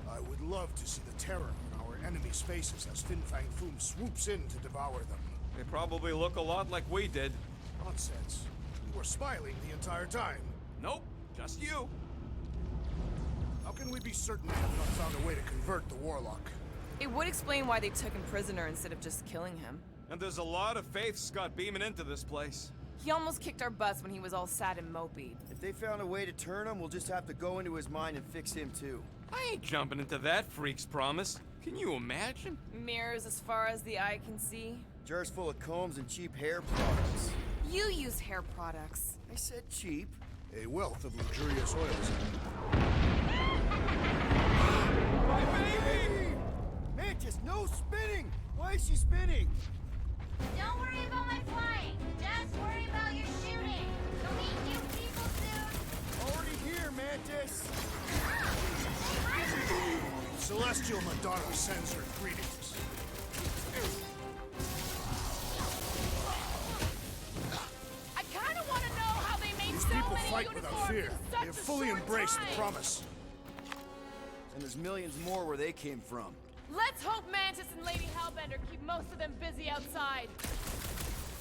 I would love to see the terror in our enemies' faces as Fin Fang Foom swoops in to devour them. They probably look a lot like we did. Nonsense. We were smiling the entire time. Nope, just you. How can we be certain they have not found a way to convert the Warlock? It would explain why they took him prisoner instead of just killing him. And there's a lot of faith Scott beaming into this place. He almost kicked our butts when he was all sad and mopey. If they found a way to turn him, we'll just have to go into his mind and fix him too. I ain't jumping into that freak's promise. Can you imagine? Mirrors as far as the eye can see. Jars full of combs and cheap hair products. You use hair products. I said cheap. A wealth of luxurious oils. My baby! Mantis, no spinning! Why is she spinning? Don't worry about my flying. Just worry about your shooting. You'll meet new people soon. Already here, Mantis. Celestial Madonna sends her greetings. I kind of want to know how they made These so people many fight without uniforms fear. in They such have a fully short embraced time. the promise. And there's millions more where they came from. Let's hope Mantis and Lady Hellbender keep most of them busy outside.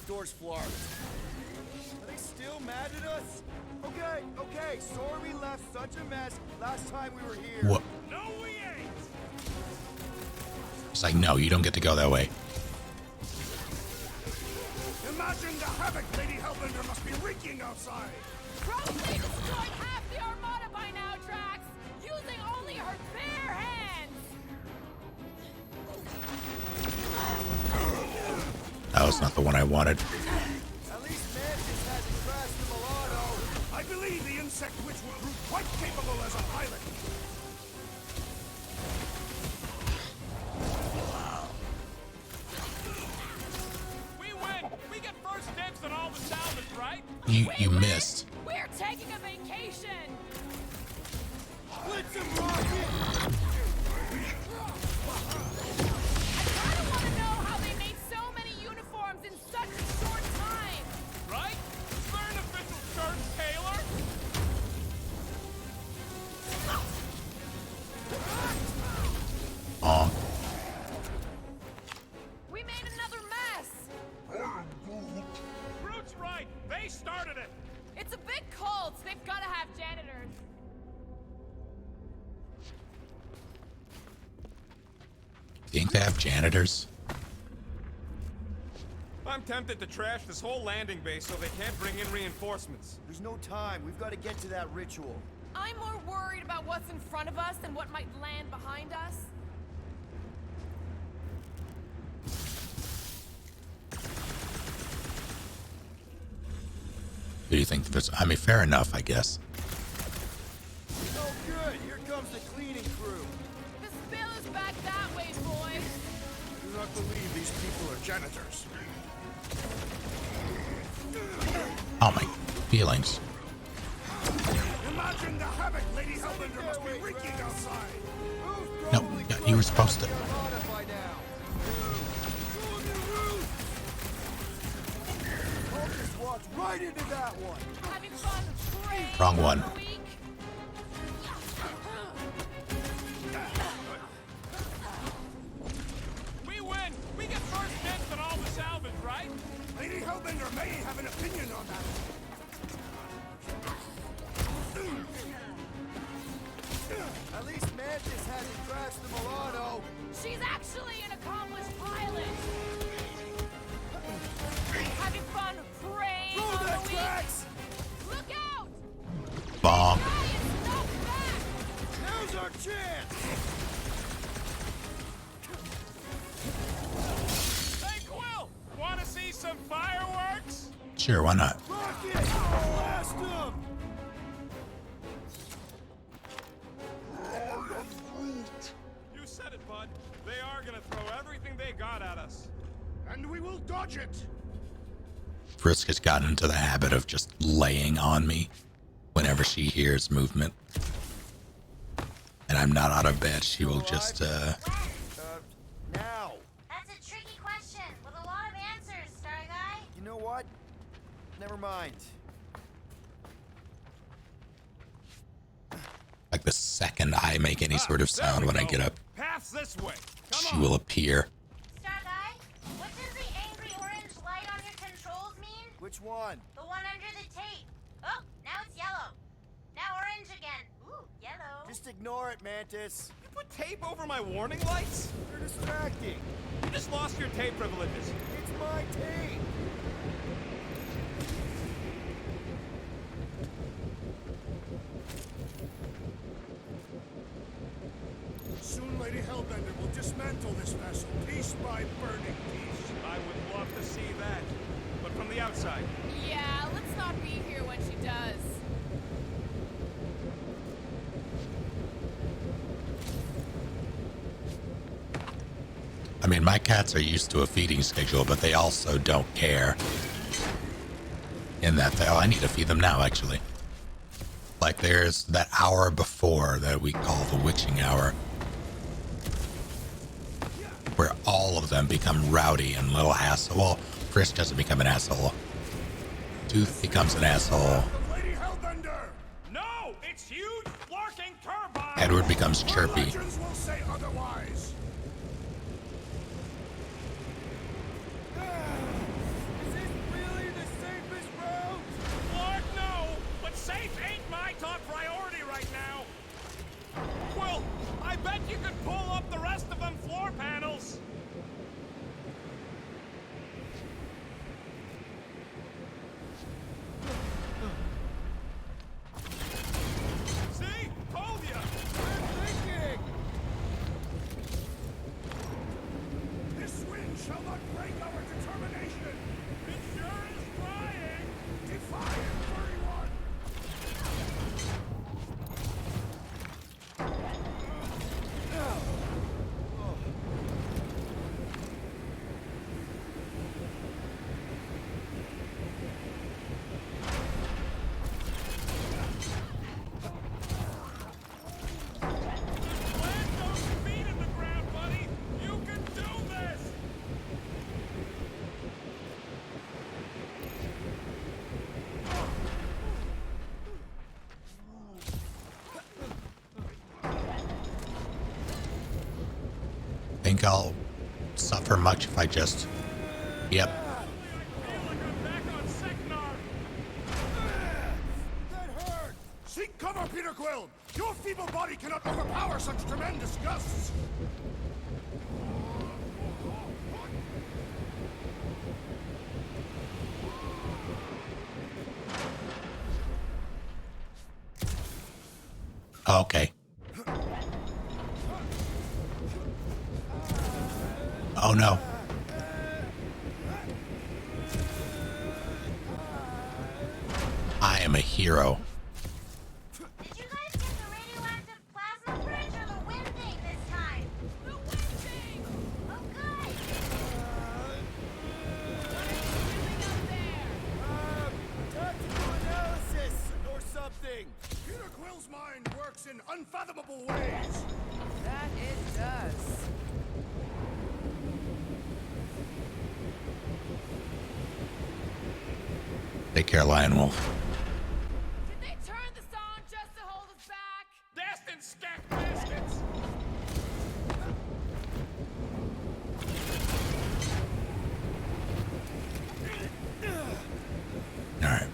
Door's Florida. Are they still mad at us? Okay, sorry we left such a mess last time we were here. What? No, we ain't! It's like, no, you don't get to go that way. Imagine the havoc Lady Hellbender must be wreaking outside. Probably destroyed half the Armada by now, Drax, using only her bare hands. That was not the one I wanted. At least Mantis hasn't crashed the Milano. I believe the insect witch will prove quite capable as a pilot. We win! We get first dibs on all the salvage, right? You missed. We're taking a vacation. Blitz and rocket! I kind of want to know how they made so many uniforms in such a short time. Right? Is there an official church, Taylor? Oh, We made another mess. Groot's right. They started it. It's a big cult. They've got to have janitors. think they have janitors? I'm tempted to trash this whole landing base so they can't bring in reinforcements. There's no time. We've got to get to that ritual. I'm more worried about what's in front of us than what might land behind us. Who do you think this? I mean, fair enough, I guess. Oh, good. Here comes the cleaning crew. The spill is back that way, boys. I do not believe these people are janitors. Oh my feelings. Imagine the havoc Lady Hellbender must be wreaking outside. No, you were supposed to. Right into that one. Having fun praying Wrong one. for a week? We win! We get first dibs on all the salvage, right? Lady Hellbender may have an opinion on that. At least Mantis hasn't crashed the Milano. She's actually an accomplished pilot. Having fun praying Throw on that the week? tracks! Look out! Bonk. Now's our chance! Hey, Quill! Want to see some fireworks? Sure, why not? Rocket! Blast them! You said it, bud. They are gonna throw everything they got at us. And we will dodge it. Frisk has gotten into the habit of just laying on me whenever she hears movement. And I'm not out of bed, she will just, Now. That's a tricky question with a lot of answers, Star Guy. You know what? Never mind. like the second I make any sort of sound when I get up, Path's this way. she will appear. Star Guy, what does the angry orange light on your controls mean? Which one? The one under the tape. Oh, now it's yellow. Now orange again. Ooh, yellow. Just ignore it, Mantis. You put tape over my warning lights? You're distracting. You just lost your tape privileges. It's my tape. Soon Lady Hellbender will dismantle this vessel, piece by burning piece. I would love to see that. But from the outside. Yeah, let's not be here when she does. I mean, my cats are used to a feeding schedule, but they also don't care. In that, oh, I need to feed them now, actually. Like, there's that hour before that we call the witching hour, where all of them become rowdy and little asshole. Well, Frisk doesn't become an asshole. Tooth becomes an asshole. Lady Hellbender! No! It's huge, flarking turbine! Edward becomes chirpy. Legends will say otherwise. Is this really the safest route? Lord, no! But safe ain't my top priority right now! Quill, I bet you could pull up the rest of them floor panels! See? Told ya! I'm thinking! This wind shall not break our determination. It sure is trying! Defiant 31! Plant those feet in the ground, buddy! You can do this! Think I'll suffer much if I just... Yep. That hurt! Seek cover, Peter Quill! Your feeble body cannot overpower such tremendous gusts! Okay. Oh no. I am a hero. Did you guys get the radioactive plasma bridge or the wind thing this time? The wind thing! Oh, good! Tactical analysis or something! Peter Quill's mind works in unfathomable ways! That it does. Take care, Lion Wolf. Did they turn this on just to hold us back? Destined stacked baskets! Alright.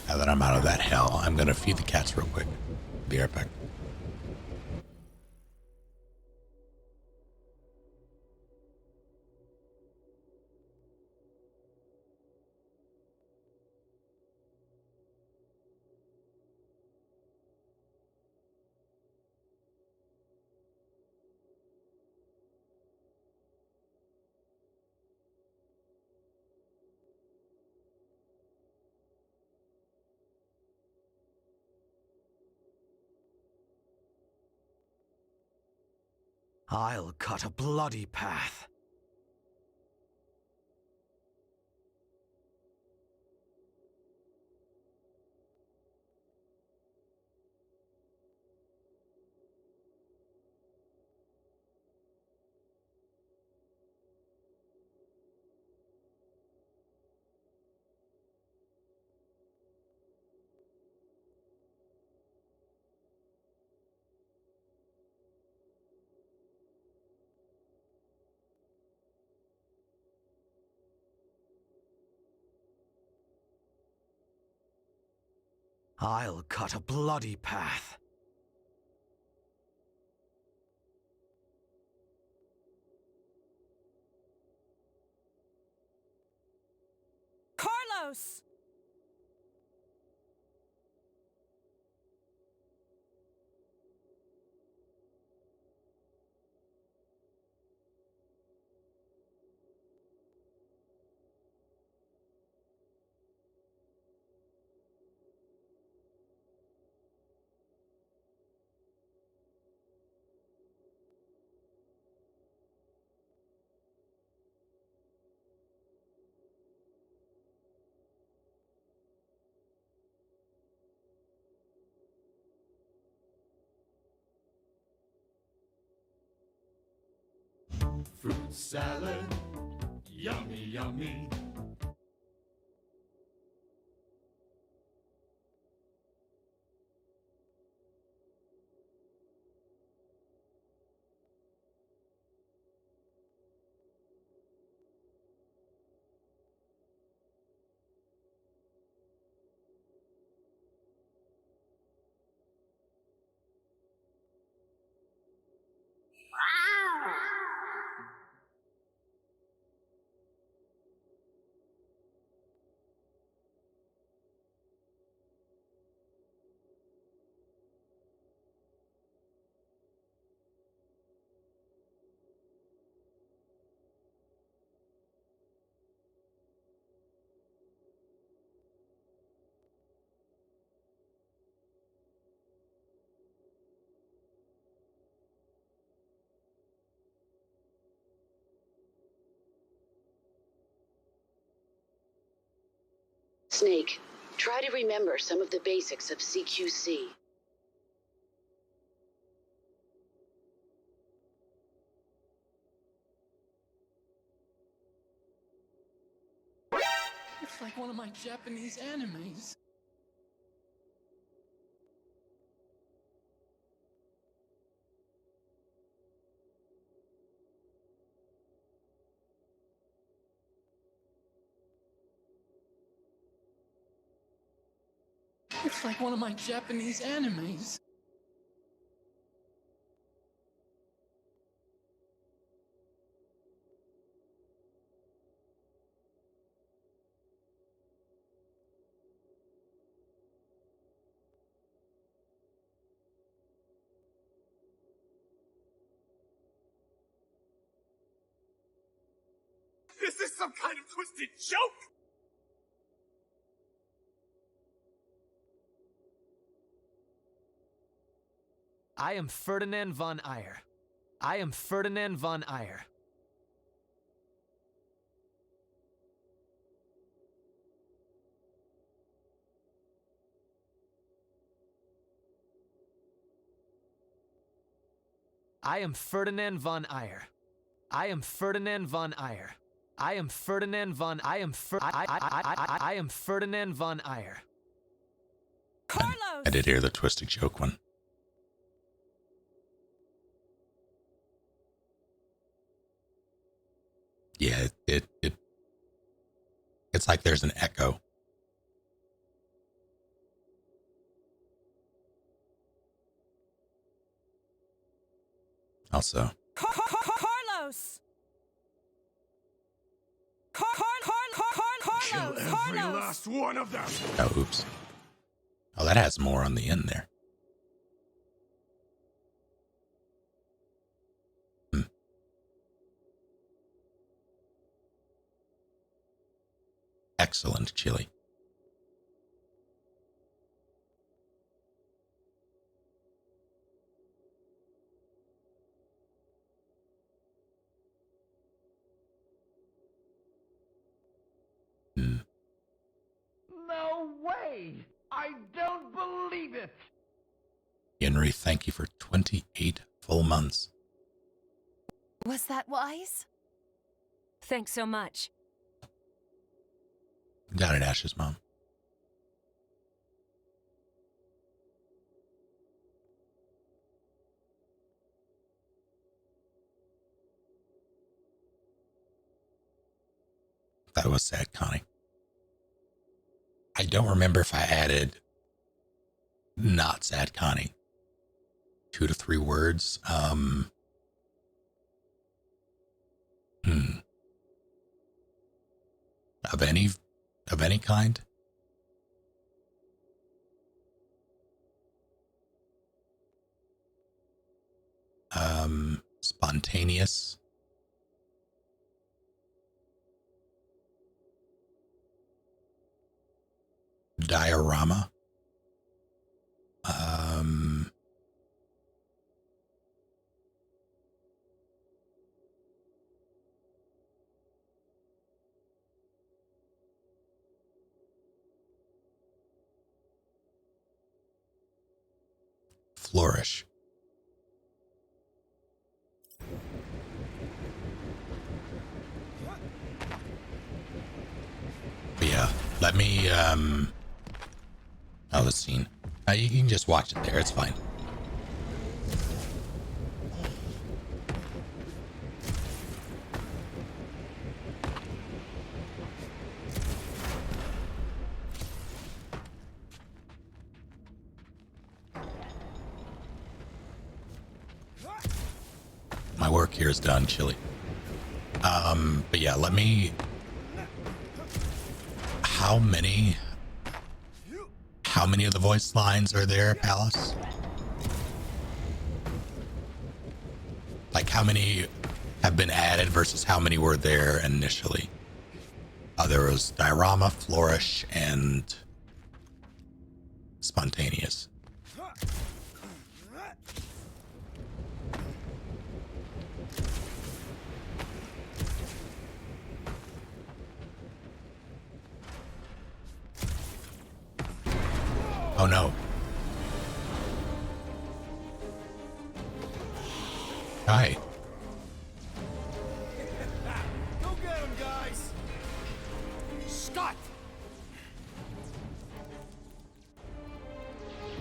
Now that I'm out of that hell, I'm gonna feed the cats real quick. Be right back. I'll cut a bloody path. I'll cut a bloody path. Carlos! Fruit salad, yummy, yummy. Snake, try to remember some of the basics of CQC. It's like one of my Japanese animes. It's like one of my Japanese animes. Is this some kind of twisted joke? I am Ferdinand von Eyre. I am Ferdinand von Eyre. I am Ferdinand von Eyre. I am Ferdinand von Eyre. I am Ferdinand von I am Ferdinand von Eyre. Carlos! I did hear the twisted joke one. Yeah, it's like there's an echo. Also, Carlos! Kill every last one of them! oh, oops. Oh, that has more on the end there. Excellent chili. No way! I don't believe it! Henry, thank you for 28 full months. Was that wise? Thanks so much. Got it, Ash's mom. That was sad, Connie. I don't remember if I added not sad, Connie. 2 to 3 words. Of any kind. Spontaneous. Diorama. Flourish. Let me, oh, the scene. You can just watch it there, it's fine. My work here is done, Chili. But yeah, let me... How many of the voice lines are there, Pallas? Like, how many have been added versus how many were there initially? There was diorama, flourish, and spontaneous. Oh no. Hi. Go get him, guys! Scott!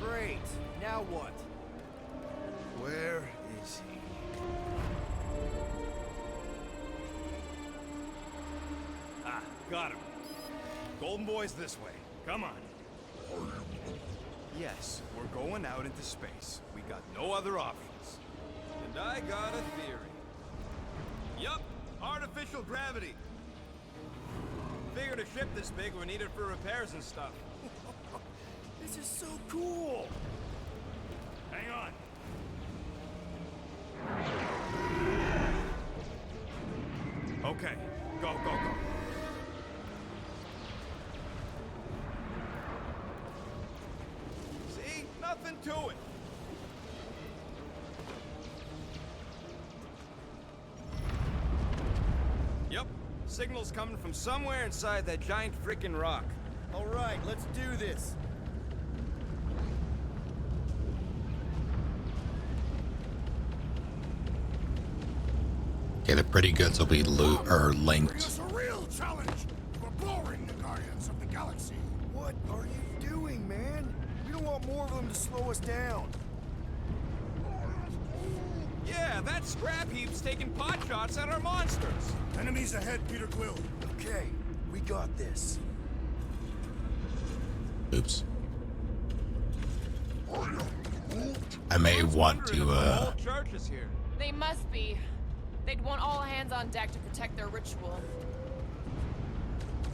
Great. Now what? Where is he? Ah, got him. Golden Boy's this way. Come on. Yes, we're going out into space. We got no other options. And I got a theory. Yup, artificial gravity. Figured a ship this big would need it for repairs and stuff. This is so cool! Hang on. Okay, go, go, go. See? Nothing to it. Yep, signal's coming from somewhere inside that giant frickin' rock. All right, let's do this. Okay, the pretty goods will be linked. It's a real challenge. We're boring the Guardians of the Galaxy. What are you doing, man? We don't want more of them to slow us down. Yeah, that scrap heap's taking pot shots at our monsters. Enemies ahead, Peter Quill. Okay, we got this. Oops. I may want to, Church is here. They must be. They'd want all hands on deck to protect their ritual.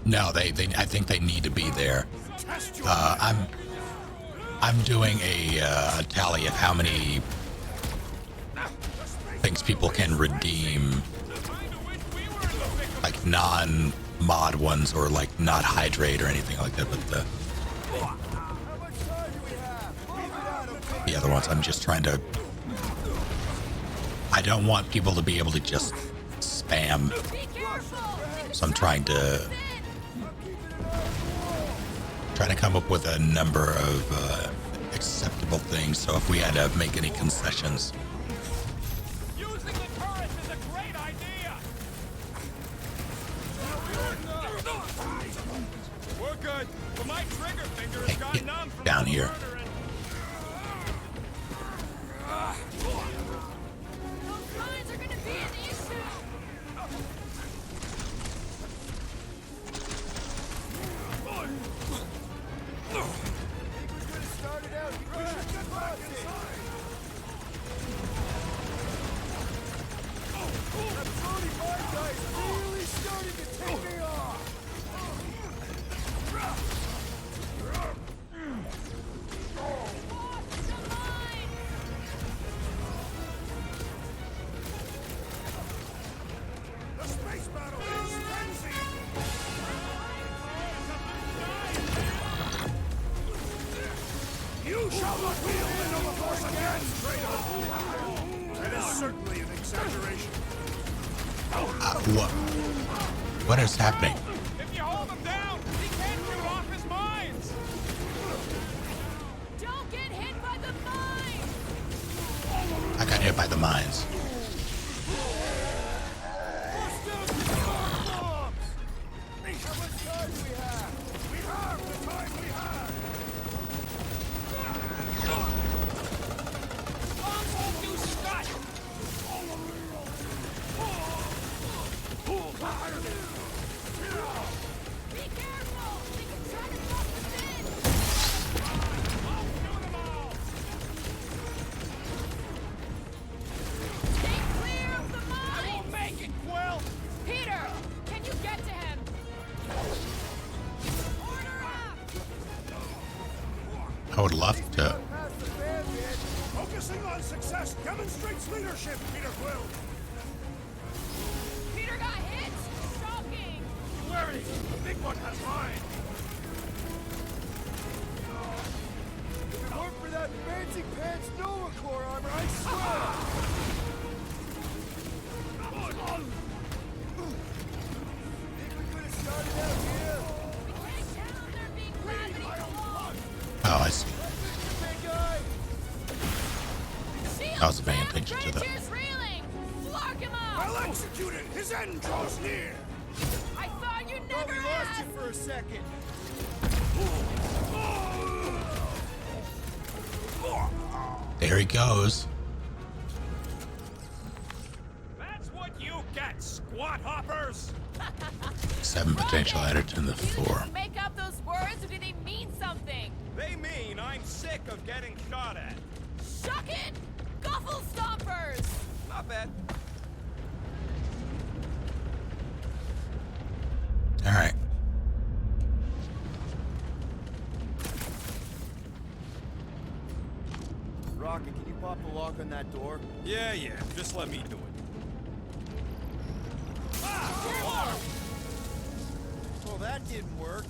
No, I think they need to be there. I'm doing a tally of how many things people can redeem, like non-mod ones or like not hydrate or anything like that. But the other ones, I'm just trying to. I don't want people to be able to just spam, so I'm trying to come up with a number of acceptable things. So if we had to make any concessions, Using the turret is a great idea. We're good, but my trigger finger has gone numb from down here. You shall not wield the Nova Force again, traitor! That is certainly an exaggeration. what is happening? If you hold him down, he can't shoot off his mines. Don't get hit by the mine! I got hit by the mines. We would love to. Focusing on success demonstrates leadership, Peter Quill. Peter got hit! Shocking! Clarity! The big one has mine! If it weren't for that fancy pants Nova Corps armor, I swear! Think we could have started out here? Oh, I see. I wasn't paying attention to that. I'll execute it! His end draws near! I thought you never we lost you for a second. There he goes. That's what you get, squat hoppers! 7 potential added to the 4. Make up those words, or do they mean something? They mean I'm sick of getting shot at. Shuck it! Guffle stompers! Not bad. Alright. Rocket, can you pop the lock on that door? Yeah, just let me do it. Well, that didn't work.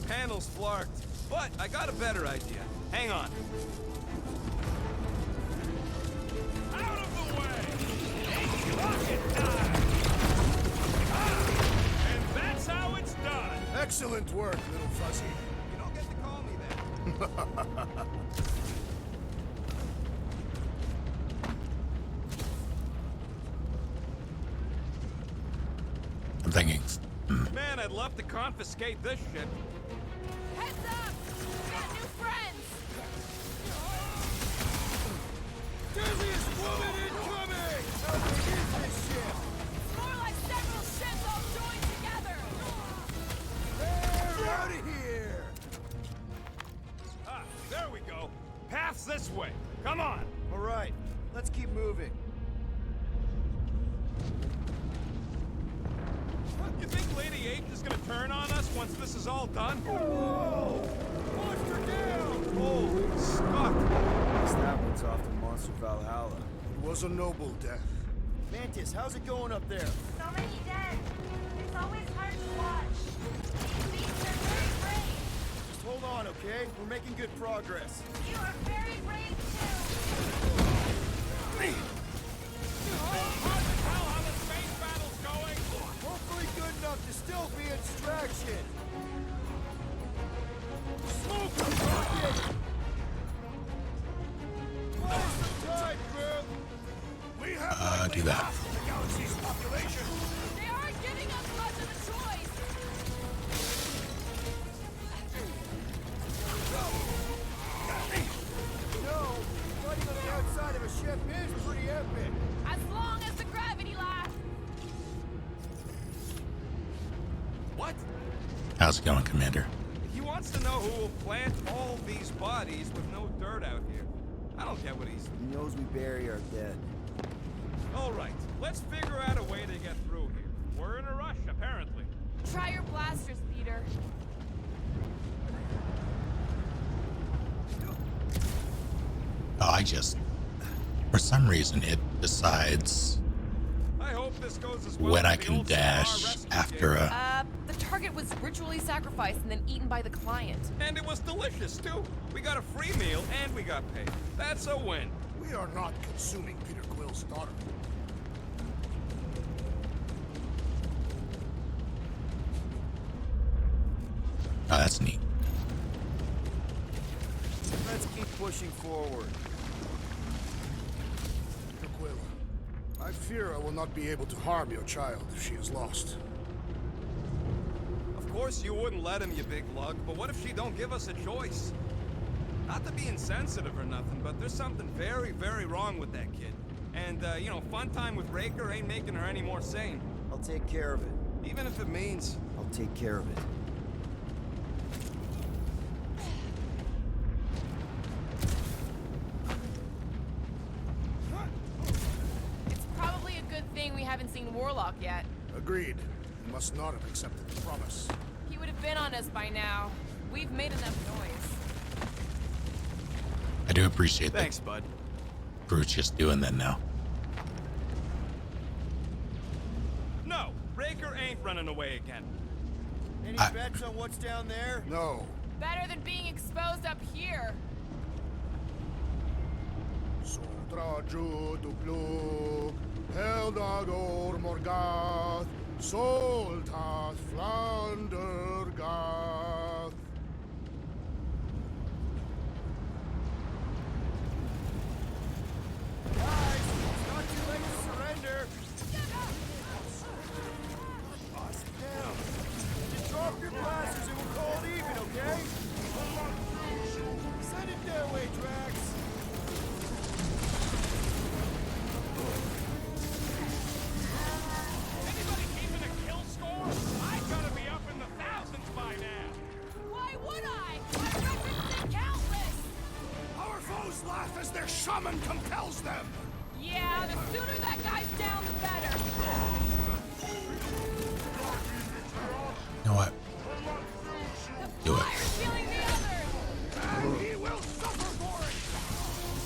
Panel's flarked, but I got a better idea. Hang on. Out of the way! Rocket time! And that's how it's done! Excellent work, little fuzzy. You don't get to call me that. I'm thinking. Man, I'd love to confiscate this ship. Heads up! We got new friends! Dizziest woman incoming! How big is this ship? It's more like several ships all joined together! They're out of here! Ah, there we go. Path's this way. Come on. All right, let's keep moving. You think Lady H is gonna turn on us once this is all done? Whoa! Monster down! Holy Scott! Guess that one's off to Monster Valhalla. It was a noble death. Mantis, how's it going up there? So many dead. It's always hard to watch. These beasts are very brave. Just hold on, okay? We're making good progress. You are very brave too. Hopefully good enough to still be a distraction. Smoke the rocket! Buy some time, girl! We have Do that. the galaxy's population. They aren't giving us much of a choice! No, fighting on the outside of a ship is pretty epic. As long as the gravity lasts! What? How's it going, Commander? He wants to know who will plant all these bodies with no dirt out here. I don't get what he's... He knows we bury our dead. All right, let's figure out a way to get through here. We're in a rush, apparently. Try your blasters, Peter. Oh, for some reason, it decides I hope this goes as well when as I the can old dash Star rescue after game. a. The target was ritually sacrificed and then eaten by the client. And it was delicious, too. We got a free meal and we got paid. That's a win. We are not consuming Peter Quill's daughter. Oh, that's neat. Let's keep pushing forward. Peter Quill, I fear I will not be able to harm your child if she is lost. Of course you wouldn't let him, you big lug, but what if she don't give us a choice? Not to be insensitive or nothing, but there's something very, very wrong with that kid. And, you know, fun time with Raker ain't making her any more sane. I'll take care of it. Even if it means... I'll take care of it. It's probably a good thing we haven't seen Warlock yet. Agreed. You must not have accepted the promise. He would have been on us by now. We've made enough noise. do appreciate that. Thanks, bud. Crew's just doing that now. No, Raker ain't running away again. Any bets on what's down there? No. Better than being exposed up here. Sodraju duplug, Heldagor Morgath, Soltath Flandergath. Guys, it's not too late to surrender. Sit down. Just drop your blasters and we'll call it even, okay? Send it their way, Drax. Anybody keeping a kill score? I gotta be up in the thousands by now. Why would I? My records are countless. Our foes laugh as their shaman compels them. Yeah, the sooner that guy's down, the better. You know what? Do it. Killing the other. And he will suffer for it.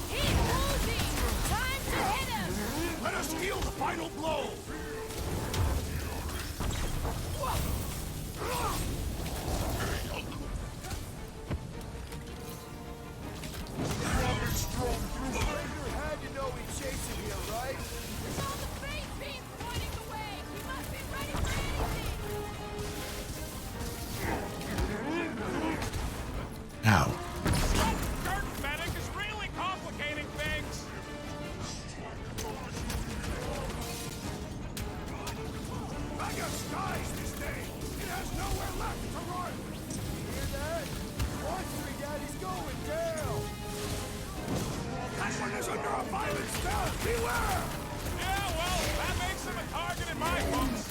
He's losing. Time to hit him. Let us deal the final blow. Raker had to know he's chasing here, right? All the face beams pointing the way. He must be ready for anything. Ow. Dirt medic is really complicating things. Vegas dies this day. It has nowhere left to run. Hear that? Watch me, Daddy's going down. That one is under a violent spell. Beware! Yeah, well, that makes him a target in my books.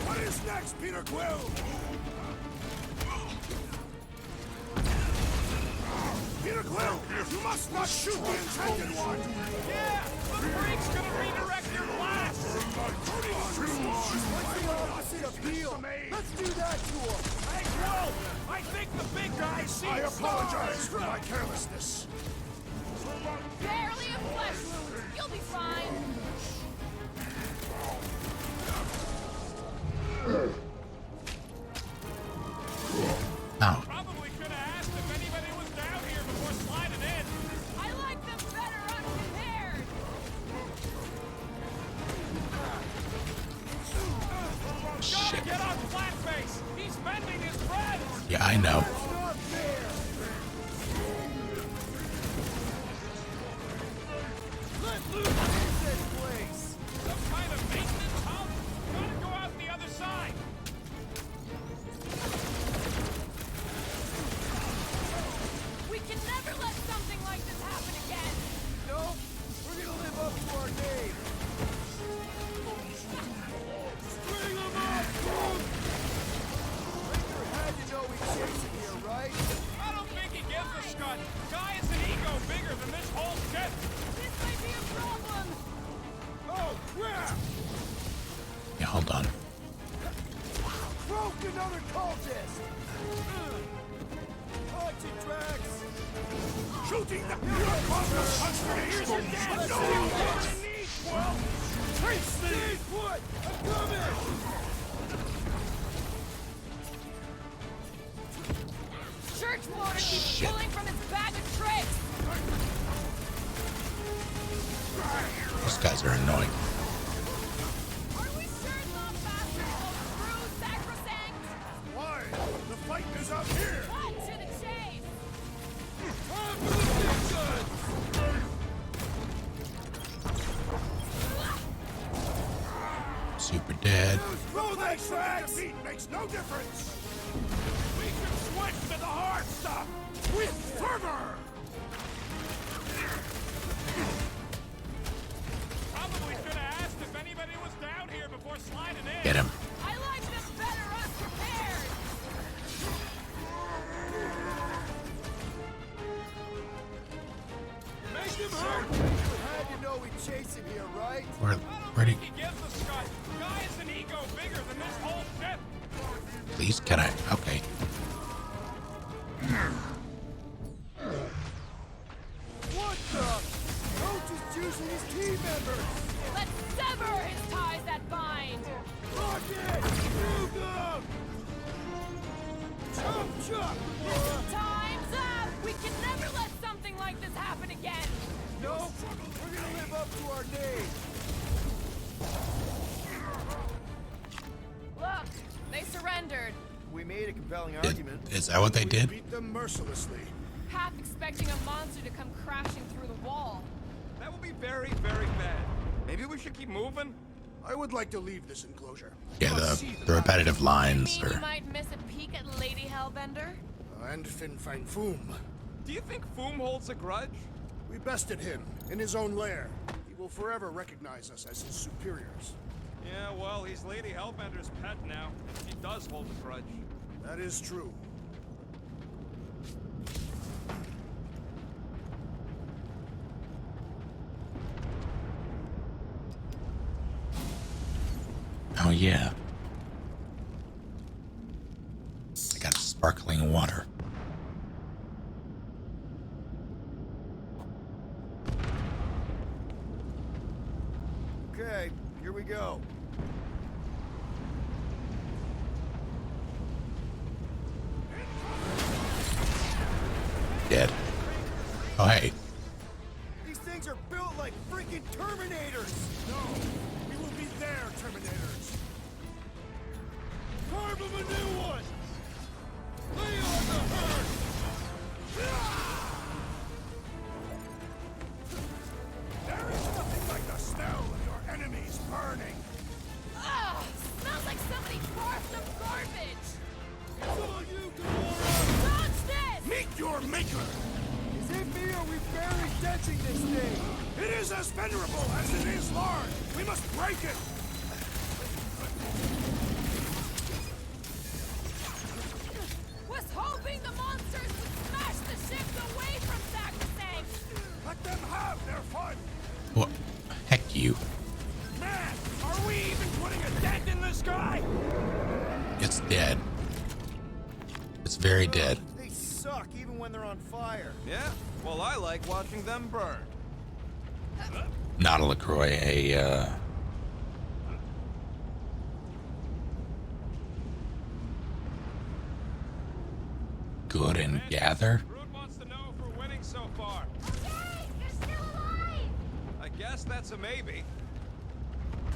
What is next, Peter Quill? Peter Quill, you must not shoot the intended one. Yeah, the freak's gonna redirect your blast. What's the opposite of heal? Let's do that to him. Hey, Quill, I think the big guy sees I apologize for my carelessness. Barely a flesh wound. You'll be fine. Ow. Probably could have asked if anybody was down here before sliding in. I like them better unprepared. Shit. Get on Flatface. He's bending his friends. Yeah, I know. Not fair. Let loose this place. Some kind of maintenance hump. Gotta go out the other side. We can never let something like this happen again. Nope. We're gonna live up to our name. String 'em up, Groot! Raker had to know he's chasing here, right? I don't think he gives a scut. Guy has an ego bigger than this whole shit. This might be a problem. Oh, crap! Yeah, hold on. Broke another cultist! Punch it, Drax! Shooting the pure cosmos consternation. No! Well, taste these! What? I'm coming! Churchwarder keeps pulling from his bag of tricks. These guys are annoying. Are we sure it's not faster to go through sacrosanct? Why? The fight is up here. Cut to the chase. Time for the big guns! Super dead. Throw that Drax! Defeat makes no difference. We can switch to the hard stuff with fervor. Probably should have asked if anybody was down here before sliding in. Get him. I like them better unprepared. Make him hurt! Raker had to know he's chasing here, right? Where'd he? He gives a scut. Guy has an ego bigger than this whole ship. Please, can I? Okay. his team members! Let's sever his ties that bind! Rocket! Move them! Chop chop! Time's up! We can never let something like this happen again! No, we're gonna live up to our name! Look, they surrendered. We made a compelling argument. Is that what they did? Beat them mercilessly. Half expecting a monster to come crashing through the wall. That would be very, very bad. Maybe we should keep moving? I would like to leave this enclosure. Yeah, the repetitive lines You are. might miss a peek at Lady Hellbender? And Fin Fang Foom. Do you think Foom holds a grudge? We bested him in his own lair. He will forever recognize us as his superiors. Yeah, well, he's Lady Hellbender's pet now. She does hold a grudge. That is true. Oh yeah. I got sparkling water. Okay, here we go. Dead. Oh hey. These things are built like freaking Terminators! No, we will be their Terminators. Carve them a new one! Lay on the herd! There is nothing like the smell of your enemies burning. Ugh! Smells like somebody barfed some garbage! It's all you, Gamora! Dodge this! Meet your maker! Is it me or are we barely dentching this thing? It is as venerable as it is large! We must break it! Was hoping the monsters would smash the ships away from Sacrosanct! Let them have their fun! What? Heck you. Man, are we even putting a dent in the sky? It's dead. It's very dead. They suck even when they're on fire. Yeah? Well, I like watching them burn. Not a LaCroix, Good and gather? Groot wants to know if we're winning so far. Okay, you're still alive! I guess that's a maybe.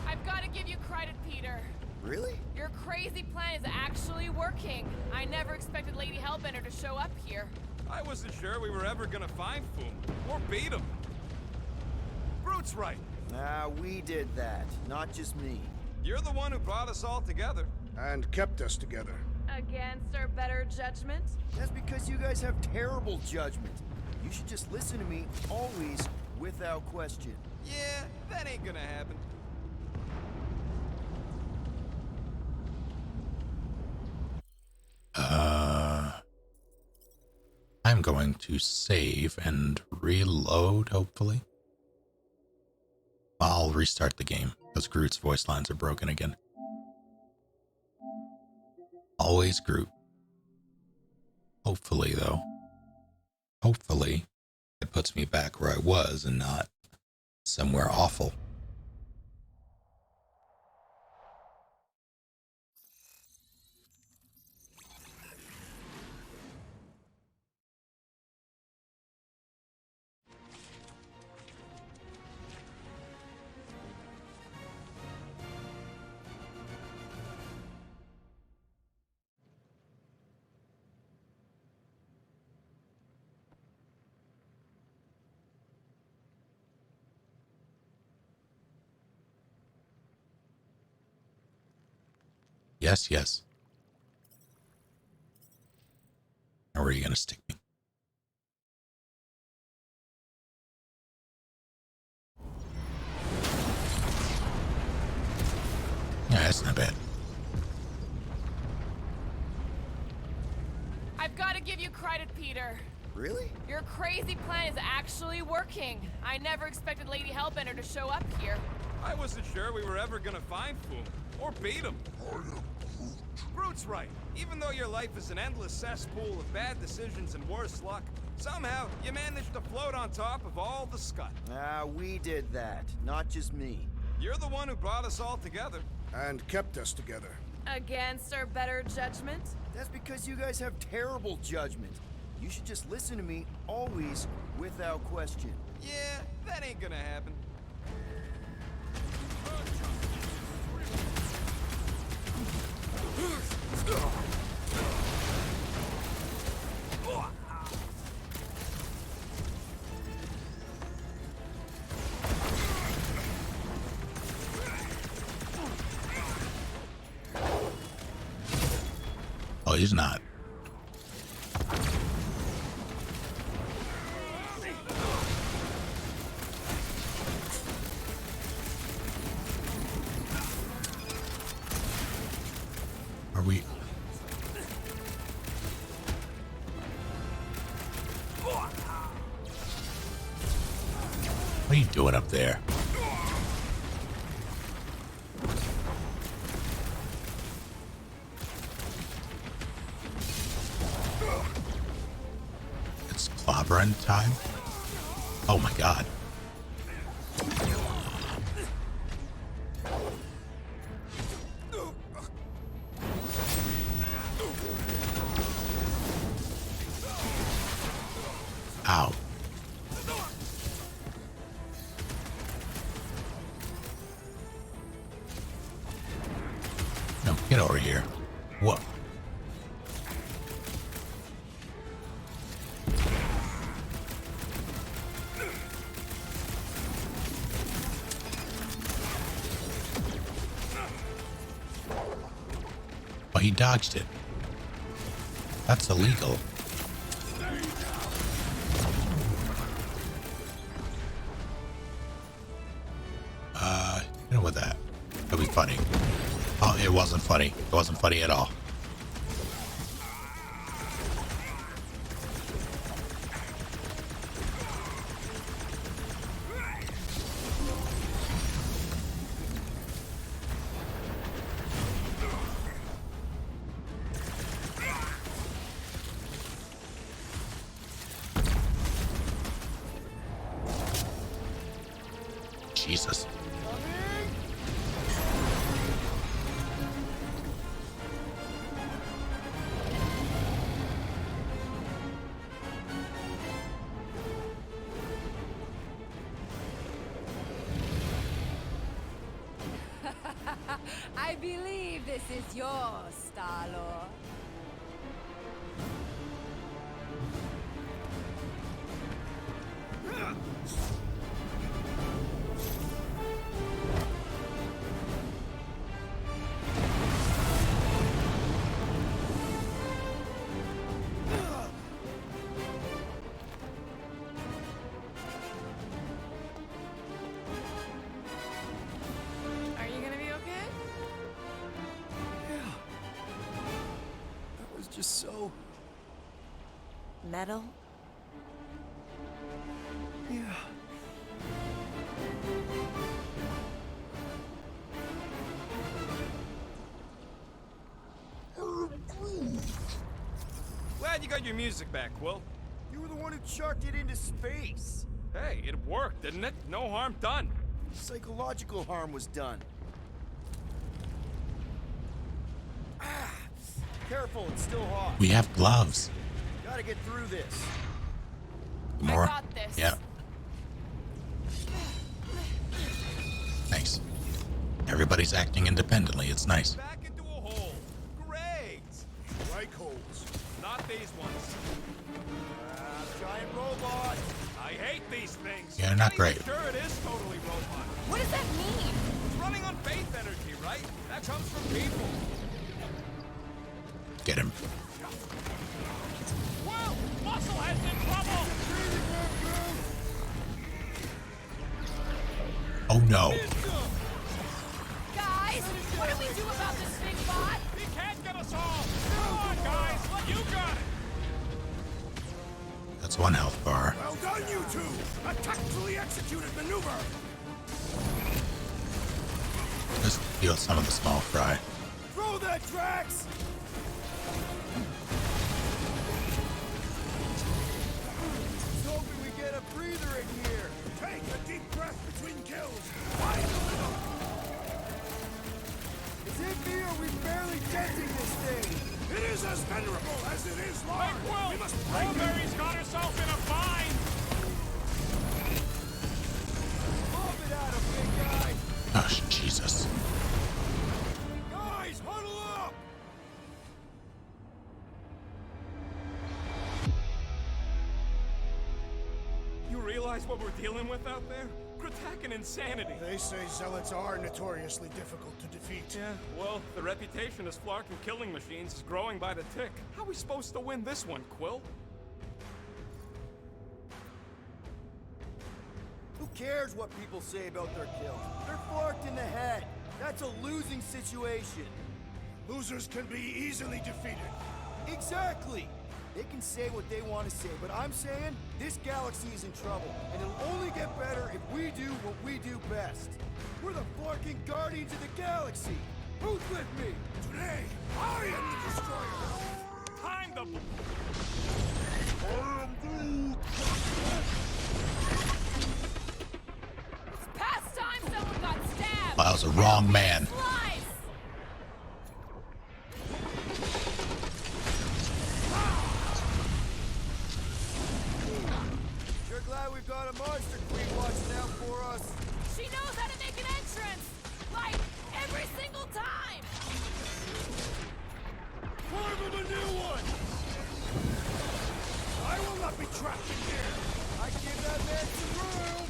I've got to give you credit, Peter. Really? Your crazy plan is actually working. I never expected Lady Hellbender to show up here. I wasn't sure we were ever gonna find Foom, or beat him. Groot's right. Nah, we did that, not just me. You're the one who brought us all together. And kept us together. Against our better judgment? That's because you guys have terrible judgment. You should just listen to me, always, without question. Yeah, that ain't gonna happen. I'm going to save and reload, hopefully. I'll restart the game, because Groot's voice lines are broken again. Always Groot. Hopefully, though. Hopefully, it puts me back where I was and not somewhere awful. Yes, yes. Now, where are you going to stick me? Yeah, that's not bad. I've got to give you credit, Peter. Really? Your crazy plan is actually working. I never expected Lady Hellbender to show up here. I wasn't sure we were ever gonna find Foom, or beat him. Groot's right. Even though your life is an endless cesspool of bad decisions and worse luck, Somehow, you managed to float on top of all the scud. Ah, we did that, not just me. You're the one who brought us all together. And kept us together. Against our better judgment? That's because you guys have terrible judgment. You should just listen to me, always, without question. Yeah, that ain't gonna happen. Oh, he's not. Are we? What are you doing up there? It's clobbering time? Oh my god. Ow. No, get over here. What? Oh, he dodged it. That's illegal. You know what that? That'd be funny. Oh, it wasn't funny. It wasn't funny at all. Jesus. I believe this is yours, Star-Lord. Are you gonna be okay? Yeah. That was just so... Metal? Yeah. Glad you got your music back, Quill. You were the one who chucked it into space. Hey, it worked, didn't it? No harm done. Psychological harm was done. Ah, careful, it's still hot. We have gloves. Gotta get through this. More? I got this. Yeah. Nice. Everybody's acting independently. It's nice. Back into a hole. Great. Strike holes. Not these ones. Giant robot. I hate these things. Yeah, not great. Sure, it is totally robot. What does that mean? It's running on faith energy, right? That comes from people. Get him. Whoa! Musclehead's in trouble! Oh no. Guys, what do we do about this big bot? He can't get us all! Come on, guys! You got it! That's one health bar. Well done, you two! A tactfully executed maneuver! Just deal some of the small fry. Throw that, Drax! breather in here. Take a deep breath between kills. Find the rhythm. Is it me or we barely denting this thing? It is as venerable as it is large. Quill! We must break it. Mulberry's got herself in a bind! Lob it at him, big guy. Oh, Jesus. Guys, huddle up! You realize what we're dealing with out there? Gratak and insanity. They say zealots are notoriously difficult to defeat. Yeah, well, the reputation as flarkin' killing machines is growing by the tick. How are we supposed to win this one, Quill? Who cares what people say about their kills? They're flarked in the head. That's a losing situation. Losers can be easily defeated. Exactly! They can say what they want to say, but I'm saying this galaxy is in trouble, and it'll only get better if we do what we do best. We're the flarking guardians of the galaxy! Who's with me? Today, I am the destroyer. Time to... It's past time someone got stabbed! That was the wrong man. Sure glad we've got a monster queen watching out for us. She knows how to make an entrance! Like, every single time! Carve him a new one! I will not be trapped in here! I give that man some room!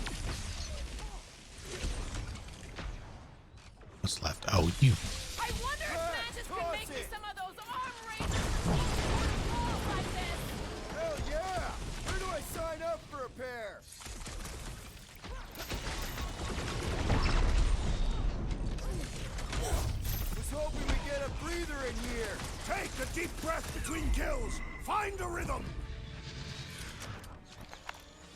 What's left? Oh, you. I wonder if Mantis can make me some of those arm raisers like this! Hell yeah! Where do I sign up for a pair? Was hoping we get a breather in here. Take a deep breath between kills. Find a rhythm.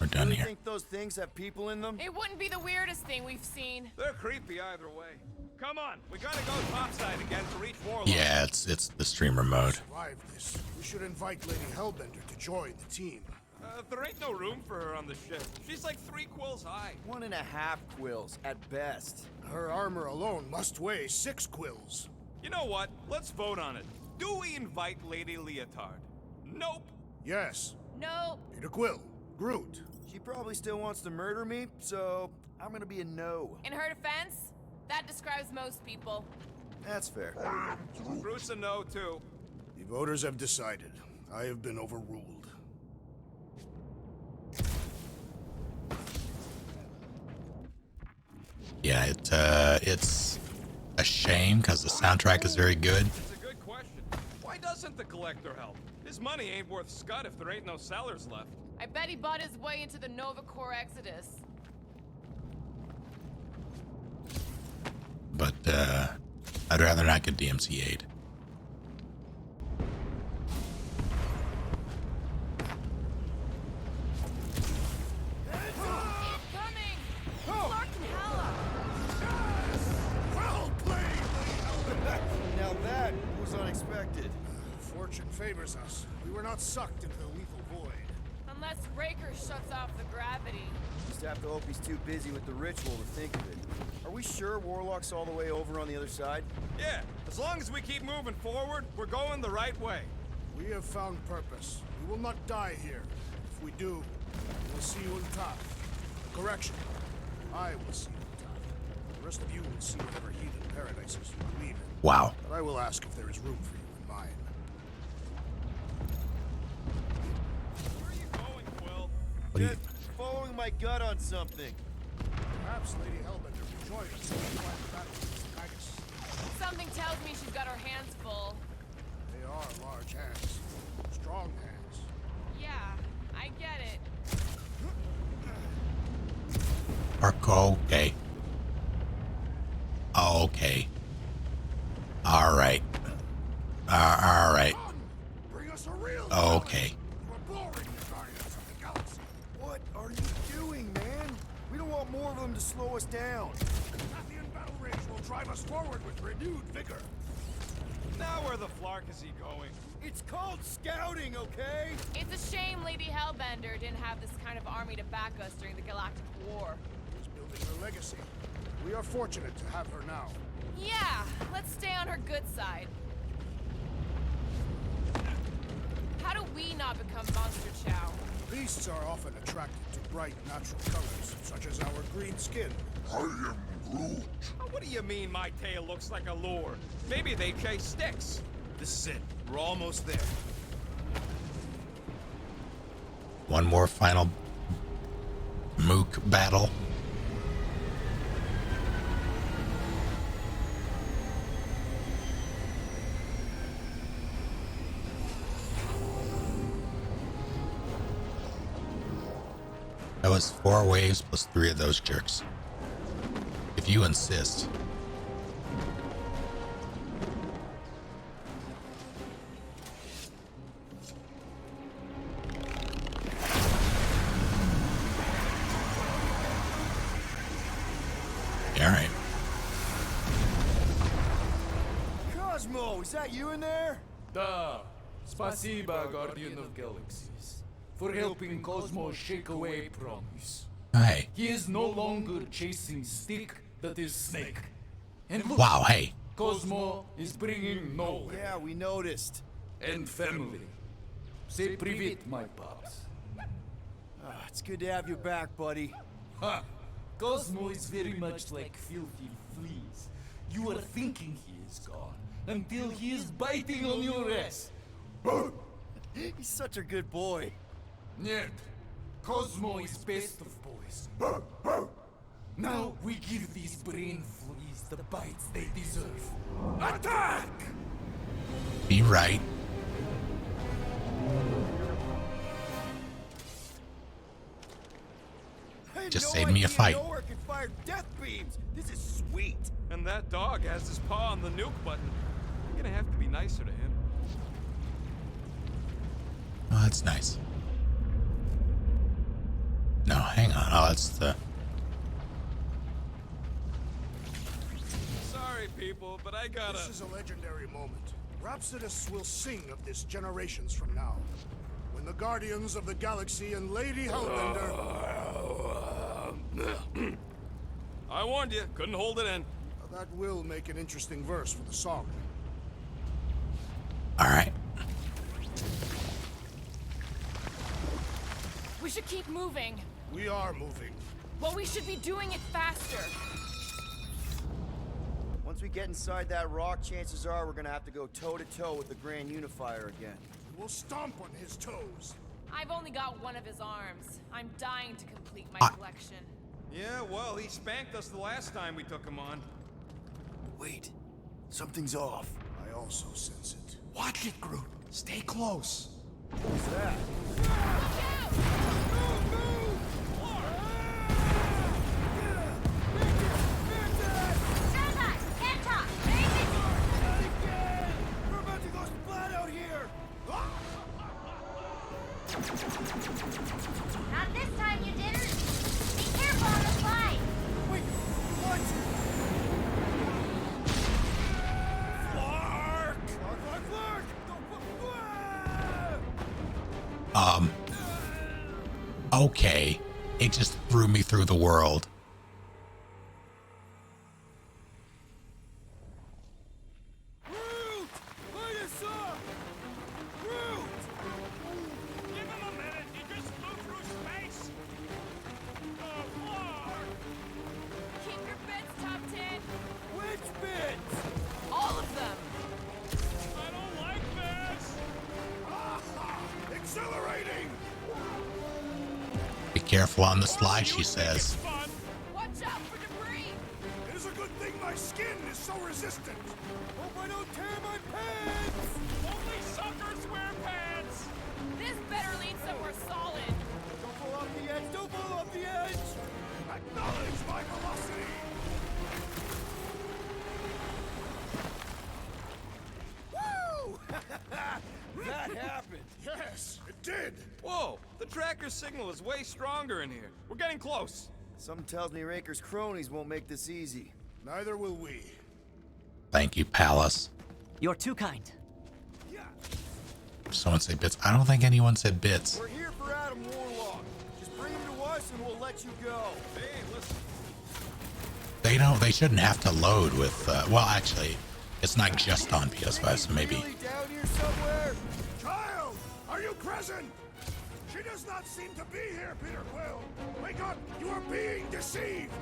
We're done You here. think those things have people in them? It wouldn't be the weirdest thing we've seen. They're creepy either way. Come on, we gotta go topside again to reach Warlock. Yeah, it's the streamer mode. Survive this. We should invite Lady Hellbender to join the team. There ain't no room for her on the ship. She's like 3 quills high. 1.5 quills, at best. Her armor alone must weigh 6 quills. You know what? Let's vote on it. Do we invite Lady Leotard? Nope. Yes. No. Peter Quill. Groot. She probably still wants to murder me, so I'm gonna be a no. In her defense, that describes most people. That's fair. Groot's a no, too. The voters have decided. I have been overruled. Yeah, it's a shame because the soundtrack is very good. It's a good question. Why doesn't the Collector help? His money ain't worth scut if there ain't no sellers left. I bet he bought his way into the Nova Corps Exodus. But I'd rather not get DMC aid. Incoming! Clark and Hella! Well played! Now that was unexpected. Fortune favors us. We were not sucked into the lethal void. Unless Raker shuts off the gravity. Just have to hope he's too busy with the ritual to think of it. Are we sure Warlock's all the way over on the other side? Yeah, as long as we keep moving forward, we're going the right way. We have found purpose. We will not die here. If we do, we will see you in top. Correction. I will see you in top. The rest of you will see whatever heathen paradises you believe in. Wow. But I will ask if there is room for you in mine. Where are you going, Quill? Just following my gut on something. Perhaps Lady Hellbender will join us in the final battle against Titus. Something tells me she's got her hands full. They are large hands. Strong hands. Yeah, I get it. Okay. Okay. All right. All right. Bring us a real Okay. We're boring the Guardians of the Galaxy. What are you doing, man? We don't want more of them to slow us down. Tathian battle rage will drive us forward with renewed vigor. Now where the flark is he going? It's called scouting, okay? It's a shame Lady Hellbender didn't have this kind of army to back us during the Galactic War. She's building her legacy. We are fortunate to have her now. Yeah, let's stay on her good side. How do we not become monster chow? Beasts are often attracted to bright natural colors, such as our green skin. I am Groot. What do you mean my tail looks like a lure? Maybe they chase sticks. This is it. We're almost there. One more final mook battle. That was 4 waves plus 3 of those jerks. If you insist. All right. Cosmo, is that you in there? Da. Spasiba, Guardian of Galaxies, for helping Cosmo shake away promise. Hey. He is no longer chasing stick that is snake. And look, Wow, hey. Cosmo is bringing nowhere. Yeah, we noticed. And family. Say privet, my pops. It's good to have you back, buddy. Ha! Cosmo is very much like filthy fleas. You are thinking he is gone until he is biting on your ass. He's such a good boy. Нет, Cosmo is best of boys. Now we give these brain fleas the bites they deserve. Attack! Be right. Just save me a fight. Can fire death beams. This is sweet. And that dog has his paw on the nuke button. I'm gonna have to be nicer to him. Oh, that's nice. No, hang on. Oh, that's the... Sorry, people, but I gotta... This is a legendary moment. Rhapsodists will sing of this generations from now. When the Guardians of the Galaxy and Lady Hellbender... I warned you, couldn't hold it in. That will make an interesting verse for the song. All right. We should keep moving. We are moving. Well, we should be doing it faster. Once we get inside that rock, chances are we're gonna have to go toe-to-toe with the Grand Unifier again. We'll stomp on his toes. I've only got one of his arms. I'm dying to complete my collection. Yeah, well, he spanked us the last time we took him on. Wait, something's off. I also sense it. Watch it, Groot. Stay close. What's that? We're about to go splat out here! Not this time, you didn't. Be careful on the slide. Wait, what? Flark! Okay. It just threw me through the world. Groot! Light us up! Groot! Give him a minute. He just flew through space. Oh, Flark! Keep your bits, Top 10. Which bits? All of them. I don't like this. Accelerating! Be careful on the slide, she says. Watch out for debris. It is a good thing my skin is so resistant. Hope I don't tear my pants! Only suckers wear pants. This better lead somewhere solid. Don't fall off the edge! Don't fall off the edge! Acknowledge my velocity! Woo! That happened! Yes, it did! Whoa, the tracker signal is way stronger in here. We're getting close. Something tells me Raker's cronies won't make this easy. Neither will we. Thank you, Pallas. You're too kind. Someone say bits. I don't think anyone said bits. We're here for Adam Warlock. Just bring him to us and we'll let you go. Hey, listen. They shouldn't have to load with, well, actually, it's not just on PS5, so maybe. Really down here somewhere? Child, are you present? She does not seem to be here, Peter Quill. Wake up, you are being deceived.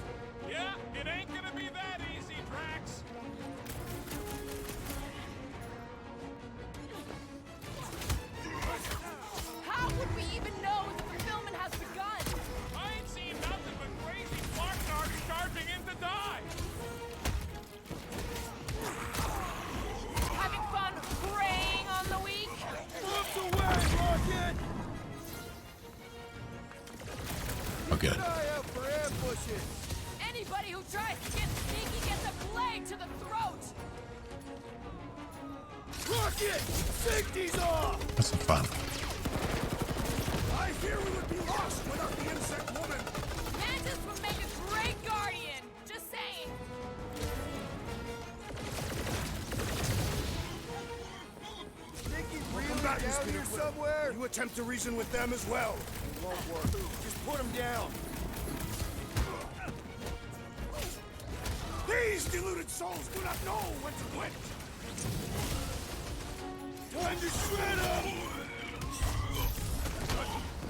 Yeah, it ain't gonna be that easy, Drax. How would we even know the fulfillment has begun? I ain't seen nothing but crazy Spartanards charging in to die. Having fun preying on the weak? Move the way, Rocket! Oh, good. Keep an eye out for ambushes. Anybody who tries to get sneaky gets a blade to the throat! Rocket! Safety's off! That's some fun. I fear we would be lost without the insect woman. Mantis would make a great guardian! Just saying! Nikki's Welcome really back, down Peter here Quill. somewhere? You attempt to reason with them as well. It won't work. Just put him down. These deluded souls do not know when to quit. Time to shred them!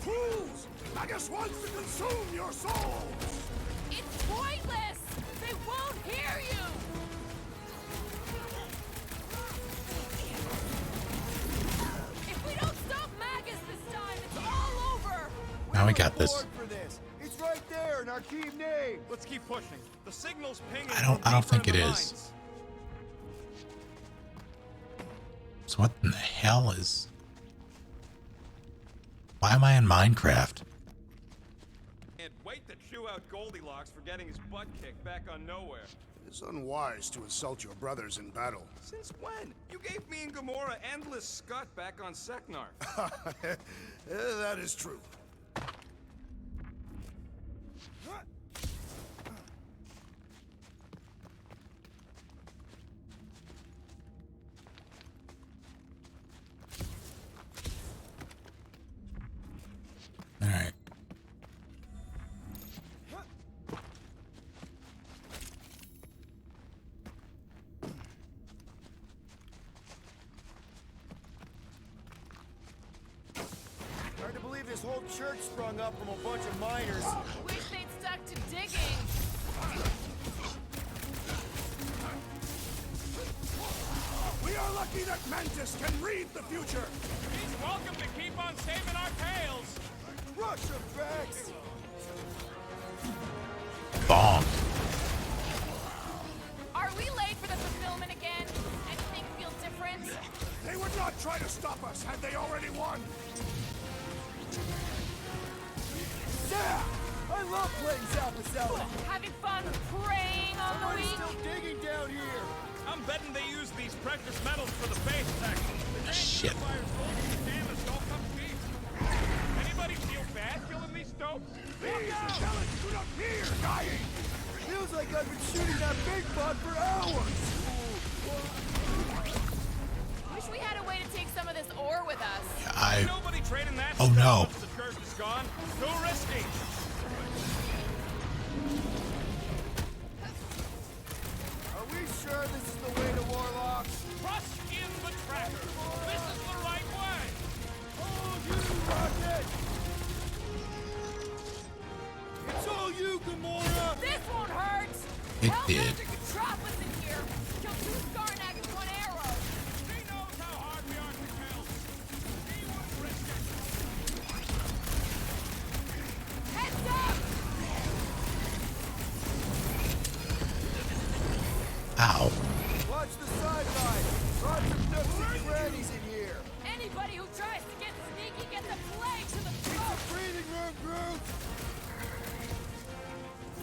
Fools! Magus wants to consume your souls! It's pointless! They won't hear you! If we don't stop Magus this time, it's all over! Now we got this. For this. It's right there in our team name. Let's keep pushing. The signal's pinging. I don't think it is. So what in the hell is... Why am I in Minecraft? Can't wait to chew out Goldilocks for getting his butt kicked back on Nowhere. It's unwise to insult your brothers in battle. Since when? You gave me and Gamora endless scut back on Seknar. That is true. All right. Hard to believe this whole church sprung up from a bunch of miners. Wish they'd stuck to digging. We are lucky that Mantis can read the future. He's welcome to keep on saving our tails. Rush effects! Bomb. Are we late for the fulfillment again? Anything feel different? They would not try to stop us had they already won. Yeah! I love playing Zappa. Having fun preying on the Somebody's weak? still digging down here. I'm betting they use these precious metals for the base tech. Shit. Anybody feel bad killing these dopes? These intelligent do not fear dying. Feels like I've been shooting that big bud for hours. Wish we had a way to take some of this ore with us. I... Nobody trading that Oh no. once the church is gone. Too risky. Are we sure this is the way to Warlock? Trust in the tracker. This is the right way. Hold you, Rocket! It's all you, Gamora! This won't hurt! It Tell did. Dr. Katropos in here! Kill 2 Skarnak with 1 arrow! She knows how hard we are to kill. She wouldn't risk it. Heads up! Ow. Watch the sideline! Lots of nooks and crannies in here! Anybody who tries to get sneaky gets a blade to the throat! Breathing room, Groot!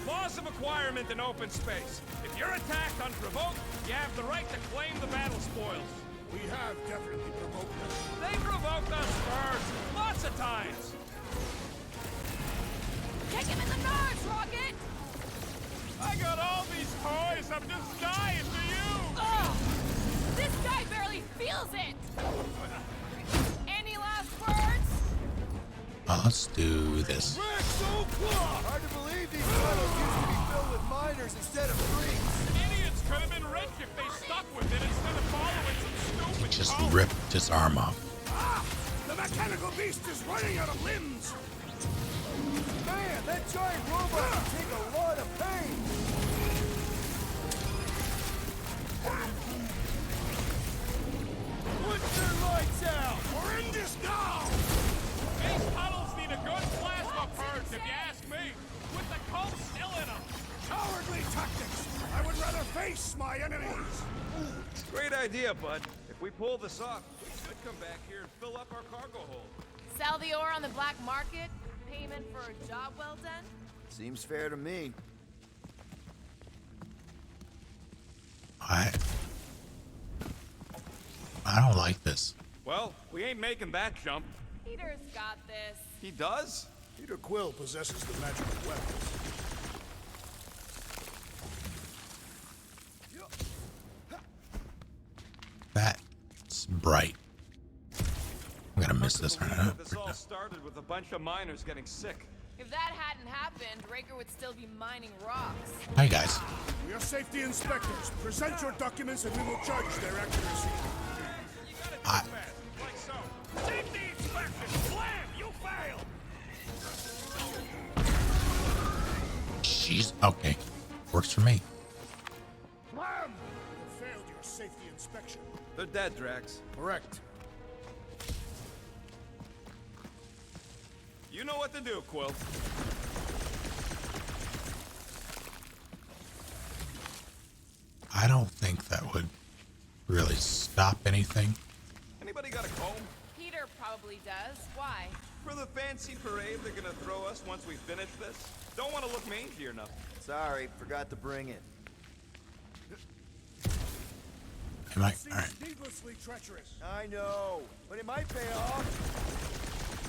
Laws of acquirement in open space. If you're attacked unprovoked, you have the right to claim the battle spoils. We have definitely provoked them. They provoked us first, lots of times. Kick him in the nerves, Rocket! I got all these toys, I'm just dying for you. Ugh! This guy barely feels it! Any last words? Let's do this. Hard to believe these tunnels used to be filled with miners instead of freaks. Idiots could have been rich if they stuck with it instead of following some stupid Just code. ripped his arm off. Ah! The mechanical beast is running out of limbs! Man, that giant robot can take a lot of pain! Put their lights out! We're in this now! These tunnels need a good plasma purge, if you ask me. With the coke still in them. Cowardly tactics! I would rather face my enemies! Great idea, bud. If we pull this off, we should come back here and fill up our cargo hold. Sell the ore on the black market? Payment for a job well done? Seems fair to me. I don't like this. Well, we ain't making that jump. Peter's got this. He does? Peter Quill possesses the magical weapons. That's bright. I'm gonna miss this right This all started with a bunch of miners getting sick. If that hadn't happened, Raker would still be mining rocks. Hi guys. We are safety inspectors. Present your documents and we will judge their accuracy. I, Like so. Safety inspection! Slam! You failed! she's okay. Works for me. Slam! You failed your safety inspection. They're dead, Drax. Correct. You know what to do, Quill. I don't think that would really stop anything. Anybody got a comb? Peter probably does. Why? For the fancy parade they're gonna throw us once we finish this? Don't want to look mangy or nothing. Sorry, forgot to bring it. Am I? Seems Alright. needlessly treacherous. I know, but it might pay off.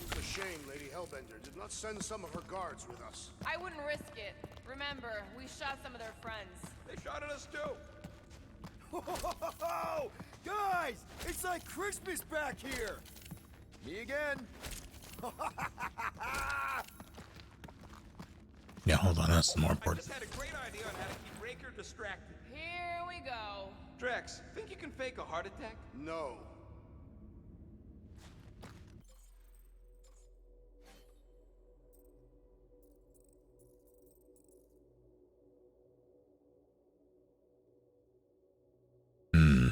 It's a shame Lady Hellbender did not send some of her guards with us. I wouldn't risk it. Remember, we shot some of their friends. They shot at us too. Oh, guys, it's like Christmas back here. Me again. Yeah, hold on. That's more I important. just had a great idea on how to keep Raker distracted. Here we go. Drax, think you can fake a heart attack? No. Hmm.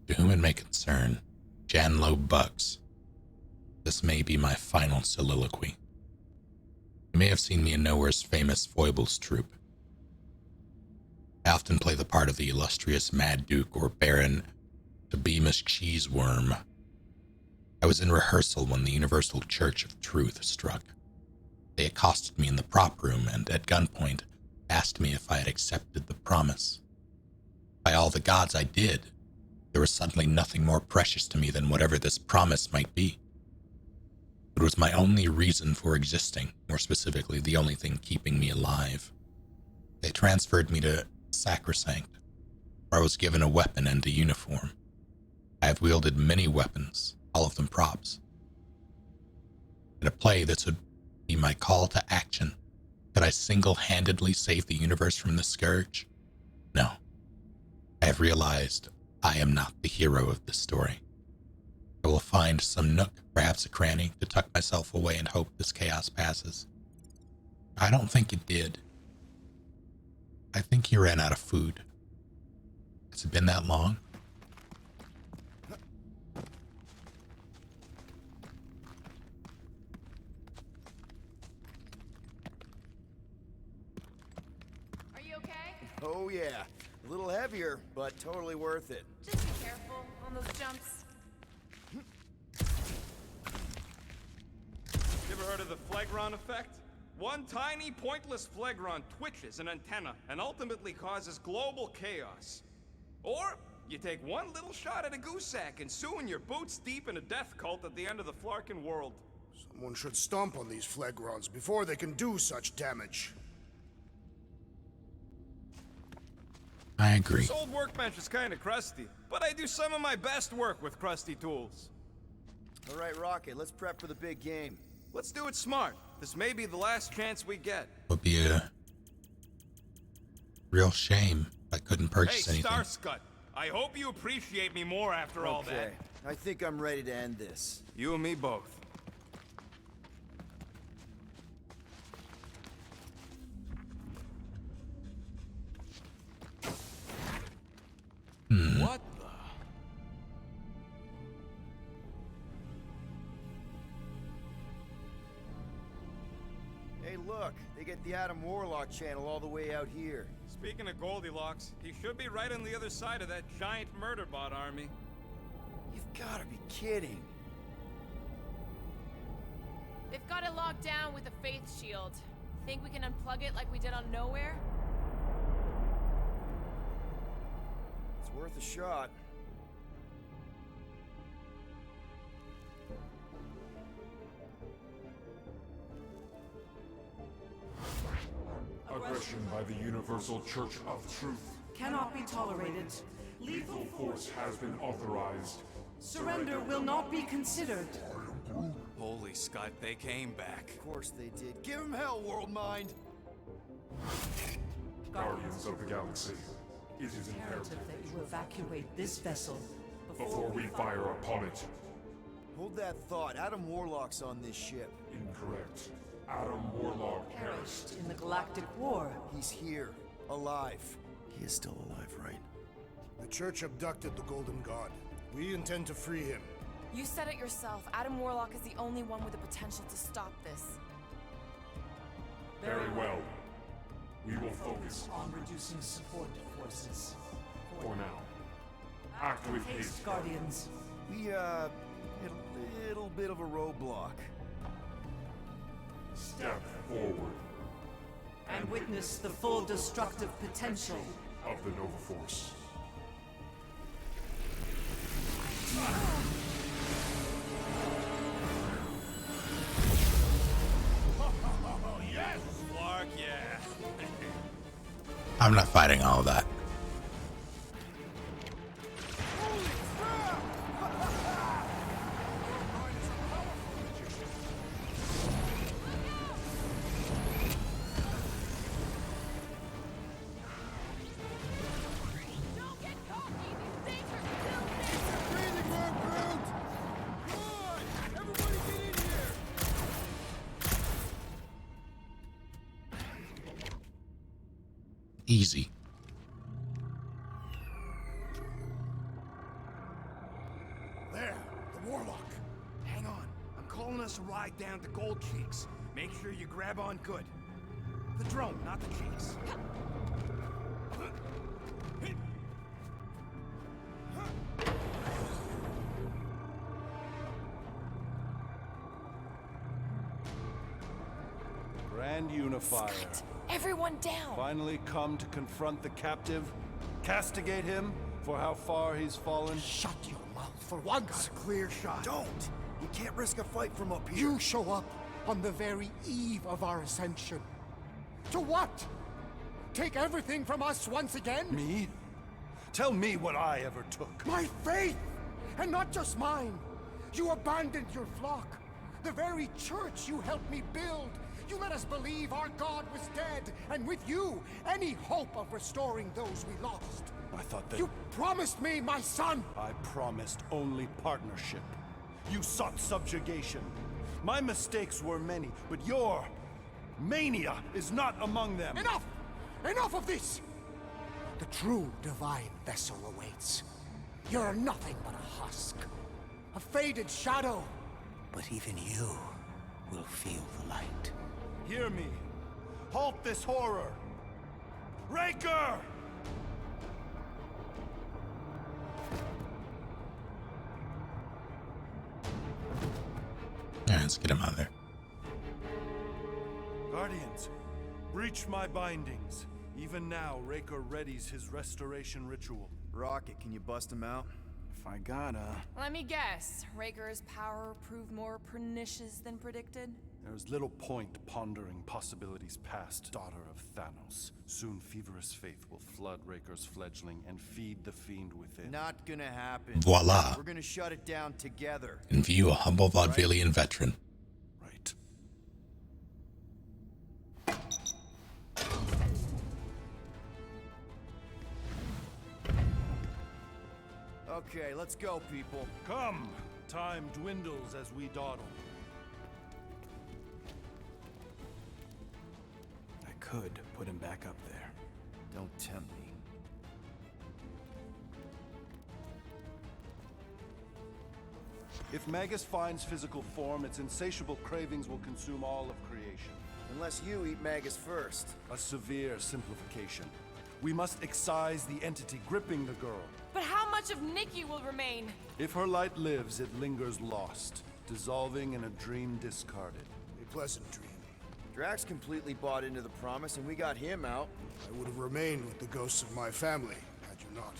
To whom it may concern, Janlo Bucks. This may be my final soliloquy. You may have seen me in Nowhere's famous foibles troupe. I often play the part of the illustrious Mad Duke or Baron Tobimus Cheeseworm. I was in rehearsal when the Universal Church of Truth struck. They accosted me in the prop room and, at gunpoint, asked me if I had accepted the promise. By all the gods, I did. There was suddenly nothing more precious to me than whatever this promise might be. It was my only reason for existing, more specifically, the only thing keeping me alive. They transferred me to Sacrosanct, where I was given a weapon and a uniform. I have wielded many weapons, all of them props. In a play, this would be my call to action. Could I single-handedly save the universe from the scourge? No. I have realized I am not the hero of this story. I will find some nook, perhaps a cranny, to tuck myself away and hope this chaos passes. I don't think it did. I think he ran out of food. Has it been that long? Are you okay? Oh yeah, a little heavier, but totally worth it. Just be careful on those jumps. You ever heard of the Phlegron effect? One tiny, pointless phlegron twitches an antenna and ultimately causes global chaos. Or you take one little shot at a goose sack and soon you're boots deep in a death cult at the end of the Flarkin world. Someone should stomp on these phlegrons before they can do such damage. I agree. This old workbench is kind of crusty, but I do some of my best work with crusty tools. All right, Rocket, let's prep for the big game. Let's do it smart. This may be the last chance we get. Would be a real shame if I couldn't purchase Hey, anything. Starscut, I hope you appreciate me more after all that. Okay, I think I'm ready to end this. You and me both. What the? Hey, look, they get the Adam Warlock channel all the way out here. Speaking of Goldilocks, he should be right on the other side of that giant murder bot army. You've gotta be kidding. They've got it locked down with a faith shield. Think we can unplug it like we did on Nowhere? It's worth a shot. Aggression by the Universal Church of Truth cannot be tolerated. Lethal force has been authorized. Surrender will not be considered. Holy Scott, they came back. Of course they did. Give him hell, World Mind! Guardians of the Galaxy, it is imperative that you evacuate this vessel before we fire upon it. Hold that thought. Adam Warlock's on this ship. Incorrect. Adam Warlock perished in the Galactic War. He's here, alive. He is still alive, right? The Church abducted the Golden God. We intend to free him. You said it yourself. Adam Warlock is the only one with the potential to stop this. Very well. We will focus on reducing support forces. For now. Act with haste, Guardians. We, hit a little bit of a roadblock. Step forward. And witness the full destructive potential of the Nova Force. Yes, Flark, yeah. I'm not fighting all of that. Easy. There, the Warlock. Hang on. I'm calling us a ride down to Gold Cheeks. Make sure you grab on good. The drone, not the cheeks. Grand Unifier. Everyone down! Finally come to confront the captive, castigate him for how far he's fallen. Shut your mouth for once. Got a clear shot. Don't! You can't risk a fight from up here. You show up on the very eve of our ascension. To what? Take everything from us once again? Me? Tell me what I ever took. My faith! And not just mine. You abandoned your flock. The very church you helped me build. You let us believe our God was dead, and with you, any hope of restoring those we lost. I thought that... You promised me my son! I promised only partnership. You sought subjugation. My mistakes were many, but your mania is not among them. Enough! Enough of this! The true divine vessel awaits. You're nothing but a husk. A faded shadow. But even you will feel the light. Hear me. Halt this horror. Raker! Yeah, let's get him out of there. Guardians, breach my bindings. Even now, Raker readies his restoration ritual. Rocket, can you bust him out? If I gotta... Let me guess. Raker's power proved more pernicious than predicted? There's little point pondering possibilities past, daughter of Thanos. Soon feverish faith will flood Raker's fledgling and feed the fiend within. Not gonna happen. Voila. We're gonna shut it down together. In view, a humble vaudevillian veteran. Right. Okay, let's go, people. Come! Time dwindles as we dawdle. I could put him back up there. Don't tempt me. If Magus finds physical form, its insatiable cravings will consume all of creation. Unless you eat Magus first. A severe simplification. We must excise the entity gripping the girl. But how much of Nikki will remain? If her light lives, it lingers lost, dissolving in a dream discarded. A pleasant dream. Drax completely bought into the promise, and we got him out. I would have remained with the ghosts of my family, had you not.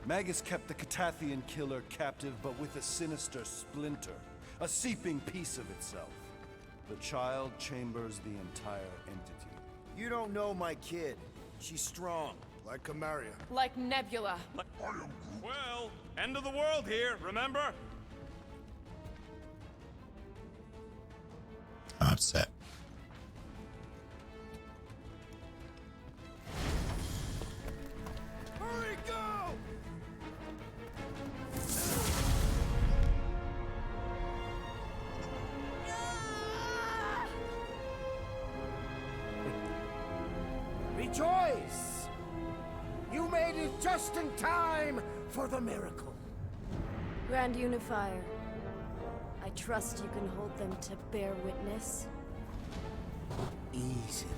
Magus kept the Catathian killer captive, but with a sinister splinter, a seeping piece of itself. The child chambers the entire entity. You don't know my kid. She's strong. Like Kamaria. Like Nebula. Well, end of the world here, remember? I'm upset. Hurry, go! Rejoice! You made it just in time for the miracle. Grand Unifier, I trust you can hold them to bear witness. Easily.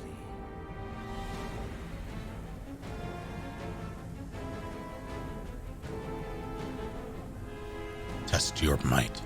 Test your might.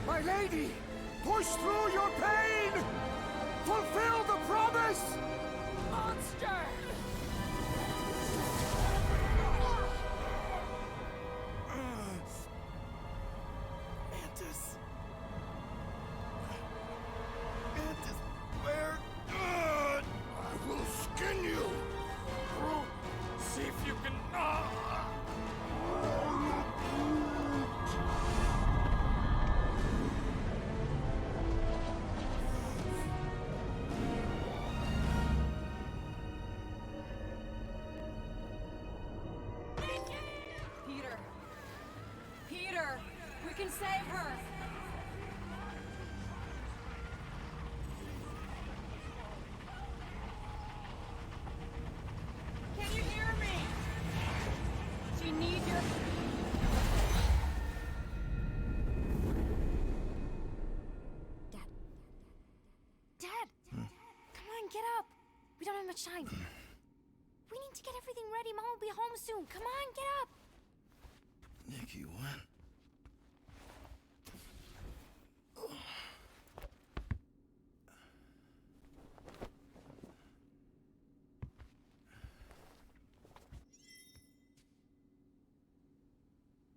My lady, push through your pain! Fulfill the promise! Monster! Mantis. Mantis, where? I will skin you! See if you can... Peter! Peter! We can save her! Can you hear me? She needs your... Dad! Come on, get up! We don't have much time. We need to get everything ready. Mom will be home soon. Come on, get up! Nikki, what?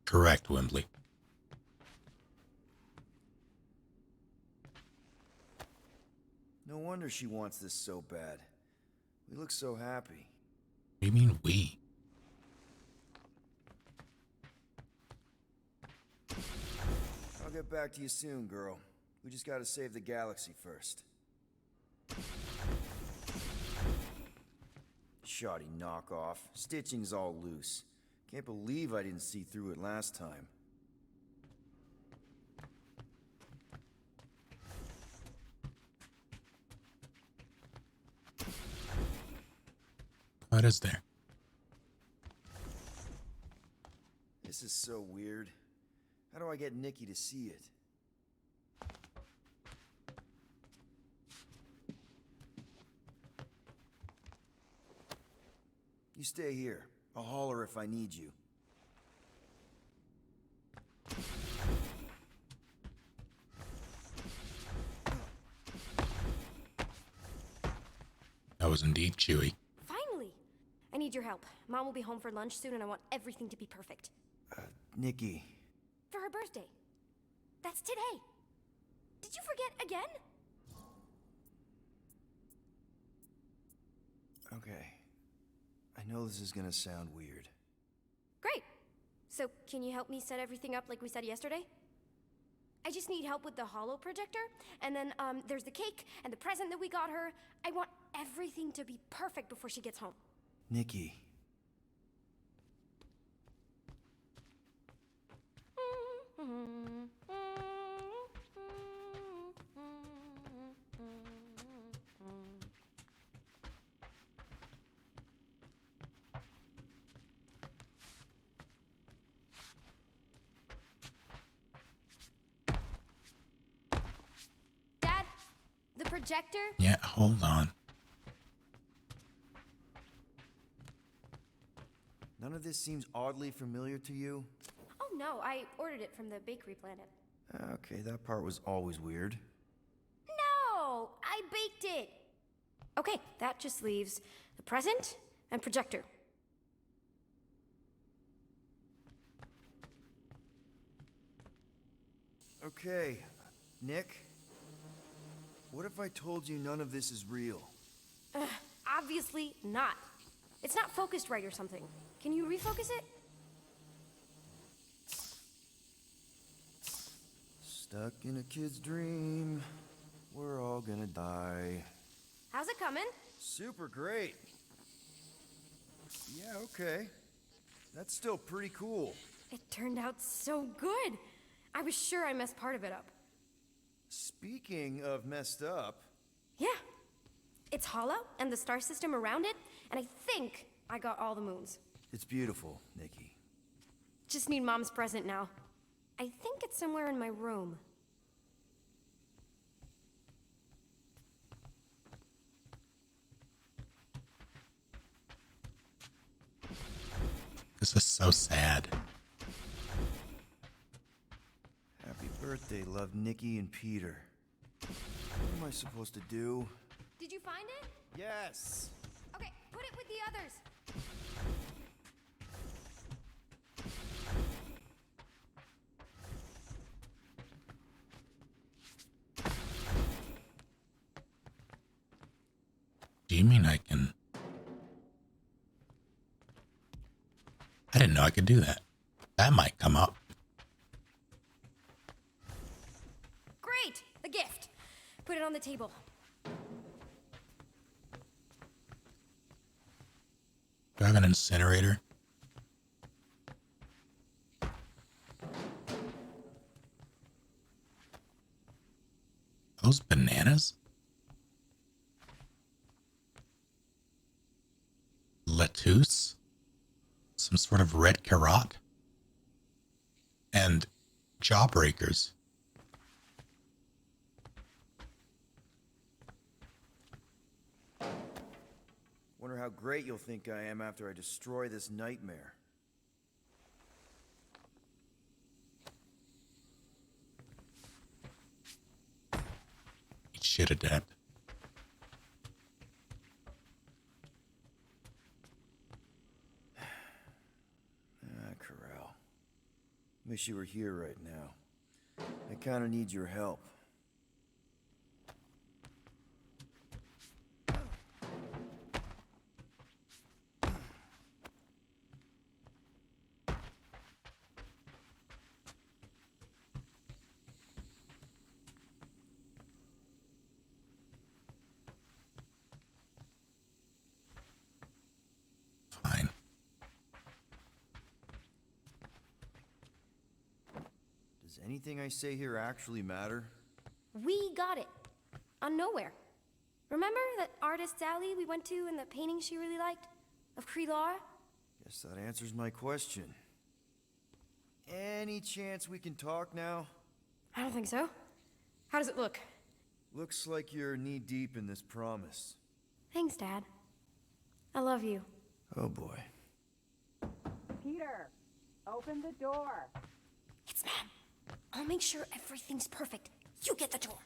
Correct, Wembley. No wonder she wants this so bad. We look so happy. What do you mean we? I'll get back to you soon, girl. We just gotta save the galaxy first. Shoddy knockoff. Stitching's all loose. Can't believe I didn't see through it last time. What is there? This is so weird. How do I get Nikki to see it? You stay here. I'll holler if I need you. That was indeed Chewie. Finally! I need your help. Mom will be home for lunch soon and I want everything to be perfect. Nikki. For her birthday. That's today. Did you forget again? Okay. I know this is gonna sound weird. Great. So, can you help me set everything up like we said yesterday? I just need help with the holo projector, and then, there's the cake and the present that we got her. I want everything to be perfect before she gets home. Nikki. Dad, the projector? Yeah, hold on. None of this seems oddly familiar to you? Oh no, I ordered it from the bakery planet. Okay, that part was always weird. No, I baked it. Okay, that just leaves the present and projector. Okay, Nick. What if I told you none of this is real? Obviously not. It's not focused right or something. Can you refocus it? Stuck in a kid's dream. We're all gonna die. How's it coming? Super great. Yeah, okay. That's still pretty cool. It turned out so good. I was sure I messed part of it up. Speaking of messed up... Yeah. It's hollow, and the star system around it, and I think I got all the moons. It's beautiful, Nikki. Just need Mom's present now. I think it's somewhere in my room. This is so sad. Happy birthday, love Nikki and Peter. What am I supposed to do? Did you find it? Yes! Okay, put it with the others. Do you mean I can... I didn't know I could do that. That might come up. Great! The gift. Put it on the table. Do I have an incinerator? Those bananas? Lettuce? Some sort of red carrot? And jawbreakers. Wonder how great you'll think I am after I destroy this nightmare. Eat shit, Adept. Corral. Wish you were here right now. I kinda need your help. Does anything I say here actually matter? We got it. On Nowhere. Remember that artist's alley we went to and the painting she really liked? Of Krelar? Guess that answers my question. Any chance we can talk now? I don't think so. How does it look? Looks like you're knee-deep in this promise. Thanks, Dad. I love you. Oh boy. Peter, open the door. It's Mom. I'll make sure everything's perfect. You get the door.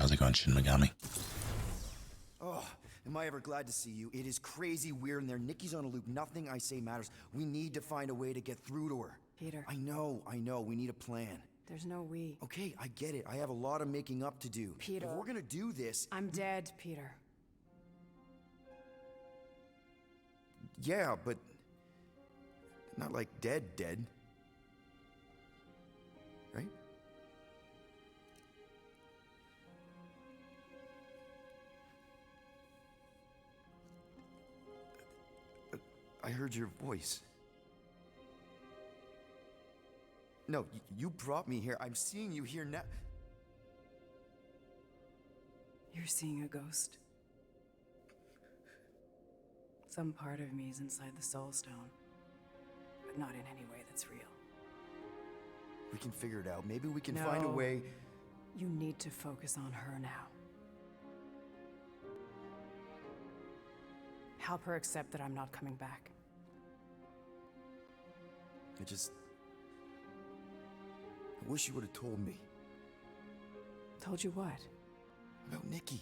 How's it going, Shin Megami? Oh, am I ever glad to see you. It is crazy weird in there. Nikki's on a loop. Nothing I say matters. We need to find a way to get through to her. Peter. I know. We need a plan. There's no we. Okay, I get it. I have a lot of making up to do. Peter. If we're gonna do this... I'm dead, Peter. Yeah, but... not like dead. Right? I heard your voice. No, you brought me here. I'm seeing you here now. You're seeing a ghost. Some part of me is inside the Soul Stone, but not in any way that's real. We can figure it out. Maybe we can find a way... You need to focus on her now. Help her accept that I'm not coming back. I wish you would have told me. Told you what? About Nikki.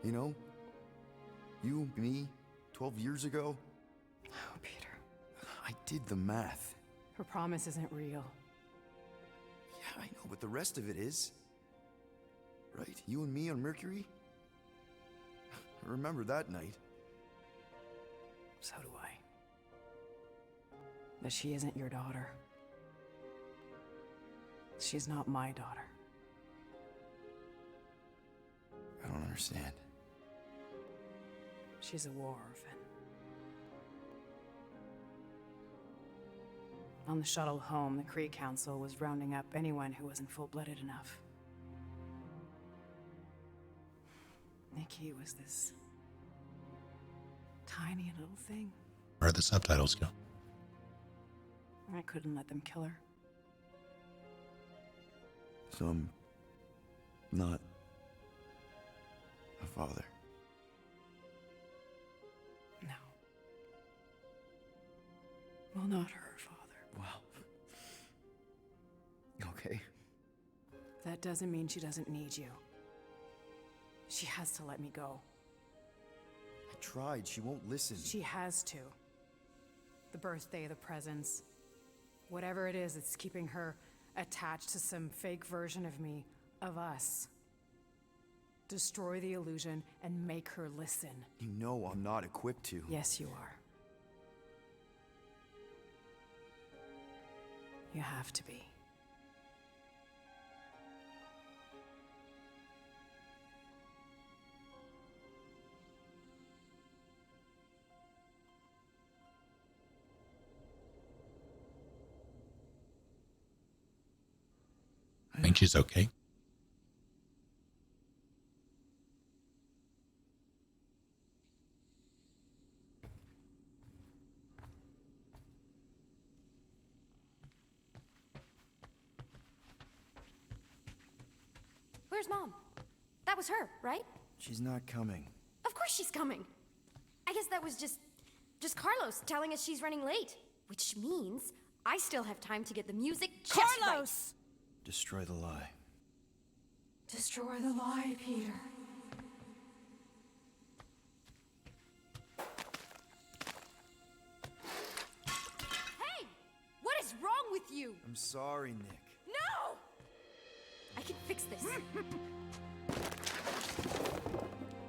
You know? You, me, 12 years ago. Oh, Peter. I did the math. Her promise isn't real. Yeah, I know, but the rest of it is. Right? You and me on Mercury? I remember that night. So do I. But she isn't your daughter. She's not my daughter. I don't understand. She's a war orphan. On the shuttle home, the Kree Council was rounding up anyone who wasn't full-blooded enough. Nikki was this tiny little thing. Where'd the subtitles go? I couldn't let them kill her. So I'm not a father. No. Well, not her father. Wow. Okay. That doesn't mean she doesn't need you. She has to let me go. I tried. She won't listen. She has to. The birthday, the presents. Whatever it is, it's keeping her attached to some fake version of me, of us. Destroy the illusion and make her listen. You know I'm not equipped to. Yes, you are. You have to be. I think she's okay. Where's Mom? That was her, right? She's not coming. Of course she's coming. I guess that was just Carlos telling us she's running late. Which means I still have time to get the music just Carlos! Destroy the lie. Destroy the lie, Peter. Hey! What is wrong with you? I'm sorry, Nick. No! I can fix this.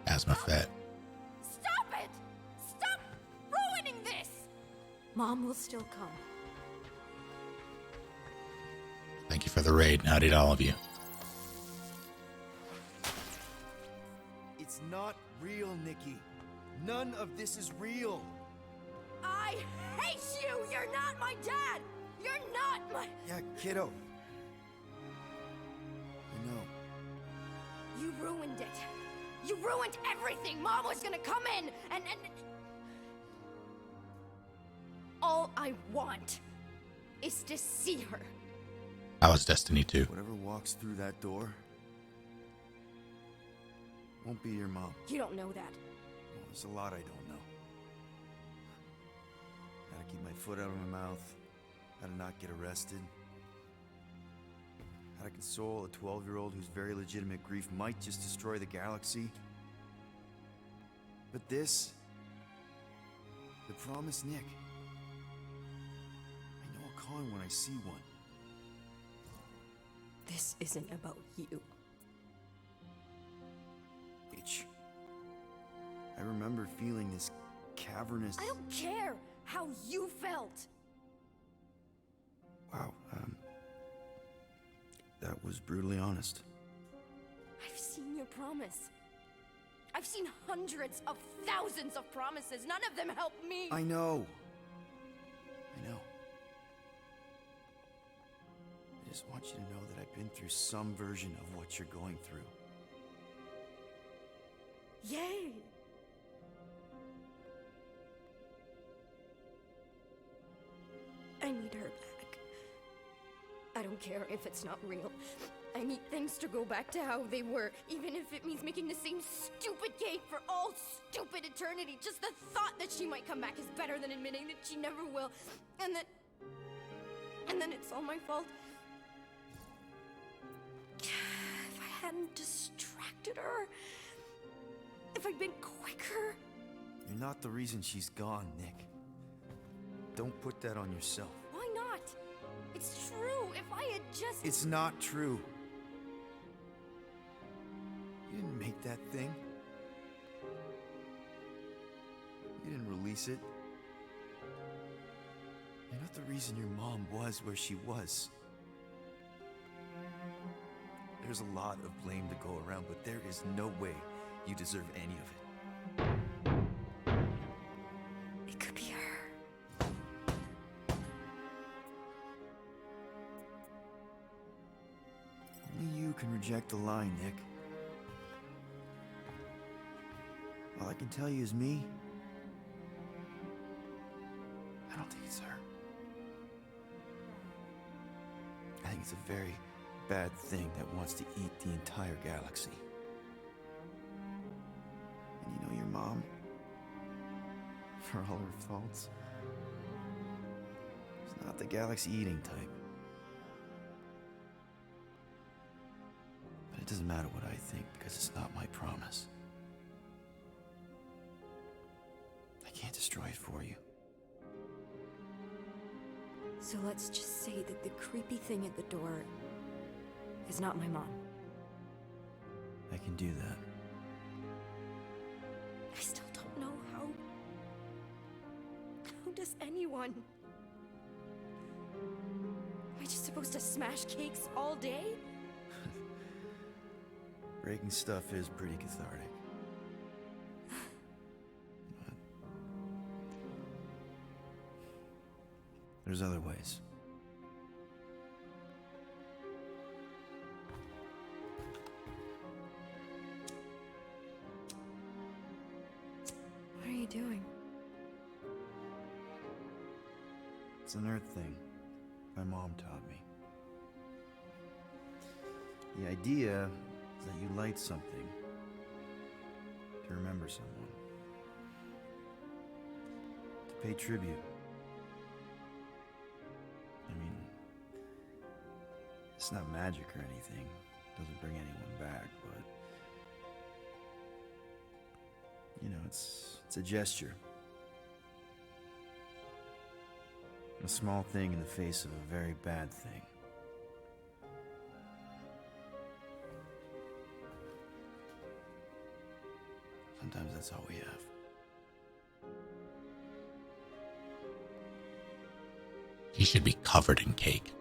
Asthma Fett. Stop it! Stop ruining this! Mom will still come. Thank you for the raid. Howdy to all of you. It's not real, Nikki. None of this is real. I hate you! You're not my dad! You're not my... Yeah, kiddo. I know. You ruined it. You ruined everything! Mom was gonna come in and... All I want is to see her. That was Destiny 2. Whatever walks through that door won't be your mom. You don't know that. Well, there's a lot I don't know. How to keep my foot out of my mouth. How to not get arrested. How to console a 12-year-old whose very legitimate grief might just destroy the galaxy. But this... the promised Nick. I know a con when I see one. This isn't about you. H. I remember feeling this cavernous... I don't care how you felt. Wow, that was brutally honest. I've seen your promise. I've seen hundreds of thousands of promises. None of them help me. I know. I just want you to know that I've been through some version of what you're going through. Yay! I need her back. I don't care if it's not real. I need things to go back to how they were, even if it means making the same stupid cake for all stupid eternity. Just the thought that she might come back is better than admitting that she never will. And then it's all my fault. If I hadn't distracted her, if I'd been quicker. You're not the reason she's gone, Nick. Don't put that on yourself. Why not? It's true. If I had just... It's not true. You didn't make that thing. You didn't release it. You're not the reason your mom was where she was. There's a lot of blame to go around, but there is no way you deserve any of it. It could be her. Only you can reject the lie, Nick. All I can tell you is me. I don't think it's her. I think it's a very bad thing that wants to eat the entire galaxy. And you know your mom, for all her faults, is not the galaxy-eating type. But it doesn't matter what I think, because it's not my promise. I can't destroy it for you. So let's just say that the creepy thing at the door is not my mom. I can do that. I still don't know how. How does anyone? Am I just supposed to smash cakes all day? Breaking stuff is pretty cathartic. But there's other ways. What are you doing? It's an Earth thing my mom taught me. The idea is that you light something to remember someone, to pay tribute. I mean, it's not magic or anything. It doesn't bring anyone back, but you know, it's a gesture. A small thing in the face of a very bad thing. Sometimes that's all we have. He should be covered in cake.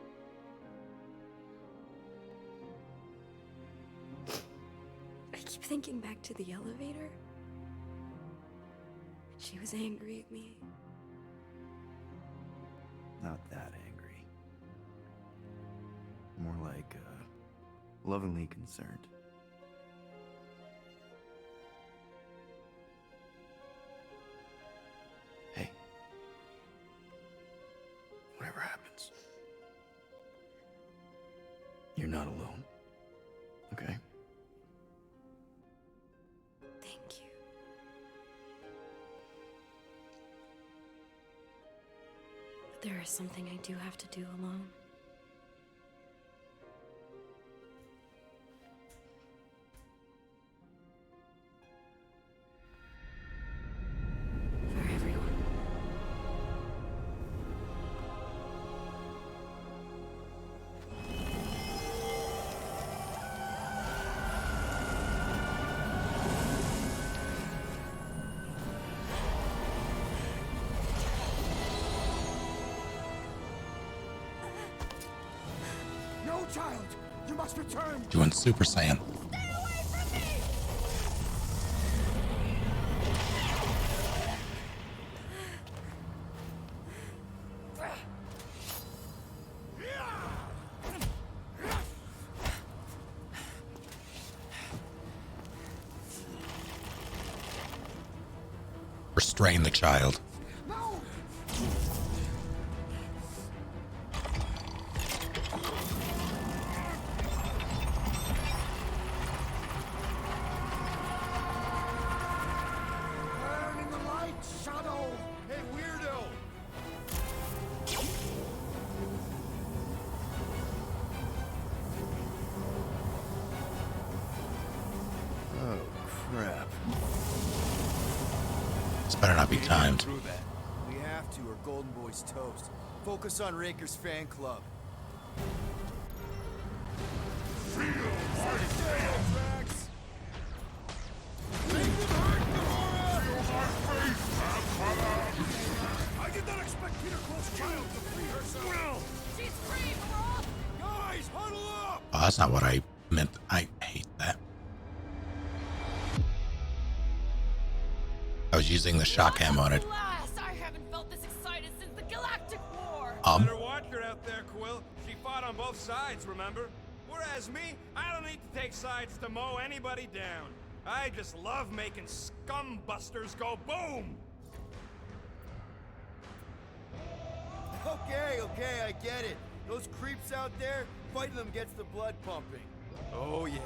I keep thinking back to the elevator. She was angry at me. Not that angry. More like, lovingly concerned. Hey. Whatever happens, you're not alone. Okay? Thank you. But there is something I do have to do alone. No, child! You must return! Doing Super Saiyan. Restrain the child. Better not be timed. We have to, or Golden Boy's toast. Focus on Raker's fan club. I did not expect Peter Quill's child to free herself. She's free, but we're off. Guys, huddle up! Oh, that's not what I meant. I hate that. I was using the shock ammo on it. Last, I haven't felt this excited since the Galactic War. Better watch her out there, Quill. She fought on both sides, remember? Whereas me, I don't need to take sides to mow anybody down. I just love making scumbusters go boom! Okay, I get it. Those creeps out there, fighting them gets the blood pumping. Oh, yeah.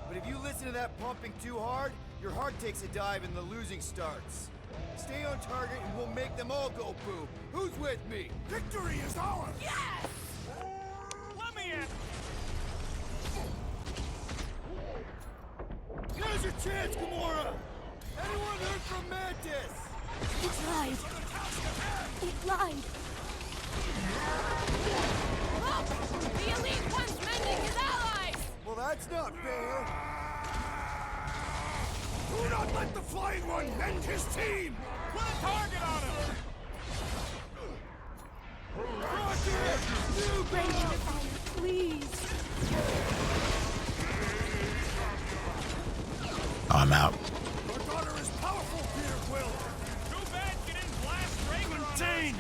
But if you listen to that pumping too hard, your heart takes a dive and the losing starts. Stay on target and we'll make them all go boom. Who's with me? Victory is ours! Yes! Let me in! Here's your chance, Gamora! Anyone heard from Mantis? It lied. It lied. Look! The Elite One's mending his allies! Well, that's not fair. Do not let the Flying One mend his team! Put a target on him! Rocket! You Bring me the fire, please. Oh, I'm out. Your daughter is powerful, Peter Quill! Too bad you didn't blast Raker on Contain!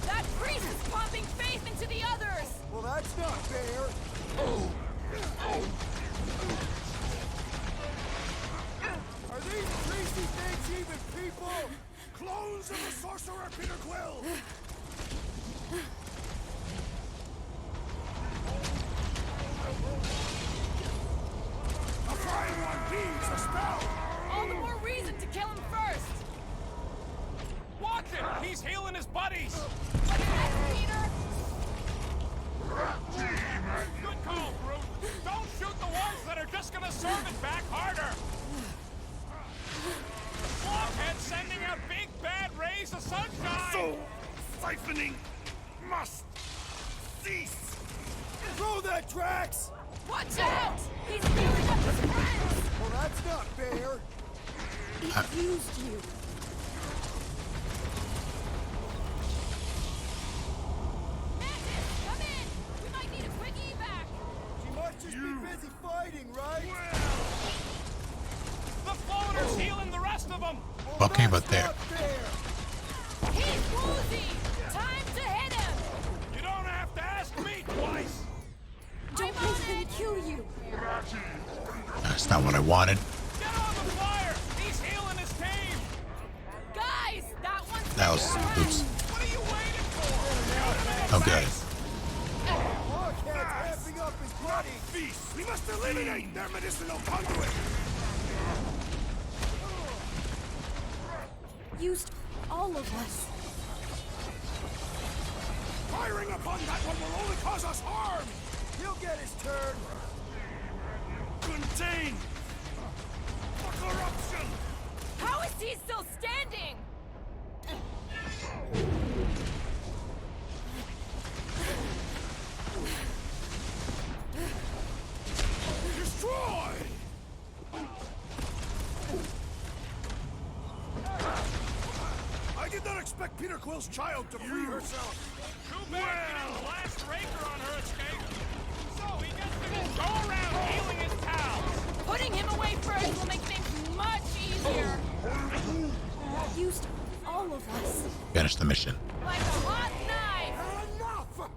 That priest is pumping faith into the others! Well, that's not fair. Are these greasy things even people? Clones of the Sorcerer, Peter Quill! The Flying One heeds a spell! All the more reason to kill him first! Watch it! He's healing his buddies! What's next, Peter? Good call, Bruce! Don't shoot the ones that are just gonna serve it back harder! Blockhead sending out big bad rays of sunshine! So, siphoning must cease! Throw that, Drax! Watch out! He's healing up his friends! Well, that's not fair. It used you. Mantis, come in! We might need a quick evac! She must just be busy fighting, right? Okay, but there. He's woozy! Time to hit him! You don't have to ask me twice! Don't make him kill you. That's not what I wanted. Get on the fire! He's healing his team! Guys, that one's That was. Oops. What are you waiting for? Oh, good. Warcat's amping up his bloody feast! We must eliminate their medicinal conduit! Used all of us. Firing upon that one will only cause us harm! He'll get his turn! Contain! The corruption! How is he still standing? Destroy! I did not expect Peter Quill's child to free herself. Too bad we didn't blast Raker on her escape. So he gets to just go around healing his pals. Putting him away first will make things much easier. Used all of us. Finish the mission. Like a hot knife! Enough!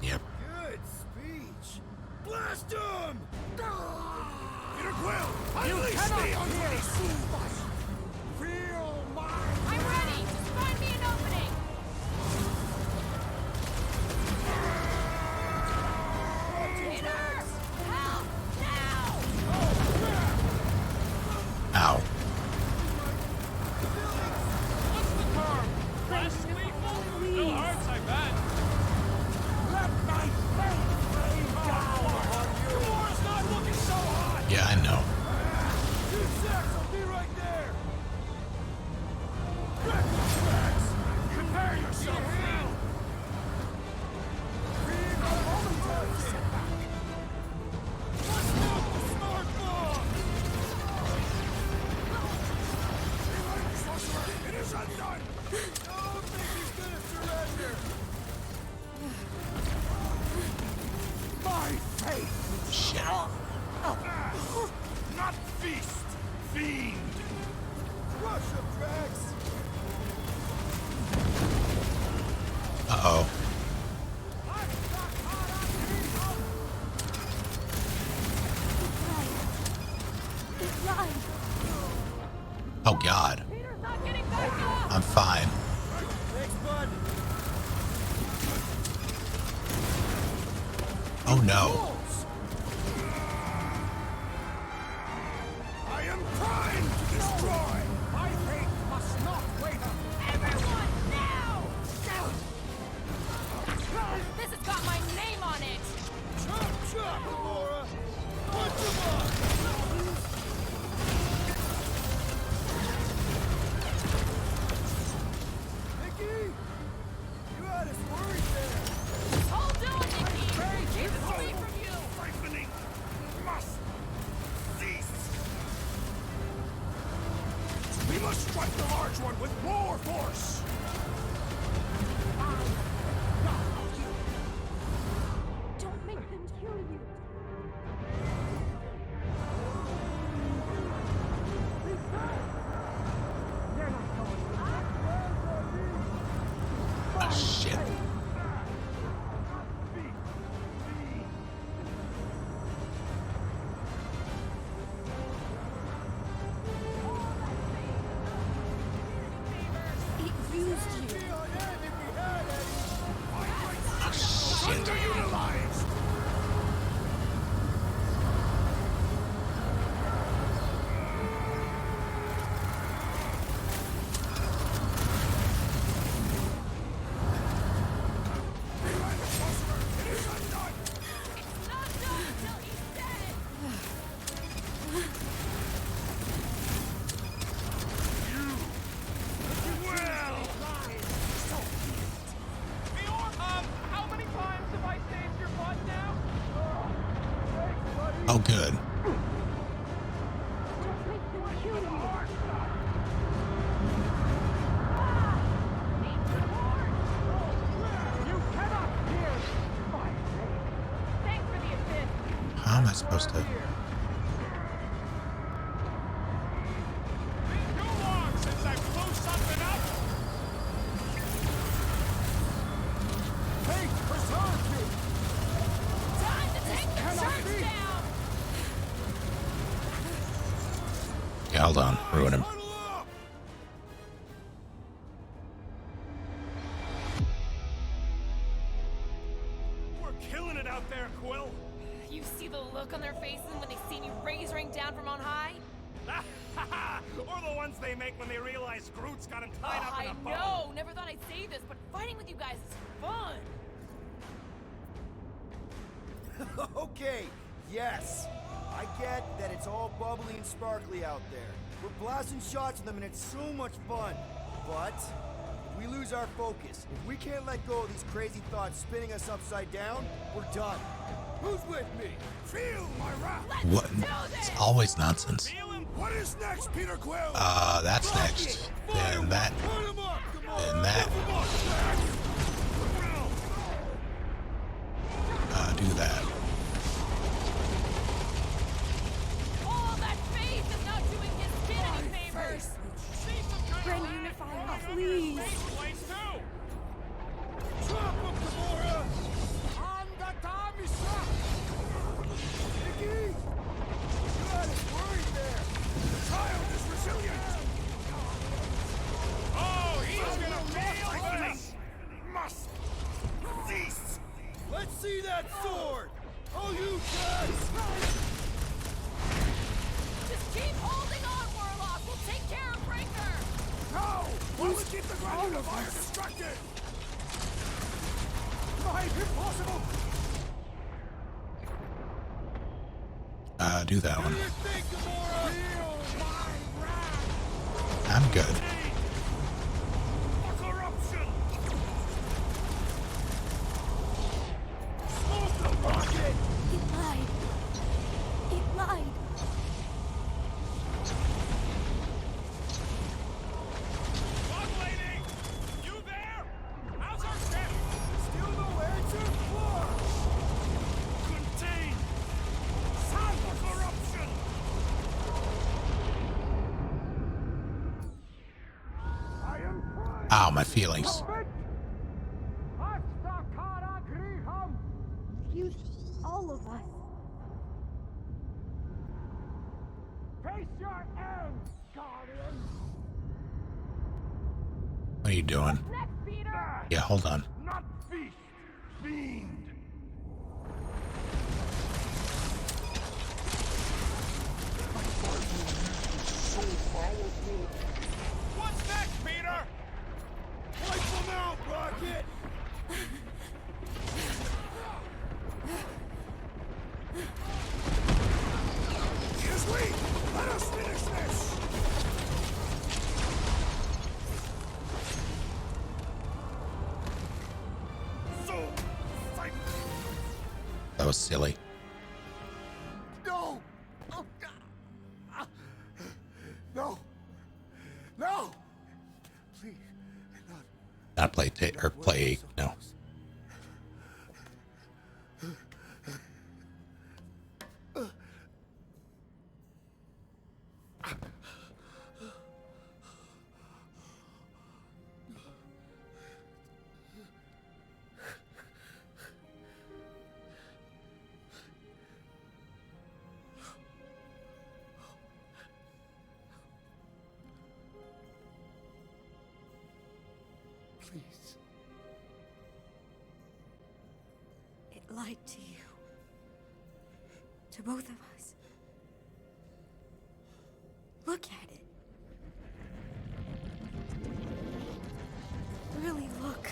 Yep. Good speech. Blast him! Peter Quill, unleash the unholy fools! Feel my... I'm ready! Just find me an opening! Peter! Help! Now! Ow. What's the term? Less lethal? Still hurts, I bet. Let my faith rain down on you! The war's not looking so hot! Yeah, I know. 2 seconds, I'll be right there! Rex! Prepare yourself! Being a momentary setback! Let's move the smart bomb! Sorcerer, it is undone! Don't think he's gonna surrender! My faith! Shit. Not feast! Fiend! Crush him, Drax! Uh-oh. Oh, God. Peter's not getting back up! I'm fine. Thanks, bud. Oh, no. I am primed to destroy! My faith must not waver! Everyone, now! This has got my name on it! Chop, chop, Aurora! Punch him up! Nikki! You had us worried there! Hold on, Nikki! Keep us away from you! Frightening must cease! We must strike the large one with more force! Don't make them kill you. Oh, shit. It Oh, good. How am I supposed to? Yeah, hold on. Ruin him. We're killing it out there, Quill. You see the look on their faces when they see me razoring down from on high? Or the ones they make when they realize Groot's got him tied up in a bow. I know. Never thought I'd say this, but fighting with you guys is fun. Okay, yes. I get that it's all bubbly and sparkly out there. We're blasting shots at them and it's so much fun. But if we lose our focus, if we can't let go of these crazy thoughts spinning us upside down, we're done. Who's with me? Feel my wrath. What? It's always nonsense. What is next, Peter Quill? That's next. Then that. Then that. Do that. All that faith is not doing his kid any favors. Friend Unifier, please. Drop him, Gamora! Nikki! God is worried there! The child is resilient! Oh, he's gonna feel this! Must cease! Let's see that sword! Oh, you guys! Just keep holding on, Warlock. We'll take care of Breaker. No! Why would keep the ground of fire distracted? Life impossible! Do that one. Feel my wrath! I'm good. For corruption! Smoke the rocket! It lied. It lied. Bug lady! You there? How's our ship? Still no answer? War! Contain! Sound for corruption! I am crying! Ow, my feelings. You, all of us. Face your end, Guardian! What are you doing? Next, Peter. Yeah, hold on. Not feast, fiend! So powerful! What's next, Peter? Wipe them out, Rocket! He is weak! Let us finish this! So, fight! That was silly. No! Oh, no! No! Please, not. Not play or play. No. Please. It lied to you. To both of us. Look at it. Really look.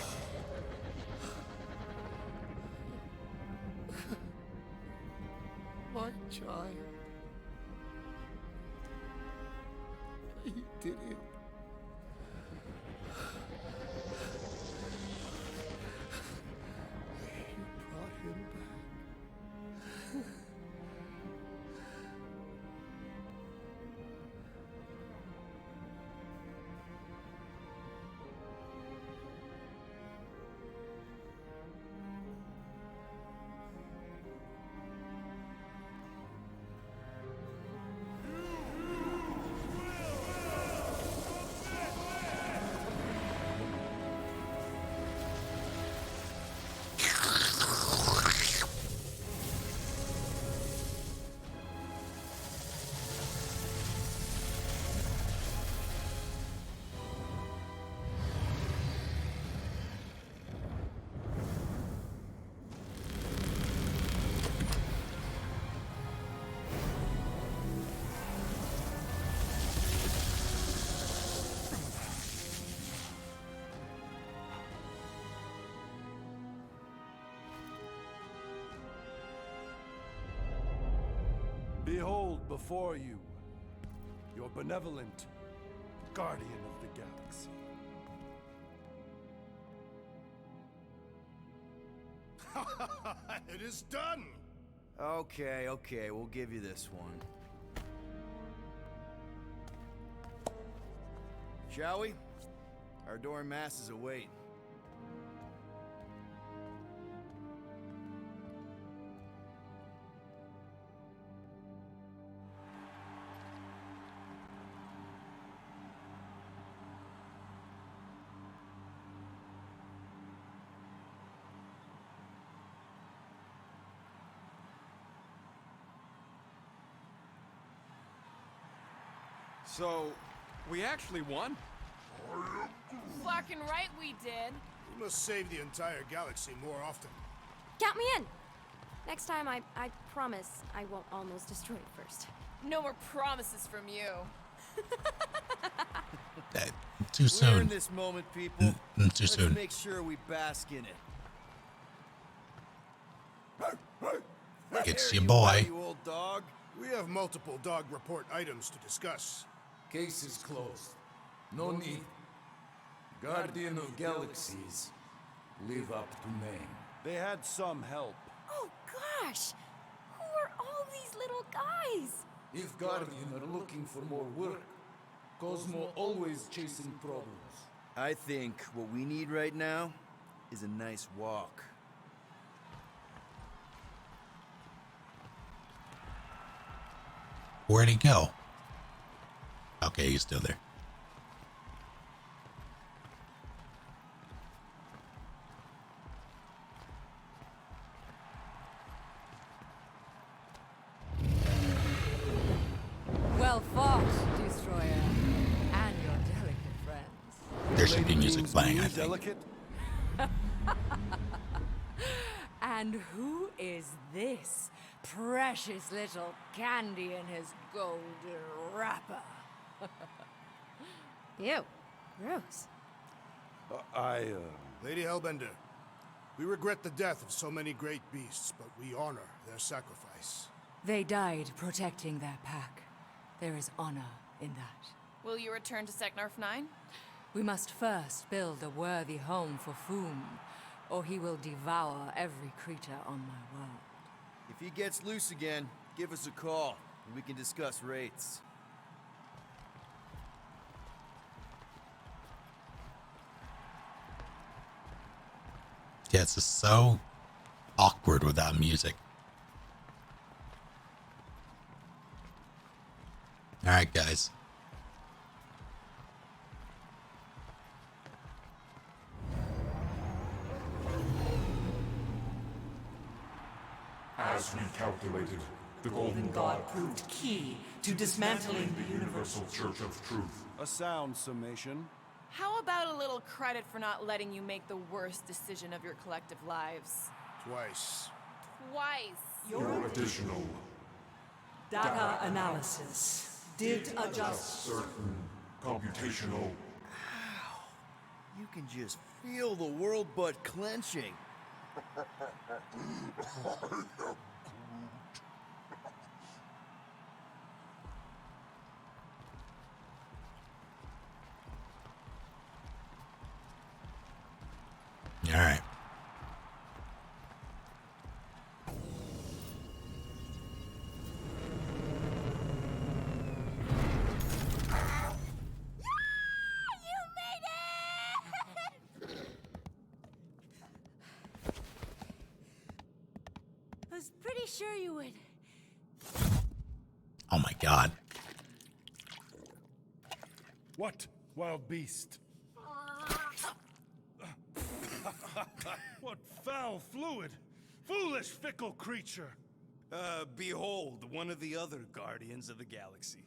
My child. He did it. You brought him back. Behold before you, your benevolent guardian of the galaxy. It is done! Okay, we'll give you this one. Shall we? Our adoring masses await. So, we actually won? Fucking right we did. We must save the entire galaxy more often. Count me in! Next time, I promise I won't almost destroy it first. No more promises from you. Too soon. We're in this moment, people. Too soon. Let's make sure we bask in it. It's There your you boy. are, you old dog. We have multiple dog report items to discuss. Case is closed. No need. Guardian of Galaxies. Live up to name. They had some help. Oh gosh! Who are all these little guys? If Guardian are looking for more work, Cosmo always chasing problems. I think what we need right now is a nice walk. Where'd he go? Okay, he's still there. Well fought, Destroyer, and your delicate friends. There should be music playing, I think. Delicate? And who is this precious little candy in his golden wrapper? Ew. Gross. Lady Hellbender, we regret the death of so many great beasts, but we honor their sacrifice. They died protecting their pack. There is honor in that. Will you return to Seknarf 9? We must first build a worthy home for Foom, or he will devour every creature on my world. If he gets loose again, give us a call, and we can discuss rates. Yeah, it's just so awkward without music. Alright, guys. As we calculated, the Golden God proved key to dismantling the Universal Church of Truth. A sound summation. How about a little credit for not letting you make the worst decision of your collective lives? Twice. Twice. Your additional data analysis did adjust certain computational. You can just feel the world butt clenching. All right. I was pretty sure you would. Oh my God. What, wild beast? What foul fluid! Foolish, fickle creature! Behold, one of the other Guardians of the Galaxy.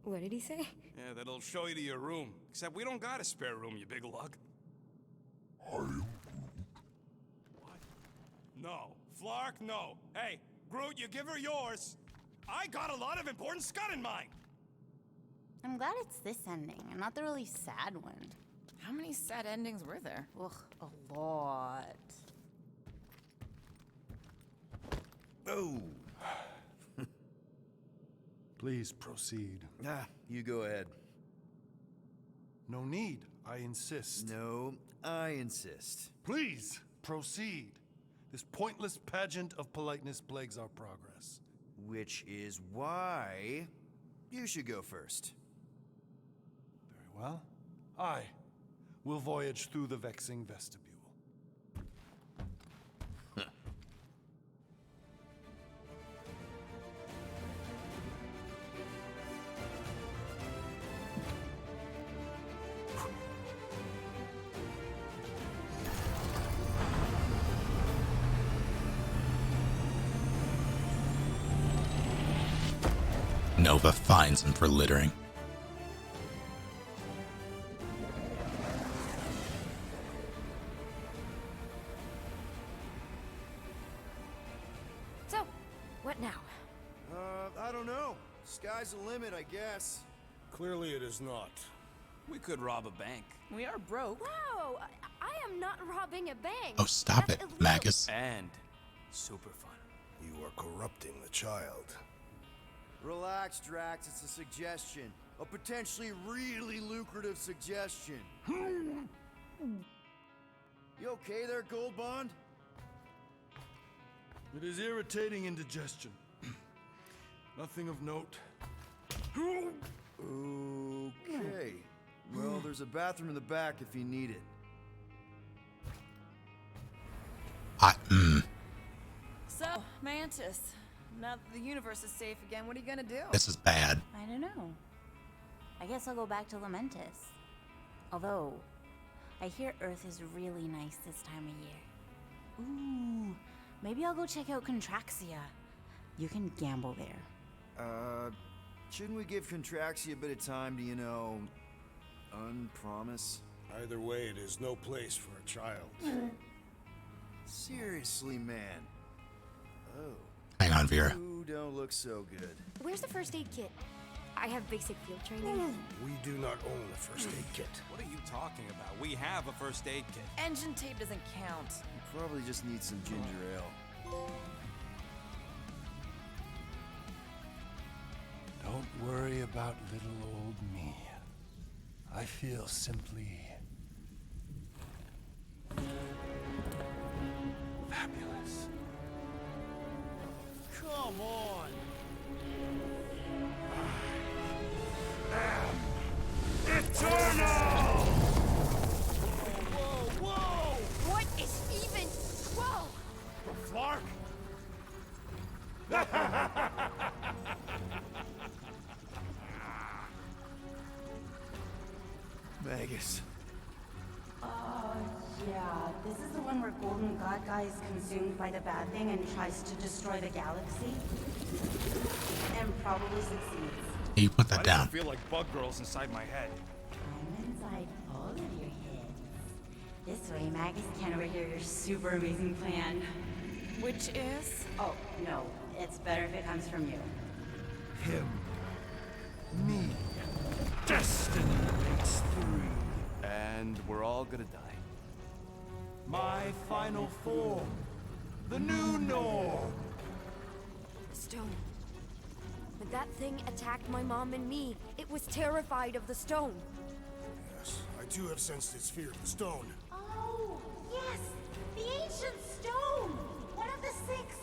What did he say? Yeah, that'll show you to your room. Except we don't got a spare room, you big lug. What? No. Flark, no. Hey, Groot, you give her yours. I got a lot of important scud in mine. I'm glad it's this ending and not the really sad one. How many sad endings were there? Ugh, a lot. Oh. Please proceed. You go ahead. No need, I insist. No, I insist. Please proceed. This pointless pageant of politeness plagues our progress. Which is why you should go first. Very well. I will voyage through the vexing vestibule. Nova finds him for littering. So, what now? I don't know. Sky's the limit, I guess. Clearly it is not. We could rob a bank. We are broke. Whoa! I am not robbing a bank. Oh, stop That's it, illegal. Magus. And super fun. You are corrupting the child. Relax, Drax. It's a suggestion. A potentially really lucrative suggestion. You okay there, Gold Bond? It is irritating indigestion. Nothing of note. Okay. Well, there's a bathroom in the back if you need it. So, Mantis, now that the universe is safe again, what are you gonna do? This is bad. I don't know. I guess I'll go back to Lamentis. Although, I hear Earth is really nice this time of year. Ooh, maybe I'll go check out Contraxia. You can gamble there. Shouldn't we give Contraxia a bit of time to, you know, unpromise? Either way, it is no place for a child. Seriously, man. Oh. Hang on, Vera. You don't look so good. Where's the first aid kit? I have basic field training. We do not own a first aid kit. What are you talking about? We have a first aid kit. Engine tape doesn't count. You probably just need some ginger ale. Don't worry about little old me. I feel simply fabulous. Come on! Eternal! Whoa, whoa! What is even... Whoa! Flark? Magus. Yeah, this is the one where Golden God Guy is consumed by the bad thing and tries to destroy the galaxy. And probably succeeds. You put that Why down. does it feel like bug girls inside my head? I'm inside all of your heads. This way, Magus can overhear your super amazing plan. Which is? Oh, no. It's better if it comes from you. Him. Me. Destiny makes three. And we're all gonna die. My final form. The new norm. The stone. When that thing attacked my mom and me, it was terrified of the stone. Yes, I too have sensed its fear of the stone. Oh, yes! The ancient stone! One of the six!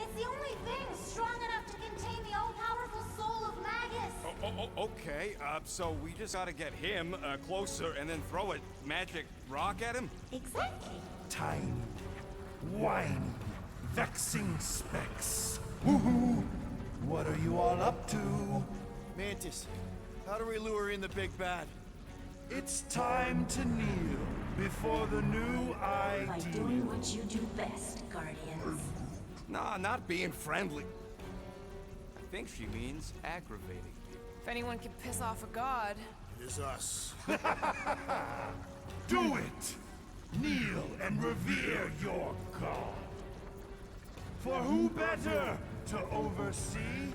It's the only thing strong enough to contain the all-powerful soul of Magus! Okay, so we just gotta get him closer and then throw a magic rock at him? Exactly. Tiny, whiny, vexing specks. Woohoo! What are you all up to? Mantis, how do we lure in the big bad? It's time to kneel before the new By idea. doing what you do best, Guardians. Nah, not being friendly. I think she means aggravating. If anyone can piss off a god. It is us. Do it! Kneel and revere your god. For who better to oversee?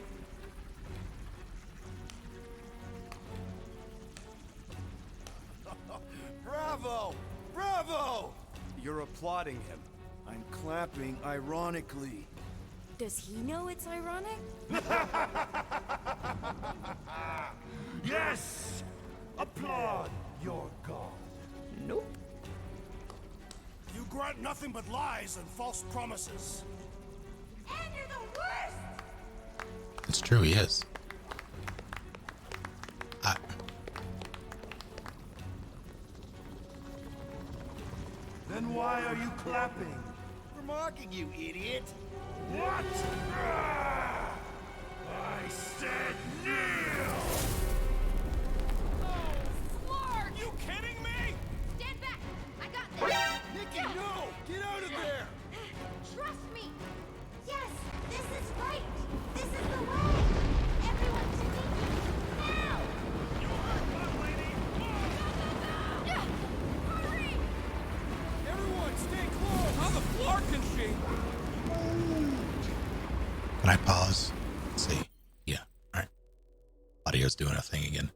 Bravo! Bravo! You're applauding him. I'm clapping ironically. Does he know it's ironic? Yes! Applaud your god. Nope. You grant nothing but lies and false promises. And you're the worst! It's true, he is. Then why are you clapping? We're mocking you, idiot! What? I said kneel! Clark! You kidding me? Stand back! I got this! Nikki, no! Get out of there! Trust me! Yes, this is right! This is the way! Everyone to Nikki! Now! You heard that, lady! Hurry! Everyone, stay close! How the floor can she? Can I pause? Let's see. Yeah. Alright. Audio's doing a thing again.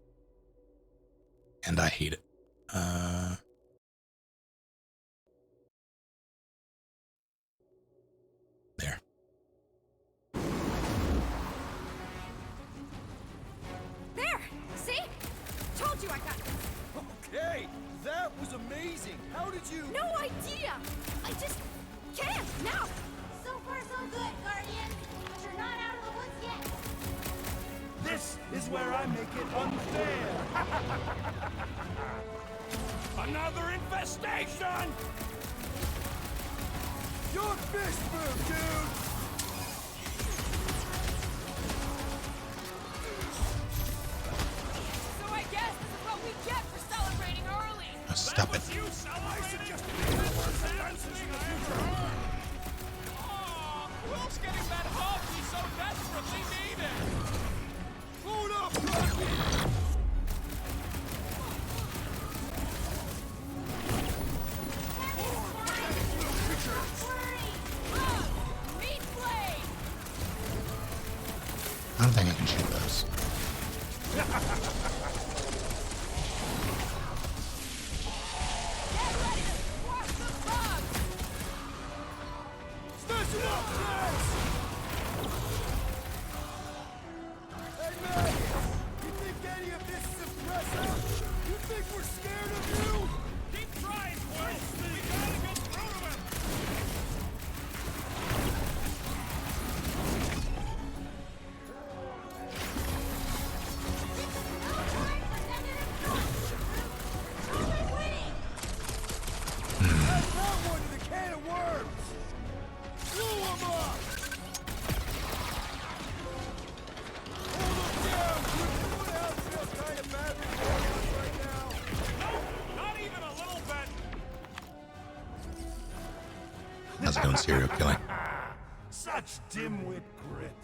And I hate it. There. There! See? Told you I got this! Okay, that was amazing! How did you... No idea! I just can't now! So far so good, Guardian. But you're not out of the woods yet. This is where I make it unfair! Another infestation! Your fist move, dude! So I guess this is what we get for celebrating early. Oh, stop it. You celebrating? Aw, Quill's getting that hug he so desperately needed. Hold up, Rocky! Meat blade! I don't think I can shoot those. Get ready to squash the bugs! Smash him up, Max! Hey, Max! You think any of this is impressive? You think we're scared of you? Keep trying, Quill. We gotta get through to him. Add that one to the can of worms! Blow him up! Hold him down! You know how it feels kind of bad for us right now. Nope, not even a little bit. How's it going, serial killing? Such dimwit grit.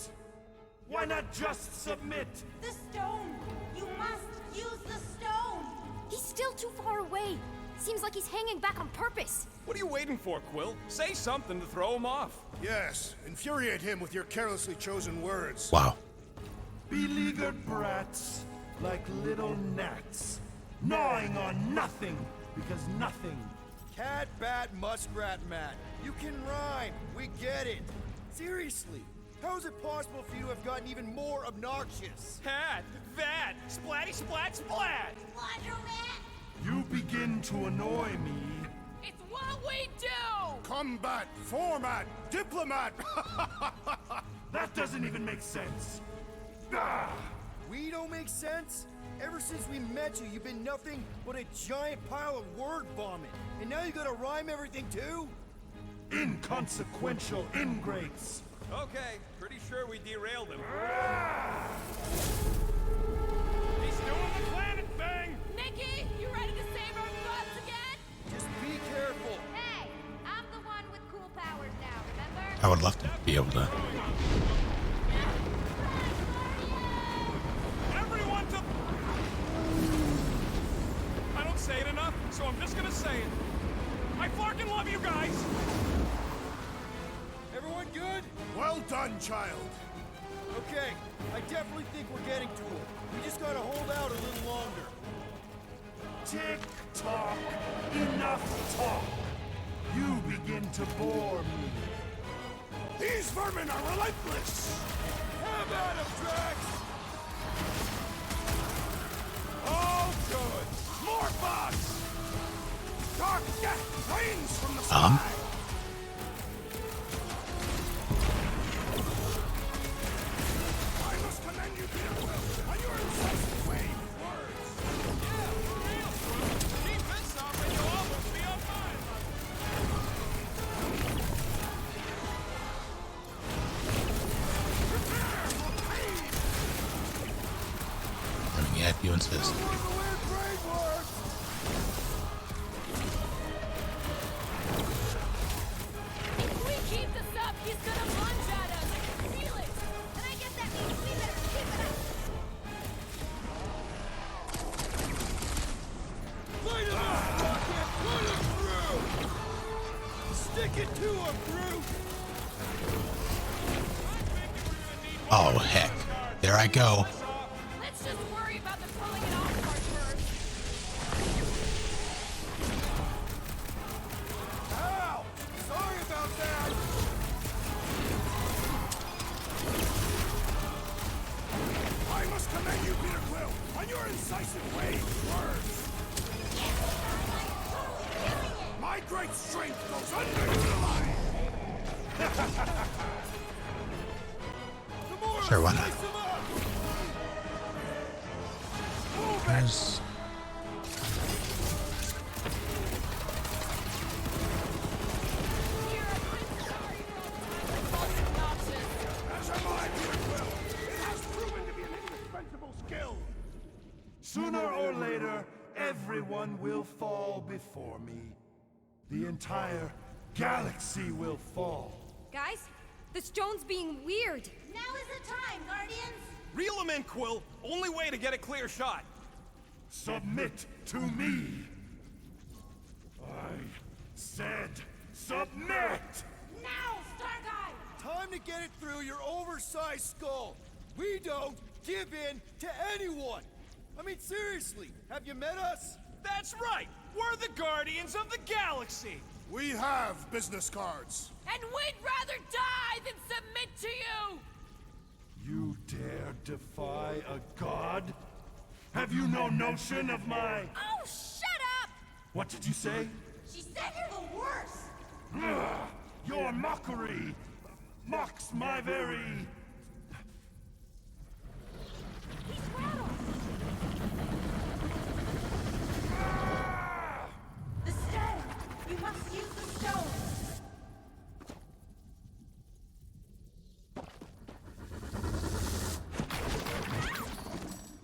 Why not just submit? The stone! You must use the stone! He's still too far away. Seems like he's hanging back on purpose. What are you waiting for, Quill? Say something to throw him off. Yes, infuriate him with your carelessly chosen words. Wow. Beleaguered brats, like little gnats, gnawing on nothing, because nothing. Cat, bat, muskrat, mat. You can rhyme. We get it. Seriously, how is it possible for you to have gotten even more obnoxious? Hat, that, splatty, splat, splat. Laundromat! You begin to annoy me. It's what we do! Combat, format, diplomat! That doesn't even make sense. Ah! We don't make sense? Ever since we met you, you've been nothing but a giant pile of word vomit. And now you gotta rhyme everything too? Inconsequential ingrates. Okay, pretty sure we derailed him. He's doing the planet thing! Nikki, you ready to save our butts again? Just be careful. Hey, I'm the one with cool powers now, remember? I would love to be able to. Everyone to... I don't say it enough, so I'm just gonna say it. I fucking love you guys! Everyone good? Well done, child. Okay, I definitely think we're getting to him. We just gotta hold out a little longer. Tick-tock, enough talk. You begin to bore me. These vermin are relentless! Have at him, Drax! Oh, good! More bots! Dark death rains from the sky! I must commend you, Peter Quill, on your incisive way with words. Yeah, for real, Quill. Keep this up and you'll almost be on my level. I mean, yeah, if you insist. If we keep this up, he's gonna lunge at us. I can feel it. And I guess that means we better keep it up. Light him up, Rocket! Put him through! Stick it to him, Groot! Oh, heck. There I go. Let's just worry about the pulling it off part first. Ow! Sorry about that! I must commend you, Peter Quill, on your incisive way with words. My great strength goes underutilized. Sure, why not? There's... As am I, Peter Quill. It has proven to be an indispensable skill. Sooner or later, everyone will fall before me. The entire galaxy will fall. Guys, the stone's being weird. Now is the time, Guardians! Reel him in, Quill. Only way to get a clear shot. Submit to me. I said submit! Now, Star Guy! Time to get it through your oversized skull. We don't give in to anyone. I mean, seriously, have you met us? That's right. We're the Guardians of the Galaxy. We have business cards. And we'd rather die than submit to you! You dare defy a god? Have you no notion of my... Oh, shut up! What did you say? She said you're the worst! Ugh, your mockery mocks my very... The stone! You must use the stone!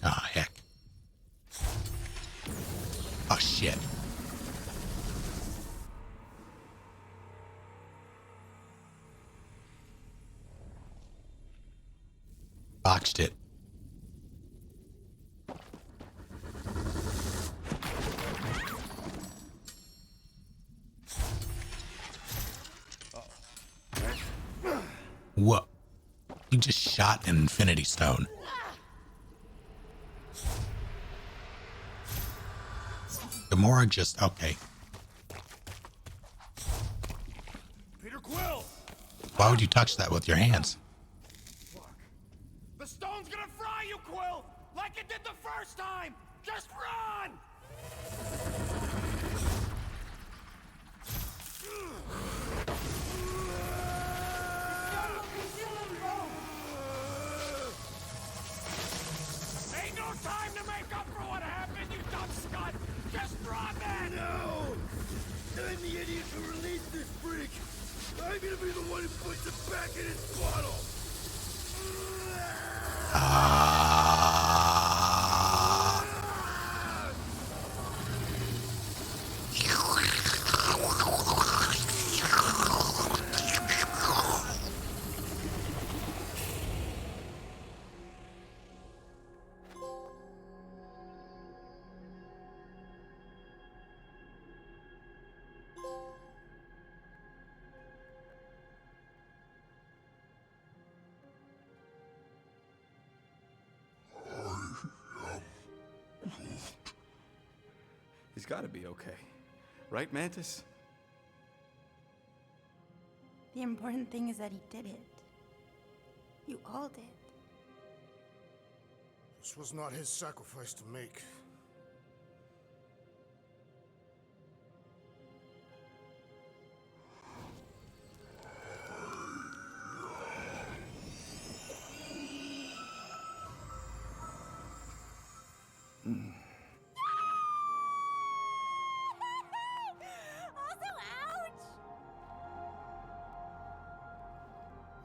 Ah, heck. Oh, shit. Botched it. Whoa. You just shot an Infinity Stone. Gamora just... okay. Peter Quill! Why would you touch that with your hands? The stone's gonna fry you, Quill! Like it did the first time! Just run! Ain't no time to make up for what happened, you dumb scut! Just run, man! No! I'm the idiot who released this freak! I'm gonna be the one who puts it back in its bottle! He's gotta be okay. Right, Mantis? The important thing is that he did it. You all did. This was not his sacrifice to make.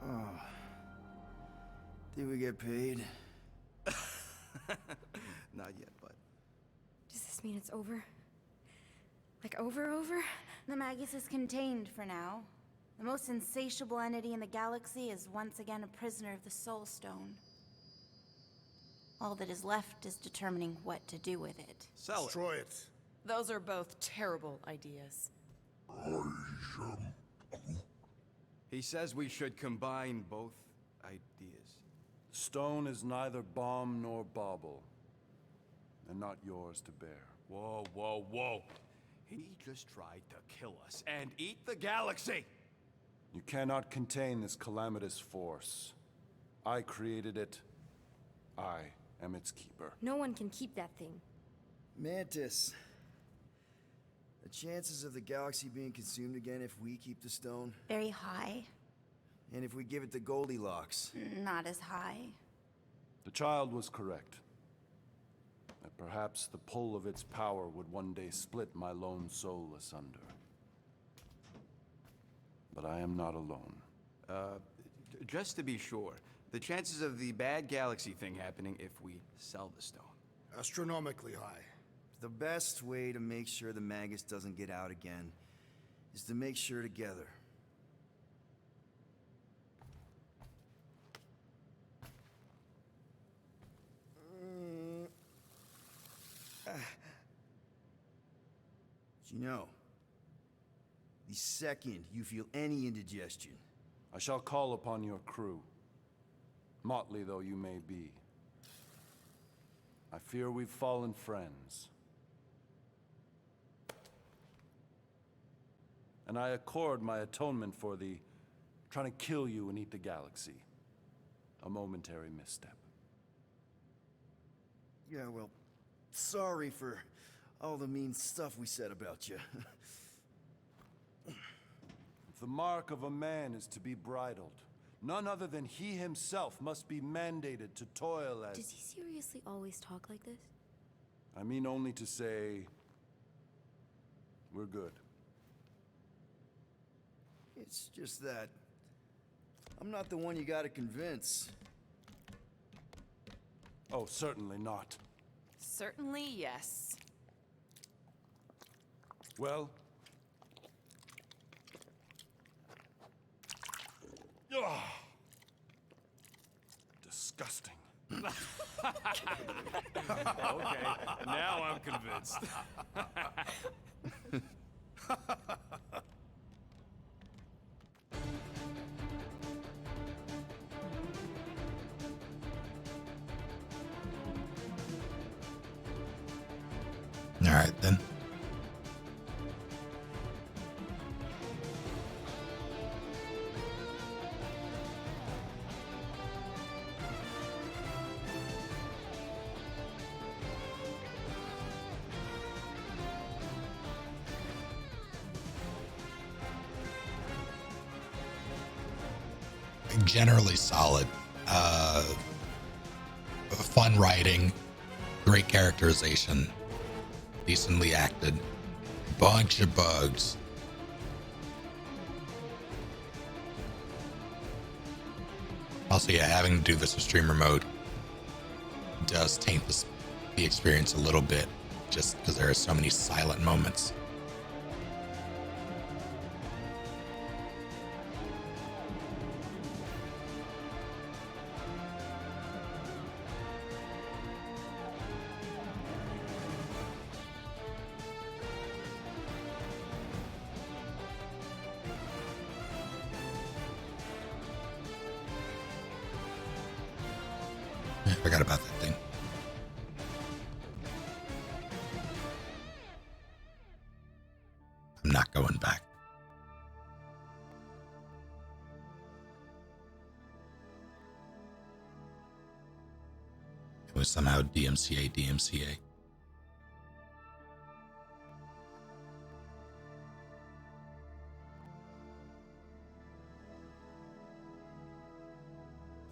Oh. Did we get paid? Not yet, but... Does this mean it's over? Like over? The Magus is contained for now. The most insatiable entity in the galaxy is once again a prisoner of the Soul Stone. All that is left is determining what to do with it. Sell it. Destroy it. Those are both terrible ideas. He says we should combine both ideas. Stone is neither bomb nor bauble, and not yours to bear. Whoa, whoa, whoa. He just tried to kill us and eat the galaxy! You cannot contain this calamitous force. I created it. I am its keeper. No one can keep that thing. Mantis. The chances of the galaxy being consumed again if we keep the stone? Very high. And if we give it to Goldilocks? Not as high. The child was correct. That perhaps the pull of its power would one day split my lone soul asunder. But I am not alone. Just to be sure, the chances of the bad galaxy thing happening if we sell the stone? Astronomically high. The best way to make sure the Magus doesn't get out again is to make sure together. You know, the second you feel any indigestion, I shall call upon your crew, motley though you may be. I fear we've fallen friends. And I accord my atonement for the trying to kill you and eat the galaxy. A momentary misstep. Yeah, well, sorry for all the mean stuff we said about you. If the mark of a man is to be bridled, none other than he himself must be mandated to toil as... Does he seriously always talk like this? I mean only to say... we're good. It's just that... I'm not the one you gotta convince. Oh, certainly not. Certainly, yes. Well... Ugh. Disgusting. Okay, now I'm convinced. All right, then. Generally solid. Fun writing, great characterization, decently acted, bunch of bugs. Also, yeah, having to do this with streamer mode does taint the experience a little bit, just because there are so many silent moments. I forgot about that thing. going back. It was somehow DMCA.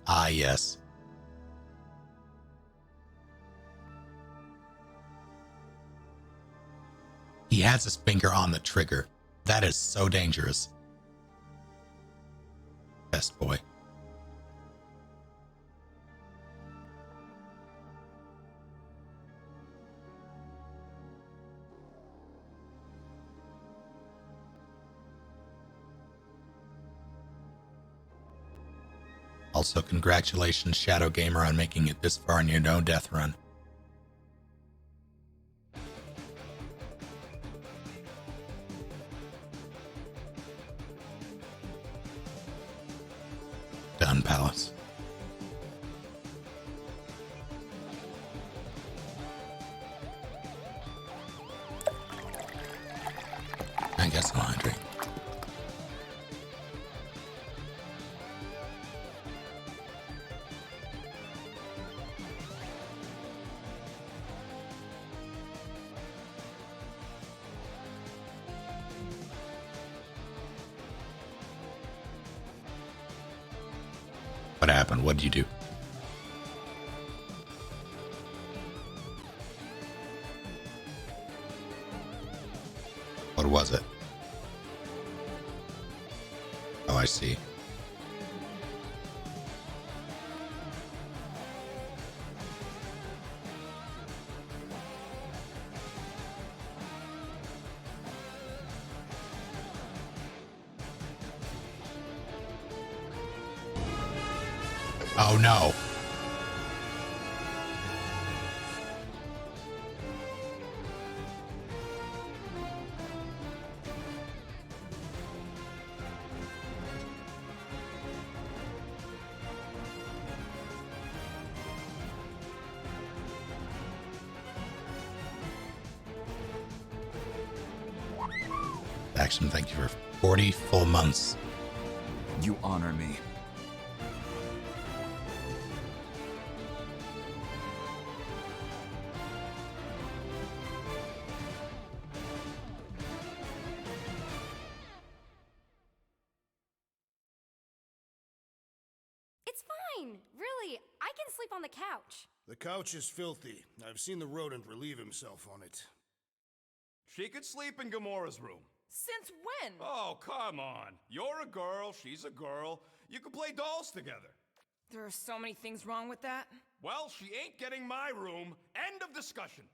Ah, yes. He has his finger on the trigger. That is so dangerous. Best boy. Also, congratulations, Shadow Gamer, on making it this far in your no death run. Done, Pallas. I guess I'll hydrate. What happened? What did you do? What was it? Oh, I see. Oh no. Action, thank you for 40 full months. You honor me. It's fine. Really, I can sleep on the couch. The couch is filthy. I've seen the rodent relieve himself on it. She could sleep in Gamora's room. Since when? Oh, come on. You're a girl, she's a girl. You can play dolls together. There are so many things wrong with that. Well, she ain't getting my room. End of discussion.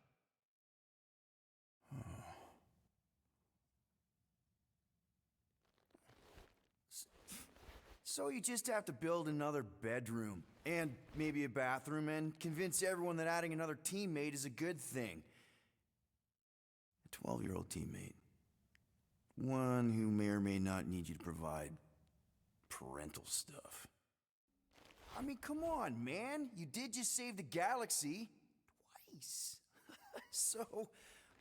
So you just have to build another bedroom, and maybe a bathroom, and convince everyone that adding another teammate is a good thing. A 12-year-old teammate. One who may or may not need you to provide parental stuff. I mean, come on, man. You did just save the galaxy. Twice. So,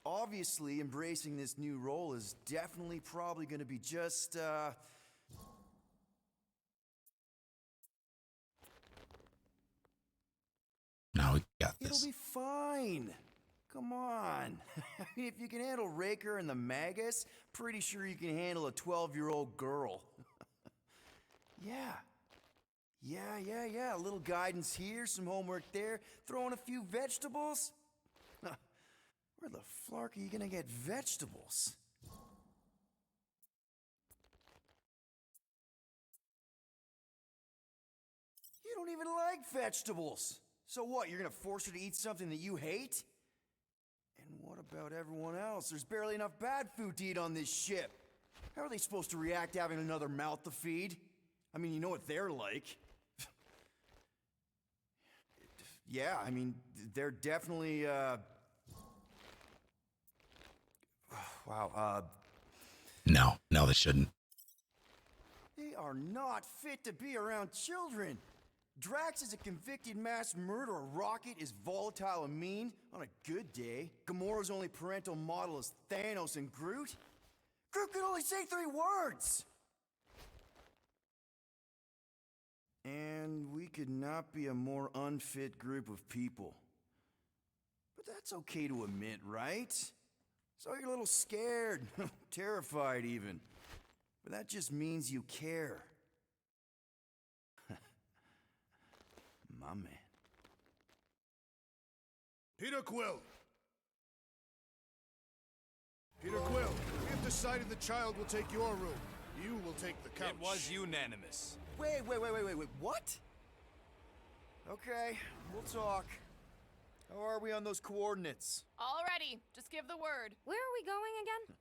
obviously, embracing this new role is definitely probably gonna be just, No, we got this. It'll be fine. Come on. I mean, if you can handle Raker and the Magus, pretty sure you can handle a 12-year-old girl. Yeah. A little guidance here, some homework there, throw in a few vegetables. Where the flark are you gonna get vegetables? You don't even like vegetables. So what, you're gonna force her to eat something that you hate? And what about everyone else? There's barely enough bad food to eat on this ship. How are they supposed to react to having another mouth to feed? I mean, you know what they're like. Yeah, I mean, they're definitely, wow, No, they shouldn't. They are not fit to be around children. Drax is a convicted mass murderer. Rocket is volatile and mean on a good day. Gamora's only parental model is Thanos and Groot. Groot can only say 3 words! And we could not be a more unfit group of people. But that's okay to admit, right? So you're a little scared, terrified even. But that just means you care. My man. Peter Quill! Peter Quill, we have decided the child will take your room. You will take the couch. It was unanimous. Wait, what? Okay, we'll talk. How are we on those coordinates? Already, just give the word. Where are we going again?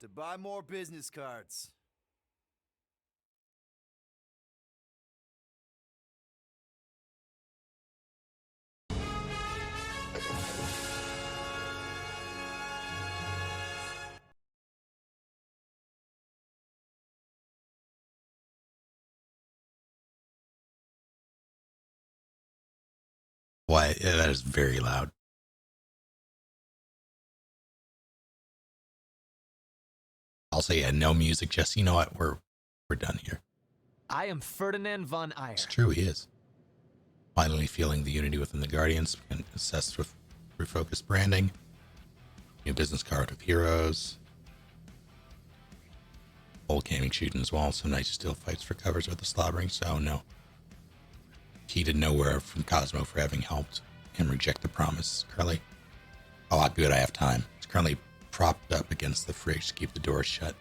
To buy more business cards. Why, yeah, that is very loud. I'll say, yeah, no music, just, you know what, we're done here. I am Ferdinand von Ayer. It's true, he is. Finally feeling the unity within the Guardians, and assessed with refocused branding. New business card with heroes. Old gaming shooting as well, some nice still fights for covers with the slobbering, so no. Key to nowhere from Cosmo for having helped him reject the promise. Currently, oh, good, I have time. It's currently propped up against the fridge to keep the door shut.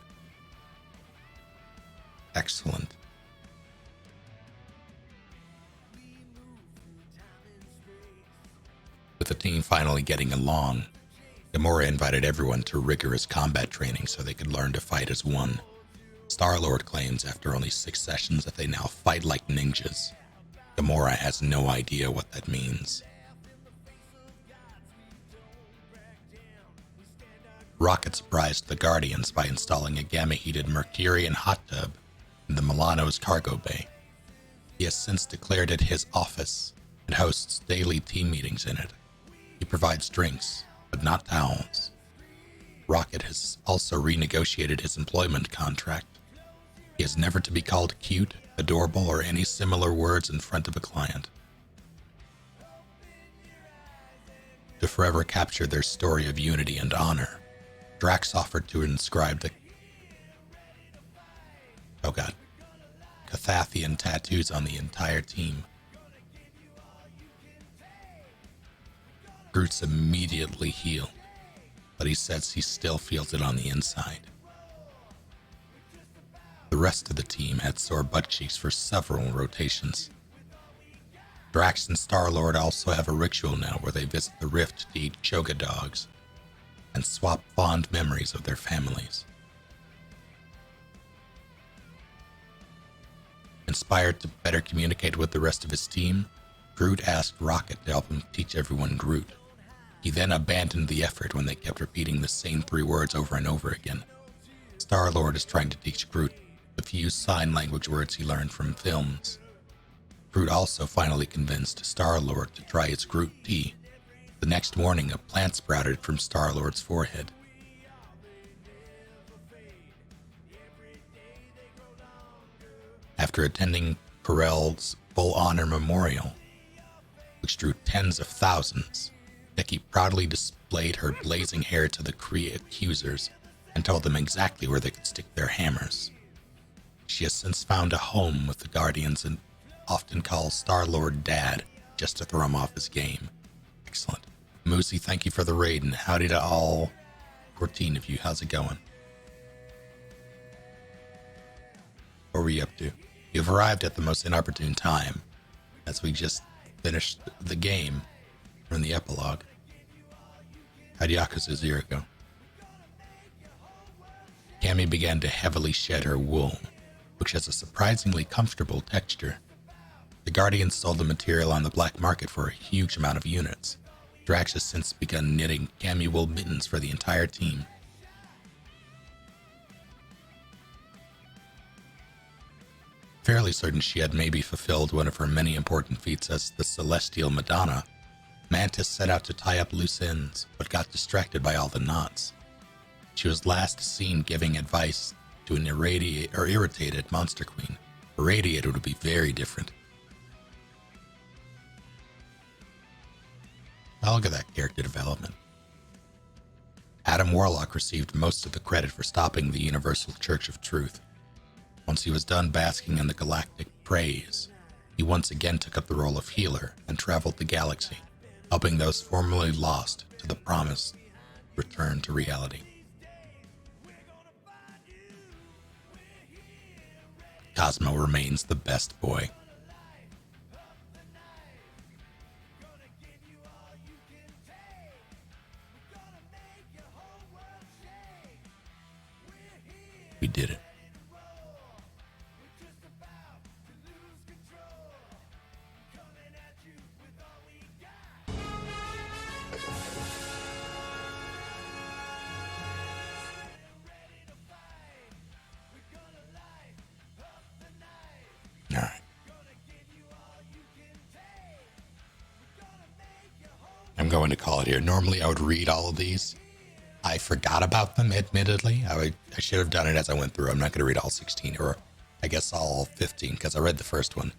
Excellent. With the team finally getting along, Gamora invited everyone to rigorous combat training so they could learn to fight as one. Star-Lord claims after only 6 sessions that they now fight like ninjas. Gamora has no idea what that means. Rocket surprised the Guardians by installing a gamma-heated Mercurian hot tub in the Milano's cargo bay. He has since declared it his office and hosts daily team meetings in it. He provides drinks, but not towels. Rocket has also renegotiated his employment contract. He is never to be called cute, adorable, or any similar words in front of a client. To forever capture their story of unity and honor, Drax offered to inscribe the Cathathian tattoos on the entire team. Groot's immediately healed, but he says he still feels it on the inside. The rest of the team had sore butt cheeks for several rotations. Drax and Star-Lord also have a ritual now where they visit the Rift to eat Choga dogs and swap fond memories of their families. Inspired to better communicate with the rest of his team, Groot asked Rocket to help him teach everyone Groot. He then abandoned the effort when they kept repeating the same 3 words over and over again. Star-Lord is trying to teach Groot the few sign language words he learned from films. Groot also finally convinced Star-Lord to try his Groot tea. The next morning, a plant sprouted from Star-Lord's forehead. After attending Corell's Full Honor Memorial, which drew tens of thousands, Becky proudly displayed her blazing hair to the Kree accusers and told them exactly where they could stick their hammers. She has since found a home with the Guardians and often calls Star-Lord Dad just to throw him off his game. Excellent. Moosey, thank you for the raid, and howdy to all 14 of you. How's it going? What were you up to? You've arrived at the most inopportune time, as we just finished the game from the epilogue. How'd Yakuza 0 go? Cammy began to heavily shed her wool, which has a surprisingly comfortable texture. The Guardians sold the material on the black market for a huge amount of units. Drax has since begun knitting cami wool mittens for the entire team. Fairly certain she had maybe fulfilled one of her many important feats as the Celestial Madonna, Mantis set out to tie up loose ends, but got distracted by all the knots. She was last seen giving advice to an irritated monster queen. Irradiated would be very different. I'll look at that character development. Adam Warlock received most of the credit for stopping the Universal Church of Truth. Once he was done basking in the galactic praise, he once again took up the role of healer and traveled the galaxy, helping those formerly lost to the promised return to reality. Cosmo remains the best boy. We did it. All right. I'm going to call it here. Normally I would read all of these. I forgot about them, admittedly. I should have done it as I went through. I'm not going to read all 16, or I guess all 15, because I read the first one.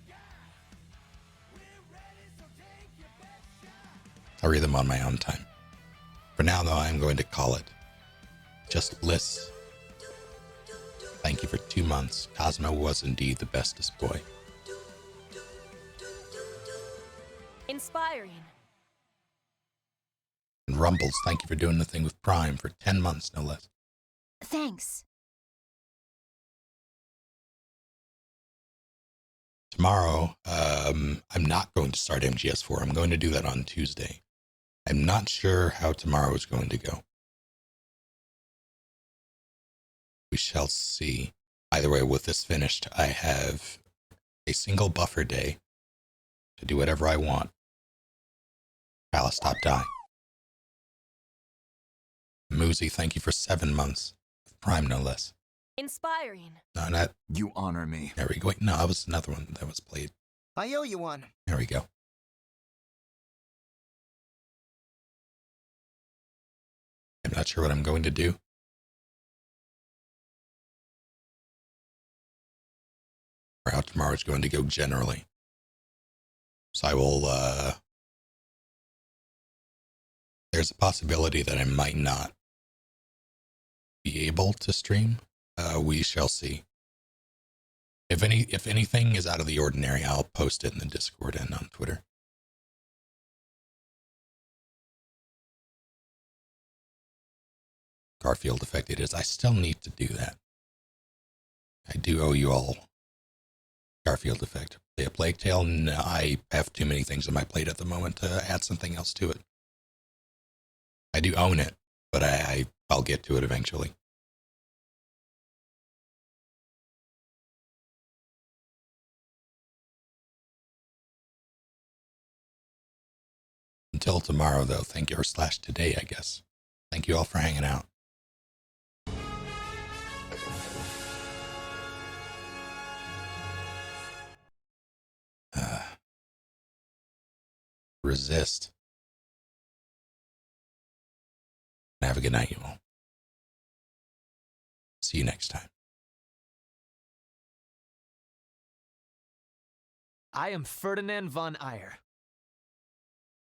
I'll read them on my own time. For now, though, I'm going to call it just bliss. Thank you for 2 months. Cosmo was indeed the bestest boy. Inspiring. And Rumbles, thank you for doing the thing with Prime for 10 months, no less. Thanks. Tomorrow, I'm not going to start MGS4. I'm going to do that on Tuesday. I'm not sure how tomorrow is going to go. We shall see. Either way, with this finished, I have a single buffer day to do whatever I want. Pallas, stop dying. Moozy, thank you for 7 months. With Prime, no less. Inspiring. No, not... You honor me. There we go. Wait, no, that was another one that was played. I owe you one. There we go. I'm not sure what I'm going to do. Or how tomorrow is going to go generally. So I will, there's a possibility that I might not be able to stream. We shall see. If anything is out of the ordinary, I'll post it in the Discord and on Twitter. Garfield effect it is. I still need to do that. I do owe you all Garfield effect. Play a Plague Tale? No, I have too many things on my plate at the moment to add something else to it. I do own it, but I'll get to it eventually. Until tomorrow, though, thank you, or / today, I guess. Thank you all for hanging out. Resist. Have a good night, you all. See you next time. I am Ferdinand von Ayer.